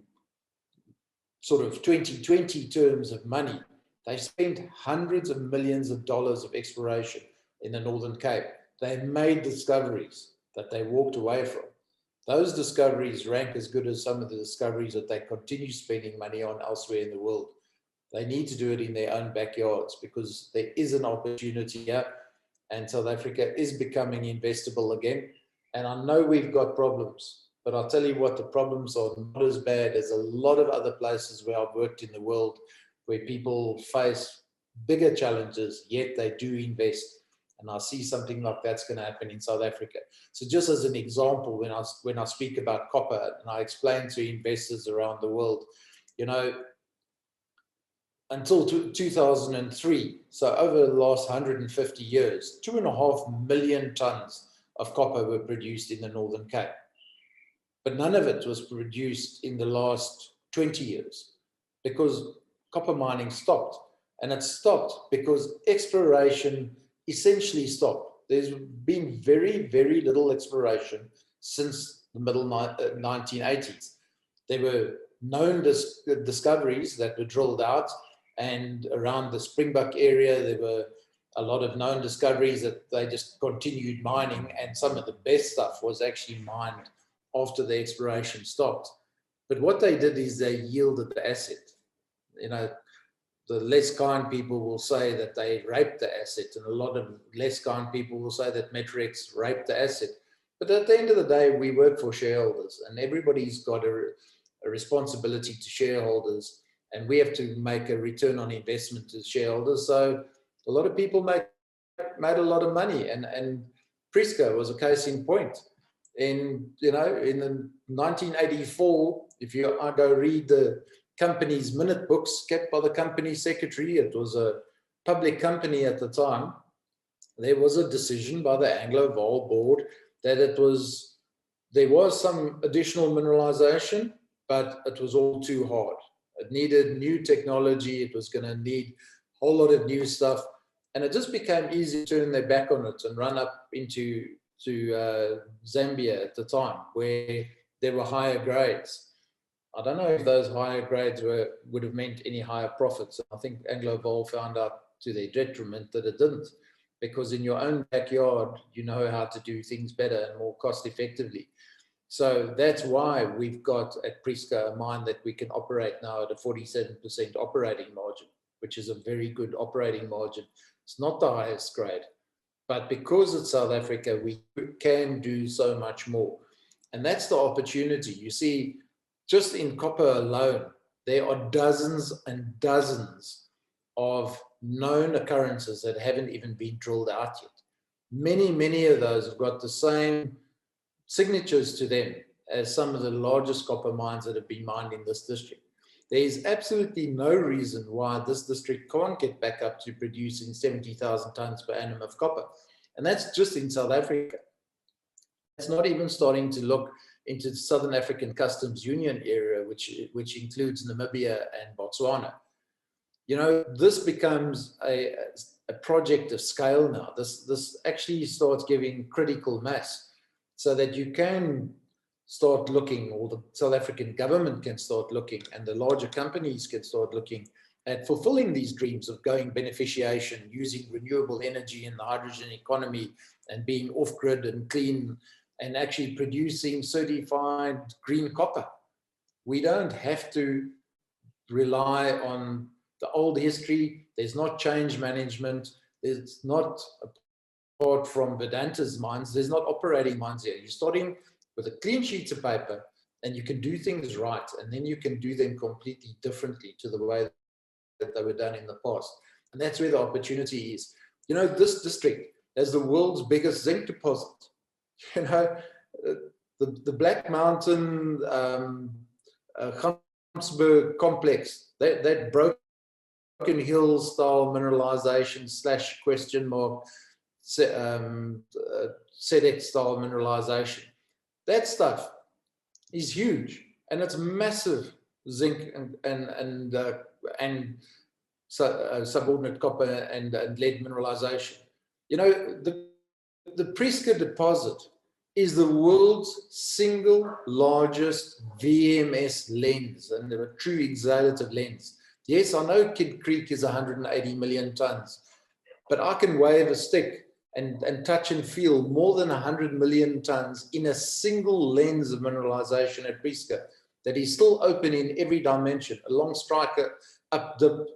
sort of 2020 terms of money, they spent hundreds of millions of dollars of exploration in the Northern Cape. They made discoveries that they walked away from. Those discoveries rank as good as some of the discoveries that they continue spending money on elsewhere in the world. They need to do it in their own backyards, because there is an opportunity here, and South Africa is becoming investable again. And I know we've got problems, but I'll tell you what, the problems are not as bad as a lot of other places where I've worked in the world, where people face bigger challenges, yet they do invest. And I see something like that's going to happen in South Africa. So just as an example, when I speak about copper, and I explain to investors around the world, you know, until 2003, so over the last 150 years, 2.5 million tons of copper were produced in the Northern Cape. But none of it was produced in the last 20 years, because copper mining stopped. And it stopped because exploration essentially stopped. There's been very, very little exploration since the middle 1980s. There were known discoveries that were drilled out, and around the Springbok area, there were a lot of known discoveries that they just continued mining, and some of the best stuff was actually mined after the exploration stopped. But what they did is they yielded the asset. You know, the less kind people will say that they raped the asset, and a lot of less kind people will say that Metrex raped the asset. But at the end of the day, we work for shareholders, and everybody's got a responsibility to shareholders, and we have to make a return on investment to shareholders. So a lot of people made a lot of money, and Prisca was a case in point. In the 1984, if you go read the company's minute books kept by the company secretary, it was a public company at the time, there was a decision by the Anglo-Vol board that there was some additional mineralization, but it was all too hard. It needed new technology. It was going to need a whole lot of new stuff. And it just became easy to turn their back on it and run up into Zambia at the time, where there were higher grades. I don't know if those higher grades would have meant any higher profits. I think Anglo-Vol found out to their detriment that it didn't, because in your own backyard, you know how to do things better and more cost effectively. So that's why we've got at Prisca a mine that we can operate now at a 47% operating margin, which is a very good operating margin. It's not the highest grade, but because it's South Africa, we can do so much more. And that's the opportunity. You see, just in copper alone, there are dozens and dozens of known occurrences that haven't even been drilled out yet. Many, many of those have got the same signatures to them as some of the largest copper mines that have been mined in this district. There is absolutely no reason why this district can't get back up to producing 70,000 tons per annum of copper. And that's just in South Africa. It's not even starting to look into the Southern African Customs Union area, which includes Namibia and Botswana. You know, this becomes a project of scale now. This actually starts giving critical mass. so that you can start looking, or the South African government can start looking, and the larger companies can start looking at fulfilling these dreams of going beneficiation, using renewable energy in the hydrogen economy, and being off-grid and clean, and actually producing certified green copper. We don't have to rely on the old history. There's not change management. There's not, apart from Vedanta's mines, there's not operating mines here. You're starting with a clean sheet of paper, and you can do things right, and then you can do them completely differently to the way that they were done in the past. And that's where the opportunity is. You know, this district has the world's biggest zinc deposit. You know, the Black Mountain Johannesburg complex, that Broken Hill style mineralization / question mark SEDEX style mineralization, that stuff is huge, and it's massive zinc and subordinate copper and lead mineralization. You know, the Prieska deposit is the world's single largest VMS lens, and a true exhalative lens. Yes, I know Kid Creek is 180 million tons, but I can wave a stick and touch and feel more than 100 million tons in a single lens of mineralization at Prieska that is still open in every dimension, along striker, up dip,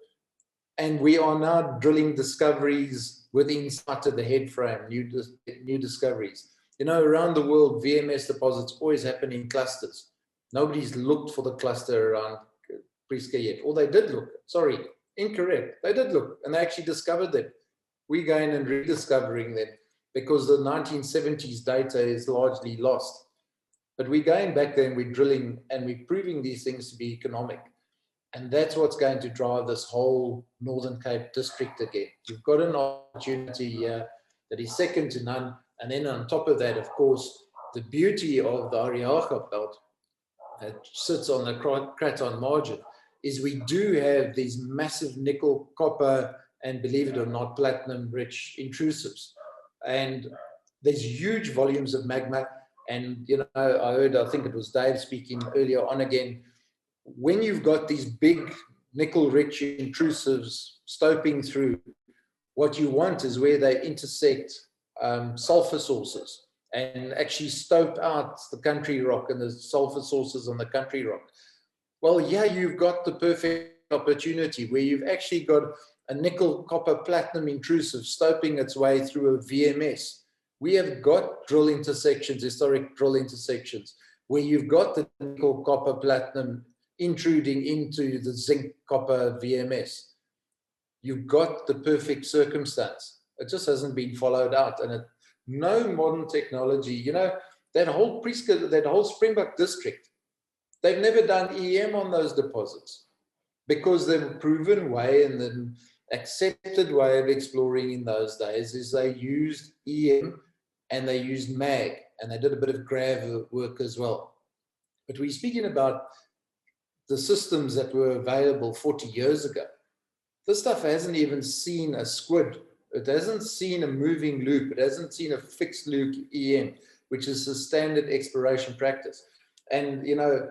and we are now drilling discoveries within sight of the head frame, new discoveries. You know, around the world, VMS deposits always happen in clusters. Nobody's looked for the cluster around Prieska yet, or they did look, sorry, incorrect. They did look, and they actually discovered them. We're going and rediscovering them because the 1970s data is largely lost. But we're going back there and we're drilling and we're proving these things to be economic. And that's what's going to drive this whole Northern Cape district again. You've got an opportunity here that is second to none. And then on top of that, of course, the beauty of the Ariaga belt that sits on the Craton margin is we do have these massive nickel, copper, and believe it or not, platinum-rich intrusives. And there's huge volumes of magma. And, you know, I think it was Dave speaking earlier on again, when you've got these big nickel-rich intrusives stoping through, what you want is where they intersect sulfur sources and actually stope out the country rock and the sulfur sources on the country rock. Well, yeah, you've got the perfect opportunity where you've actually got a nickel, copper, platinum intrusive stoping its way through a VMS. We have got drill intersections, historic drill intersections, where you've got the nickel, copper, platinum intruding into the zinc, copper VMS. You've got the perfect circumstance. It just hasn't been followed out. And no modern technology, you know, that whole Prieska, that whole Springbok district, they've never done EM on those deposits because the proven way and the accepted way of exploring in those days is they used EM and they used MAG, and they did a bit of grav work as well. But we're speaking about the systems that were available 40 years ago. This stuff hasn't even seen a squid. It hasn't seen a moving loop. It hasn't seen a fixed loop EM, which is a standard exploration practice. And, you know,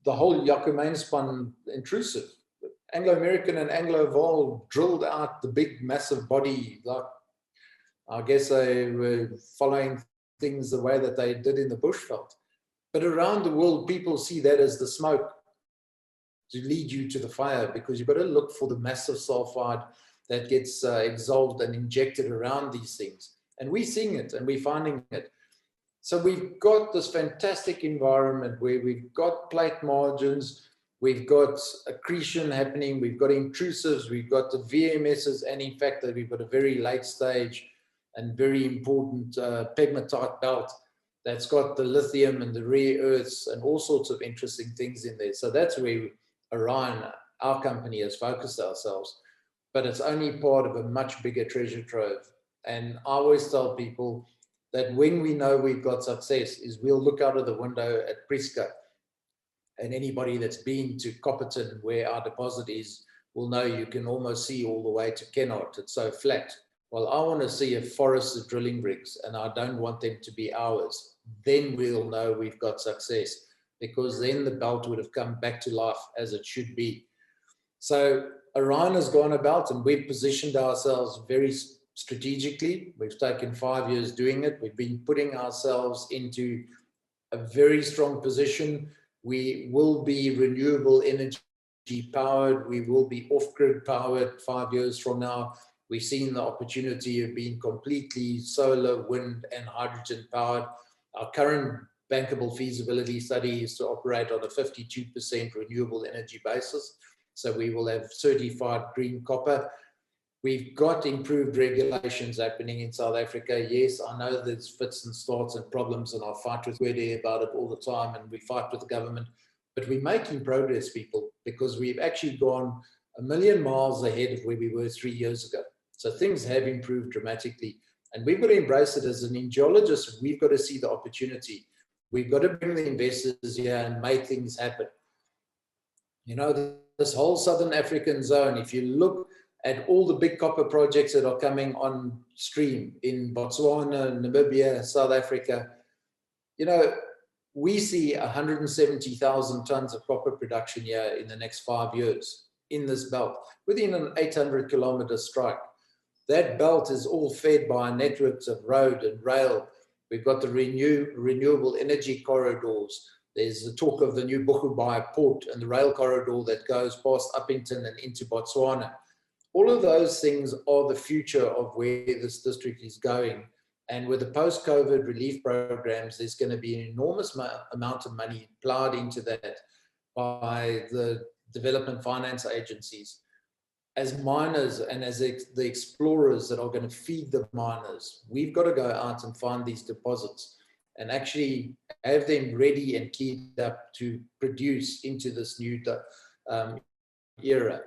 the whole Yakumanspan intrusive, Anglo-American and Anglo-Vol drilled out the big massive body. Like, I guess they were following things the way that they did in the bushveld. But around the world, people see that as the smoke to lead you to the fire, because you've got to look for the massive sulfide that gets exhaled and injected around these things. And we're seeing it and we're finding it. So we've got this fantastic environment where we've got plate margins, we've got accretion happening, we've got intrusives, we've got the VMSs, and in fact that we've got a very late stage and very important pegmatite belt that's got the lithium and the rare earths and all sorts of interesting things in there. So that's where Orion, our company, has focused ourselves, but it's only part of a much bigger treasure trove. And I always tell people that when we know we've got success is we'll look out of the window at Prieska, and anybody that's been to Copperton, where our deposit is, will know you can almost see all the way to Kennard. It's so flat. Well, I want to see a forest of drilling rigs, and I don't want them to be ours. then we'll know we've got success, because then the belt would have come back to life as it should be. So Orion has gone about, and we've positioned ourselves very strategically. We've taken 5 years doing it. We've been putting ourselves into a very strong position. We will be renewable energy powered. We will be off-grid powered 5 years from now. We've seen the opportunity of being completely solar, wind, and hydrogen powered. Our current bankable feasibility study is to operate on a 52% renewable energy basis. So we will have certified green copper. We've got improved regulations happening in South Africa. Yes, I know there's fits and starts and problems, and I fight with Gwede about it all the time, and we fight with the government. But we're making progress, people, because we've actually gone 1,000,000 miles ahead of where we were 3 years ago. So things have improved dramatically, and we've got to embrace it. As an geologist, we've got to see the opportunity. We've got to bring the investors here and make things happen. You know, this whole Southern African zone, if you look at all the big copper projects that are coming on stream in Botswana, Namibia, South Africa, you know, we see 170,000 tons of copper production here in the next 5 years in this belt, within an 800-kilometer strike. That belt is all fed by networks of road and rail. We've got the renewable energy corridors. There's the talk of the new Bochum port and the rail corridor that goes past Uppington and into Botswana. All of those things are the future of where this district is going. And with the post-COVID relief programs, there's going to be an enormous amount of money plowed into that by the development finance agencies. As miners and as the explorers that are going to feed the miners, we've got to go out and find these deposits and actually have them ready and keyed up to produce into this new era.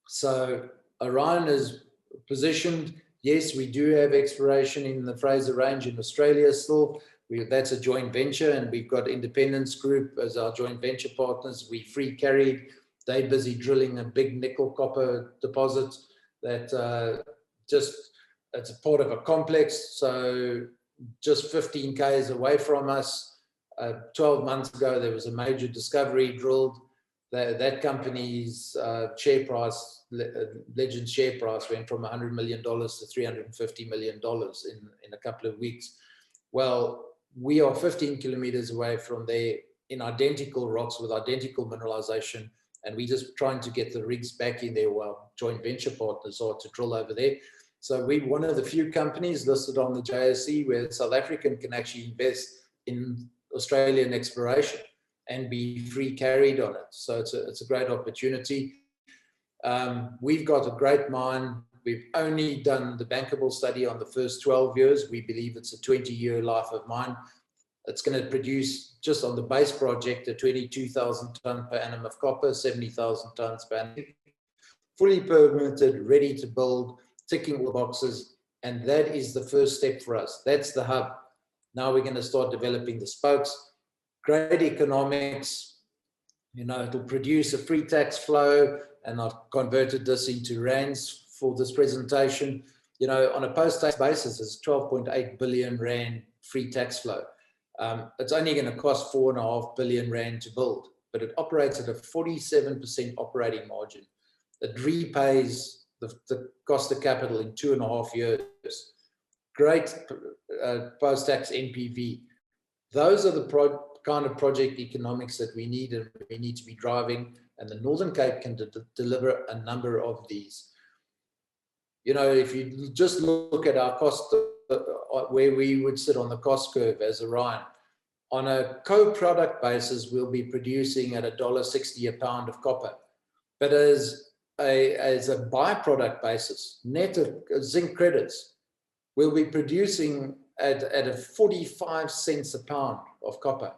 So Orion is positioned. Yes, we do have exploration in the Fraser Range in Australia still. That's a joint venture, and we've got Independence Group as our joint venture partners. We free carried. They're busy drilling a big nickel copper deposit that it's a part of a complex. So just 15 k's away from us, 12 months ago, there was a major discovery drilled. That company's share price, Legend share price, went from $100 million to $350 million in a couple of weeks. Well, we are 15 kilometers away from there in identical rocks with identical mineralization, and we're just trying to get the rigs back in there while joint venture partners are to drill over there. So we're one of the few companies listed on the JSE where South African can actually invest in Australian exploration and be free carried on it. So it's a great opportunity. We've got a great mine. We've only done the bankable study on the first 12 years. We believe it's a 20-year life of mine. It's going to produce, just on the base project, a 22,000 ton per annum of copper, 70,000 tons per annum. Fully permitted, ready to build, ticking all the boxes. And that is the first step for us. That's the hub. Now we're going to start developing the spokes. Great economics. You know, it'll produce a free tax flow, and I've converted this into rands for this presentation. You know, on a post-tax basis, it's 12.8 billion rand free tax flow. It's only going to cost 4.5 billion rand to build, but it operates at a 47% operating margin. It repays the cost of capital in 2.5 years. Great post-tax NPV. Those are the kind of project economics that we need, and we need to be driving, and the Northern Cape can deliver a number of these. You know, if you just look at our cost, where we would sit on the cost curve as Orion, on a co-product basis, we'll be producing at $1.60 a pound of copper. But as a byproduct basis, net of zinc credits, we'll be producing at a 45 cents a pound of copper.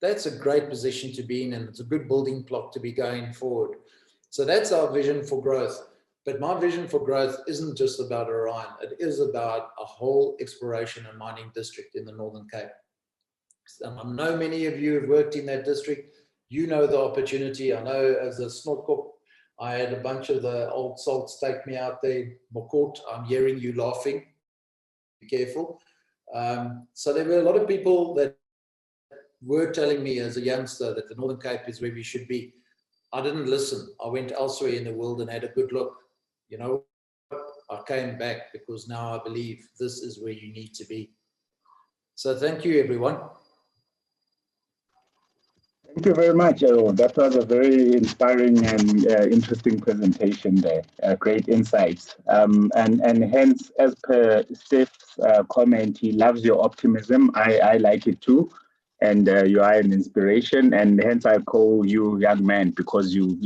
That's a great position to be in, and it's a good building block to be going forward. So that's our vision for growth. But my vision for growth isn't just about Orion. It is about a whole exploration and mining district in the Northern Cape. And I know many of you have worked in that district. You know the opportunity. I know as a snortkop, I had a bunch of the old salts take me out there. Mokot, I'm hearing you laughing. Be careful. So there were a lot of people that were telling me as a youngster that the Northern Cape is where we should be. I didn't listen. I went elsewhere in the world and had a good look. You know, I came back because now I believe this is where you need to be. So thank you, everyone. Thank you very much, Errol. That was a very inspiring and interesting presentation there. Great insights. And hence, as per Steph's comment, he loves your optimism. I like it too. And you are an inspiration. And hence I call you young man, because you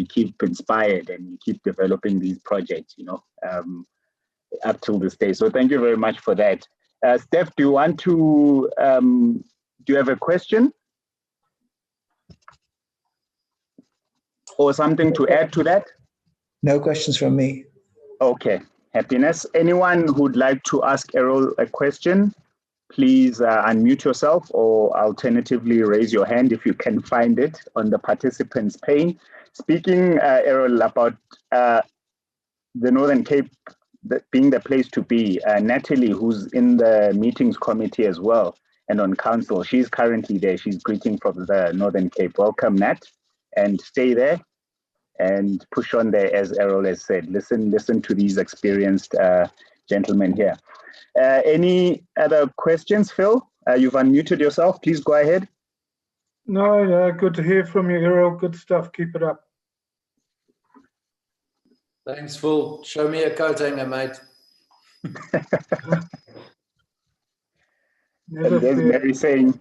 keep inspired and you keep developing these projects, you know, up till this day. So thank you very much for that. Steph, do you want to, do you have a question? Or something to add to that? No questions from me. Okay, happiness. Anyone who'd like to ask Errol a question, please unmute yourself, or alternatively raise your hand if you can find it on the participants pane. Speaking, Errol, about the Northern Cape being the place to be, Natalie, who's in the meetings committee as well and on council, she's currently there. She's greeting from the Northern Cape. Welcome, Nat, and stay there and push on there, as Errol has said. Listen to these experienced gentlemen here. Any other questions, Phil? You've unmuted yourself. Please go ahead. No, good to hear from you, Errol. Good stuff. Keep it up. Thanks, Phil. Show me a coat hanger, mate. And there's Mary saying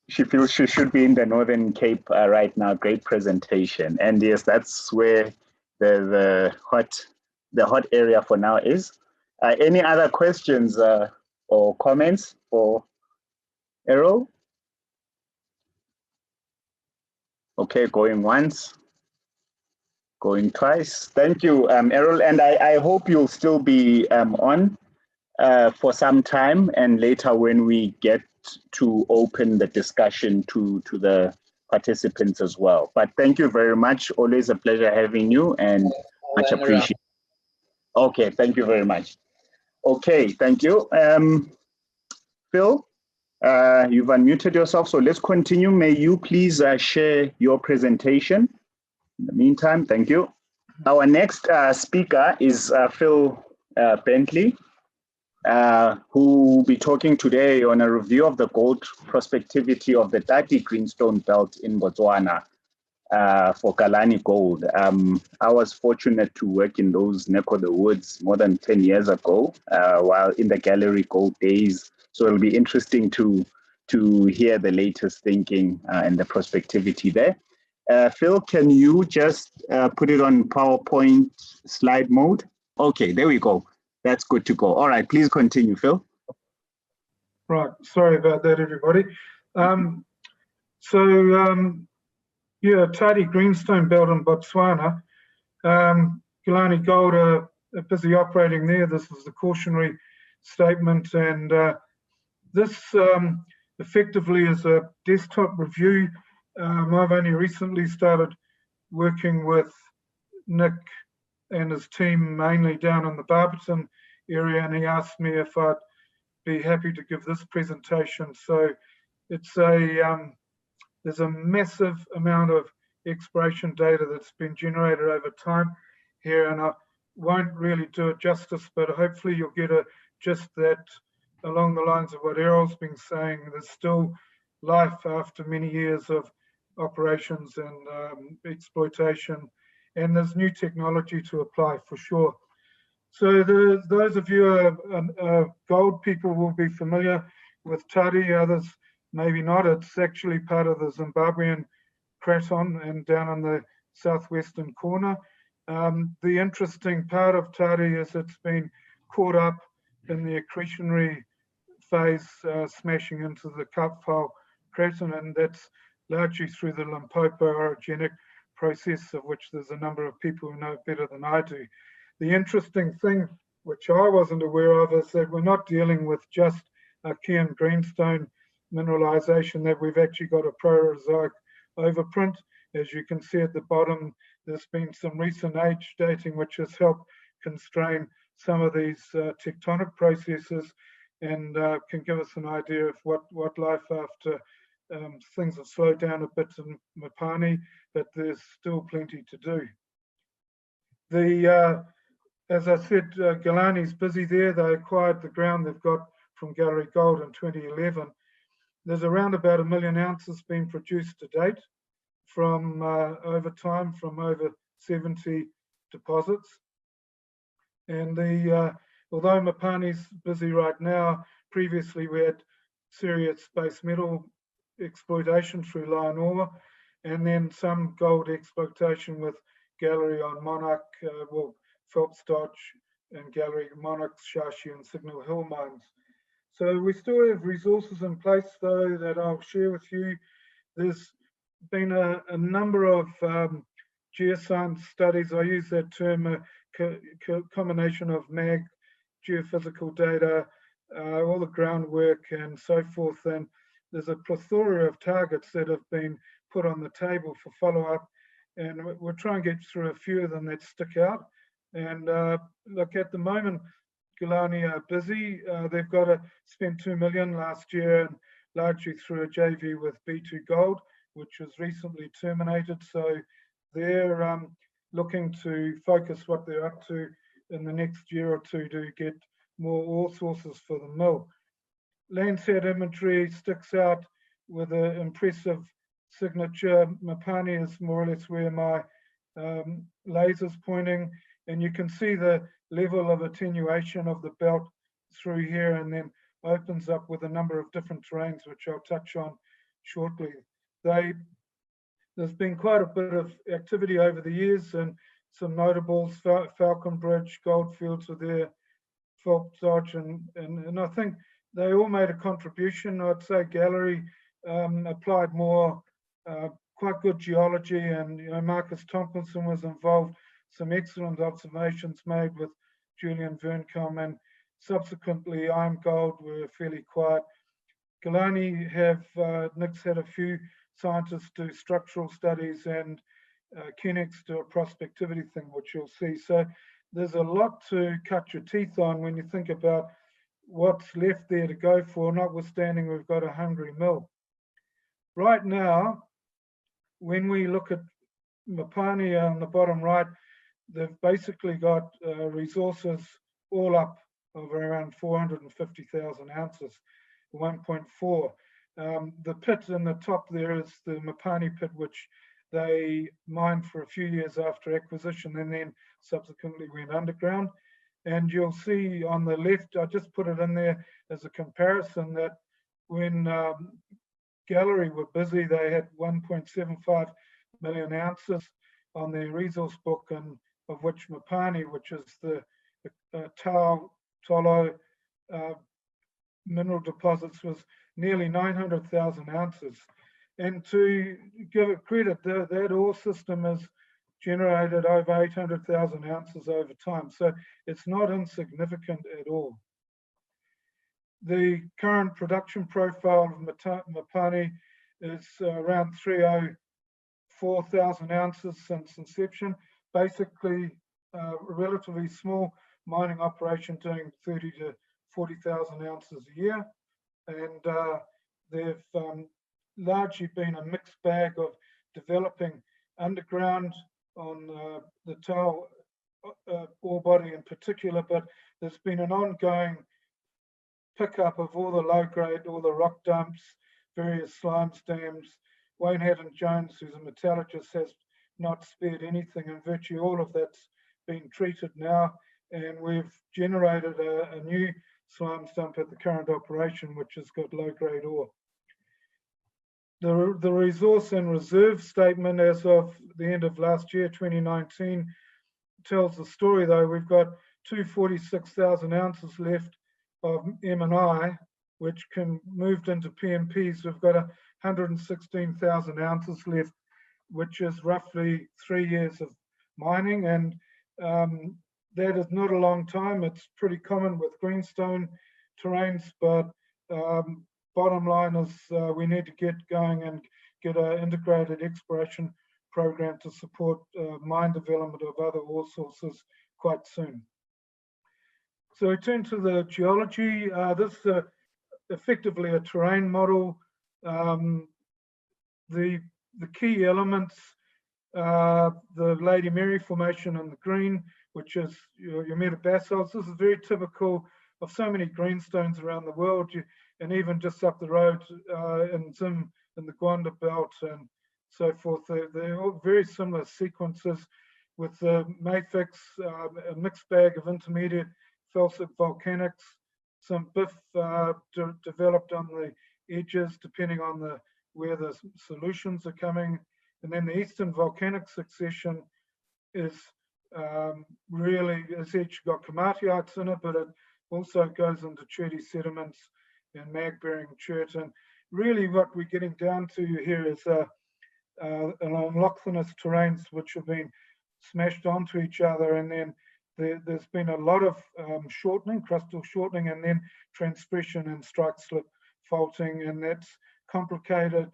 she feels she should be in the Northern Cape right now. Great presentation. And yes, that's where the hot area for now is. Any other questions or comments for Errol? Okay, going once, going twice. Thank you, Errol. And I hope you'll still be on for some time, and later when we get to open the discussion to the participants as well. But thank you very much. Always a pleasure having you, and much appreciated. Okay, thank you very much. Okay, thank you. Phil, you've unmuted yourself, so let's continue. May you please share your presentation? In the meantime, thank you. Our next speaker is Phil Bentley, who will be talking today on a review of the gold prospectivity of the Tati Greenstone Belt in Botswana for Galani Gold. I was fortunate to work in those neck of the woods more than 10 years ago, while in the gallery gold days. So it'll be interesting to hear the latest thinking and the prospectivity there. Phil, can you just put it on PowerPoint slide mode? Okay, there we go. That's good to go. All right, please continue, Phil. Right, sorry about that, everybody. Yeah, Tati Greenstone Belt in Botswana. Galani Gold are busy operating there. This is the cautionary statement, and this effectively is a desktop review. I've only recently started working with Nick and his team, mainly down in the Barberton area, and he asked me if I'd be happy to give this presentation. So it's there's a massive amount of exploration data that's been generated over time here, and I won't really do it justice, but hopefully you'll get a gist that along the lines of what Errol's been saying, there's still life after many years of operations and exploitation, and there's new technology to apply for sure. So those of you who are gold people will be familiar with Tati, others maybe not. It's actually part of the Zimbabwean craton and down in the southwestern corner. The interesting part of Tati is it's been caught up in the accretionary phase, smashing into the Kapfau craton, and that's largely through the Limpopo orogenic process, of which there's a number of people who know better than I do. The interesting thing, which I wasn't aware of, is that we're not dealing with just Archean greenstone mineralization, that we've actually got a Proterozoic overprint. As you can see at the bottom, there's been some recent age dating which has helped constrain some of these tectonic processes. and can give us an idea of what life after things have slowed down a bit in Mopani, but there's still plenty to do. As I said, Guyana's busy there. They acquired the ground they've got from Gallery Gold in 2011. There's around about 1 million ounces being produced to date from over time, from over 70 deposits. And although Mopani's busy right now, previously we had serious base metal exploitation through Lion ore, and then some gold exploitation with Gallery on Monarch, Phelps-Dodge and Gallery, Monarch, Shashi and Signal Hill mines. So we still have resources in place though that I'll share with you. There's been a number of geoscience studies. I use that term, a combination of mag, geophysical data, all the groundwork and so forth. And there's a plethora of targets that have been put on the table for follow-up. And we'll try and get through a few of them that stick out. And look, at the moment, Guyana are busy. They've got to spend 2 million last year, and largely through a JV with B2 Gold, which was recently terminated. So they're looking to focus what they're up to in the next year or two to get more ore sources for the mill. Landsat imagery sticks out with an impressive signature. Mopani is more or less where my laser's pointing, and you can see the level of attenuation of the belt through here, and then opens up with a number of different terrains, which I'll touch on shortly. There's been quite a bit of activity over the years, and some notables, Falcon Bridge, Goldfields were there, Phelps Dodge, and I think they all made a contribution. I'd say Gallery applied more quite good geology, and Marcus Tompkinson was involved. Some excellent observations made with Julian Verncombe, and subsequently IAMGOLD were fairly quiet. Guyana have, Nick's had a few scientists do structural studies, and Kenix do a prospectivity thing, which you'll see. So there's a lot to cut your teeth on when you think about what's left there to go for, notwithstanding we've got a hungry mill. Right now, when we look at Mopani on the bottom right, they've basically got resources all up of around 450,000 ounces, 1.4. The pit in the top there is the Mopani pit, which they mined for a few years after acquisition and then subsequently went underground. And you'll see on the left, I just put it in there as a comparison, that when Gallery were busy, they had 1.75 million ounces on their resource book, and of which Mopani, which is the Tolo mineral deposits, was nearly 900,000 ounces. And to give it credit, that ore system has generated over 800,000 ounces over time. So it's not insignificant at all. The current production profile of Mopani is around 304,000 ounces since inception. Basically, a relatively small mining operation doing 30 to 40,000 ounces a year. And they've largely been a mixed bag of developing underground on the Tau ore body in particular, but there's been an ongoing pickup of all the low grade, all the rock dumps, various slimes dams. Wayne Haddon-Jones, who's a metallurgist, has not spared anything, and virtually all of that's been treated now, and we've generated a new slimes dump at the current operation, which has got low grade ore. The resource and reserve statement as of the end of last year, 2019, tells the story though. We've got 246,000 ounces left of M&I, which can moved into PMPs. We've got 116,000 ounces left, which is roughly 3 years of mining, and that is not a long time. It's pretty common with greenstone terrains, but bottom line is we need to get going and get an integrated exploration program to support mine development of other ore sources quite soon. So we turn to the geology. This is effectively a terrain model. The key elements, the Lady Mary Formation in the green, which is your metabasalts. This is very typical of so many greenstones around the world, and even just up the road in Zim, in the Gwanda Belt and so forth. They're all very similar sequences with the mafics, a mixed bag of intermediate felsic volcanics, some BIF developed on the edges depending on where the solutions are coming. And then the eastern volcanic succession is really, it's actually got komatiites in it, but it also goes into cherty sediments and mag-bearing chert. And really what we're getting down to here is lochthonous terrains which have been smashed onto each other, and then there's been a lot of shortening, crustal shortening, and then transpression and strike slip faulting, and that's complicated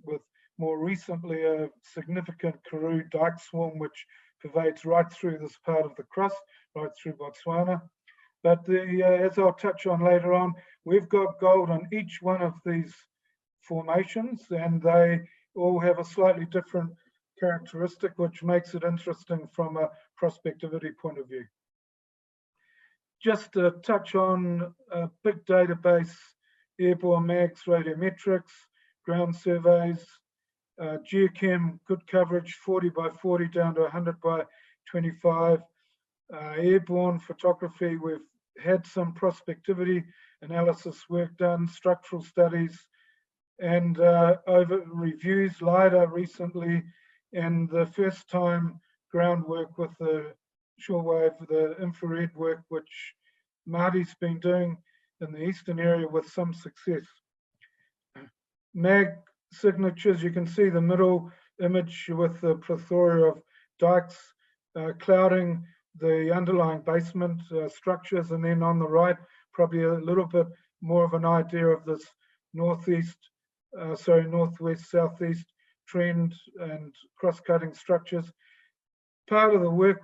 with more recently a significant Karoo dike swarm which pervades right through this part of the crust, right through Botswana. But as I'll touch on later on, we've got gold on each one of these formations, and they all have a slightly different characteristic, which makes it interesting from a prospectivity point of view. Just to touch on a big database, airborne mags, radiometrics, ground surveys, geochem, good coverage, 40 by 40 down to 100 by 25. Airborne photography, we've had some prospectivity analysis work done, structural studies, and over reviews, LIDAR recently, and the first time groundwork with the shortwave, the infrared work, which Marty's been doing in the eastern area with some success. Mag signatures, you can see the middle image with the plethora of dikes clouding the underlying basement structures, and then on the right, probably a little bit more of an idea of this northwest, southeast trend and cross-cutting structures. Part of the work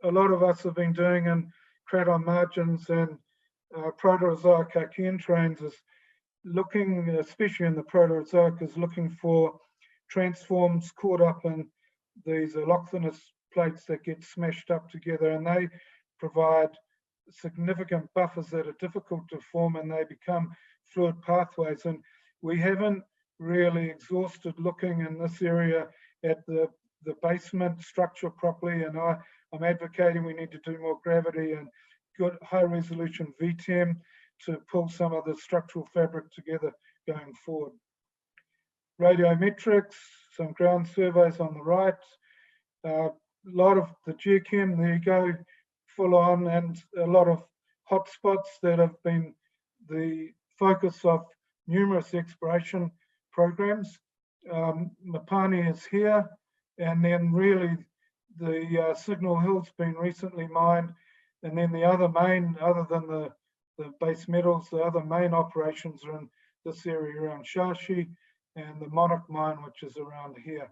a lot of us have been doing in craton margins and Proterozoic Archean terrains is looking, especially in the Proterozoic, is looking for transforms caught up in these lochthonous plates that get smashed up together, and they provide significant buffers that are difficult to form, and they become fluid pathways. And we haven't really exhausted looking in this area at the basement structure properly, and I'm advocating we need to do more gravity and good high resolution VTEM to pull some of the structural fabric together going forward. Radiometrics, some ground surveys on the right, a lot of the geochem, there you go, full on, and a lot of hotspots that have been the focus of numerous exploration programs. Mapani is here, and then really the Signal Hill's been recently mined, and then the other main, other than the base metals, the other main operations are in this area around Shashi, and the Monarch mine, which is around here.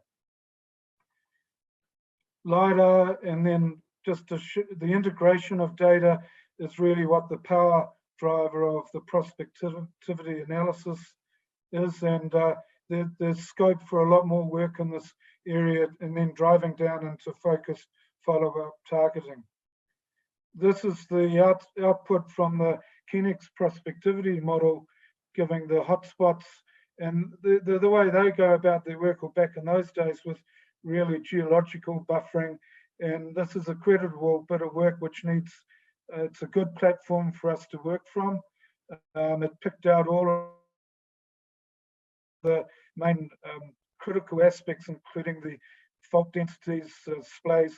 LIDAR, and then just the integration of data is really what the power driver of the prospectivity analysis is, and there's scope for a lot more work in this area, and then driving down into focused follow-up targeting. This is the output from the Kinex prospectivity model, giving the hotspots, and the way they go about their work, or back in those days, was really geological buffering, and this is a creditable bit of work which needs, it's a good platform for us to work from. It picked out all of the main critical aspects, including the fault densities, splays,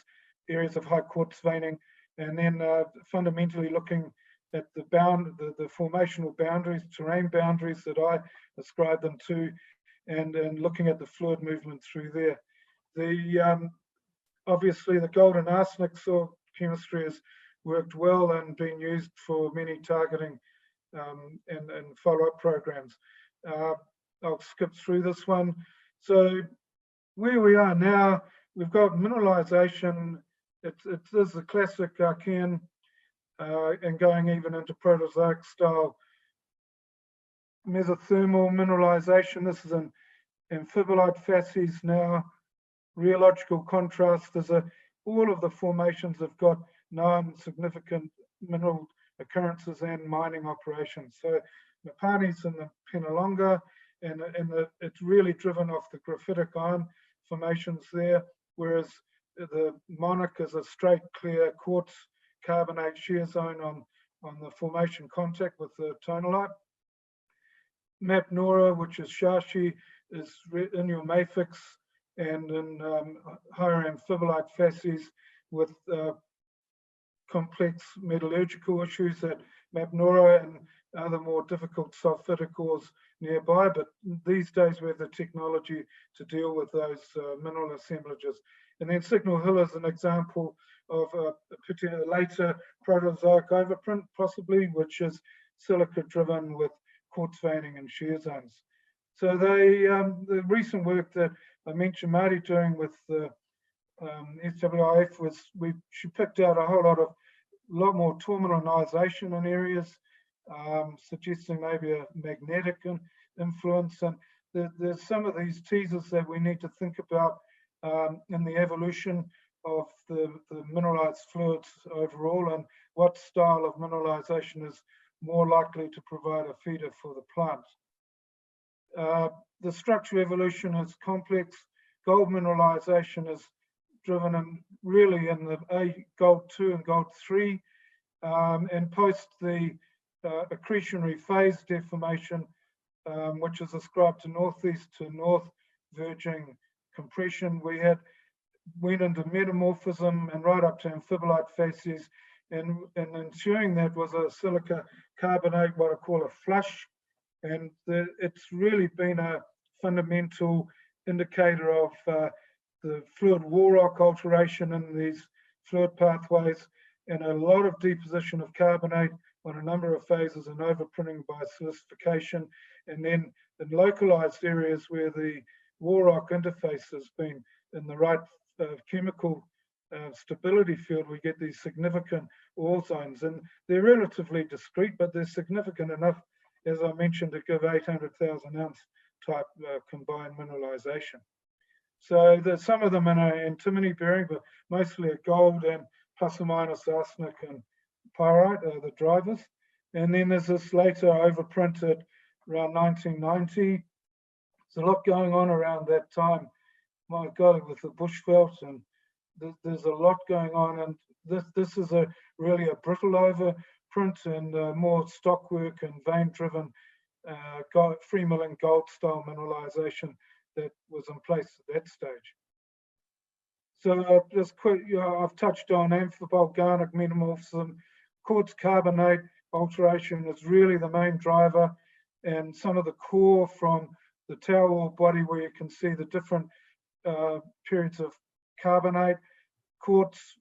areas of high quartz veining, and then fundamentally looking at the formational boundaries, terrain boundaries that I ascribe them to, and looking at the fluid movement through there. Obviously the golden arsenic soil chemistry has worked well and been used for many targeting and follow-up programs. I'll skip through this one. So where we are now, we've got mineralization. It is a classic Archean and going even into Proterozoic style mesothermal mineralization. This is an amphibolite facies now. Rheological contrast. All of the formations have got known significant mineral occurrences and mining operations. So Mopani's in the Penalonga, and it's really driven off the graphitic iron formations there, whereas the Monarch is a straight, clear quartz carbonate shear zone on the formation contact with the tonalite. Map Nora, which is Shashi, is in your mafics and in higher amphibolite facies with complex metallurgical issues at Map Nora and other more difficult sulfitic ores nearby. But these days we have the technology to deal with those mineral assemblages. And then Signal Hill is an example of a particular later Proterozoic overprint, possibly, which is silica driven with quartz veining and shear zones. So the recent work that I mentioned Marty doing with the SWIF was she picked out a lot more tourmalinisation in areas, suggesting maybe a magnetic influence. And there's some of these teasers that we need to think about in the evolution of the mineralized fluids overall, and what style of mineralization is more likely to provide a feeder for the plant. The structure evolution is complex. Gold mineralization is driven really in the gold 2 and gold 3, and post the accretionary phase deformation, which is ascribed to northeast to north verging compression. We went into metamorphism and right up to amphibolite facies, and ensuing that was a silica carbonate, what I call a flush, and it's really been a fundamental indicator of the fluid wall rock alteration in these fluid pathways, and a lot of deposition of carbonate on a number of phases and overprinting by silicification, and then in localized areas where the wall rock interface has been in the right chemical stability field, we get these significant ore zones, and they're relatively discrete, but they're significant enough, as I mentioned, to give 800,000 ounce type combined mineralization. So there's some of them in antimony bearing, but mostly a gold and plus or minus arsenic and pyrite are the drivers. And then there's this later overprint at around 1990. There's a lot going on around that time. My God, with the bushveld, and there's a lot going on. And this is really a brittle overprint and more stockwork and vein-driven free milling gold style mineralization that was in place at that stage. So just quick, I've touched on amphibole garnet metamorphism. Quartz carbonate alteration is really the main driver, and some of the core from the tower ore body where you can see the different periods of carbonate, quartz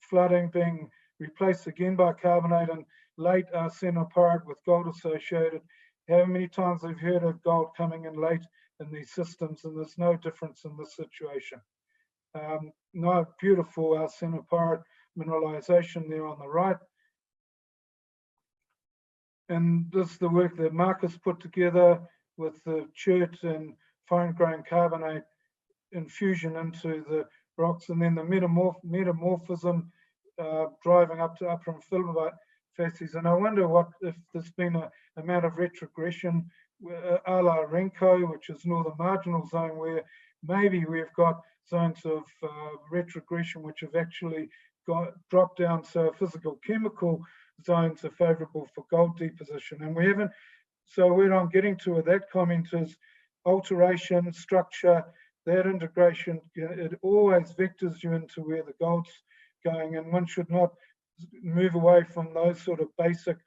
flooding being replaced again by carbonate, and late arsenopyrite with gold associated. How many times I've heard of gold coming in late in these systems, and there's no difference in this situation. No beautiful arsenopyrite mineralization there on the right. And this is the work that Marcus put together with the chert and fine grain carbonate infusion into the rocks, and then the metamorphism driving up to upper amphibolite facies. And I wonder if there's been an amount of retrogression a la Renko, which is northern marginal zone, where maybe we've got zones of retrogression which have actually dropped down, so physical chemical zones are favorable for gold deposition. And we haven't, so what I'm getting to with that comment is alteration, structure, that integration, it always vectors you into where the gold's going, and one should not move away from those sort of basic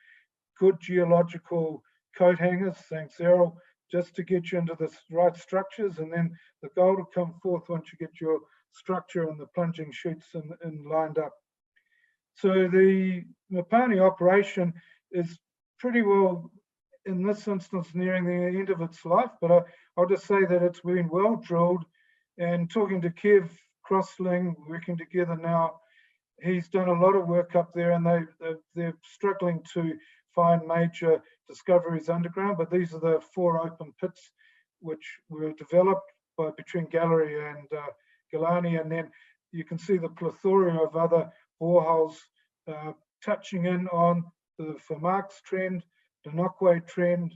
good geological coat hangers, thanks Errol, just to get you into the right structures, and then the gold will come forth once you get your structure and the plunging shoots and lined up. So the Mopani operation is pretty well, in this instance, nearing the end of its life, but I'll just say that it's been well drilled, and talking to Kev Crossling, working together now, he's done a lot of work up there, and they're struggling to find major discoveries underground, but these are the 4 open pits which were developed between Gallery and Guyana, and then you can see the plethora of other boreholes touching in on the Vermaak's trend, the Nokwe trend,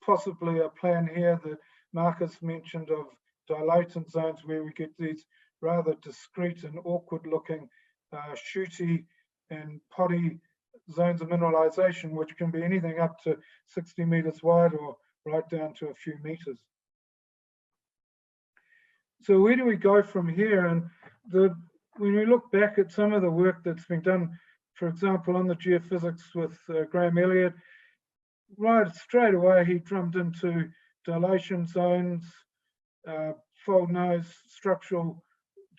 possibly a plan here that Marcus mentioned of dilatant zones where we get these rather discrete and awkward looking shooty and potty zones of mineralization, which can be anything up to 60 meters wide or right down to a few meters. So where do we go from here? And when we look back at some of the work that's been done, for example, on the geophysics with Graham Elliott, right straight away he drummed into dilation zones, fold nose, structural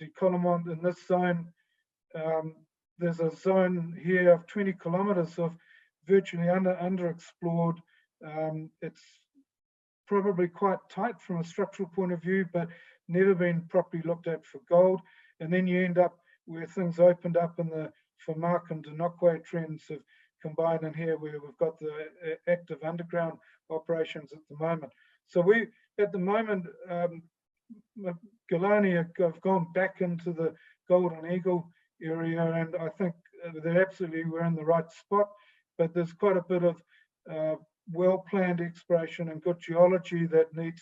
decollement in this zone. There's a zone here of 20 kilometers of virtually underexplored. It's probably quite tight from a structural point of view, but never been properly looked at for gold. And then you end up where things opened up in the Vermaak and Nokwe trends have combined in here, where we've got the active underground operations at the moment. So we, at the moment, Guyana have gone back into the Golden Eagle area, and I think that absolutely we're in the right spot, but there's quite a bit of well-planned exploration and good geology that needs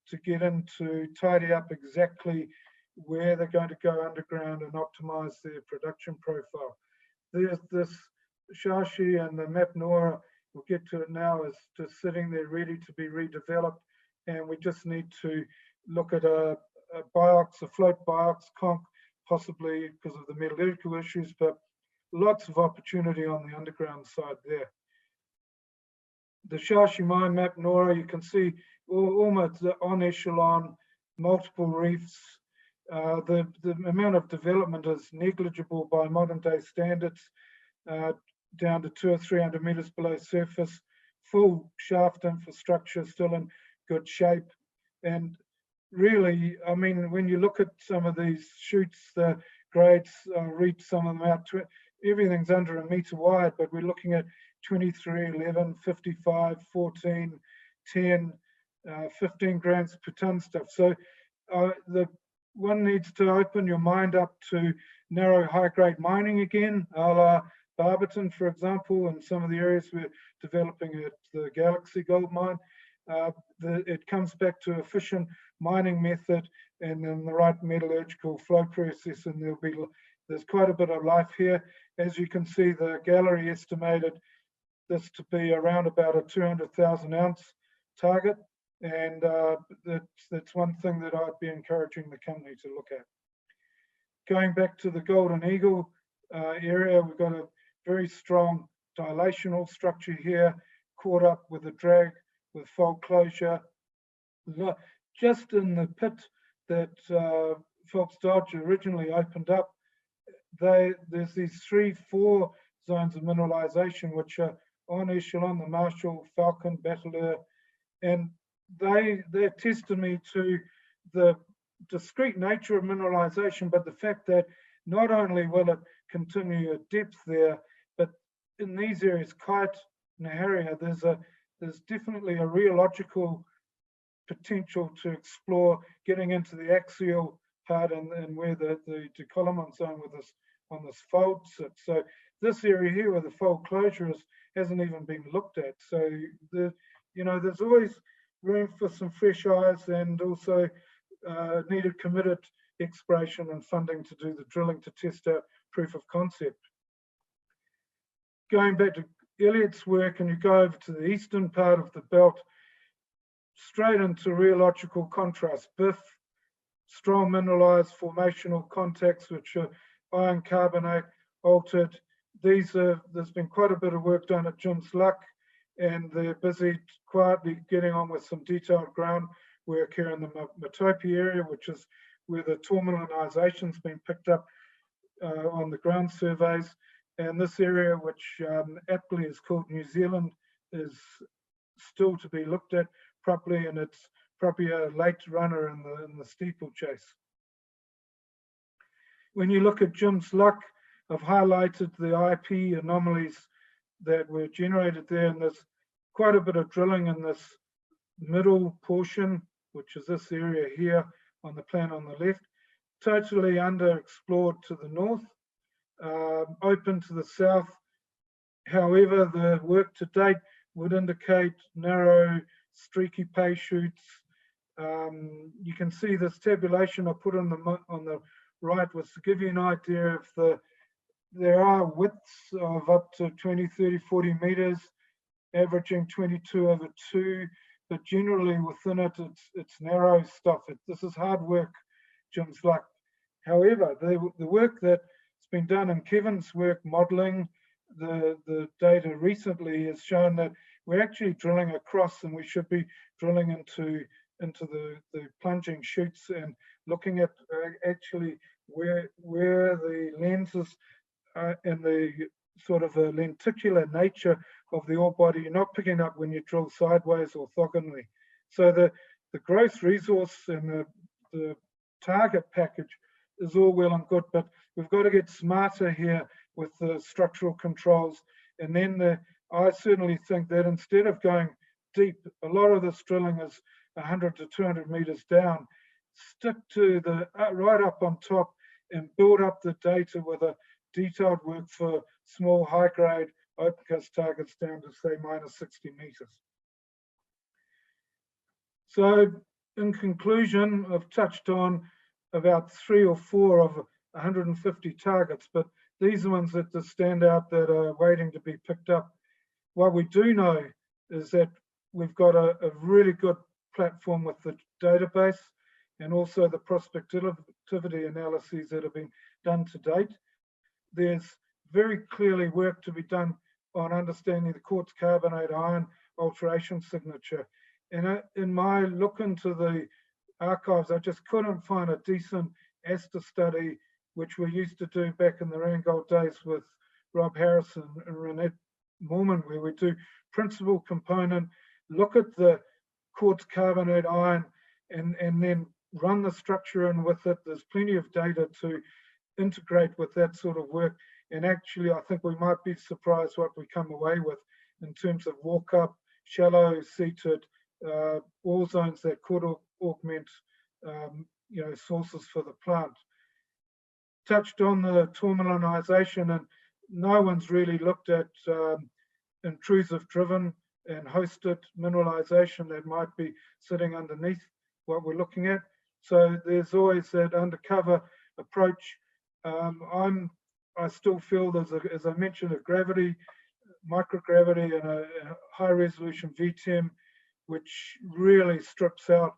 to get in to tidy up exactly where they're going to go underground and optimize their production profile. There's this Shashi and the Map Nora, we'll get to it now, is just sitting there ready to be redeveloped, and we just need to look at a biox, a float biox conch, possibly because of the metallurgical issues, but lots of opportunity on the underground side there. The Shashi mine Map Nora, you can see almost on echelon, multiple reefs. The amount of development is negligible by modern day standards, down to 200 or 300 meters below surface, full shaft infrastructure still in good shape. And really, I mean, when you look at some of these chutes, the grades, read some of them out, everything's under a meter wide, but we're looking at 23, 11, 55, 14, 10, 15 grams per ton stuff. So the one needs to open your mind up to narrow high-grade mining again, a la Barberton, for example, and some of the areas we're developing at the Galaxy Gold Mine. It comes back to efficient mining method and then the right metallurgical flow process, and there's quite a bit of life here. As you can see, the gallery estimated this to be around about a 200,000 ounce target, and that's one thing that I'd be encouraging the company to look at. Going back to the Golden Eagle area, we've got a very strong dilational structure here, caught up with a drag with fold closure. Just in the pit that Phelps Dodge originally opened up, there's these 3-4 zones of mineralization which are on echelon, the Marshall, Falcon, Bateleur, and they're testimony to the discrete nature of mineralization, but the fact that not only will it continue at depth there, but in these areas, Kite, Naharia, there's definitely a rheological potential to explore getting into the axial part and where the decollement zone with this on this fold sits. So this area here where the fold closure hasn't even been looked at. So there's always room for some fresh eyes, and also needed committed exploration and funding to do the drilling to test out proof of concept. Going back to Elliott's work, and you go over to the eastern part of the belt, straight into rheological contrast, BIF, strong mineralized formational contacts, which are iron carbonate altered. There's been quite a bit of work done at Jim's Luck, and they're busy quietly getting on with some detailed ground work here in the Matope area, which is where the tourmalinization's been picked up on the ground surveys. And this area, which aptly is called New Zealand, is still to be looked at properly, and it's probably a late runner in the steeplechase. when you look at Jim's luck, I've highlighted the IP anomalies that were generated there, and there's quite a bit of drilling in this middle portion, which is this area here on the plan on the left, totally underexplored to the north, open to the south. However, the work to date would indicate narrow, streaky pay shoots. You can see this tabulation I put on the right was to give you an idea of there are widths of up to 20, 30, 40 meters, averaging 22/2, but generally within it, it's narrow stuff. This is hard work, Jim's luck. However, the work that's been done in Kevin's work modeling the data recently has shown that we're actually drilling across, and we should be drilling into the plunging chutes and looking at actually where the lenses and the sort of a lenticular nature of the ore body you're not picking up when you drill sideways or orthogonally. So the gross resource and the target package is all well and good, but we've got to get smarter here with the structural controls. And then I certainly think that instead of going deep, a lot of this drilling is 100 to 200 meters down. Stick to the right up on top and build up the data with a detailed work for small high-grade open cast targets down to say minus 60 meters. So in conclusion, I've touched on about 3 or 4 of 150 targets, but these are ones that just stand out that are waiting to be picked up. What we do know is that we've got a really good platform with the database and also the prospectivity analyses that have been done to date. There's very clearly work to be done on understanding the quartz carbonate ion alteration signature. And in my look into the archives, I just couldn't find a decent ASTA study, which we used to do back in the Randgold days with Rob Harrison and Renette Mormon, where we do principal component, look at the quartz carbonate ion, and then run the structure in with it. There's plenty of data to integrate with that sort of work. And actually, I think we might be surprised what we come away with in terms of walk-up, shallow seated ore zones that could augment sources for the plant. Touched on the tourmalinisation, and no one's really looked at intrusive driven and hosted mineralization that might be sitting underneath what we're looking at. So there's always that undercover approach. I still feel there's, as I mentioned, a gravity, microgravity, and a high resolution VTEM, which really strips out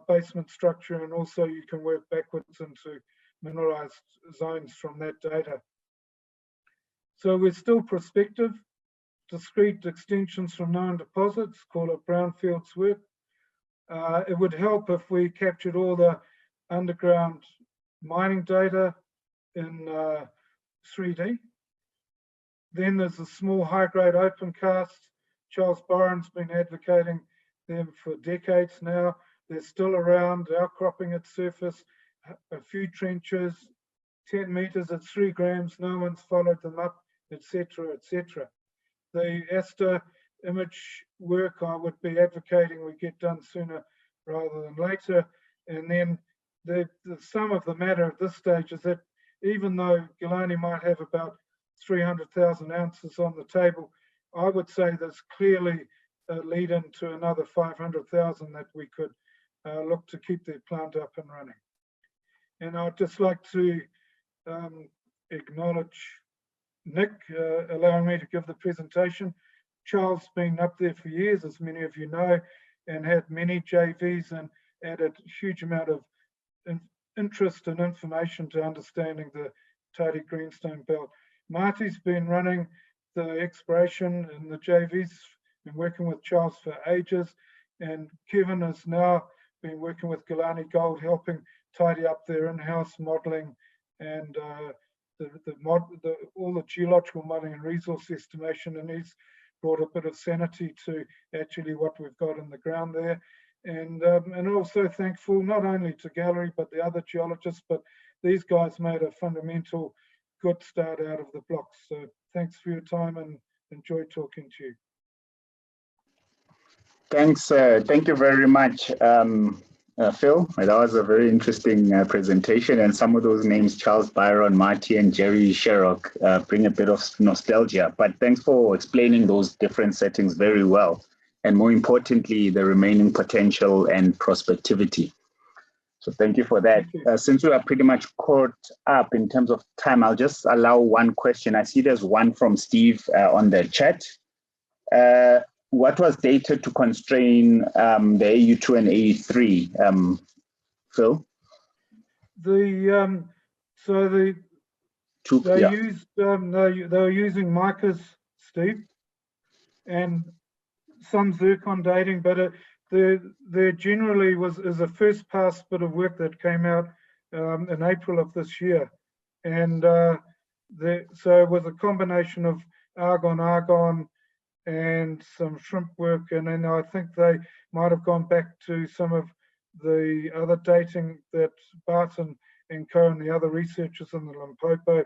basement structure, and also you can work backwards into mineralized zones from that data. So we're still prospective, discrete extensions from known deposits, call it brownfields work. It would help if we captured all the underground mining data in 3D. Then there's a small high-grade open cast. Charles Byron's been advocating them for decades now. They're still around, outcropping at surface, a few trenches, 10 meters at 3 grams, no one's followed them up, etc., etc. The ASTA image work I would be advocating we get done sooner rather than later. And then the sum of the matter at this stage is that even though Guyana might have about 300,000 ounces on the table, I would say there's clearly a lead into another 500,000 that we could look to keep their plant up and running. And I'd just like to acknowledge Nick allowing me to give the presentation. Charles has been up there for years, as many of you know, and had many JVs and added a huge amount of interest and information to understanding the Tati Greenstone Belt. Marty's been running the exploration and the JVs, been working with Charles for ages, and Kevin has now been working with Galliana Gold, helping tidy up their in-house modelling and all the geological modelling and resource estimation, and he's brought a bit of sanity to actually what we've got in the ground there. And also thankful not only to Gallery but the other geologists, but these guys made a fundamental good start out of the blocks. So thanks for your time and enjoy talking to you. Thanks. Thank you very much, Phil. That was a very interesting presentation, and some of those names, Charles Byron, Marty, and Jerry Sherrock, bring a bit of nostalgia. But thanks for explaining those different settings very well, and more importantly, the remaining potential and prospectivity. So thank you for that. Since we are pretty much caught up in terms of time, I'll just allow one question. I see there's one from Steve on the chat. What was data to constrain the AU2 and AU3, Phil? They were using micas, Steve, and some zircon dating, but there generally is a first pass bit of work that came out in April of this year, and so it was a combination of argon, and some shrimp work, and then I think they might have gone back to some of the other dating that Barton and Co and the other researchers in the Limpopo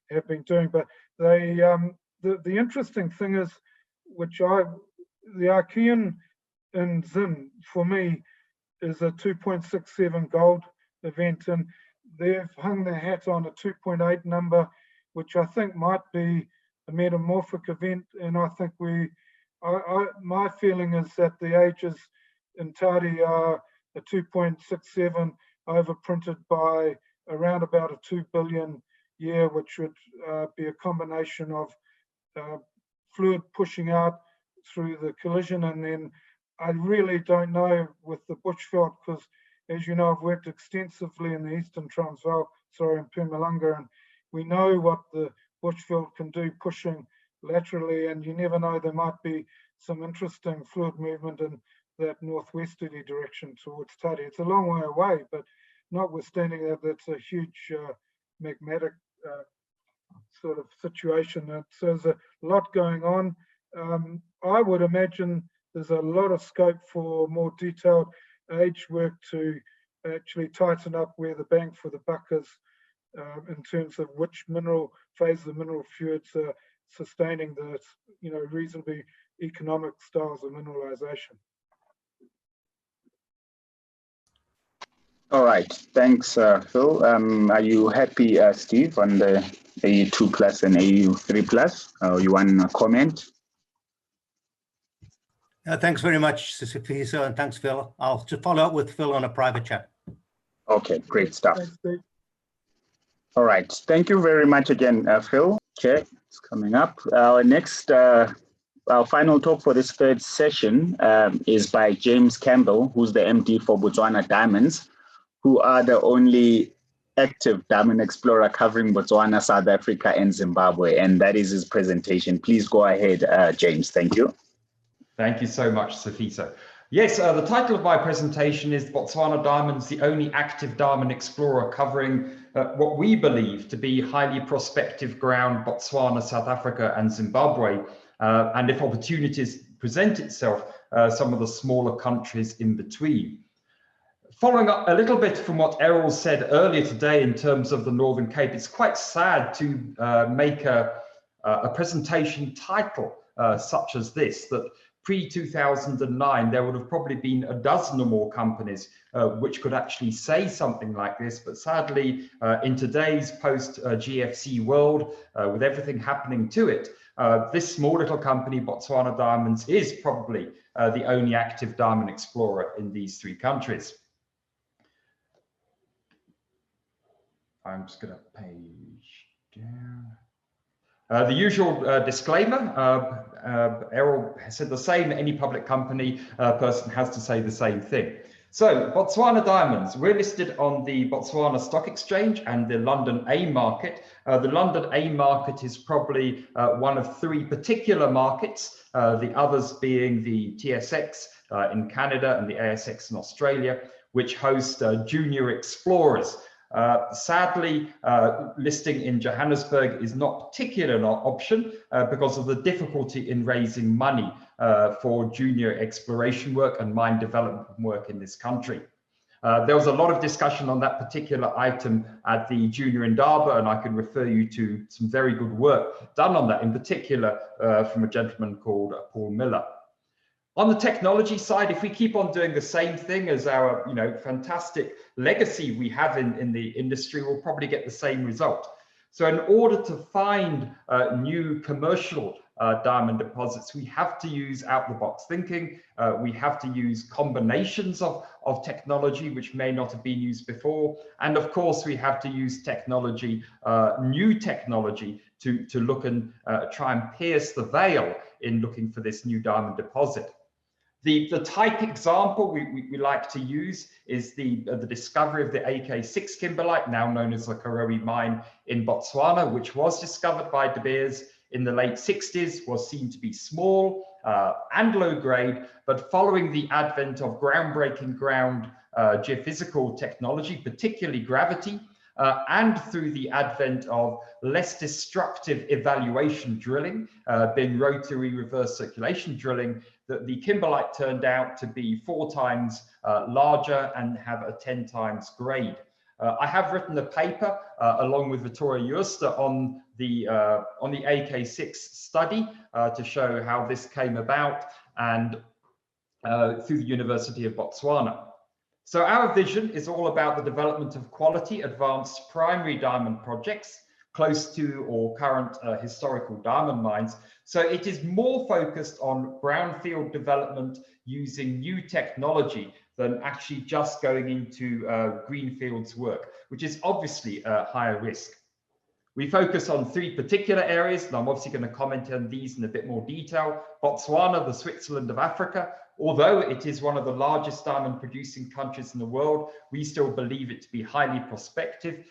have been doing. But they, the interesting thing is, the Archean in Zim for me is a 2.67 gold event, and they've hung their hat on a 2.8 number, which I think might be a metamorphic event, and I think my feeling is that the ages in Tadi are a 2.67 overprinted by around about a 2 billion year, which would be a combination of fluid pushing out through the collision, and then I really don't know with the Bushveld, because as you know, I've worked extensively in the Eastern Transvaal, in Mpumalanga, and we know what the Bushveld can do pushing laterally, and you never know, there might be some interesting fluid movement in that northwesterly direction towards Tadi. It's a long way away, but notwithstanding that, that's a huge magmatic sort of situation. So there's a lot going on. I would imagine there's a lot of scope for more detailed age work to actually tighten up where the bang for the buck is, in terms of which mineral phase of mineral fluids are sustaining the reasonably economic styles of mineralization. All right, thanks, Phil. Are you happy, Steve, on the AU2 plus and AU3 plus? You want to comment? Thanks very much, Sifisa, and thanks, Phil. I'll just follow up with Phil on a private chat. Okay, great stuff. Thanks, Steve. All right, thank you very much again, Phil. Okay, it's coming up. Our next, our final talk for this third session is by James Campbell, who's the MD for Botswana Diamonds, who are the only active diamond explorer covering Botswana, South Africa, and Zimbabwe. And that is his presentation. Please go ahead, James. Thank you. Thank you so much, Safisa. Yes, the title of my presentation is Botswana Diamonds, the only active diamond explorer covering what we believe to be highly prospective ground, Botswana, South Africa, and Zimbabwe. And if opportunities present itself, some of the smaller countries in between. Following up a little bit from what Errol said earlier today in terms of the Northern Cape, it's quite sad to make a presentation title such as this, that pre-2009, there would have probably been a dozen or more companies which could actually say something like this. But sadly, in today's post-GFC world, with everything happening to it, this small little company, Botswana Diamonds, is probably the only active diamond explorer in these three countries. I'm just going to page down. The usual disclaimer, Errol said the same, any public company person has to say the same thing. So Botswana Diamonds, we're listed on the Botswana Stock Exchange and the London AIM market. The London AIM market is probably one of three particular markets, the others being the TSX in Canada and the ASX in Australia, which host junior explorers. Sadly, listing in Johannesburg is not particularly an option because of the difficulty in raising money for junior exploration work and mine development work in this country. There was a lot of discussion on that particular item at the Junior Indaba, and I can refer you to some very good work done on that, in particular from a gentleman called Paul Miller. On the technology side, if we keep on doing the same thing as our fantastic legacy we have in the industry, we'll probably get the same result. So in order to find new commercial diamond deposits, we have to use out-the-box thinking. We have to use combinations of technology which may not have been used before. And of course, we have to use technology, new technology, to look and try and pierce the veil in looking for this new diamond deposit. The type example we like to use is the discovery of the AK6 kimberlite, now known as the Karowe mine in Botswana, which was discovered by De Beers in the late 60s, was seen to be small and low grade, but following the advent of groundbreaking geophysical technology, particularly gravity, and through the advent of less destructive evaluation drilling, being rotary reverse circulation drilling, that the kimberlite turned out to be 4 times larger and have a 10 times grade. I have written a paper along with Vittoria Jooste on the AK6 study to show how this came about, and through the University of Botswana. So our vision is all about the development of quality advanced primary diamond projects close to or current historical diamond mines. So it is more focused on brownfield development using new technology than actually just going into greenfields work, which is obviously a higher risk. We focus on 3 particular areas, and I'm obviously going to comment on these in a bit more detail. Botswana, the Switzerland of Africa. Although it is one of the largest diamond producing countries in the world, we still believe it to be highly prospective,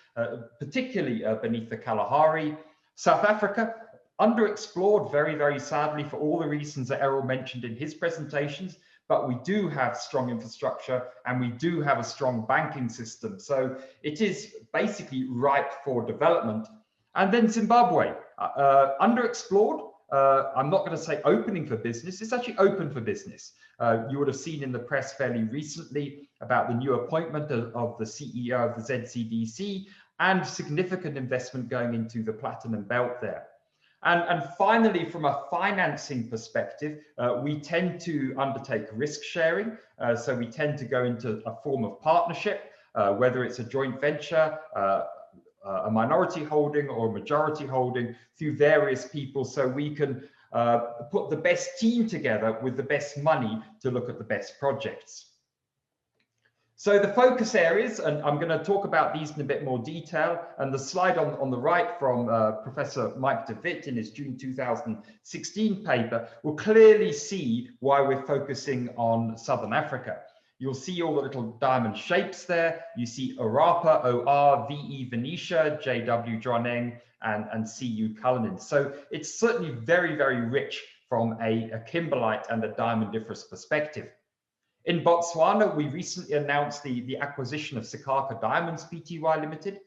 particularly beneath the Kalahari. South Africa, underexplored very, very sadly for all the reasons that Errol mentioned in his presentations, but we do have strong infrastructure and we do have a strong banking system. So it is basically ripe for development. And then Zimbabwe, underexplored. I'm not going to say opening for business, it's actually open for business. You would have seen in the press fairly recently about the new appointment of the CEO of the ZCDC and significant investment going into the platinum belt there. And finally, from a financing perspective, we tend to undertake risk sharing. So we tend to go into a form of partnership, whether it's a joint venture, a minority holding or a majority holding through various people, so we can put the best team together with the best money to look at the best projects. So the focus areas, and I'm going to talk about these in a bit more detail, and the slide on the right from Professor Mike de Wit in his June 2016 paper will clearly see why we're focusing on Southern Africa. You'll see all the little diamond shapes there. You see Orapa, OR, VE Venetia, JW Droneng, and CU Cullinan. So it's certainly very, very rich from a kimberlite and a diamondiferous perspective. In Botswana, we recently announced the acquisition of Sekaka Diamonds Pty Limited,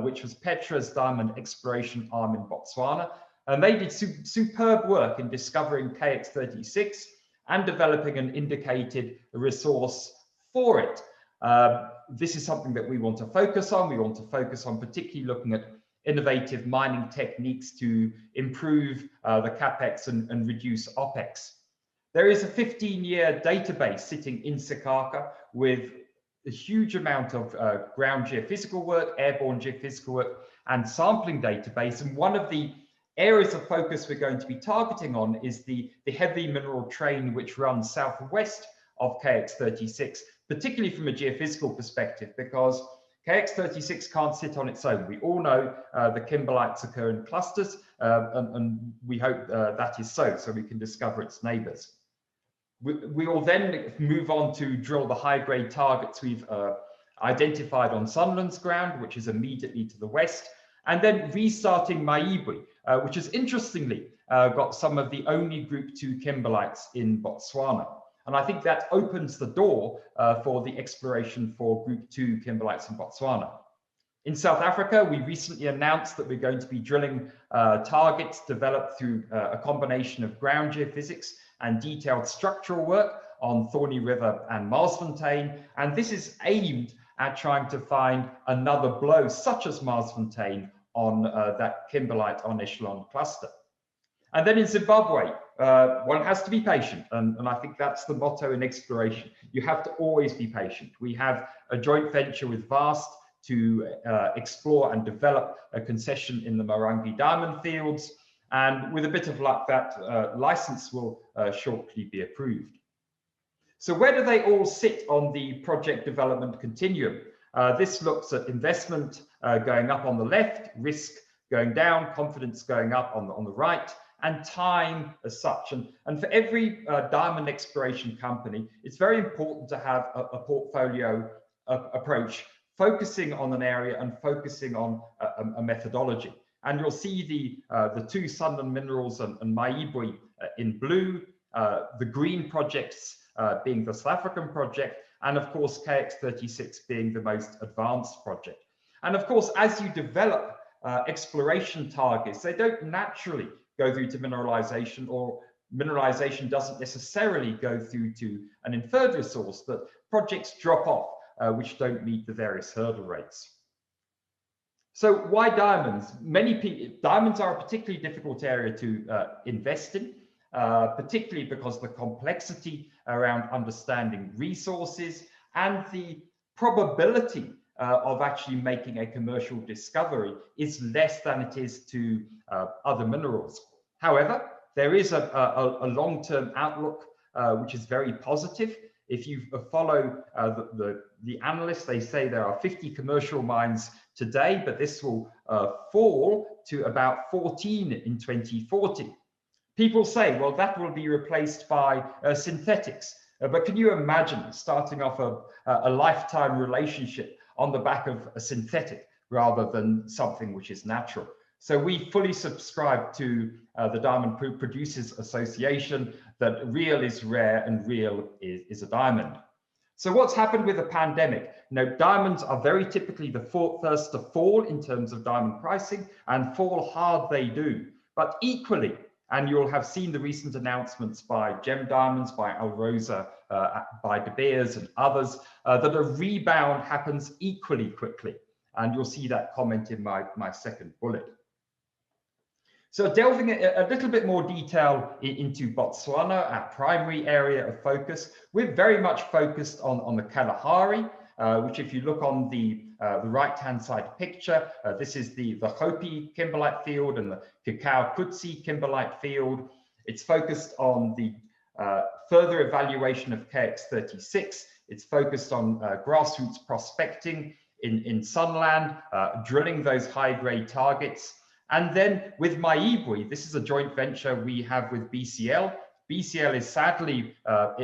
which was Petra's diamond exploration arm in Botswana. And they did superb work in discovering KX36 and developing an indicated resource for it. This is something that we want to focus on. We want to focus on particularly looking at innovative mining techniques to improve the CapEx and reduce OpEx. There is a 15-year database sitting in Sekaka with a huge amount of ground geophysical work, airborne geophysical work, and sampling database. And one of the areas of focus we're going to be targeting on is the heavy mineral train which runs southwest of KX36, particularly from a geophysical perspective, because KX36 can't sit on its own. We all know the kimberlites occur in clusters, and we hope that is so we can discover its neighbors. We will then move on to drill the high-grade targets we've identified on Sunland's ground, which is immediately to the west, and then restarting Maibwe, which has interestingly got some of the only Group 2 kimberlites in Botswana. And I think that opens the door for the exploration for Group 2 kimberlites in Botswana. In South Africa, we recently announced that we're going to be drilling targets developed through a combination of ground geophysics and detailed structural work on Thorney River and Marsfontein, and this is aimed at trying to find another blow, such as Marsfontein, on that kimberlite on echelon cluster. And then in Zimbabwe, one has to be patient, and I think that's the motto in exploration. You have to always be patient. We have a joint venture with VAST to explore and develop a concession in the Marangi diamond fields, and with a bit of luck, that license will shortly be approved. So where do they all sit on the project development continuum? This looks at investment going up on the left, risk going down, confidence going up on the right, and time as such. And for every diamond exploration company, it's very important to have a portfolio approach, focusing on an area and focusing on a methodology. And you'll see the two Sunderland Minerals and Maibwe in blue, the green projects being the South African project, and of course KX36 being the most advanced project. And of course, as you develop exploration targets, they don't naturally go through to mineralization, or mineralization doesn't necessarily go through to an inferred resource, but projects drop off which don't meet the various hurdle rates. So why diamonds? Diamonds are a particularly difficult area to invest in, particularly because the complexity around understanding resources and the probability of actually making a commercial discovery is less than it is to other minerals. However, there is a long-term outlook which is very positive. If you follow the analysts, they say there are 50 commercial mines today, but this will fall to about 14 in 2040. People say, well, that will be replaced by synthetics. But can you imagine starting off a lifetime relationship on the back of a synthetic rather than something which is natural? So we fully subscribe to the Diamond Producers Association that real is rare and real is a diamond. So what's happened with the pandemic? Diamonds are very typically the first to fall in terms of diamond pricing, and fall hard they do. But equally, and you'll have seen the recent announcements by Gem Diamonds, by Alrosa, by De Beers and others, that a rebound happens equally quickly. And you'll see that comment in my second bullet. So delving a little bit more detail into Botswana, our primary area of focus, we're very much focused on the Kalahari, which if you look on the right-hand side picture, this is the Hopi kimberlite field and the Cacao Kutsi kimberlite field. It's focused on the further evaluation of KX36. It's focused on grassroots prospecting in Sunland, drilling those high-grade targets. And then with Maibwe, this is a joint venture we have with BCL. BCL is sadly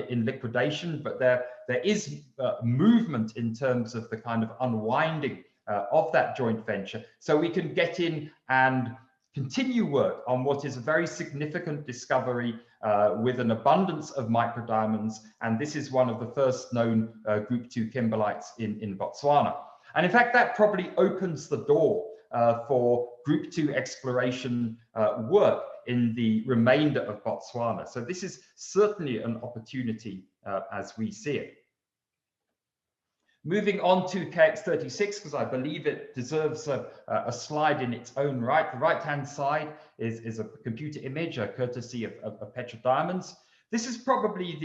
in liquidation, but there is movement in terms of the kind of unwinding of that joint venture. So we can get in and continue work on what is a very significant discovery with an abundance of microdiamonds. And this is one of the first known Group 2 kimberlites in Botswana. And in fact, that probably opens the door for Group 2 exploration work in the remainder of Botswana. So this is certainly an opportunity as we see it. Moving on to KX36, because I believe it deserves a slide in its own right. The right-hand side is a computer image, courtesy of Petra Diamonds. This is probably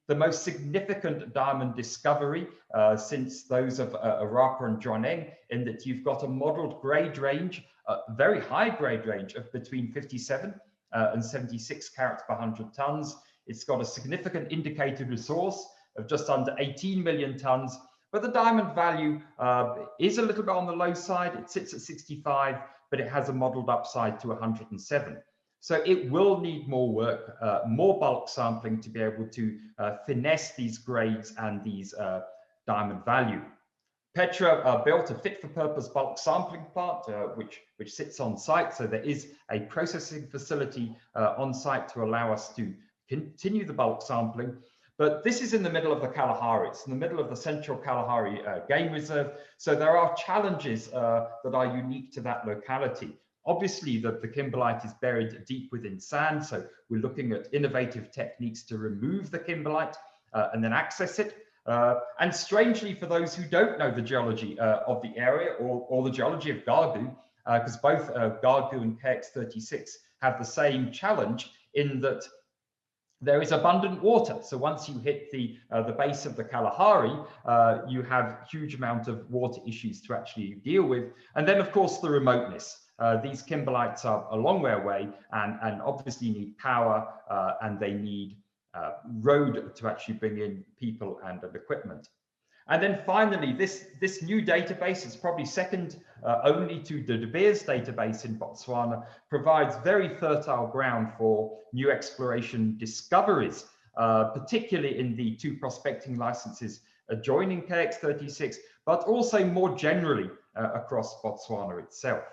the most significant diamond discovery since those of Arapa and Joneng, in that you've got a modeled grade range, a very high grade range of between 57 and 76 carats per 100 tons. It's got a significant indicated resource of just under 18 million tons, but the diamond value is a little bit on the low side. It sits at 65, but it has a modeled upside to 107. So it will need more work, more bulk sampling to be able to finesse these grades and these diamond value. Petra built a fit-for-purpose bulk sampling plant, which sits on site. So there is a processing facility on site to allow us to continue the bulk sampling. But this is in the middle of the Kalahari. It's in the middle of the Central Kalahari Game Reserve. So there are challenges that are unique to that locality. Obviously, the kimberlite is buried deep within sand, so we're looking at innovative techniques to remove the kimberlite and then access it. And strangely, for those who don't know the geology of the area or the geology of Gargu, because both Gargu and KX36 have the same challenge in that there is abundant water. So once you hit the base of the Kalahari, you have huge amount of water issues to actually deal with. And then, of course, the remoteness. These kimberlites are a long way away and obviously need power and they need road to actually bring in people and equipment. And then finally, this new database is probably second only to the De Beers database in Botswana, provides very fertile ground for new exploration discoveries, particularly in the 2 prospecting licenses adjoining KX36, but also more generally across Botswana itself.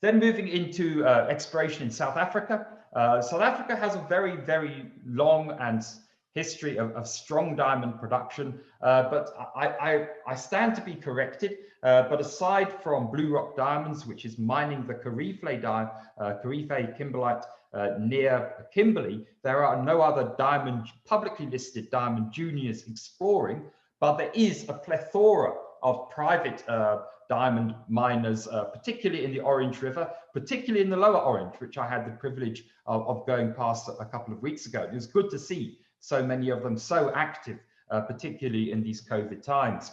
Then moving into exploration in South Africa. South Africa has a very, very long and history of strong diamond production, but I stand to be corrected. But aside from Blue Rock Diamonds, which is mining the Karife kimberlite near Kimberley, there are no other publicly listed diamond juniors exploring, but there is a plethora of private diamond miners, particularly in the Orange River, particularly in the lower Orange, which I had the privilege of going past a couple of weeks ago. It was good to see so many of them so active, particularly in these COVID times.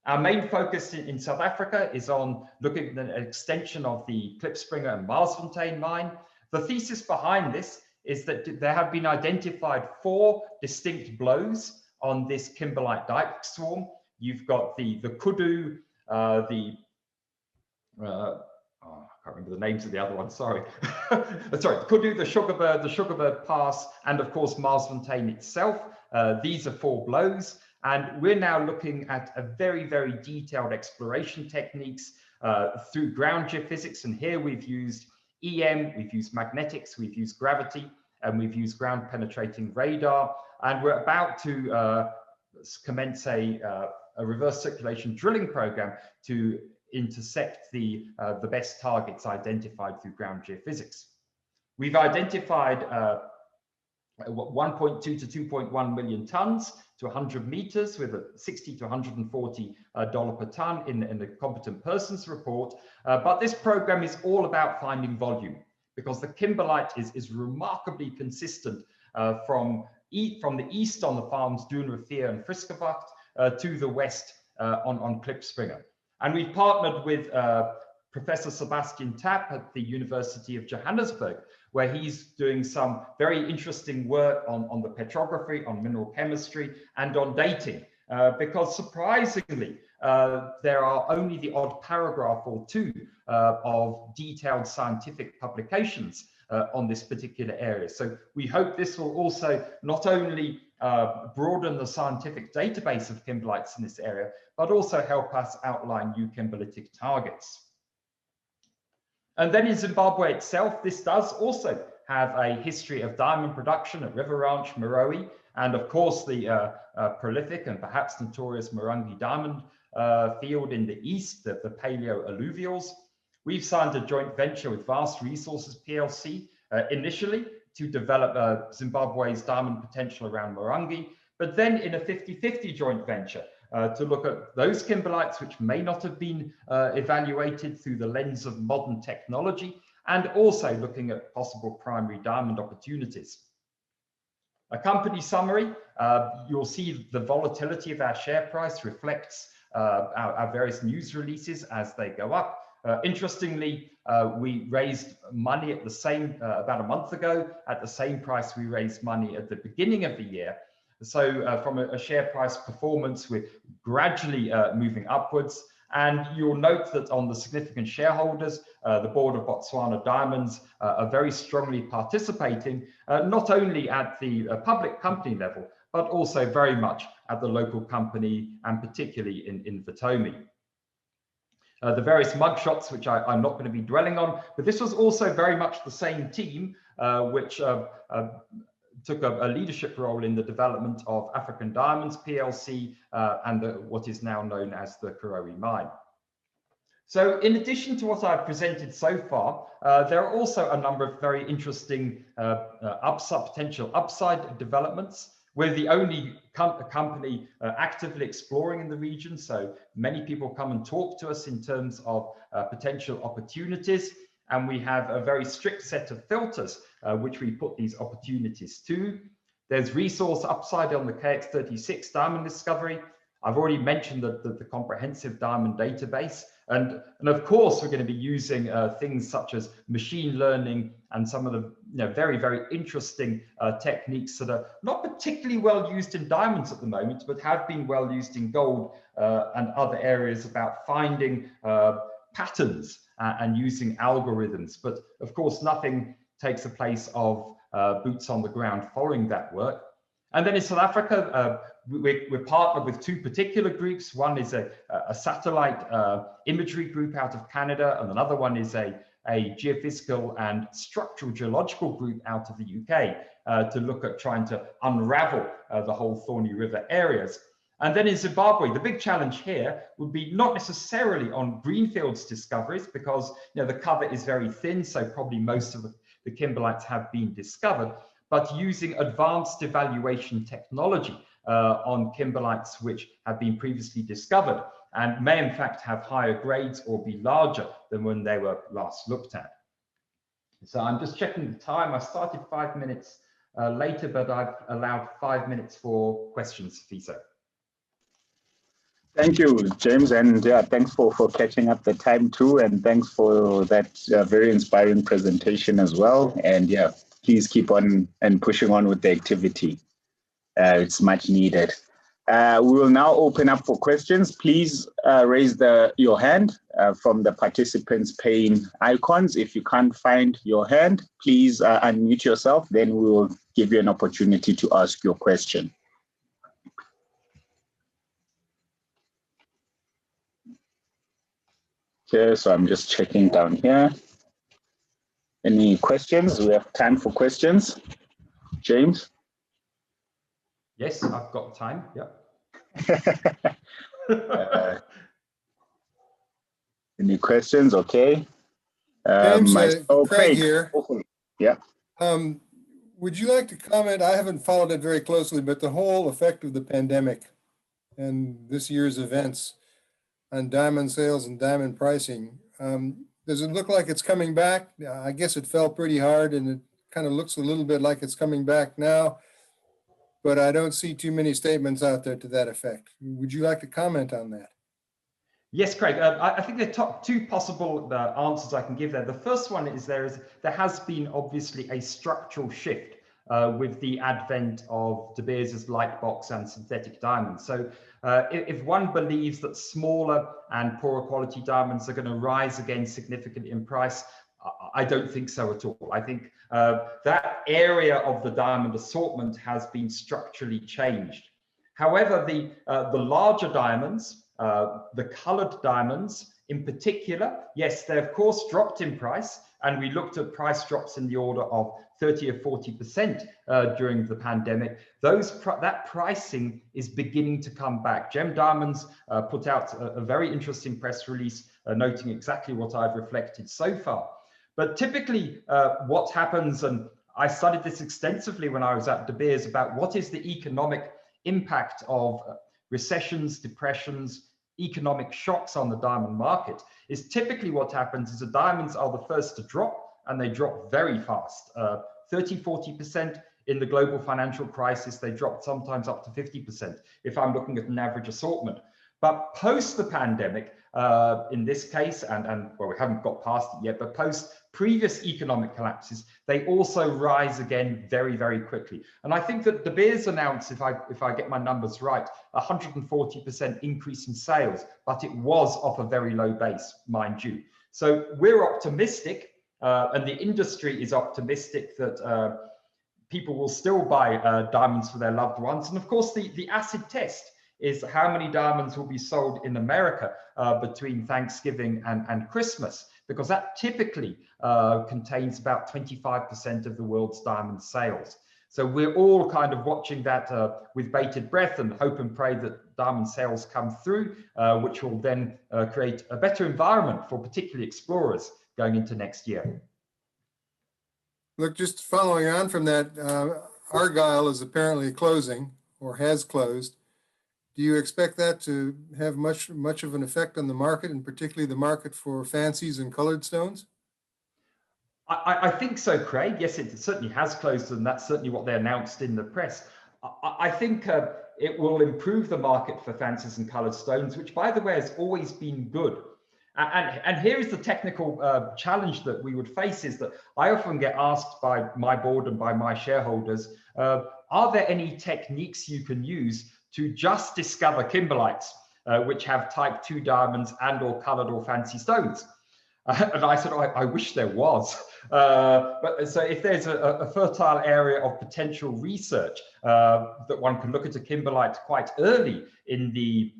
Our main focus in South Africa is on looking at an extension of the Klipspringer and Marsfontein mine. The thesis behind this is that there have been identified 4 distinct blows on this kimberlite dike swarm. You've got the Kudu, I can't remember the names of the other ones, sorry. Sorry, Kudu, the Sugarbird Pass, and of course Marsfontein itself. These are 4 blows, and we're now looking at a very, very detailed exploration techniques through ground geophysics, and here we've used EM, we've used magnetics, we've used gravity, and we've used ground penetrating radar, and we're about to commence a reverse circulation drilling program to intersect the best targets identified through ground geophysics. We've identified 1.2 to 2.1 million tons to 100 meters with a $60 to $140 per ton in the competent persons report. But this program is all about finding volume because the kimberlite is remarkably consistent from the east on the farms Doenrivier and Friskewacht to the west on Klipspringer. And we've partnered with Professor Sebastian Tapp at the University of Johannesburg, where he's doing some very interesting work on the petrography, on mineral chemistry, and on dating. Because surprisingly, there are only the odd paragraph or 2 of detailed scientific publications on this particular area. So we hope this will also not only broaden the scientific database of kimberlites in this area, but also help us outline new kimberlitic targets. And then in Zimbabwe itself, this does also have a history of diamond production at River Ranch, Meroe, and of course the prolific and perhaps notorious Morangi diamond field in the east, the paleo alluvials. We've signed a joint venture with Vast Resources PLC initially to develop Zimbabwe's diamond potential around Morangi, but then in a 50-50 joint venture to look at those kimberlites which may not have been evaluated through the lens of modern technology, and also looking at possible primary diamond opportunities. A company summary, you'll see the volatility of our share price reflects our various news releases as they go up. Interestingly, we raised money at the same, about a month ago, at the same price we raised money at the beginning of the year. So from a share price performance, we're gradually moving upwards. And you'll note that on the significant shareholders, the board of Botswana Diamonds are very strongly participating, not only at the public company level, but also very much at the local company and particularly in Vitomi. The various mugshots, which I'm not going to be dwelling on, but this was also very much the same team which took a leadership role in the development of African Diamonds PLC and what is now known as the Karowe mine. So in addition to what I've presented so far, there are also a number of very interesting potential upside developments. We're the only company actively exploring in the region, so many people come and talk to us in terms of potential opportunities, and we have a very strict set of filters which we put these opportunities to. There's resource upside on the KX36 diamond discovery. I've already mentioned the comprehensive diamond database. And of course, we're going to be using things such as machine learning and some of the very, very interesting techniques that are not particularly well used in diamonds at the moment, but have been well used in gold and other areas about finding patterns and using algorithms. But of course, nothing takes the place of boots on the ground following that work. And then in South Africa, we're partnered with two particular groups. One is a satellite imagery group out of Canada, and another one is a geophysical and structural geological group out of the UK to look at trying to unravel the whole Thorny River areas. And then in Zimbabwe, the big challenge here would be not necessarily on greenfields discoveries, because the cover is very thin, so probably most of the kimberlites have been discovered, but using advanced evaluation technology on kimberlites which have been previously discovered and may in fact have higher grades or be larger than when they were last looked at. So I'm just checking the time. I started 5 minutes later, but I've allowed 5 minutes for questions, Fiso. Thank you, James, and yeah, thanks for catching up the time too, and thanks for that very inspiring presentation as well. And yeah, please keep on and pushing on with the activity. It's much needed. We will now open up for questions. Please raise your hand from the participants pane icons. If you can't find your hand, please unmute yourself, then we will give you an opportunity to ask your question. Okay, so I'm just checking down here. Any questions? We have time for questions. James? Yes, I've got time. Yep. Any questions? Okay. James, Craig here. Yeah. Would you like to comment? I haven't followed it very closely, but the whole effect of the pandemic and this year's events on diamond sales and diamond pricing. Does it look like it's coming back? I guess it fell pretty hard, and it kind of looks a little bit like it's coming back now, but I don't see too many statements out there to that effect. Would you like to comment on that? Yes, Craig. I think there are two possible answers I can give there. The first one is there has been obviously a structural shift with the advent of De Beers' light box and synthetic diamonds. So if one believes that smaller and poorer quality diamonds are going to rise again significantly in price, I don't think so at all. I think that area of the diamond assortment has been structurally changed. However, the larger diamonds, the colored diamonds in particular, yes, they of course dropped in price, and we looked at price drops in the order of 30 or 40% during the pandemic. That pricing is beginning to come back. Gem Diamonds put out a very interesting press release noting exactly what I've reflected so far. But typically what happens, and I studied this extensively when I was at De Beers, about what is the economic impact of recessions, depressions, economic shocks on the diamond market, is typically what happens is the diamonds are the first to drop, and they drop very fast. 30, 40% in the global financial crisis, they dropped sometimes up to 50% if I'm looking at an average assortment. But post the pandemic, in this case, and well, we haven't got past it yet, but post previous economic collapses, they also rise again very, very quickly. And I think that De Beers announced, if I get my numbers right, 140% increase in sales, but it was off a very low base, mind you. So we're optimistic, and the industry is optimistic that people will still buy diamonds for their loved ones. And of course, the acid test is how many diamonds will be sold in America between Thanksgiving and Christmas, because that typically contains about 25% of the world's diamond sales. So we're all kind of watching that with bated breath and hope and pray that diamond sales come through, which will then create a better environment for particularly explorers going into next year. Look, just following on from that, Argyle is apparently closing or has closed. Do you expect that to have much of an effect on the market, and particularly the market for fancies and colored stones? I think so, Craig. Yes, it certainly has closed, and that's certainly what they announced in the press. I think it will improve the market for fancies and colored stones, which, by the way, has always been good. And here is the technical challenge that we would face, is that I often get asked by my board and by my shareholders, are there any techniques you can use to just discover kimberlites, which have type 2 diamonds and or colored or fancy stones? And I said, I wish there was. But so if there's a fertile area of potential research that one can look at a kimberlite quite early in the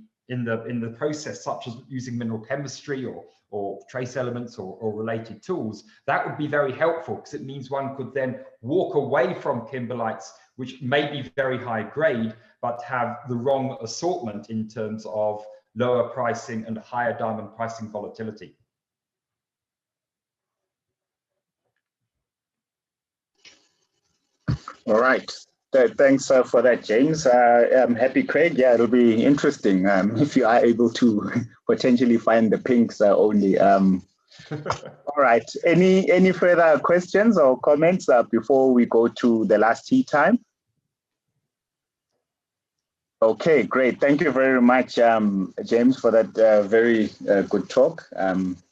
process, such as using mineral chemistry or trace elements or related tools, that would be very helpful, because it means one could then walk away from kimberlites which may be very high grade but have the wrong assortment in terms of lower pricing and higher diamond pricing volatility. All right. Thanks for that, James. I'm happy, Craig. Yeah, it'll be interesting if you are able to potentially find the pinks only. All right. Any further questions or comments before we go to the last tea time? Okay, great. Thank you very much, James, for that very good talk.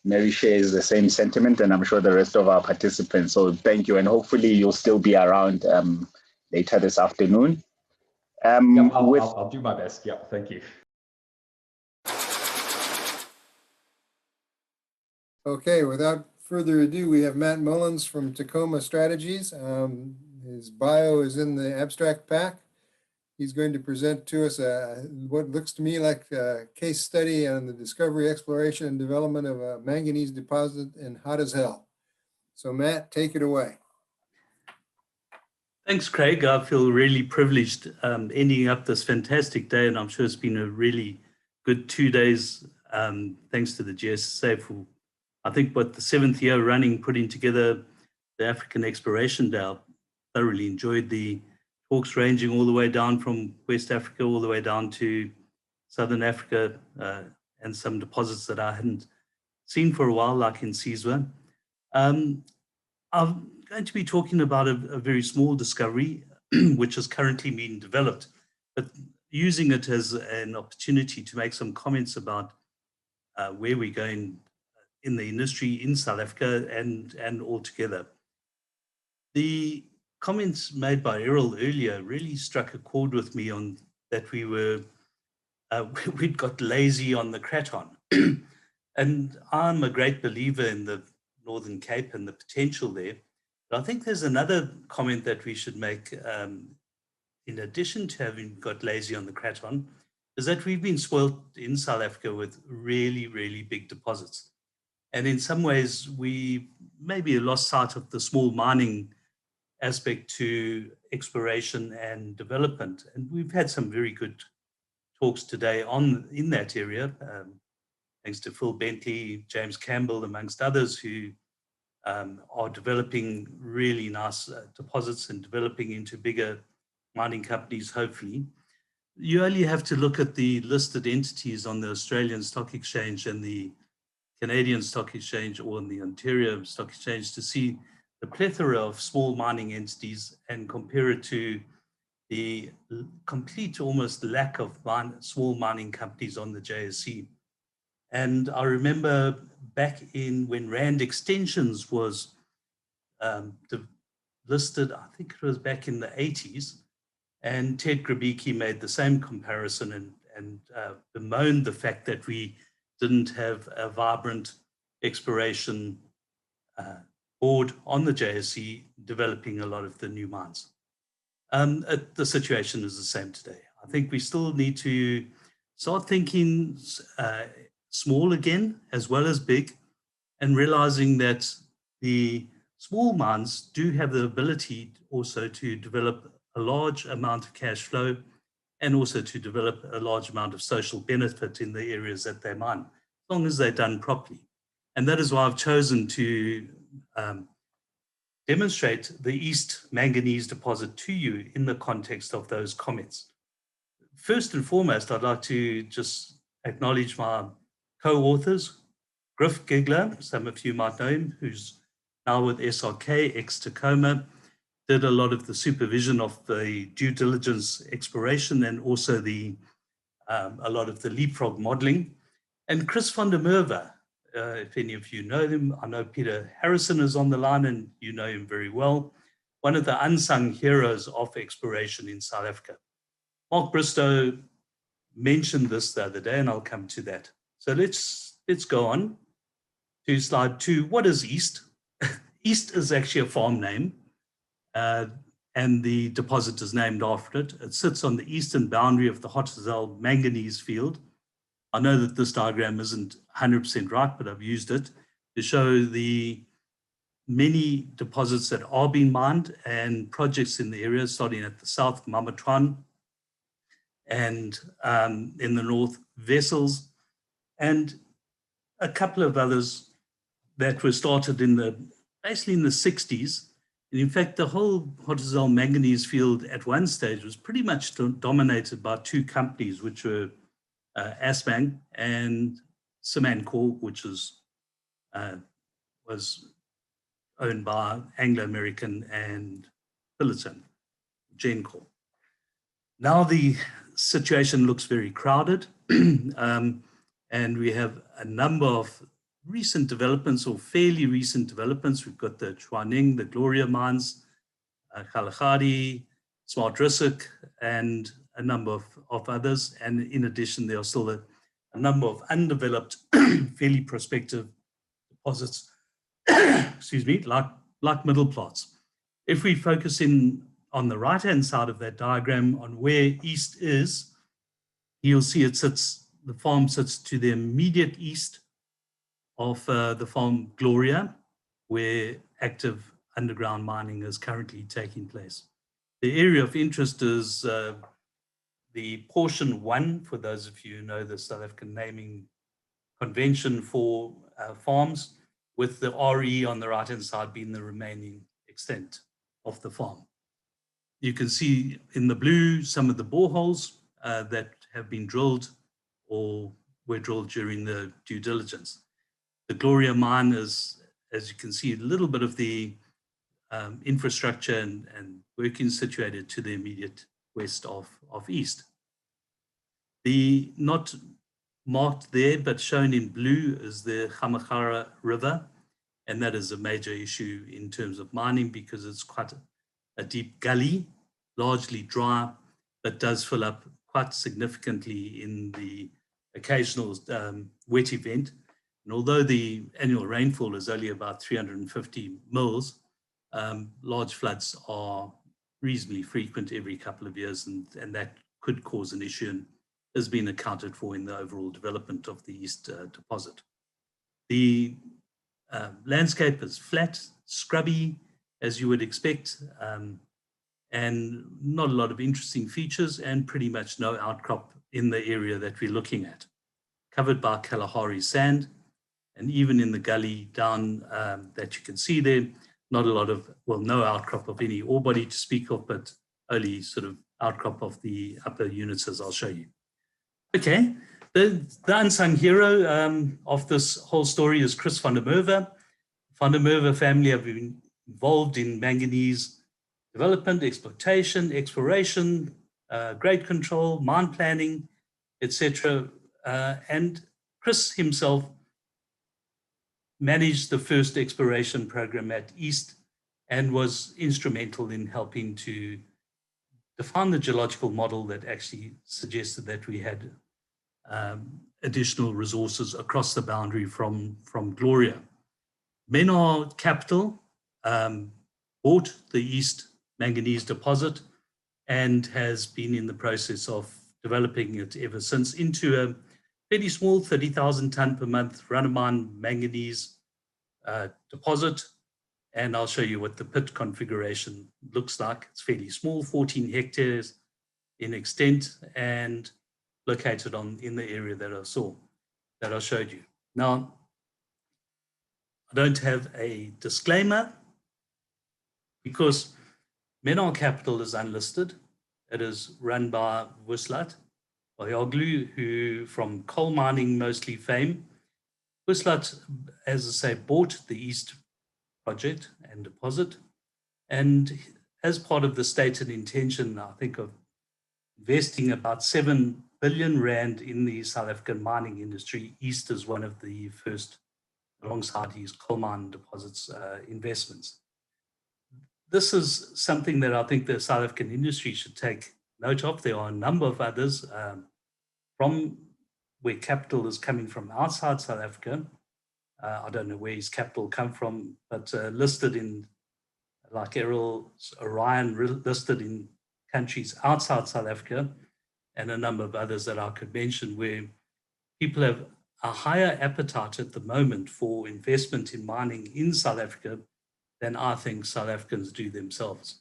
Mary shares the same sentiment, and I'm sure the rest of our participants. So thank you, and hopefully you'll still be around later this afternoon. Yeah, I'll do my best. Yeah, thank you. Okay, without further ado, we have Matt Mullins from Tacoma Strategies. His bio is in the abstract pack. He's going to present to us what looks to me like a case study on the discovery, exploration, and development of a manganese deposit in hot as hell. So Matt, take it away. Thanks, Craig. I feel really privileged ending up this fantastic day, and I'm sure it's been a really good 2 days, thanks to the GSSA for, I think, what, the 7th year running, putting together the African Exploration Day. I thoroughly enjoyed the talks ranging all the way down from West Africa all the way down to Southern Africa, and some deposits that I hadn't seen for a while, like in Sizwe. I'm going to be talking about a very small discovery, which is currently being developed, but using it as an opportunity to make some comments about where we're going in the industry in South Africa and altogether. The comments made by Errol earlier really struck a chord with me on that we'd got lazy on the Craton. And I'm a great believer in the Northern Cape and the potential there. But I think there's another comment that we should make, in addition to having got lazy on the Craton, is that we've been spoiled in South Africa with really, really big deposits. And in some ways, we maybe lost sight of the small mining aspect to exploration and development. And we've had some very good talks today in that area, thanks to Phil Bentley, James Campbell, amongst others, who are developing really nice deposits and developing into bigger mining companies, hopefully. You only have to look at the listed entities on the Australian Stock Exchange and the Canadian Stock Exchange, or on the Ontario Stock Exchange, to see the plethora of small mining entities and compare it to the complete almost lack of small mining companies on the JSE. And I remember back in when Rand Extensions was listed, I think it was back in the 80s, and Ted Grabicki made the same comparison and bemoaned the fact that we didn't have a vibrant exploration board on the JSE developing a lot of the new mines. The situation is the same today. I think we still need to start thinking small again, as well as big, and realizing that the small mines do have the ability also to develop a large amount of cash flow and also to develop a large amount of social benefit in the areas that they mine, as long as they're done properly. And that is why I've chosen to demonstrate the East Manganese deposit to you in the context of those comments. First and foremost, I'd like to just acknowledge my co-authors, Griff Gigler, some of you might know him, who's now with SRK, ex-Tacoma, did a lot of the supervision of the due diligence exploration and also a lot of the leapfrog modeling. And Chris van der Merwe, if any of you know him, I know Peter Harrison is on the line and you know him very well, one of the unsung heroes of exploration in South Africa. Mark Bristow mentioned this the other day and I'll come to that. So let's go on to slide 2. What is East? East is actually a farm name. And the deposit is named after it. It sits on the eastern boundary of the Hotazel manganese field. I know that this diagram isn't 100% right, but I've used it to show the many deposits that are being mined and projects in the area, starting at the south, Mamatwan, and in the north, Vessels, and a couple of others that were started basically in the 60s. And in fact, the whole Hotazel manganese field at one stage was pretty much dominated by 2 companies, which were Asbang and Samancor, which was owned by Anglo-American and Billiton, Gencor. Now the situation looks very crowded, and we have a number of recent developments or fairly recent developments. We've got the Chwaning, the Gloria mines, Kalahari, Smart Rissick, and a number of others. And in addition, there are still a number of undeveloped, fairly prospective deposits, excuse me, like middle plots. If we focus in on the right-hand side of that diagram on where East is, you'll see the farm sits to the immediate east of the farm Gloria, where active underground mining is currently taking place. The area of interest is the portion 1, for those of you who know the South African naming convention for farms, with the RE on the right-hand side being the remaining extent of the farm. You can see in the blue some of the boreholes that have been drilled or were drilled during the due diligence. The Gloria mine is, as you can see, a little bit of the infrastructure and working situated to the immediate west of East. The not marked there, but shown in blue, is the Gamagara River, and that is a major issue in terms of mining because it's quite a deep gully, largely dry, but does fill up quite significantly in the occasional wet event. And although the annual rainfall is only about 350 mils, large floods are reasonably frequent every couple of years, and that could cause an issue and has been accounted for in the overall development of the East deposit. The landscape is flat, scrubby, as you would expect, and not a lot of interesting features and pretty much no outcrop in the area that we're looking at. Covered by Kalahari sand, and even in the gully down that you can see there, not a lot of, well, no outcrop of any ore body to speak of, but only sort of outcrop of the upper units, as I'll show you. Okay, the unsung hero of this whole story is Chris van der Merwe. Van der Merwe family have been involved in manganese development, exploitation, exploration, grade control, mine planning, etc. And Chris himself managed the first exploration program at East and was instrumental in helping to define the geological model that actually suggested that we had additional resources across the boundary from Gloria. Menar Capital bought the East manganese deposit and has been in the process of developing it ever since into a fairly small 30,000 ton per month run-of-mine manganese deposit And I'll show you what the pit configuration looks like. It's fairly small, 14 hectares in extent, and located in the area that I showed you. Now, I don't have a disclaimer because Menor Capital is unlisted. It is run by Wislat Oyoglu, who from coal mining mostly fame. Wislat, as I say, bought the East Project and deposit, and as part of the stated intention, I think, of investing about 7 billion rand in the South African mining industry, East is one of the first, alongside his coal mine deposits, investments. This is something that I think the South African industry should take note of. There are a number of others from where capital is coming from outside South Africa. I don't know where his capital come from, but listed in, like Orion, listed in countries outside South Africa, and a number of others that I could mention, where people have a higher appetite at the moment for investment in mining in South Africa than I think South Africans do themselves.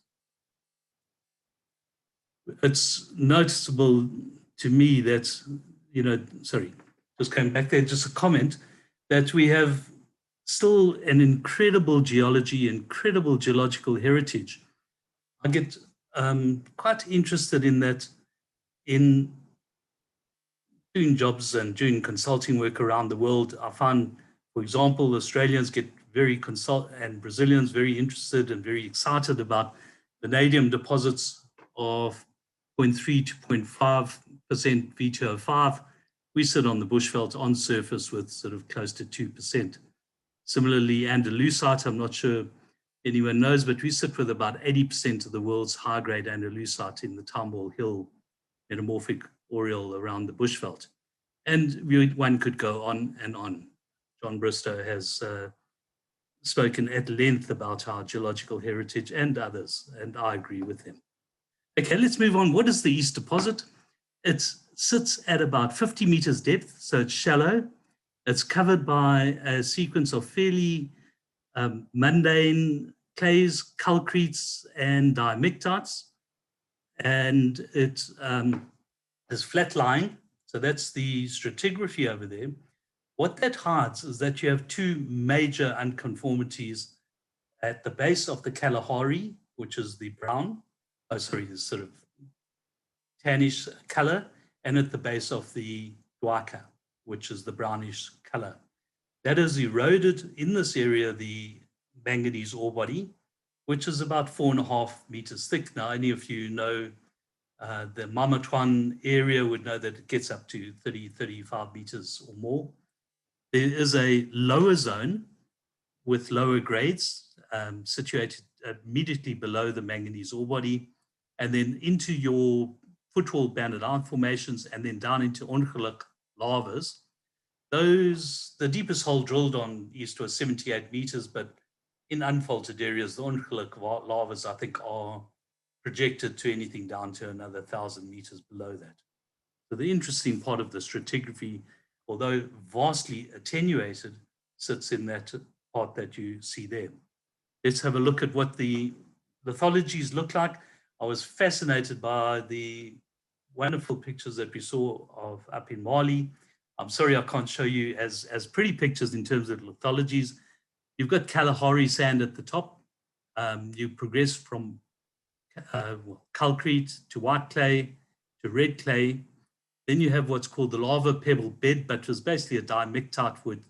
It's noticeable to me that, sorry, just going back there, just a comment, that we have still an incredible geology, incredible geological heritage. I get quite interested in that, in doing jobs and doing consulting work around the world. I find, for example, Australians get and Brazilians very interested and very excited about vanadium deposits of 0.3 to 0.5% V2O5. We sit on the bushveld on surface with sort of close to 2%. Similarly, andalusite, I'm not sure anyone knows, but we sit with about 80% of the world's high-grade andalusite in the Tambo Hill metamorphic aureole around the bushveld. And one could go on and on. John Bristow has spoken at length about our geological heritage and others, and I agree with him. Okay, let's move on. What is the East deposit? It sits at about 50 meters depth, so it's shallow. It's covered by a sequence of fairly mundane clays, calcretes, and diamictites. And it is flat-lying, so that's the stratigraphy over there. What that hides is that you have two major unconformities at the base of the Kalahari, which is the brown, the sort of tannish color, and at the base of the Dwaka, which is the brownish color. That has eroded in this area the manganese ore body, which is about 4.5 meters thick. Now, any of you know the Mamatwan area would know that it gets up to 30, 35 meters or more. There is a lower zone with lower grades situated immediately below the manganese ore body, and then into your footwall banded iron formations, and then down into ongeluk lavas. The deepest hole drilled on East was 78 meters, but in unfaulted areas, the ongeluk lavas, I think, are projected to anything down to another 1,000 meters below that. So the interesting part of the stratigraphy, although vastly attenuated, sits in that part that you see there. Let's have a look at what the lithologies look like. I was fascinated by the wonderful pictures that we saw of up in Mali. I'm sorry I can't show you as pretty pictures in terms of lithologies. You've got Kalahari sand at the top. You progress from calcrete to white clay to red clay. Then you have what's called the lava pebble bed, but was basically a dimictite wood,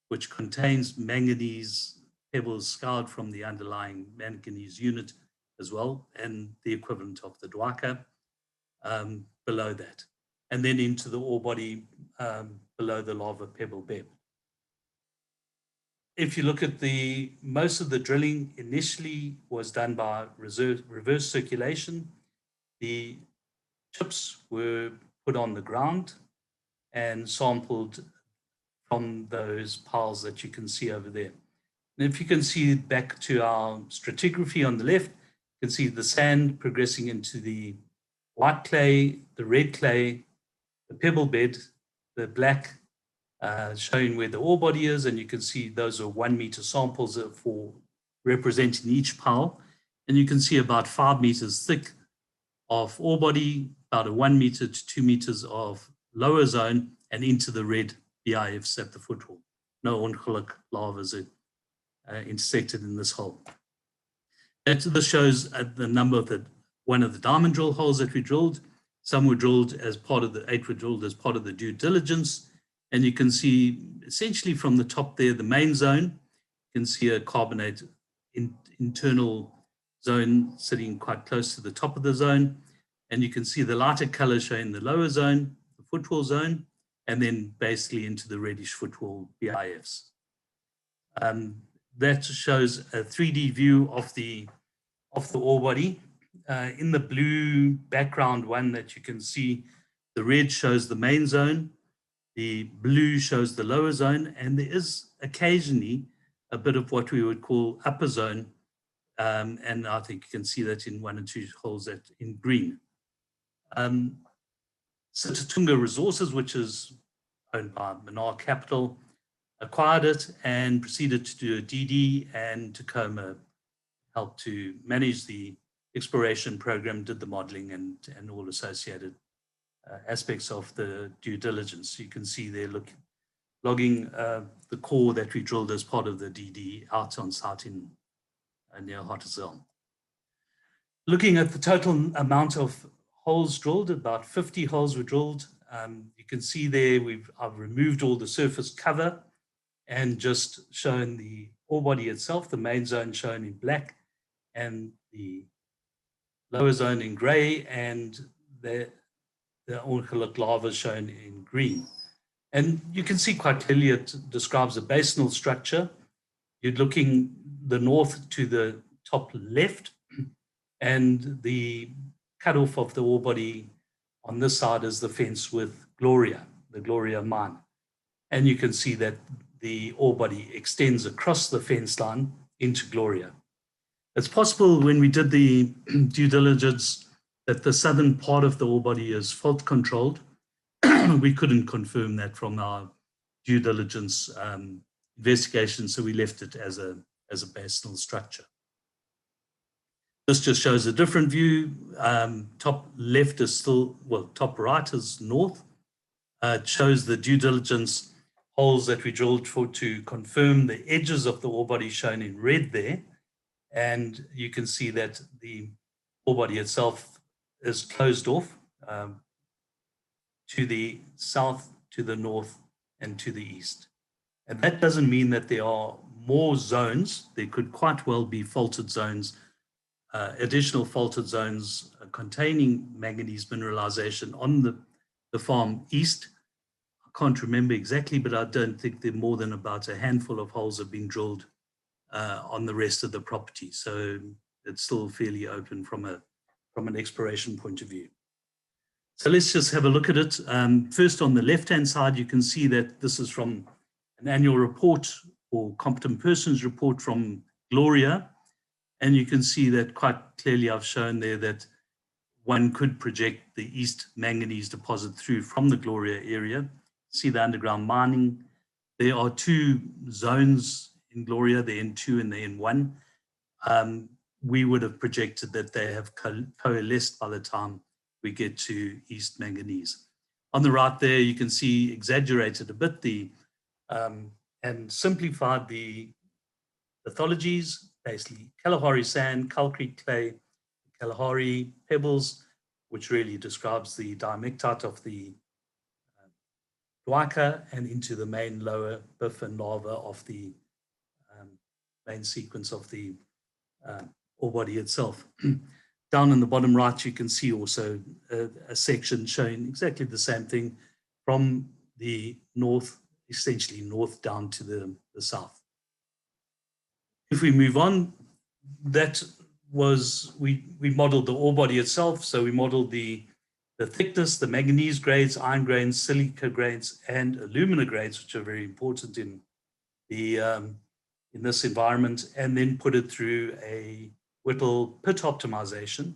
which contains manganese pebbles scoured from the underlying manganese unit as well, and the equivalent of the Dwaka below that. And then into the ore body below the lava pebble bed. If you look at most of the drilling initially was done by reverse circulation. The chips were put on the ground and sampled from those piles that you can see over there. And if you can see back to our stratigraphy on the left, you can see the sand progressing into the white clay, the red clay, the pebble bed, the black, showing where the ore body is, and you can see those are 1 meter samples for representing each pile. And you can see about 5 meters thick of ore body, about a 1 meter to 2 meters of lower zone, and into the red BIFs at the footwall. No ongeluk lavas intersected in this hole. This shows the number of one of the diamond drill holes that we drilled. Some were drilled as part of 8 were drilled as part of the due diligence. And you can see essentially from the top there, the main zone, you can see a carbonate internal zone sitting quite close to the top of the zone. And you can see the lighter color showing the lower zone, the footwall zone, and then basically into the reddish footwall BIFs. That shows a 3D view of the ore body. In the blue background one that you can see, the red shows the main zone, the blue shows the lower zone, and there is occasionally a bit of what we would call upper zone, and I think you can see that in 1 and 2 holes in green. Sitatunga Resources, which is owned by Minar Capital, acquired it and proceeded to do a DD, and Tacoma helped to manage the exploration program, did the modeling and all associated aspects of the due diligence. You can see there logging the core that we drilled as part of the DD out on site near Hotazel. Looking at the total amount of holes drilled, about 50 holes were drilled. You can see there I've removed all the surface cover and just shown the ore body itself, the main zone shown in black and the lower zone in gray, and the ongeluk lava shown in green. And you can see quite clearly it describes a basinal structure. You're looking the north to the top left, and the cutoff of the ore body on this side is the fence with Gloria, the Gloria mine. And you can see that the ore body extends across the fence line into Gloria. It's possible when we did the due diligence that the southern part of the ore body is fault controlled. We couldn't confirm that from our due diligence investigation, so we left it as a basinal structure. This just shows a different view. Top left is still, well, top right is north. It shows the due diligence holes that we drilled to confirm the edges of the ore body shown in red there. And you can see that the ore body itself is closed off to the south, to the north, and to the east. And that doesn't mean that there are more zones. There could quite well be faulted zones, additional faulted zones containing manganese mineralization on the farm east. I can't remember exactly, but I don't think there are more than about a handful of holes have been drilled on the rest of the property. So it's still fairly open from an exploration point of view. So let's just have a look at it. First, on the left-hand side, you can see that this is from an annual report or competent persons report from Gloria. And you can see that quite clearly I've shown there that one could project the East Manganese deposit through from the Gloria area. See the underground mining. There are 2 zones in Gloria, the N2 and the N1. We would have projected that they have coalesced by the time we get to East Manganese. On the right there, you can see exaggerated a bit and simplified the pathologies, basically Kalahari sand, calcrete clay, Kalahari pebbles, which really describes the diamectite of the Dwaika, and into the main lower biff and lava of the main sequence of the ore body itself. Down in the bottom right, you can see also a section showing exactly the same thing from the north, essentially north down to the south. If we move on, that was, we modeled the ore body itself. So we modeled the thickness, the manganese grades, iron grades, silica grades, and alumina grades, which are very important in this environment, and then put it through a Whittle pit optimization.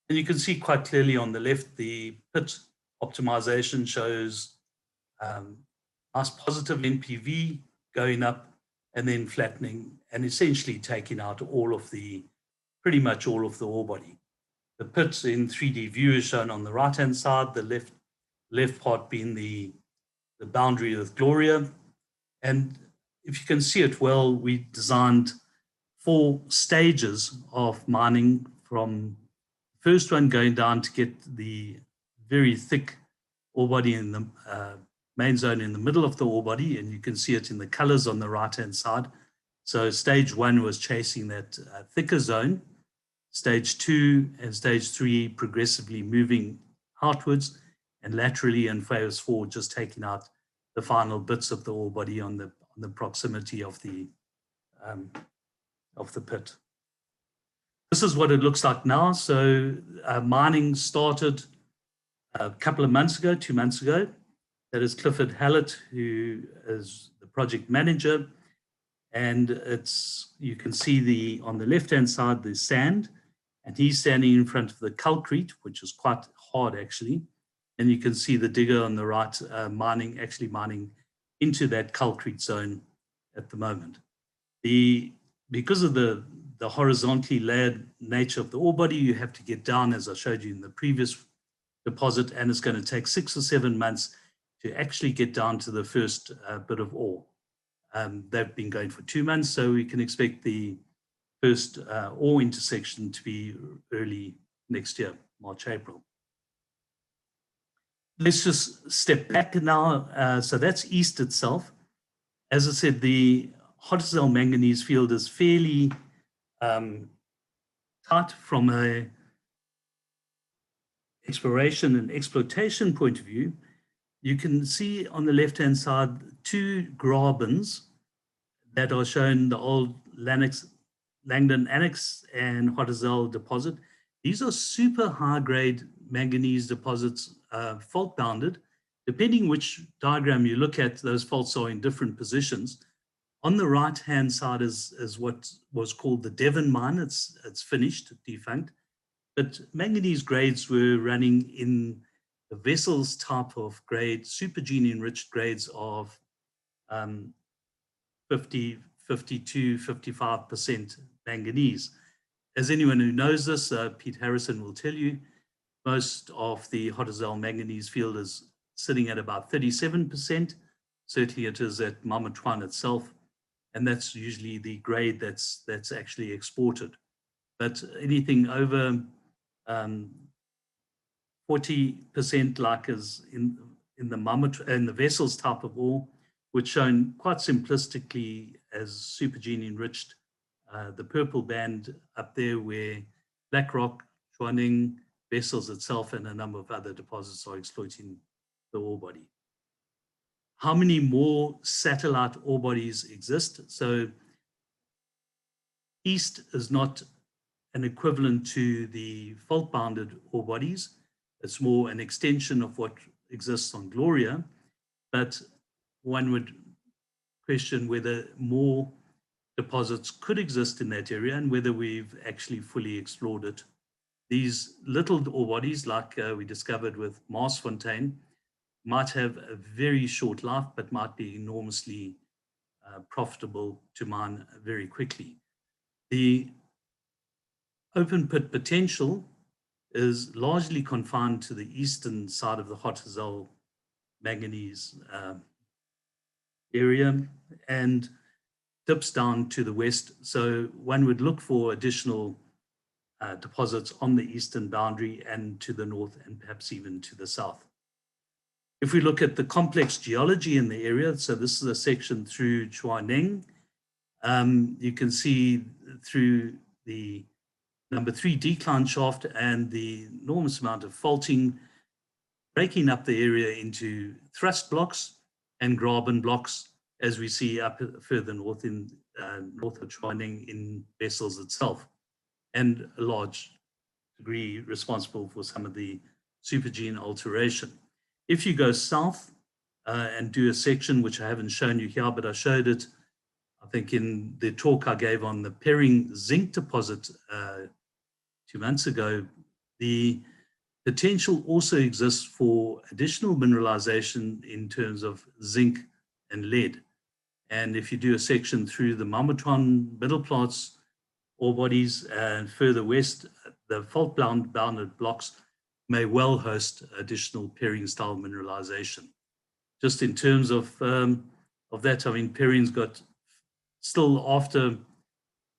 And you can see quite clearly on the left, the pit optimization shows nice positive NPV going up and then flattening and essentially taking out all of the, pretty much all of the ore body. The pits in 3D view is shown on the right-hand side, the left part being the boundary with Gloria. And if you can see it well, we designed 4 stages of mining, from first one going down to get the very thick ore body in the main zone in the middle of the ore body, and you can see it in the colors on the right-hand side. So stage 1 was chasing that thicker zone. Stage 2 and stage 3 progressively moving outwards, and laterally in phase 4 just taking out the final bits of the ore body on the proximity of the pit. This is what it looks like now. So mining started a couple of months ago, 2 months ago. That is Clifford Hallett, who is the project manager. And you can see on the left-hand side, the sand, and he's standing in front of the calcrete, which is quite hard actually. And you can see the digger on the right mining into that calcrete zone at the moment. Because of the horizontally layered nature of the ore body, you have to get down, as I showed you in the previous deposit, and it's going to take 6 or 7 months to actually get down to the first bit of ore. They've been going for 2 months, so we can expect the first ore intersection to be early next year, March, April. Let's just step back now. So that's east itself. As I said, the Hotazel manganese field is fairly tight from a exploration and exploitation point of view. You can see on the left-hand side 2 grabens that are shown, the old Langdon Annex and Hotazel deposit. These are super high-grade manganese deposits, fault-bounded. Depending which diagram you look at, those faults are in different positions. On the right-hand side is what was called the Devon mine. It's finished, defunct. But manganese grades were running in the vessels type of grade, supergene enriched grades of 50, 52, 55% manganese. As anyone who knows this, Pete Harrison will tell you, most of the Hotazel manganese field is sitting at about 37%. Certainly it is at Mamatwan itself, and that's usually the grade that's actually exported. But anything over 40%, like is in the vessels type of ore, which shown quite simplistically as supergene enriched. The purple band up there where Blackrock, Chwaning, Vessels itself, and a number of other deposits are exploiting the ore body. How many more satellite ore bodies exist? So east is not an equivalent to the fault-bounded ore bodies. It's more an extension of what exists on Gloria, but one would question whether more deposits could exist in that area and whether we've actually fully explored it. These little ore bodies, like we discovered with Marsfontein, might have a very short life, but might be enormously profitable to mine very quickly. The open pit potential is largely confined to the eastern side of the Hotazel manganese area and dips down to the west. So one would look for additional deposits on the eastern boundary and to the north and perhaps even to the south. If we look at the complex geology in the area, so this is a section through Chwaneng, you can see through the number 3 decline shaft and the enormous amount of faulting, breaking up the area into thrust blocks and graben blocks, as we see up further north in north of Chwaneng in Vessels itself, and a large degree responsible for some of the supergene alteration. If you go south and do a section, which I haven't shown you here, but I showed it, I think, in the talk I gave on the Perring zinc deposit 2 months ago, the potential also exists for additional mineralization in terms of zinc and lead. And if you do a section through the Mamatron middle plots ore bodies and further west, the fault bounded blocks may well host additional Perrine style mineralization. Just in terms of that, I mean, Perrine's got still after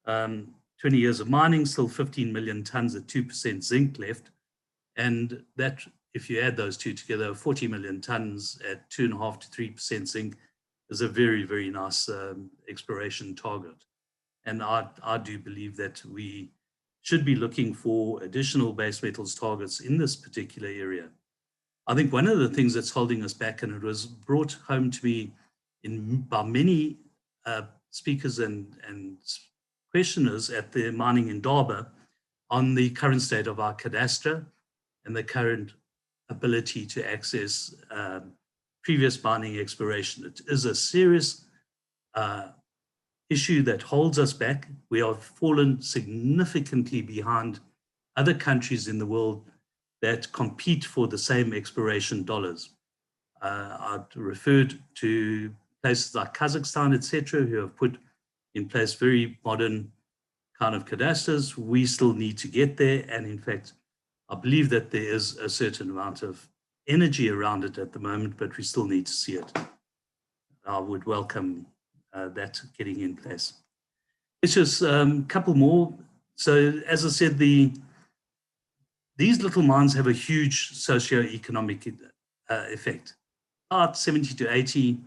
20 years of mining, still 15 million tons at 2% zinc left. And that, if you add those two together, 40 million tons at 2.5 to 3% zinc is a very, very nice exploration target. And I do believe that we should be looking for additional base metals targets in this particular area. I think one of the things that's holding us back, and it was brought home to me by many speakers and questioners at the Mining Indaba on the current state of our cadastre and the current ability to access previous mining exploration. It is a serious issue that holds us back. We have fallen significantly behind other countries in the world that compete for the same exploration dollars. I've referred to places like Kazakhstan, etc., who have put in place very modern kind of cadastres. We still need to get there. And in fact, I believe that there is a certain amount of energy around it at the moment, but we still need to see it. I would welcome that getting in place. It's just a couple more. So as I said, these little mines have a huge socio-economic effect. About 70 to 80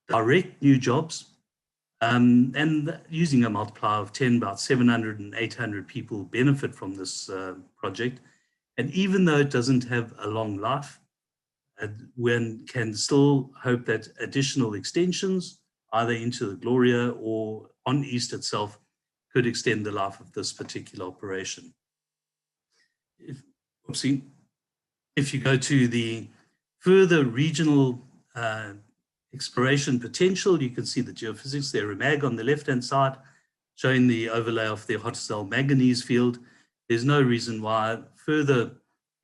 direct new jobs, and using a multiplier of 10, about 700 and 800 people benefit from this project. And even though it doesn't have a long life, one can still hope that additional extensions, either into the Gloria or on East itself, could extend the life of this particular operation. If you go to the further regional exploration potential, you can see the geophysics there, REMAG on the left-hand side, showing the overlay of the Hotazel manganese field. There's no reason why further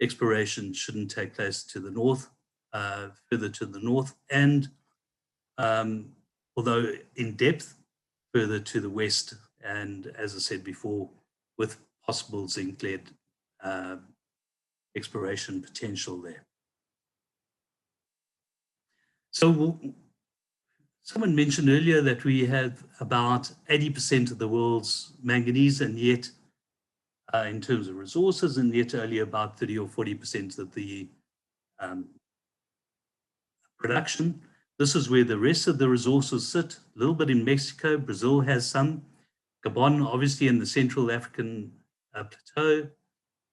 exploration shouldn't take place to the north, further to the north, and although in depth, further to the west, and as I said before, with possible zinc-lead exploration potential there. So someone mentioned earlier that we have about 80% of the world's manganese, and yet in terms of resources, and yet only about 30 or 40% of the production. This is where the rest of the resources sit, a little bit in Mexico. Brazil has some. Gabon, obviously, in the Central African plateau.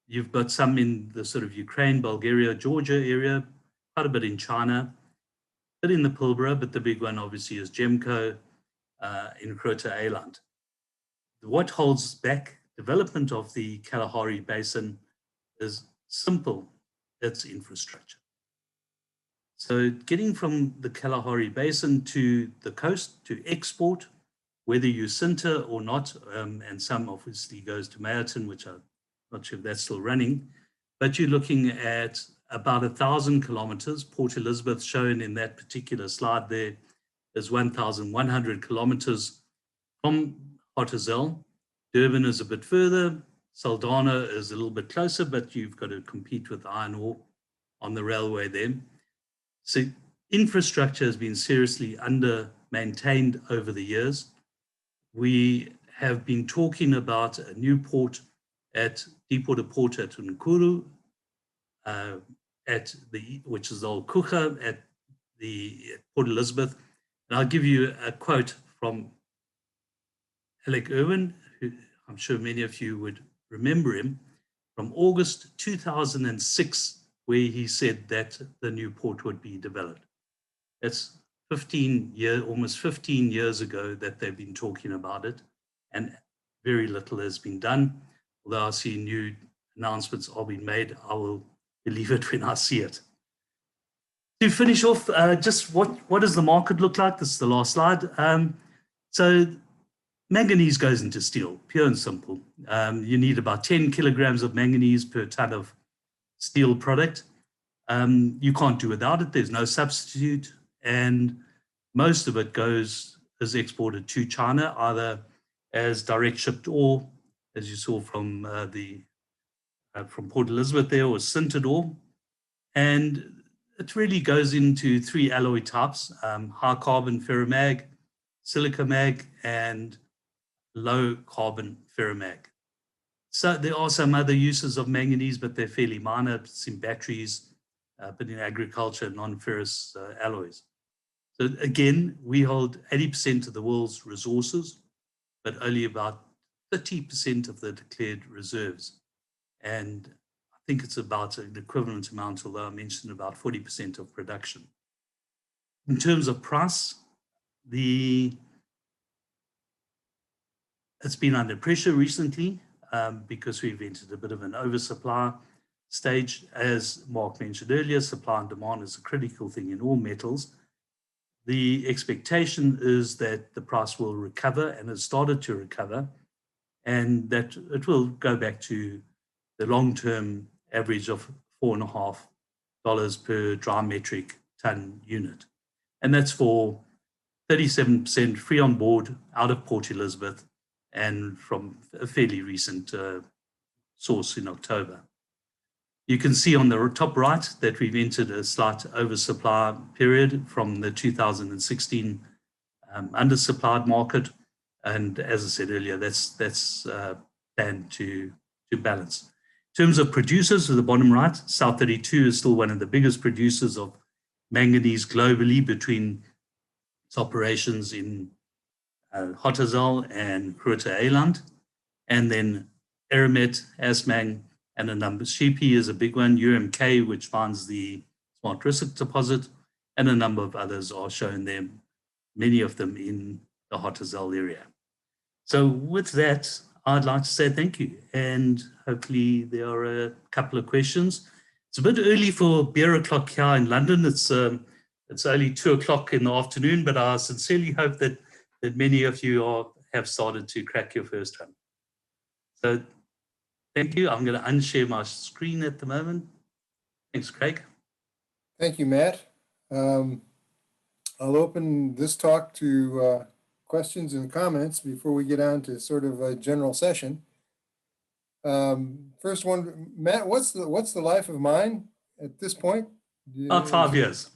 You've got some in the sort of Ukraine, Bulgaria, Georgia area, quite a bit in China, a bit in the Pilbara, but the big one obviously is Gemco in Groote Eylandt. What holds back development of the Kalahari Basin is simple, it's infrastructure. So getting from the Kalahari Basin to the coast to export, whether you sinter or not, and some obviously goes to Meyerton, which I'm not sure if that's still running, but you're looking at about 1,000 kilometers. Port Elizabeth, shown in that particular slide there, is 1,100 kilometers from Hotazel. Durban is a bit further. Saldanha is a little bit closer, but you've got to compete with iron ore on the railway there. So infrastructure has been seriously under-maintained over the years. We have been talking about a new port at Deepwater Port at Nkuru, which is the old Kucha at Port Elizabeth. And I'll give you a quote from Alec Irwin, who I'm sure many of you would remember him, from August 2006, where he said that the new port would be developed. That's almost 15 years ago that they've been talking about it, and very little has been done. Although I see new announcements are being made, I will believe it when I see it. To finish off, just what does the market look like? This is the last slide. So manganese goes into steel, pure and simple. You need about 10 kilograms of manganese per ton of steel product. You can't do without it. There's no substitute. And most of it is exported to China, either as direct shipped ore, as you saw from from Port Elizabeth there, or sintered ore. And it really goes into three alloy types: high carbon ferromag, silica mag, and low carbon ferromag. So there are some other uses of manganese, but they're fairly minor. It's in batteries, but in agriculture, non-ferrous alloys. So again, we hold 80% of the world's resources, but only about 30% of the declared reserves. And I think it's about an equivalent amount, although I mentioned about 40% of production. In terms of price, it's been under pressure recently because we've entered a bit of an oversupply stage. As Mark mentioned earlier, supply and demand is a critical thing in all metals. The expectation is that the price will recover, and has started to recover, and that it will go back to the long-term average of $4.50 per dry metric ton unit. And that's for 37% free on board out of Port Elizabeth, and from a fairly recent source in October. You can see on the top right that we've entered a slight oversupply period from the 2016 undersupplied market. And as I said earlier, that's planned to balance. In terms of producers, at the bottom right, South 32 is still one of the biggest producers of manganese globally between its operations in Hotazel and Groote-Eylandt, and then Eramet, Assmang, and a number. Sheepy is a big one, UMK, which finds the Smart Rissick deposit, and a number of others are shown there, many of them in the Hotazel area. So with that, I'd like to say thank you, and hopefully there are a couple of questions. It's a bit early for beer o'clock here in London. It's only 2 o'clock in the afternoon, but I sincerely hope that many of you have started to crack your first one. So thank you. I'm going to unshare my screen at the moment. Thanks, Craig. Thank you, Matt. I'll open this talk to questions and comments before we get on to sort of a general session. First one, Matt, what's the life of mine at this point? About 5 years.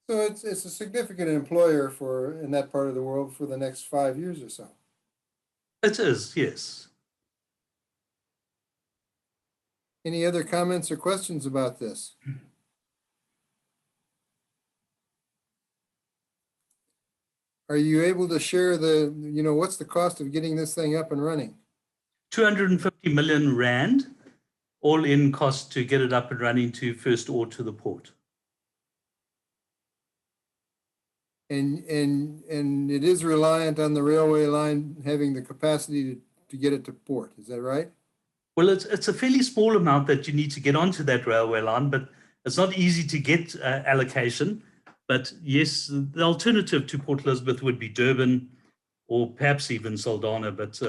So it's a significant employer in that part of the world for the next 5 years or so. It is, yes. Any other comments or questions about this? Are you able to share what's the cost of getting this thing up and running? 250 million Rand, all in cost to get it up and running to first ore to the port. And it is reliant on the railway line having the capacity to get it to port. Is that right? Well, it's a fairly small amount that you need to get onto that railway line, but it's not easy to get allocation. But yes, the alternative to Port Elizabeth would be Durban, or perhaps even Saldanha. But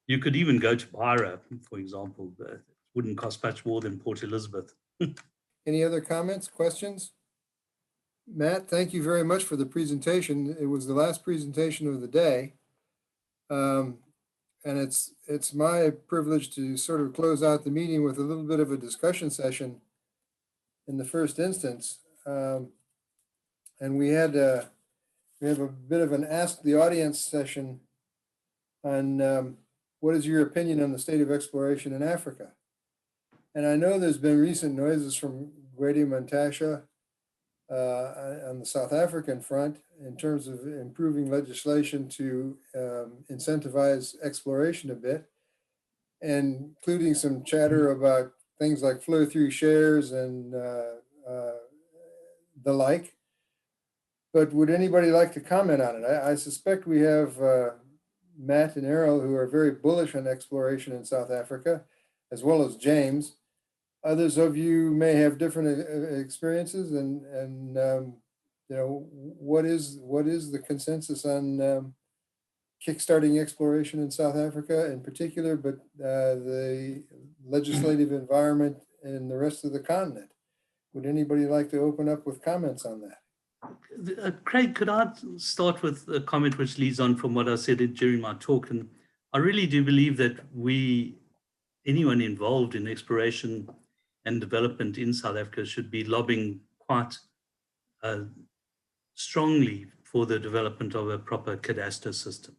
you could even go to Beira, for example. It wouldn't cost much more than Port Elizabeth. Any other comments, questions? Matt, thank you very much for the presentation. It was the last presentation of the day. And it's my privilege to sort of close out the meeting with a little bit of a discussion session in the first instance. And we have a bit of an Ask the Audience session on what is your opinion on the state of exploration in Africa? And I know there's been recent noises from Gwede Mantashe on the South African front in terms of improving legislation to incentivize exploration a bit, and including some chatter about things like flow-through shares and the like. But would anybody like to comment on it? I suspect we have Matt and Errol, who are very bullish on exploration in South Africa, as well as James. Others of you may have different experiences, and what is the consensus on kickstarting exploration in South Africa in particular, but the legislative environment in the rest of the continent? Would anybody like to open up with comments on that? Craig, could I start with a comment which leads on from what I said during my talk? And I really do believe that anyone involved in exploration and development in South Africa should be lobbying quite strongly for the development of a proper cadastre system.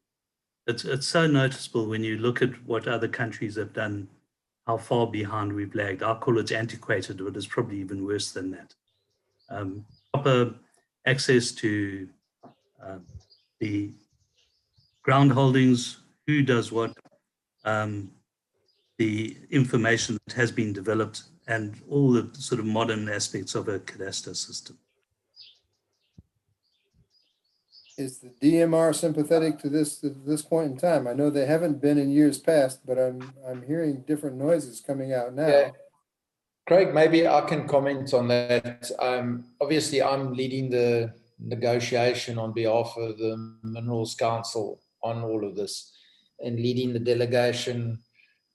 It's so noticeable when you look at what other countries have done, how far behind we've lagged. I call it antiquated, but it's probably even worse than that. Proper access to the ground holdings, who does what, the information that has been developed, and all the sort of modern aspects of a cadastre system. Is the DMR sympathetic to this at this point in time? I know they haven't been in years past, but I'm hearing different noises coming out now. Yeah. Craig, maybe I can comment on that. Obviously, I'm leading the negotiation on behalf of the Minerals Council on all of this, and leading the delegation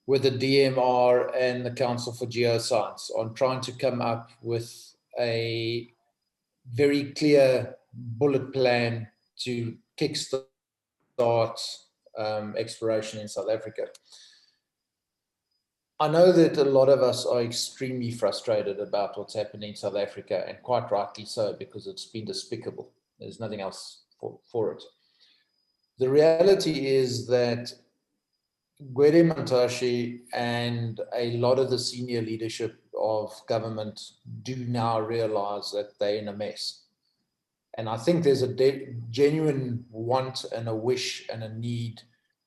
with the DMR and the Council for Geoscience on trying to come up with a very clear bullet plan to kickstart exploration in South Africa. I know that a lot of us are extremely frustrated about what's happening in South Africa, and quite rightly so, because it's been despicable. There's nothing else for it. The reality is that Gwede Mantashe and a lot of the senior leadership of government do now realize that they're in a mess. And I think there's a genuine want and a wish and a need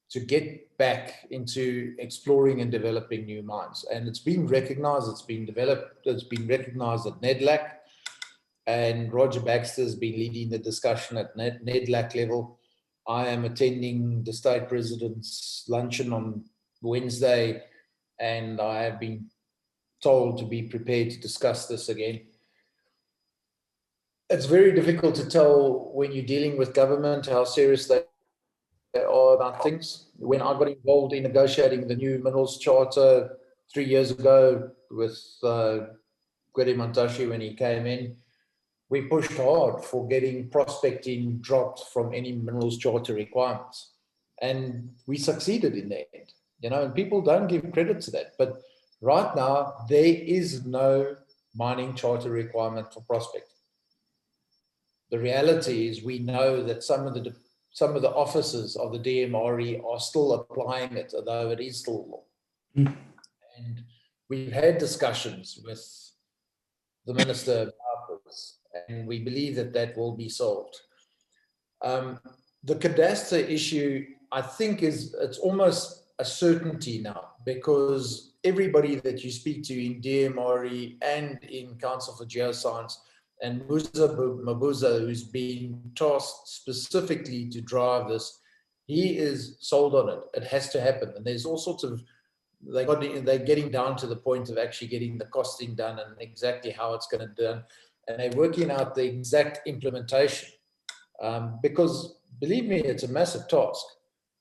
to get back into exploring and developing new mines. And it's been recognized, it's been developed, it's been recognized at NEDLAC, and Roger Baxter has been leading the discussion at NEDLAC level. I am attending the state president's luncheon on Wednesday, and I have been told to be prepared to discuss this again. It's very difficult to tell when you're dealing with government how serious they are about things. When I got involved in negotiating the new Minerals Charter 3 years ago with Gwede Mantashe when he came in, we pushed hard for getting prospecting dropped from any Minerals Charter requirements. And we succeeded in the end, and people don't give credit to that. But right now, there is no mining charter requirement for prospecting. The reality is we know that some of the officers of the DMRE are still applying it, although it is still law. And we've had discussions with the Minister about this, and we believe that that will be solved. The cadastre issue, I think, it's almost a certainty now, because everybody that you speak to in DMRE and in Council for Geoscience, and Musa Mabuza, who's been tasked specifically to drive this, he is sold on it. It has to happen. And there's all sorts of, they're getting down to the point of actually getting the costing done and exactly how it's going to be done. And they're working out the exact implementation. Because believe me, it's a massive task,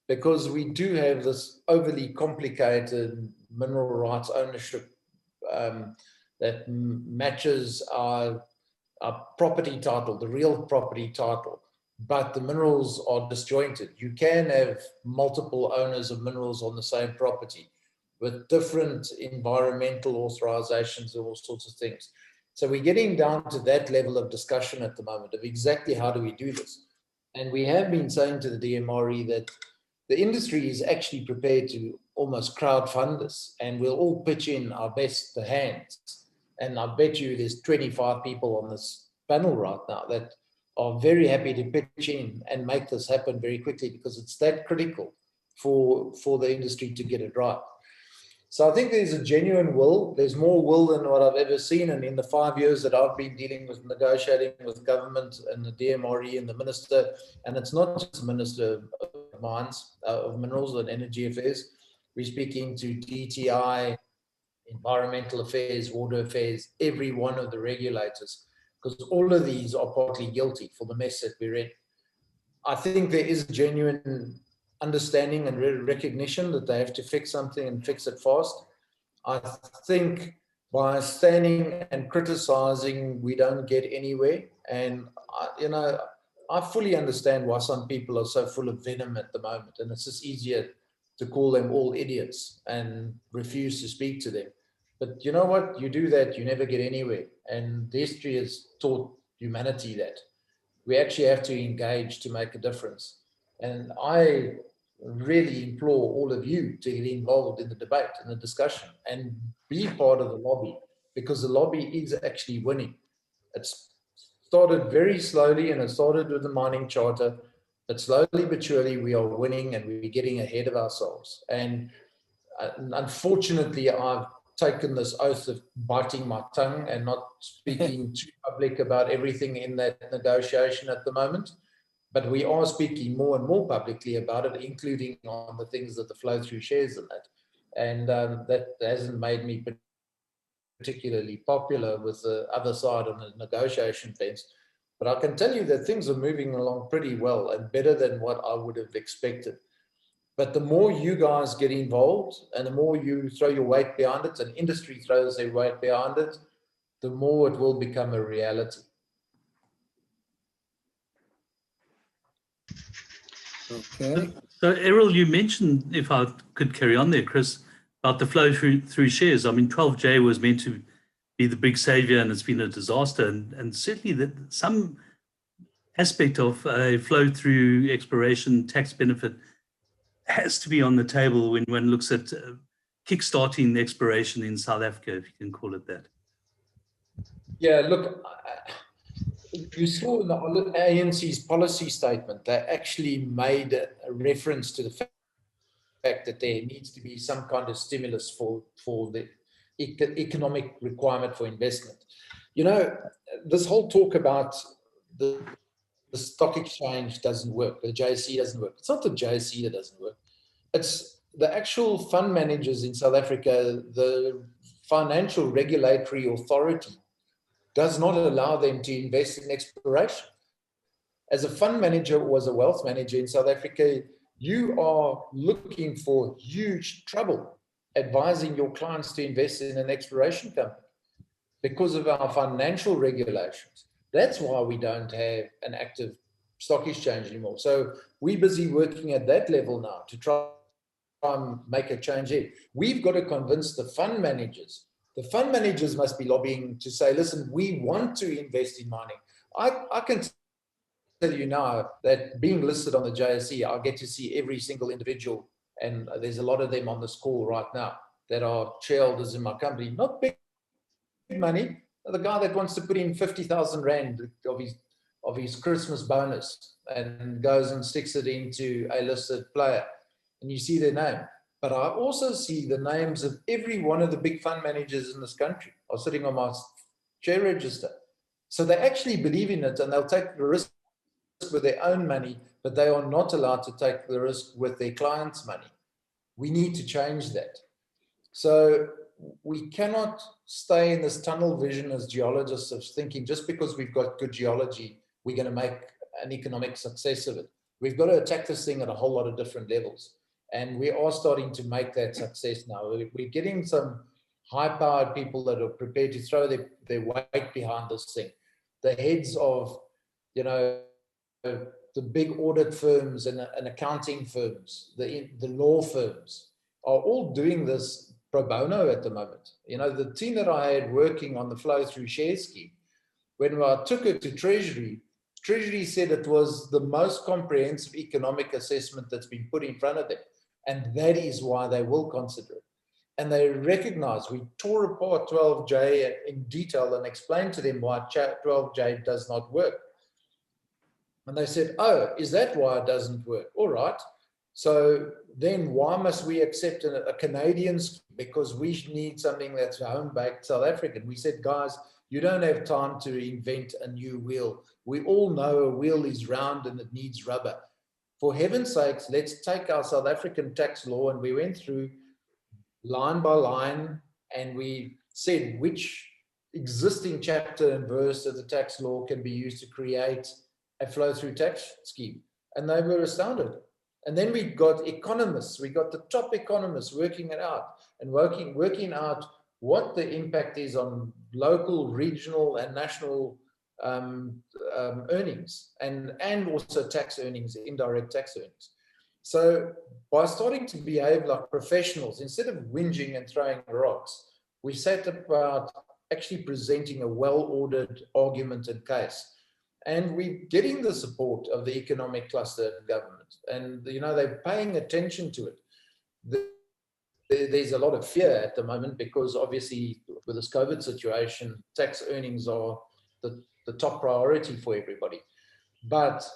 because we do have this overly complicated mineral rights ownership that matches our property title, the real property title, but the minerals are disjointed. You can have multiple owners of minerals on the same property with different environmental authorizations and all sorts of things. So we're getting down to that level of discussion at the moment of exactly how do we do this. And we have been saying to the DMRE that the industry is actually prepared to almost crowdfund this, and we'll all pitch in our best hands. And I bet you there's 25 people on this panel right now that are very happy to pitch in and make this happen very quickly, because it's that critical for the industry to get it right. So I think there's a genuine will. There's more will than what I've ever seen. And in the 5 years that I've been dealing with negotiating with government and the DMRE and the minister, and it's not just the Minister of Mines, of Minerals and Energy Affairs, we're speaking to DTI, Environmental Affairs, Water Affairs, every one of the regulators, because all of these are partly guilty for the mess that we're in. I think there is genuine understanding and recognition that they have to fix something and fix it fast. I think by standing and criticizing, we don't get anywhere. And I fully understand why some people are so full of venom at the moment, and it's just easier to call them all idiots and refuse to speak to them. But you know what? You do that, you never get anywhere. And history has taught humanity that we actually have to engage to make a difference. And I really implore all of you to get involved in the debate and the discussion and be part of the lobby, because the lobby is actually winning. It's started very slowly, and it started with the mining charter, but slowly but surely we are winning and we're getting ahead of ourselves. And unfortunately, I've taken this oath of biting my tongue and not speaking too public about everything in that negotiation at the moment. But we are speaking more and more publicly about it, including on the things that the flow-through shares in that. And that hasn't made me particularly popular with the other side on the negotiation fence. But I can tell you that things are moving along pretty well and better than what I would have expected. But the more you guys get involved and the more you throw your weight behind it and industry throws their weight behind it, the more it will become a reality. Okay. So Errol, you mentioned, if I could carry on there, Chris, about the flow through shares. I mean, 12J was meant to be the big savior, and it's been a disaster. And certainly that some aspect of a flow through exploration tax benefit has to be on the table when one looks at kickstarting the exploration in South Africa, if you can call it that. Yeah, look, you saw in the ANC's policy statement, they actually made a reference to the fact that there needs to be some kind of stimulus for the economic requirement for investment. You know, this whole talk about the stock exchange doesn't work, the JSE doesn't work. It's not the JSE that doesn't work. It's the actual fund managers in South Africa. The financial regulatory authority does not allow them to invest in exploration. As a fund manager or as a wealth manager in South Africa, you are looking for huge trouble advising your clients to invest in an exploration company because of our financial regulations. That's why we don't have an active stock exchange anymore. So we're busy working at that level now to try and make a change here. We've got to convince the fund managers. The fund managers must be lobbying to say, listen, we want to invest in mining. I can tell you now that being listed on the JSE, I get to see every single individual, and there's a lot of them on this call right now that are shareholders in my company, not big money. The guy that wants to put in 50,000 Rand of his Christmas bonus and goes and sticks it into a listed player, and you see their name. But I also see the names of every one of the big fund managers in this country are sitting on my share register. So they actually believe in it, and they'll take the risk with their own money, but they are not allowed to take the risk with their clients' money. We need to change that. So we cannot stay in this tunnel vision as geologists of thinking just because we've got good geology, we're going to make an economic success of it. We've got to attack this thing at a whole lot of different levels. And we are starting to make that success now. We're getting some high-powered people that are prepared to throw their weight behind this thing. The heads of, you know, the big audit firms and accounting firms, the law firms are all doing this pro bono at the moment. You know, the team that I had working on the flow-through share scheme, when I took it to Treasury, Treasury said it was the most comprehensive economic assessment that's been put in front of them. And that is why they will consider it. And they recognize we tore apart 12J in detail and explained to them why 12J does not work. And they said, oh, is that why it doesn't work? All right. So then why must we accept a Canadian scheme? Because we need something that's home-baked South African. We said, guys, you don't have time to invent a new wheel. We all know a wheel is round and it needs rubber. For heaven's sakes, let's take our South African tax law, and we went through line by line, and we said which existing chapter and verse of the tax law can be used to create a flow-through tax scheme. And they were astounded. And then we got economists, we got the top economists working it out and working out what the impact is on local, regional, and national earnings and also tax earnings, indirect tax earnings. So by starting to behave like professionals, instead of whinging and throwing rocks, we set about actually presenting a well-ordered argument and case. And we're getting the support of the economic cluster government. And, you know, they're paying attention to it. There's a lot of fear at the moment because obviously with this COVID situation, tax earnings are the top priority for everybody. But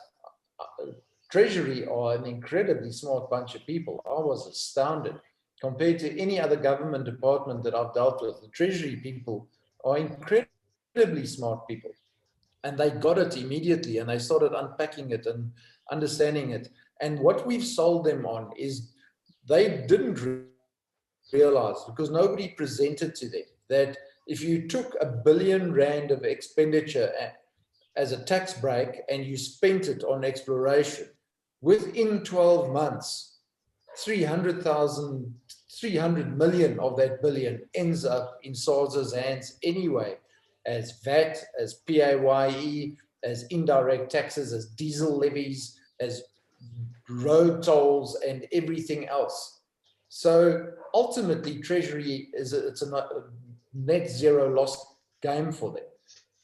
Treasury are an incredibly smart bunch of people. I was astounded. Compared to any other government department that I've dealt with, the Treasury people are incredibly smart people. And they got it immediately and they started unpacking it and understanding it. And what we've sold them on is they didn't realize, because nobody presented to them, that if you took R1 billion of expenditure as a tax break and you spent it on exploration, within 12 months, 300 million of that billion ends up in SARS's hands anyway, as VAT, as PAYE, as indirect taxes, as diesel levies, as road tolls and everything else. So ultimately, Treasury it's a net zero loss game for them.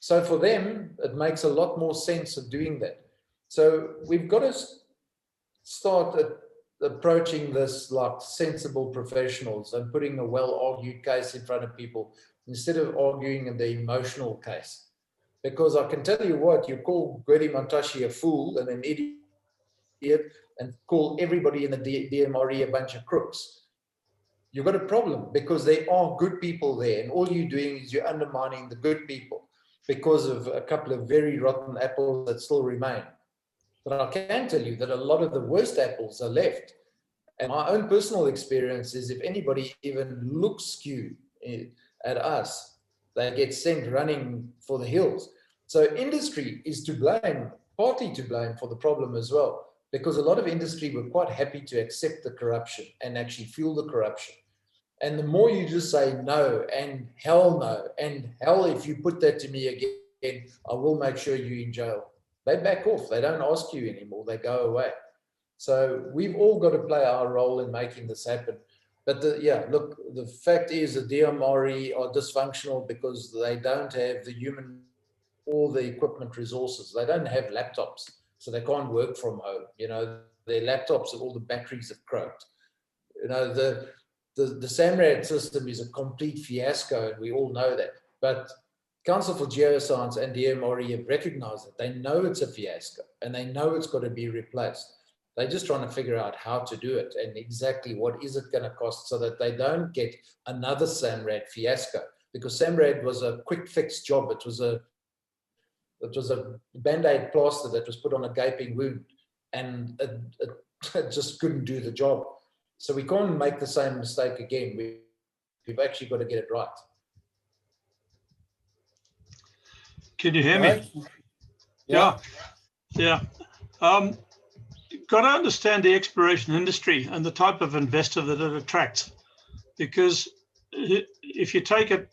So for them, it makes a lot more sense of doing that. So we've got to start approaching this like sensible professionals and putting a well-argued case in front of people instead of arguing the emotional case. Because I can tell you what, you call Gwedi Mantashe a fool and an idiot and call everybody in the DMRE a bunch of crooks. You've got a problem because there are good people there, and all you're doing is you're undermining the good people because of a couple of very rotten apples that still remain. But I can tell you that a lot of the worst apples are left. And my own personal experience is if anybody even looks skew at us, they get sent running for the hills. So industry is to blame, partly to blame for the problem as well, because a lot of industry were quite happy to accept the corruption and actually fuel the corruption. And the more you just say no and hell if you put that to me again, I will make sure you're in jail. They back off. They don't ask you anymore. They go away. So we've all got to play our role in making this happen. But the fact is the DMRE are dysfunctional because they don't have the human or the equipment resources. They don't have laptops, so they can't work from home. You know, their laptops and all the batteries have croaked. You know, the SAMRAD system is a complete fiasco, and we all know that. But Council for Geoscience and DMRE have recognized it. They know it's a fiasco, and they know it's got to be replaced. They're just trying to figure out how to do it and exactly what is it going to cost so that they don't get another SAMRAD fiasco. Because SAMRAD was a quick fix job. It was a Band-Aid plaster that was put on a gaping wound, and it just couldn't do the job. So we can't make the same mistake again. We've actually got to get it right. Can you hear me? Yeah. You've got to understand the exploration industry and the type of investor that it attracts. Because if you take it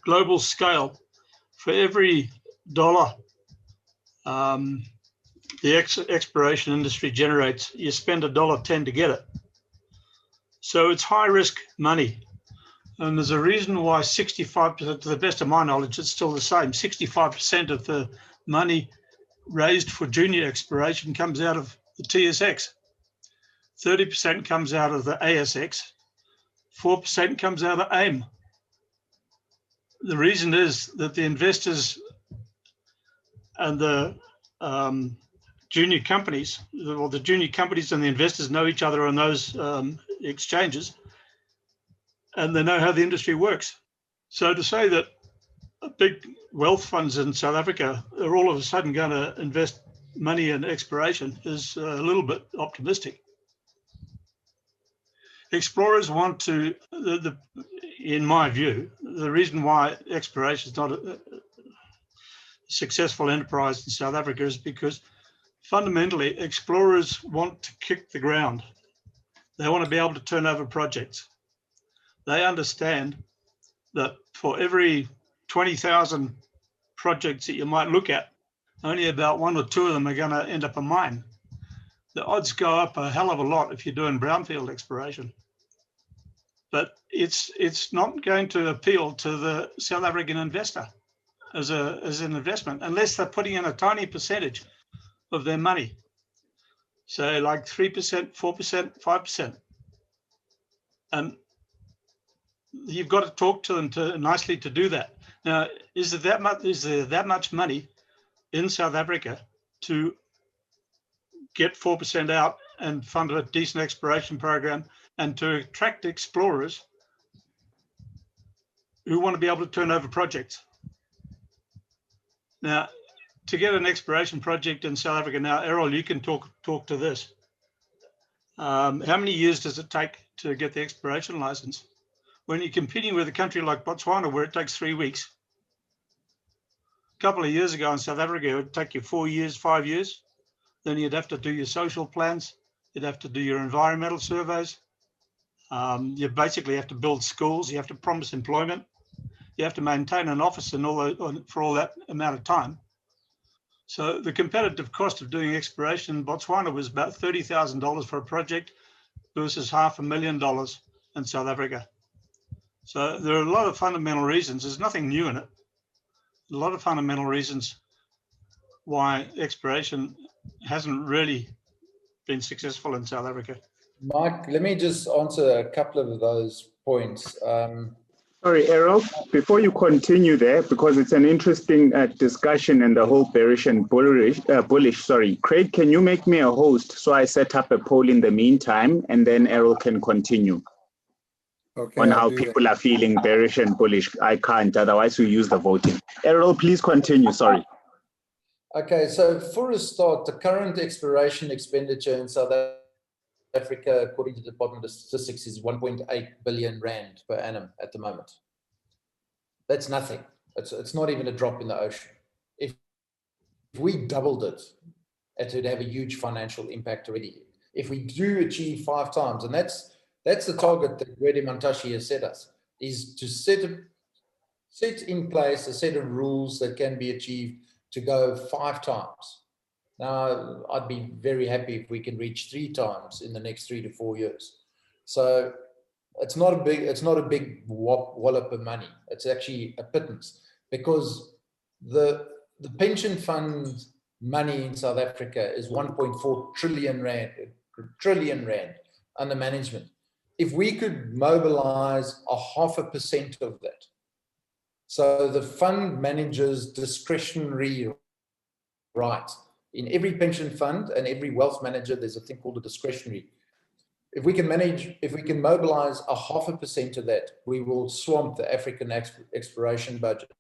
global scale, for every dollar the exploration industry generates, you spend $1.10 to get it. So it's high risk money. And there's a reason why 65%, to the best of my knowledge, it's still the same. 65% of the money raised for junior exploration comes out of the TSX. 30% comes out of the ASX. 4% comes out of AIM. The reason is that the investors and the junior companies, or the junior companies and the investors know each other on those exchanges, and they know how the industry works. So to say that big wealth funds in South Africa are all of a sudden going to invest money in exploration is a little bit optimistic. Explorers want to, in my view, the reason why exploration is not a successful enterprise in South Africa is because fundamentally explorers want to kick the ground. They want to be able to turn over projects. They understand that for every 20,000 projects that you might look at, only about 1 or 2 of them are going to end up a mine. The odds go up a hell of a lot if you're doing brownfield exploration. But it's not going to appeal to the South African investor as an investment unless they're putting in a tiny percentage of their money. So like 3%, 4%, 5%. And you've got to talk to them nicely to do that. Now, is there that much money in South Africa to get 4% out and fund a decent exploration program and to attract explorers who want to be able to turn over projects? Now, to get an exploration project in South Africa now, Errol, you can talk to this. How many years does it take to get the exploration license? When you're competing with a country like Botswana, where it takes 3 weeks. A couple of years ago in South Africa, it would take you 4 years, 5 years. Then you'd have to do your social plans. You'd have to do your environmental surveys. You basically have to build schools. You have to promise employment. You have to maintain an office and for all that amount of time. So the competitive cost of doing exploration in Botswana was about $30,000 for a project versus $500,000 in South Africa. So there are a lot of fundamental reasons. There's nothing new in it. A lot of fundamental reasons why exploration hasn't really been successful in South Africa. Mike, let me just answer a couple of those points. Sorry, Errol, before you continue there, because it's an interesting discussion and the whole bearish and bullish, sorry. Craig, can you make me a host so I set up a poll in the meantime, and then Errol can continue on how people are feeling bearish and bullish? I can't, otherwise we use the voting. Errol, please continue, sorry. Okay, so for a start, the current exploration expenditure in South Africa, according to the Department of Statistics, is 1.8 billion rand per annum at the moment. That's nothing. It's not even a drop in the ocean. If we doubled it, it would have a huge financial impact already. If we do achieve 5 times, and that's the target that Gwede Mantashe has set us, is to set in place a set of rules that can be achieved to go 5 times. Now, I'd be very happy if we can reach 3 times in the next 3 to 4 years. So it's not a big wallop of money. It's actually a pittance, because the pension fund money in South Africa is 1.4 trillion rand under management. If we could mobilize 0.5% of that, so the fund manager's discretionary right. In every pension fund and every wealth manager, there's a thing called a discretionary. If we can mobilize 0.5% of that, we will swamp the African exploration budget.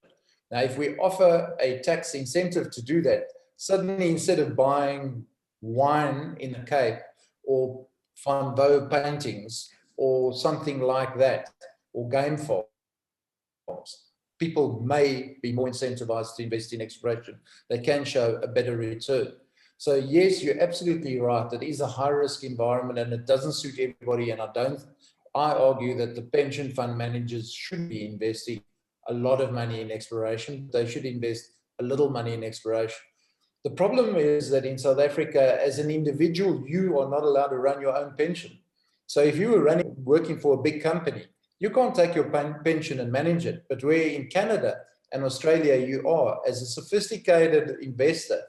Now, if we offer a tax incentive to do that, suddenly instead of buying wine in the Cape or Van Gogh paintings or something like that, or game farms, people may be more incentivized to invest in exploration. They can show a better return. So yes, you're absolutely right. It is a high-risk environment and it doesn't suit everybody. And I argue that the pension fund managers should be investing a lot of money in exploration. They should invest a little money in exploration. The problem is that in South Africa, as an individual, you are not allowed to run your own pension. So if you were working for a big company, you can't take your pension and manage it. But where in Canada and Australia you are, as a sophisticated investor,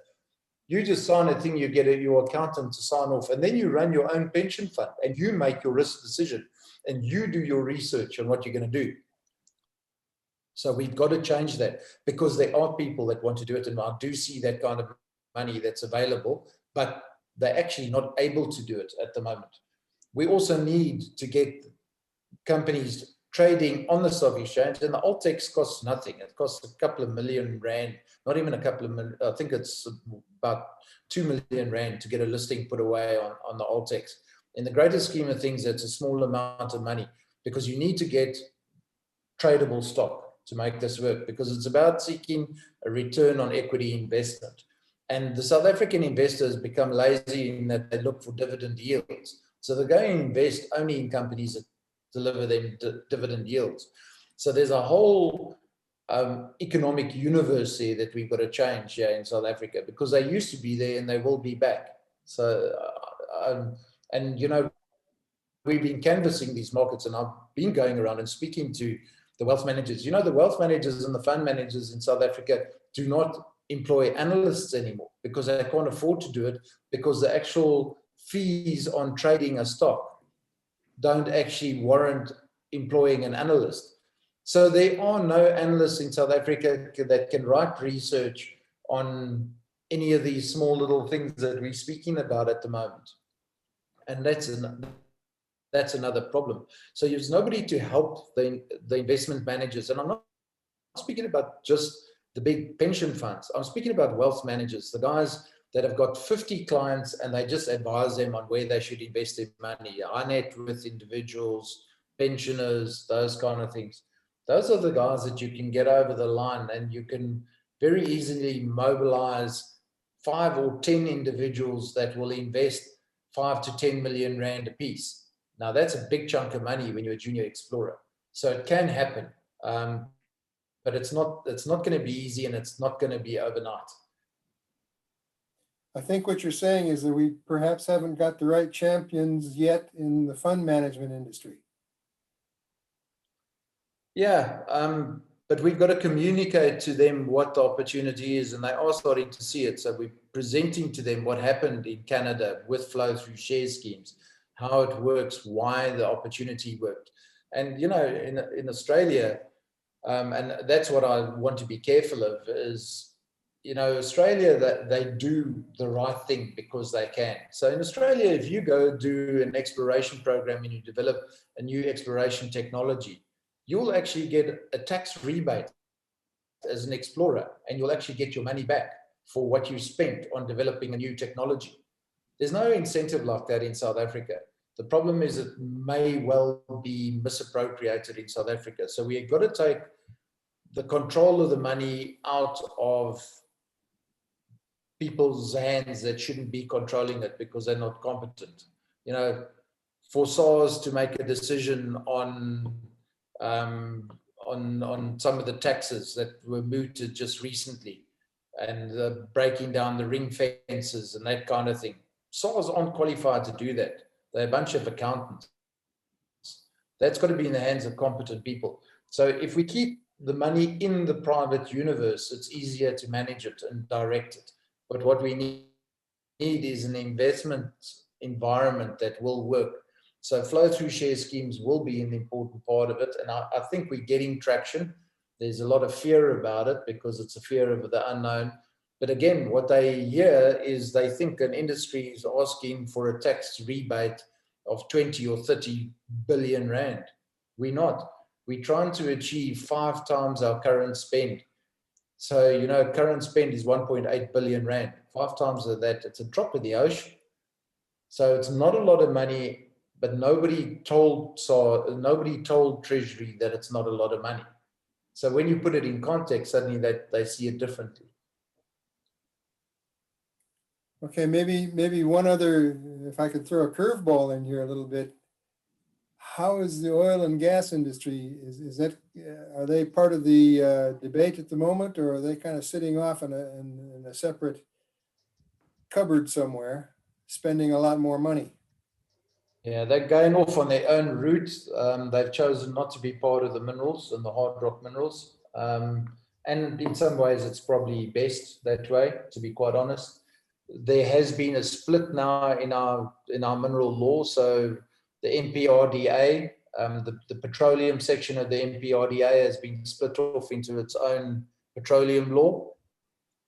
you just sign a thing, you get your accountant to sign off, and then you run your own pension fund and you make your risk decision and you do your research on what you're going to do. So we've got to change that, because there are people that want to do it, and I do see that kind of money that's available, but they're actually not able to do it at the moment. We also need to get companies trading on the stock exchange, and the Altex costs nothing. It costs a couple of million rand, not even a couple of million, I think it's about 2 million rand to get a listing put away on the Altex. In the greater scheme of things, it's a small amount of money, because you need to get tradable stock to make this work, because it's about seeking a return on equity investment. And the South African investors become lazy in that they look for dividend yields. So they're going to invest only in companies that deliver them dividend yields. So there's a whole economic universe here that we've got to change here in South Africa, because they used to be there and they will be back. So, and you know, we've been canvassing these markets, and I've been going around and speaking to the wealth managers. You know, the wealth managers and the fund managers in South Africa do not employ analysts anymore because they can't afford to do it, because the actual fees on trading a stock don't actually warrant employing an analyst. So there are no analysts in South Africa that can write research on any of these small little things that we're speaking about at the moment. And that's another problem. So there's nobody to help the investment managers. And I'm not speaking about just the big pension funds. I'm speaking about wealth managers, the guys that have got 50 clients and they just advise them on where they should invest their money, high net worth individuals, pensioners, those kind of things. Those are the guys that you can get over the line, and you can very easily mobilize 5 or 10 individuals that will invest 5 to 10 million rand a piece. Now that's a big chunk of money when you're a junior explorer. So it can happen, but it's not going to be easy, and it's not going to be overnight. I think what you're saying is that we perhaps haven't got the right champions yet in the fund management industry. Yeah, but we've got to communicate to them what the opportunity is, and they are starting to see it. So we're presenting to them what happened in Canada with flow-through share schemes, how it works, why the opportunity worked. And, you know, in Australia, and that's what I want to be careful of, is, you know, Australia, that they do the right thing because they can. So in Australia, if you go do an exploration program and you develop a new exploration technology, you'll actually get a tax rebate as an explorer, and you'll actually get your money back for what you spent on developing a new technology. There's no incentive like that in South Africa. The problem is it may well be misappropriated in South Africa. So we've got to take the control of the money out of people's hands that shouldn't be controlling it because they're not competent. You know, for SARS to make a decision on some of the taxes that were mooted just recently, and breaking down the ring fences and that kind of thing. SARS aren't qualified to do that. They're a bunch of accountants. That's got to be in the hands of competent people. So if we keep the money in the private universe, it's easier to manage it and direct it. But what we need is an investment environment that will work. So flow-through share schemes will be an important part of it. And I think we're getting traction. There's a lot of fear about it because it's a fear of the unknown. But again, what they hear is they think an industry is asking for a tax rebate of 20 or 30 billion rand. We're not. We're trying to achieve 5 times our current spend. So, you know, current spend is 1.8 billion rand. 5 times of that, it's a drop in the ocean. So it's not a lot of money, but nobody told Treasury that it's not a lot of money. So when you put it in context, suddenly they see it differently. Okay, maybe one other, if I could throw a curveball in here a little bit. How is the oil and gas industry? Are they part of the debate at the moment, or are they kind of sitting off in a separate cupboard somewhere, spending a lot more money? Yeah, they're going off on their own route. They've chosen not to be part of the minerals and the hard rock minerals. And in some ways, it's probably best that way, to be quite honest. There has been a split now in our mineral law. So the MPRDA, the petroleum section of the MPRDA has been split off into its own petroleum law.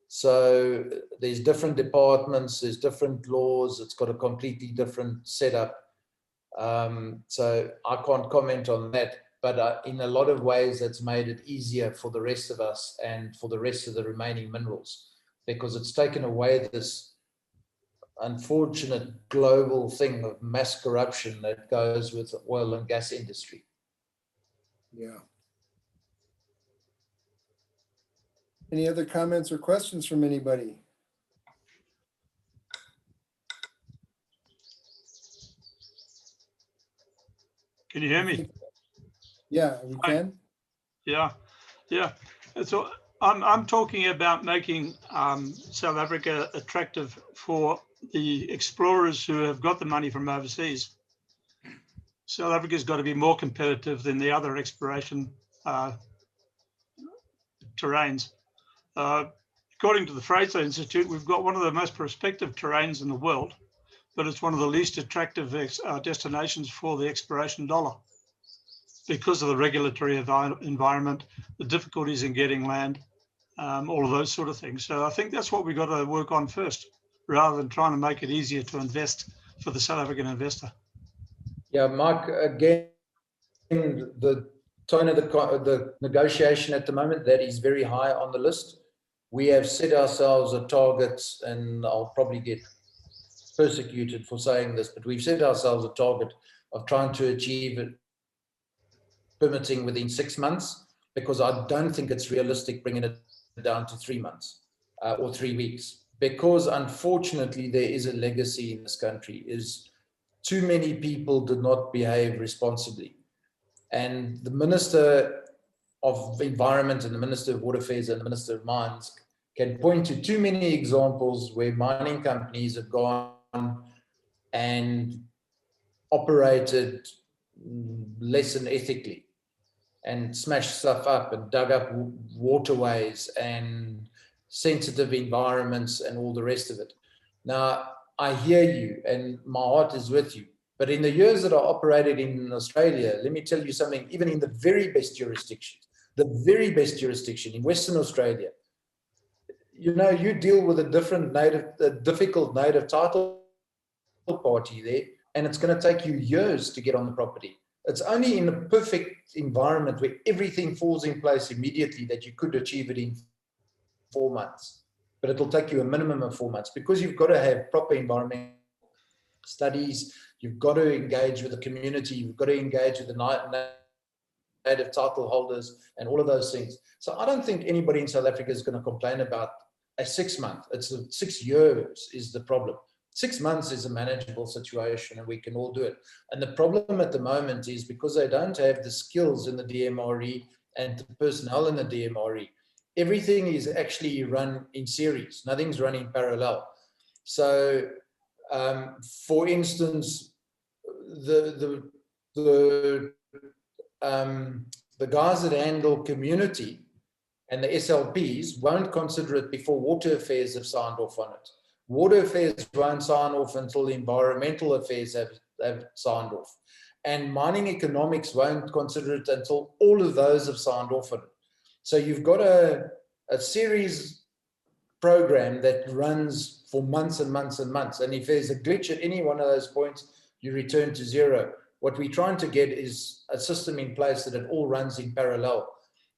So there's different departments, there's different laws, it's got a completely different setup. So I can't comment on that, but in a lot of ways, it's made it easier for the rest of us and for the rest of the remaining minerals, because it's taken away this unfortunate global thing of mass corruption that goes with the oil and gas industry. Yeah. Any other comments or questions from anybody? Can you hear me? Yeah, we can. Yeah. So I'm talking about making South Africa attractive for the explorers who have got the money from overseas. South Africa's got to be more competitive than the other exploration terrains. According to the Fraser Institute, we've got one of the most prospective terrains in the world, but it's one of the least attractive destinations for the exploration dollar because of the regulatory environment, the difficulties in getting land, all of those sort of things. So I think that's what we've got to work on first, rather than trying to make it easier to invest for the South African investor. Yeah, Mark, again, the tone of the negotiation at the moment, that is very high on the list. We have set ourselves a target, and I'll probably get persecuted for saying this, but we've set ourselves a target of trying to achieve it, permitting within 6 months, because I don't think it's realistic bringing it down to 3 months or 3 weeks, because unfortunately there is a legacy in this country, is too many people did not behave responsibly. And the Minister of Environment and the Minister of Water Affairs and the Minister of Mines can point to too many examples where mining companies have gone and operated less than ethically and smashed stuff up and dug up waterways and sensitive environments and all the rest of it. Now, I hear you and my heart is with you, but in the years that I operated in Australia, let me tell you something, even in the very best jurisdiction in Western Australia, you know, you deal with a difficult native title party there, and it's going to take you years to get on the property. It's only in a perfect environment where everything falls in place immediately that you could achieve it in 4 months. But it'll take you a minimum of 4 months, because you've got to have proper environmental studies, you've got to engage with the community, you've got to engage with the native title holders and all of those things. So I don't think anybody in South Africa is going to complain about a 6 month. It's 6 years is the problem. 6 months is a manageable situation and we can all do it. And the problem at the moment is because they don't have the skills in the DMRE and the personnel in the DMRE, everything is actually run in series. Nothing's run in parallel. So, for instance, the guys that handle community and the SLPs won't consider it before Water Affairs have signed off on it. Water Affairs won't sign off until the Environmental Affairs have signed off. And Mining Economics won't consider it until all of those have signed off on it. So you've got a series program that runs for months and months and months. And if there's a glitch at any one of those points, you return to zero. What we're trying to get is a system in place that it all runs in parallel.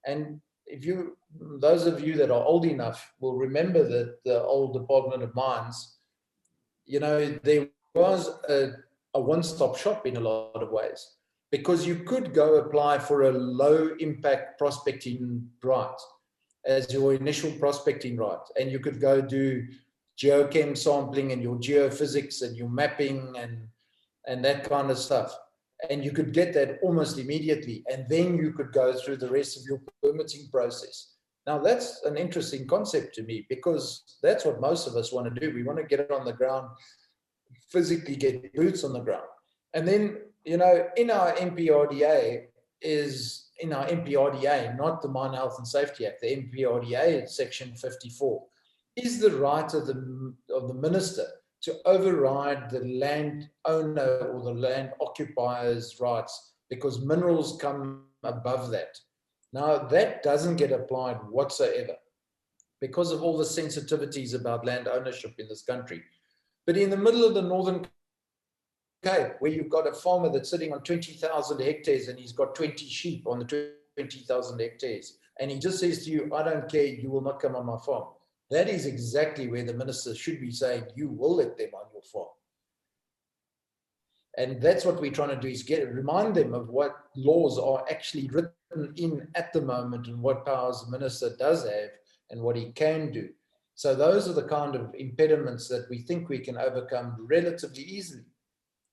And if you, those of you that are old enough will remember that the old Department of Mines, you know, there was a one-stop shop in a lot of ways, because you could go apply for a low impact prospecting right as your initial prospecting right. And you could go do geochem sampling and your geophysics and your mapping and that kind of stuff. And you could get that almost immediately. And then you could go through the rest of your permitting process. Now, that's an interesting concept to me, because that's what most of us want to do. We want to get it on the ground, physically get boots on the ground. And then, you know, in our MPRDA, not the Mine Health and Safety Act, the MPRDA, section 54, is the right of the minister to override the landowner or the land occupier's rights, because minerals come above that. Now, that doesn't get applied whatsoever because of all the sensitivities about land ownership in this country. But in the middle of the Northern Cape, where you've got a farmer that's sitting on 20,000 hectares and he's got 20 sheep on the 20,000 hectares, and he just says to you, I don't care, you will not come on my farm. That is exactly where the minister should be saying, you will let them on your farm. And that's what we're trying to do, is remind them of what laws are actually written in at the moment and what powers the minister does have and what he can do. So those are the kind of impediments that we think we can overcome relatively easily.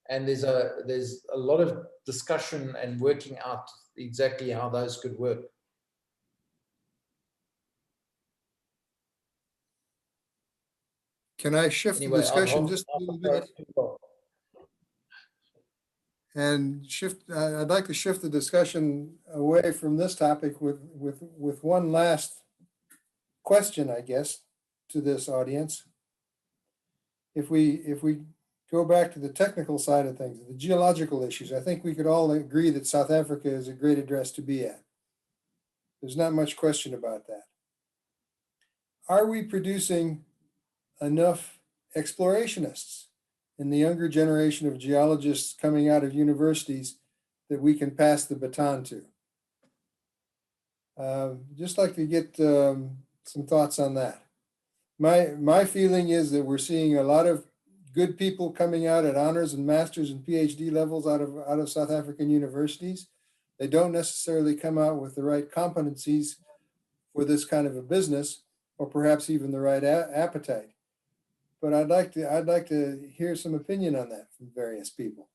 And there's a lot of discussion and working out exactly how those could work. Can I shift Anyway, the discussion just a little bit? And I'd like to shift the discussion away from this topic with one last question, I guess, to this audience. If we go back to the technical side of things, the geological issues, I think we could all agree that South Africa is a great address to be at. There's not much question about that. Are we producing enough explorationists in the younger generation of geologists coming out of universities that we can pass the baton to? Just like to get some thoughts on that. My feeling is that we're seeing a lot of good people coming out at honors and masters and PhD levels out of South African universities. They don't necessarily come out with the right competencies for this kind of a business, or perhaps even the right appetite. But I'd like to hear some opinion on that from various people.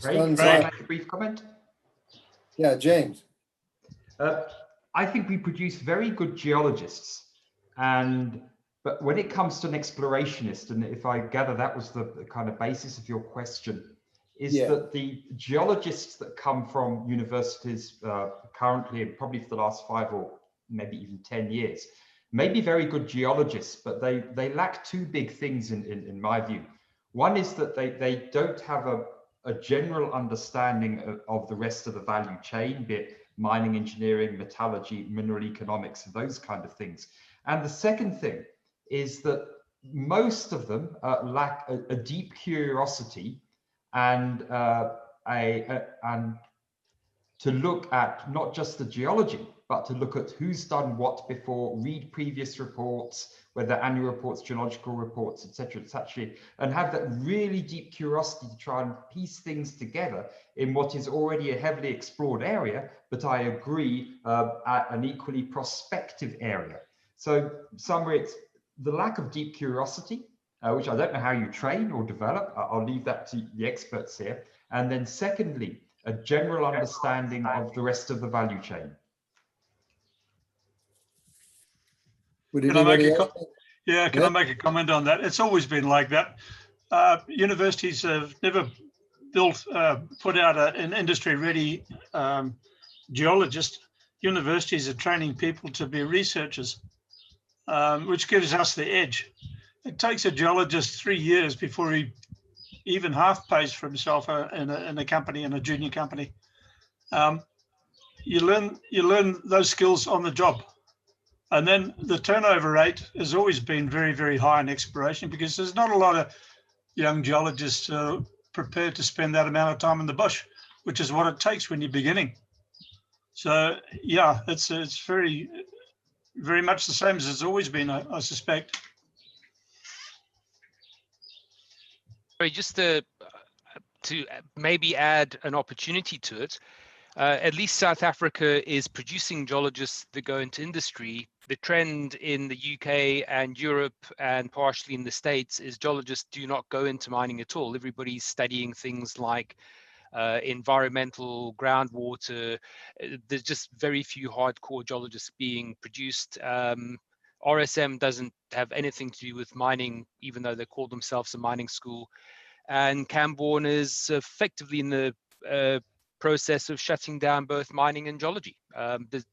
Ray, can I make a brief comment? Yeah, James. I think we produce very good geologists, but when it comes to an explorationist, and if I gather that was the kind of basis of your question, is that the geologists that come from universities currently, and probably for the last 5 or maybe even 10 years, may be very good geologists, but they lack two big things in my view. One is that they don't have a general understanding of the rest of the value chain, be it mining engineering, metallurgy, mineral economics, and those kind of things. And the second thing is that most of them lack a deep curiosity and to look at not just the geology, but to look at who's done what before, read previous reports, whether annual reports, geological reports, etc., and have that really deep curiosity to try and piece things together in what is already a heavily explored area, but I agree, at an equally prospective area. So somewhere it's the lack of deep curiosity, which I don't know how you train or develop. I'll leave that to the experts here. And then secondly, a general understanding of the rest of the value chain. Can I make a comment on that? It's always been like that. Universities have never put out an industry-ready geologist. Universities are training people to be researchers, which gives us the edge. It takes a geologist 3 years before he even half pays for himself in a company, in a junior company. You learn those skills on the job. And then the turnover rate has always been very, very high in exploration because there's not a lot of young geologists prepared to spend that amount of time in the bush, which is what it takes when you're beginning. So yeah, it's very, very much the same as it's always been, I suspect. Just to maybe add an opportunity to it, at least South Africa is producing geologists that go into industry. The trend in the UK and Europe and partially in the States is geologists do not go into mining at all. Everybody's studying things like environmental, groundwater. There's just very few hardcore geologists being produced. RSM doesn't have anything to do with mining, even though they call themselves a mining school. And Camborne is effectively in the process of shutting down both mining and geology. There's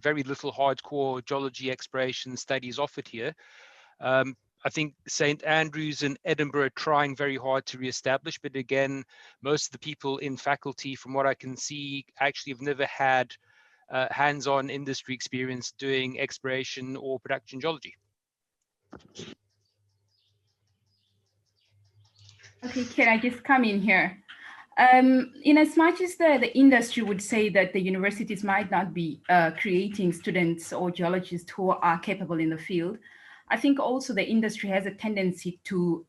very little hardcore geology exploration studies offered here. I think St. Andrews and Edinburgh are trying very hard to reestablish, but again, most of the people in faculty, from what I can see, actually have never had hands-on industry experience doing exploration or production geology. Okay, can I just come in here? In as much as the industry would say that the universities might not be creating students or geologists who are capable in the field, I think also the industry has a tendency to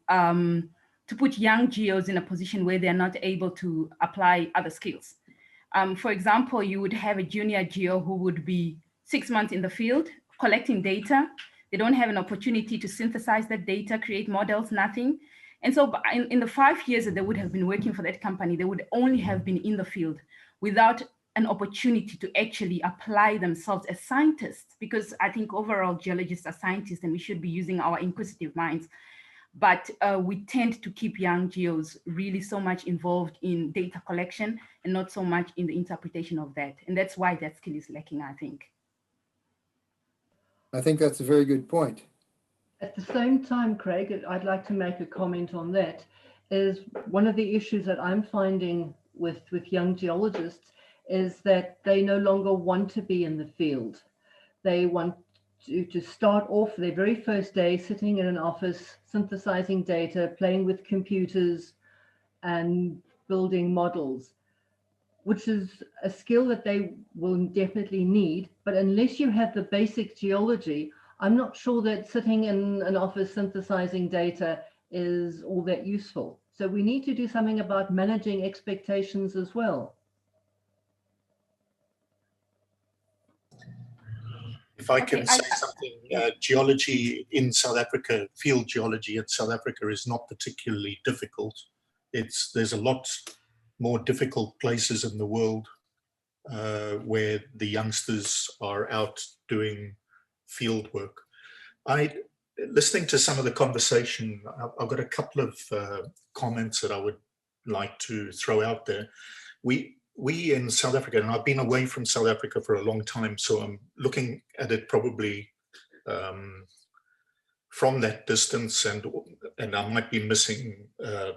put young geos in a position where they're not able to apply other skills. For example, you would have a junior geo who would be 6 months in the field collecting data. They don't have an opportunity to synthesize that data, create models, nothing. And so in the 5 years that they would have been working for that company, they would only have been in the field without an opportunity to actually apply themselves as scientists, because I think overall geologists are scientists and we should be using our inquisitive minds. But we tend to keep young geos really so much involved in data collection and not so much in the interpretation of that. And that's why that skill is lacking, I think. I think that's a very good point. At the same time, Craig, I'd like to make a comment on that. Is one of the issues that I'm finding with young geologists is that they no longer want to be in the field. They want to start off their very first day sitting in an office, synthesizing data, playing with computers and building models, which is a skill that they will definitely need. But unless you have the basic geology, I'm not sure that sitting in an office synthesizing data is all that useful. So we need to do something about managing expectations as well. If I can say something, geology in South Africa, field geology in South Africa is not particularly difficult. There's a lot more difficult places in the world where the youngsters are out doing field work. Listening to some of the conversation, I've got a couple of comments that I would like to throw out there. We in South Africa, and I've been away from South Africa for a long time, so I'm looking at it probably from that distance, and I might be missing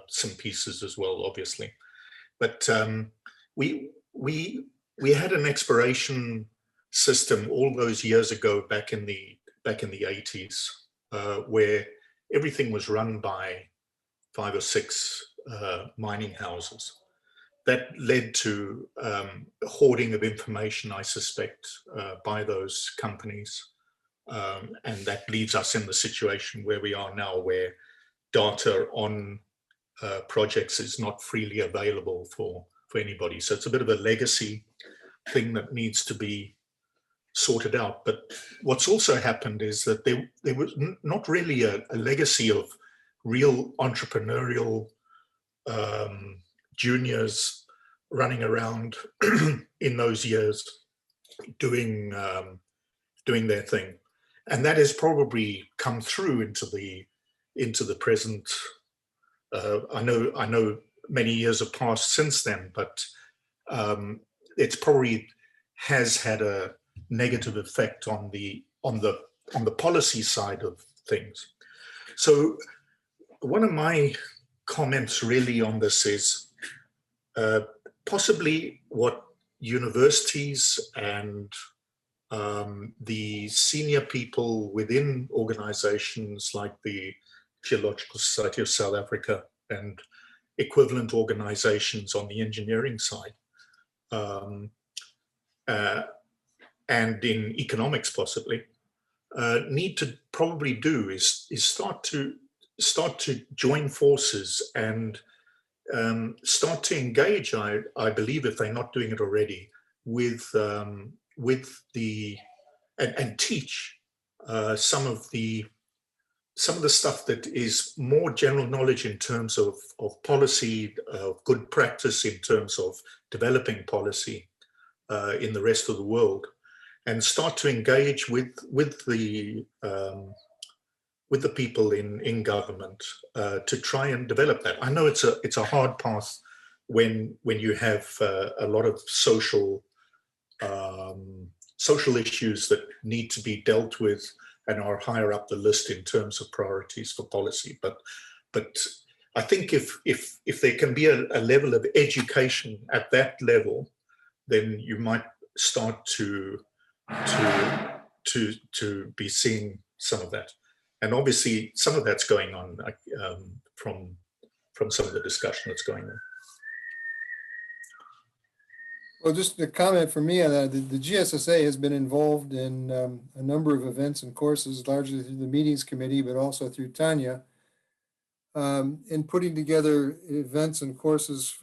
some pieces as well, obviously. But we had an exploration system all those years ago, back in the 80s, where everything was run by 5 or 6 mining houses. That led to hoarding of information, I suspect, by those companies. And that leaves us in the situation where we are now, where data on projects is not freely available for anybody. So it's a bit of a legacy thing that needs to be sorted out. But what's also happened is that there was not really a legacy of real entrepreneurial juniors running around in those years doing their thing, and that has probably come through into the present. I know many years have passed since then, but it's probably has had a negative effect on the policy side of things. So one of my comments really on this is possibly what universities and the senior people within organizations like the Geological Society of South Africa and equivalent organizations on the engineering side, and in economics possibly, need to probably do is start to join forces and start to engage, I believe, if they're not doing it already, with the and teach some of the stuff that is more general knowledge in terms of policy, good practice in terms of developing policy in the rest of the world, and start to engage with the people in government to try and develop that. I know it's a hard path when you have a lot of social issues that need to be dealt with and are higher up the list in terms of priorities for policy. But I think if there can be a level of education at that level, then you might start to be seeing some of that. And obviously, some of that's going on from some of the discussion that's going on. Well, just a comment from me on that. The GSSA has been involved in a number of events and courses, largely through the meetings committee, but also through Tanya, in putting together events and courses,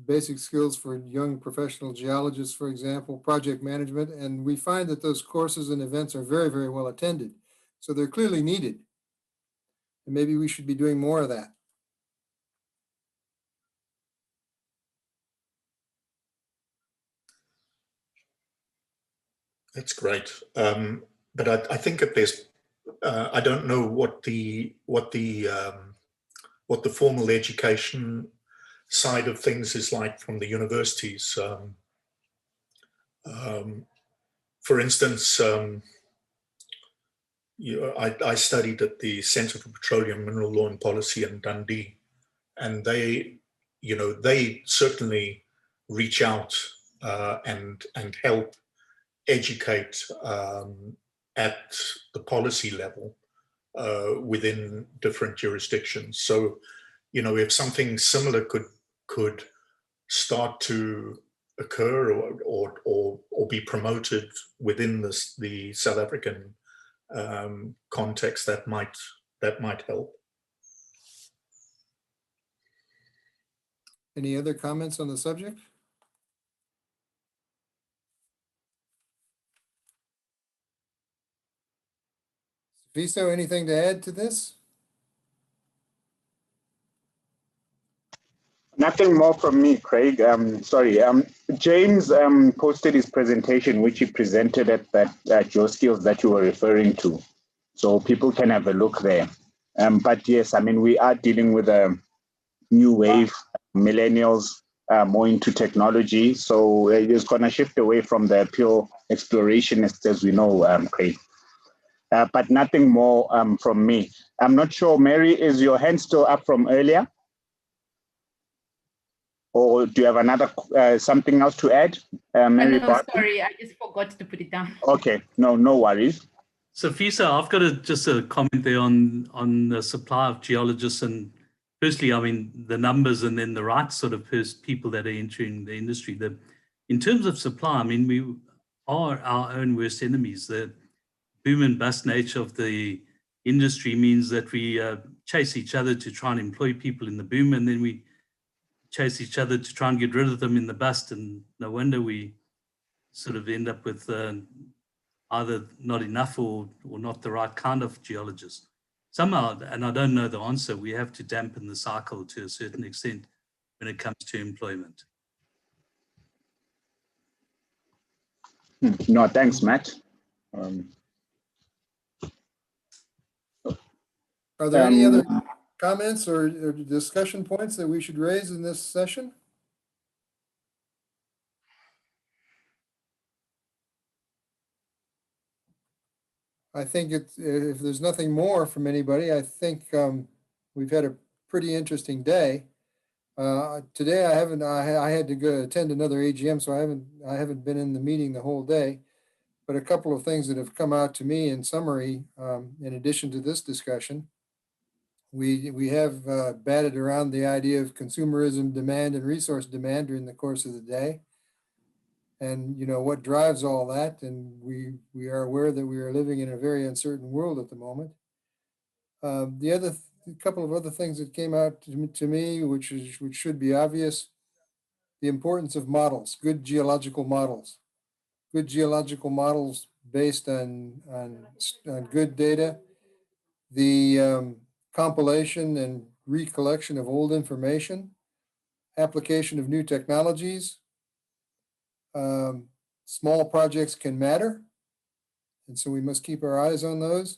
basic skills for young professional geologists, for example, project management. And we find that those courses and events are very, very well attended. So they're clearly needed. And maybe we should be doing more of that. That's great. But I think that there's, I don't know what the formal education side of things is like from the universities. For instance, I studied at the Center for Petroleum, Mineral Law and Policy in Dundee, and they certainly reach out and help educate at the policy level within different jurisdictions. So, if something similar could start to occur or be promoted within the South African context, that might help. Any other comments on the subject? Viso, anything to add to this? Nothing more from me, Craig. Sorry. James posted his presentation, which he presented at that GeoSkills that you were referring to. So people can have a look there. But yes, I mean, we are dealing with a new wave, millennials more into technology. So it's going to shift away from the pure explorationists, as we know, Craig. But nothing more from me. I'm not sure, Mary, is your hand still up from earlier? Or do you have another something else to add, Mary? No, sorry, I just forgot to put it down. Okay, no worries. So Fisa, I've got just a comment there on the supply of geologists, and firstly, I mean, the numbers and then the right sort of people that are entering the industry. In terms of supply, I mean, we are our own worst enemies. The boom and bust nature of the industry means that we chase each other to try and employ people in the boom, and then we chase each other to try and get rid of them in the bust, and no wonder we sort of end up with either not enough or not the right kind of geologists. Somehow, and I don't know the answer, we have to dampen the cycle to a certain extent when it comes to employment. No, thanks, Matt. Are there any other comments or discussion points that we should raise in this session? I think if there's nothing more from anybody, I think we've had a pretty interesting day. Today I had to go attend another AGM, so I haven't been in the meeting the whole day. But a couple of things that have come out to me in summary, in addition to this discussion. We have batted around the idea of consumerism demand and resource demand during the course of the day. And what drives all that, and we are aware that we are living in a very uncertain world at the moment. The other couple of other things that came out to me, which should be obvious, the importance of models, good geological models based on good data, the compilation and recollection of old information, application of new technologies. Small projects can matter, and so we must keep our eyes on those.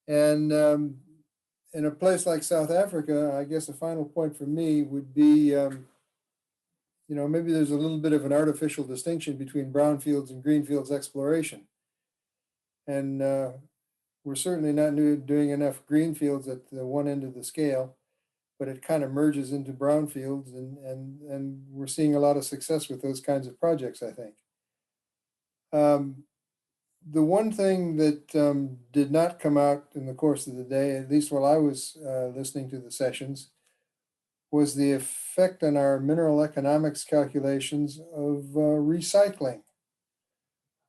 And in a place like South Africa, I guess a final point for me would be, maybe there's a little bit of an artificial distinction between brownfields and greenfields exploration. And we're certainly not doing enough greenfields at the one end of the scale, but it kind of merges into brownfields, and we're seeing a lot of success with those kinds of projects, I think. The one thing that did not come out in the course of the day, at least while I was listening to the sessions, was the effect on our mineral economics calculations of recycling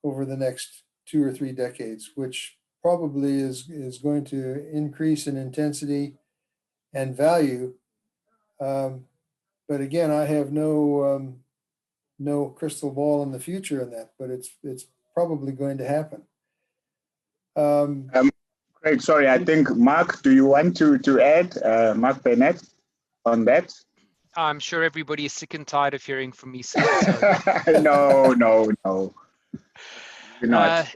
over the next 2 or 3 decades, which probably is going to increase in intensity and value. But again, I have no crystal ball in the future in that, but it's probably going to happen. Craig, sorry, I think Mark, do you want to add, Mark Bennett, on that? I'm sure everybody is sick and tired of hearing from me. So. No. not?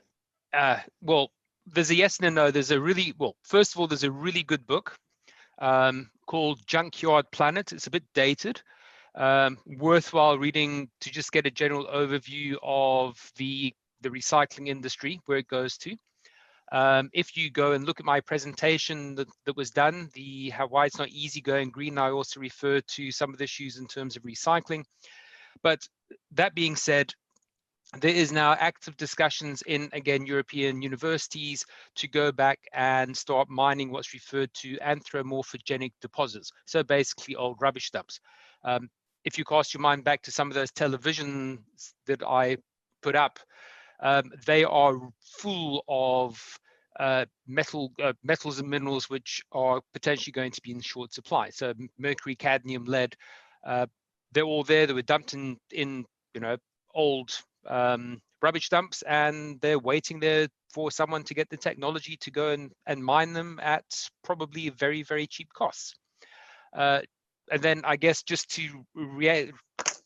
Well, there's a yes and a no. There's a really, well, first of all, there's a really good book called Junkyard Planet. It's a bit dated, worthwhile reading to just get a general overview of the recycling industry, where it goes to. If you go and look at my presentation that was done, why it's not easy going green, I also refer to some of the issues in terms of recycling. But that being said, there is now active discussions in, again, European universities to go back and start mining what's referred to anthropomorphogenic deposits. So basically old rubbish dumps. If you cast your mind back to some of those televisions that I put up, they are full of metals and minerals which are potentially going to be in short supply. So mercury, cadmium, lead, they're all there. They were dumped in old rubbish dumps, and they're waiting there for someone to get the technology to go and mine them at probably very, very cheap costs. And then I guess just to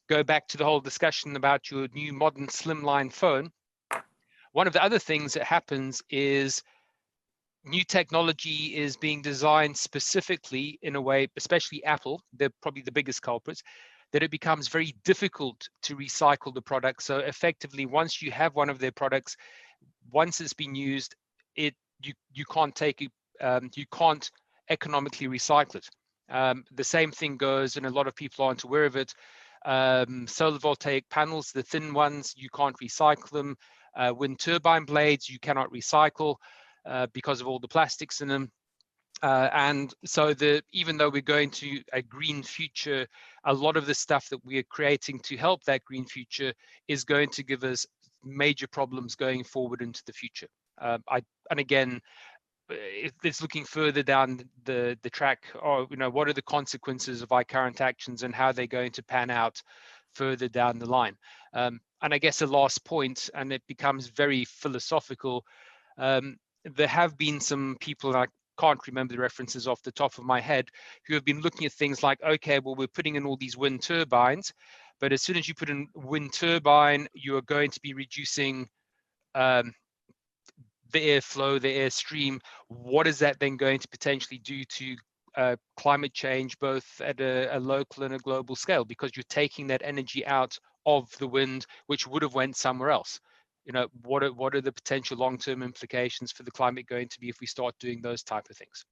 go back to the whole discussion about your new modern slimline phone, one of the other things that happens is new technology is being designed specifically in a way, especially Apple, they're probably the biggest culprits, that it becomes very difficult to recycle the product. So effectively, once you have one of their products, once it's been used, you can't take it, you can't economically recycle it. The same thing goes, and a lot of people aren't aware of it. Solar voltaic panels, the thin ones, you can't recycle them. Wind turbine blades, you cannot recycle because of all the plastics in them. And so even though we're going to a green future, a lot of the stuff that we are creating to help that green future is going to give us major problems going forward into the future. And again, it's looking further down the track, or what are the consequences of our current actions and how they're going to pan out further down the line. And I guess the last point, and it becomes very philosophical, there have been some people, I can't remember the references off the top of my head, who have been looking at things like, okay, well, we're putting in all these wind turbines, but as soon as you put in wind turbine, you are going to be reducing the airflow, the airstream. What is that then going to potentially do to climate change, both at a local and a global scale? Because you're taking that energy out of the wind, which would have went somewhere else. What are the potential long-term implications for the climate going to be if we start doing those type of things?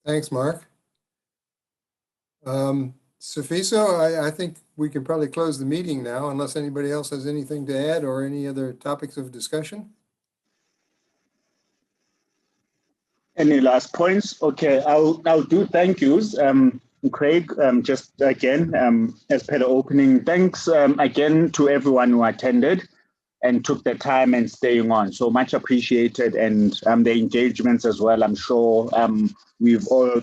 Thanks, Mark. Sofiso, I think we can probably close the meeting now, unless anybody else has anything to add or any other topics of discussion. Any last points? Okay, I'll do thank yous. Craig, just again, as per the opening, thanks again to everyone who attended and took the time and staying on. So much appreciated, and the engagements as well. I'm sure we've all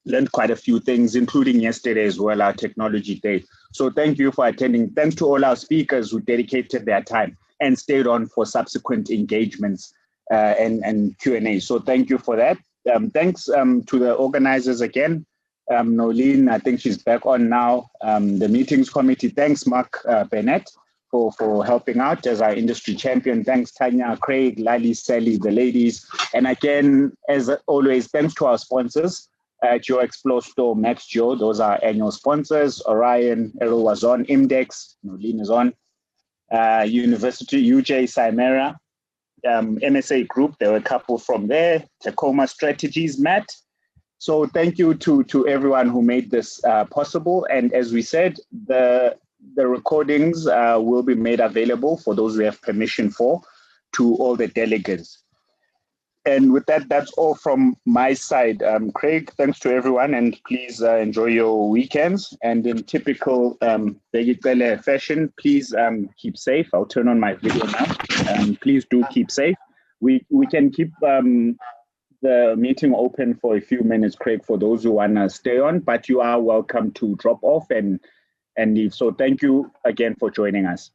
learned quite a few things, including yesterday as well, our technology day. So thank you for attending. Thanks to all our speakers who dedicated their time and stayed on for subsequent engagements and Q&A. So thank you for that. Thanks to the organizers again. Nolene, I think she's back on now. The meetings committee, thanks Mark Bennett for helping out as our industry champion. Thanks Tanya, Craig, Lali, Sally, the ladies. And again, as always, thanks to our sponsors, GeoExplore Store, Max Geo, those are annual sponsors. Orion, Errol was on, Imdex, Nolene is on, University, UJ, Cimera, MSA Group, there were a couple from there, Tacoma Strategies, Matt. So thank you to everyone who made this possible. And as we said, the recordings will be made available for those we have permission for to all the delegates. And with that, that's all from my side. Craig, thanks to everyone, and please enjoy your weekends. And in typical Begitele fashion, please keep safe. I'll turn on my video now. Please do keep safe. We can keep the meeting open for a few minutes, Craig, for those who want to stay on, but you are welcome to drop off and leave. So thank you again for joining us.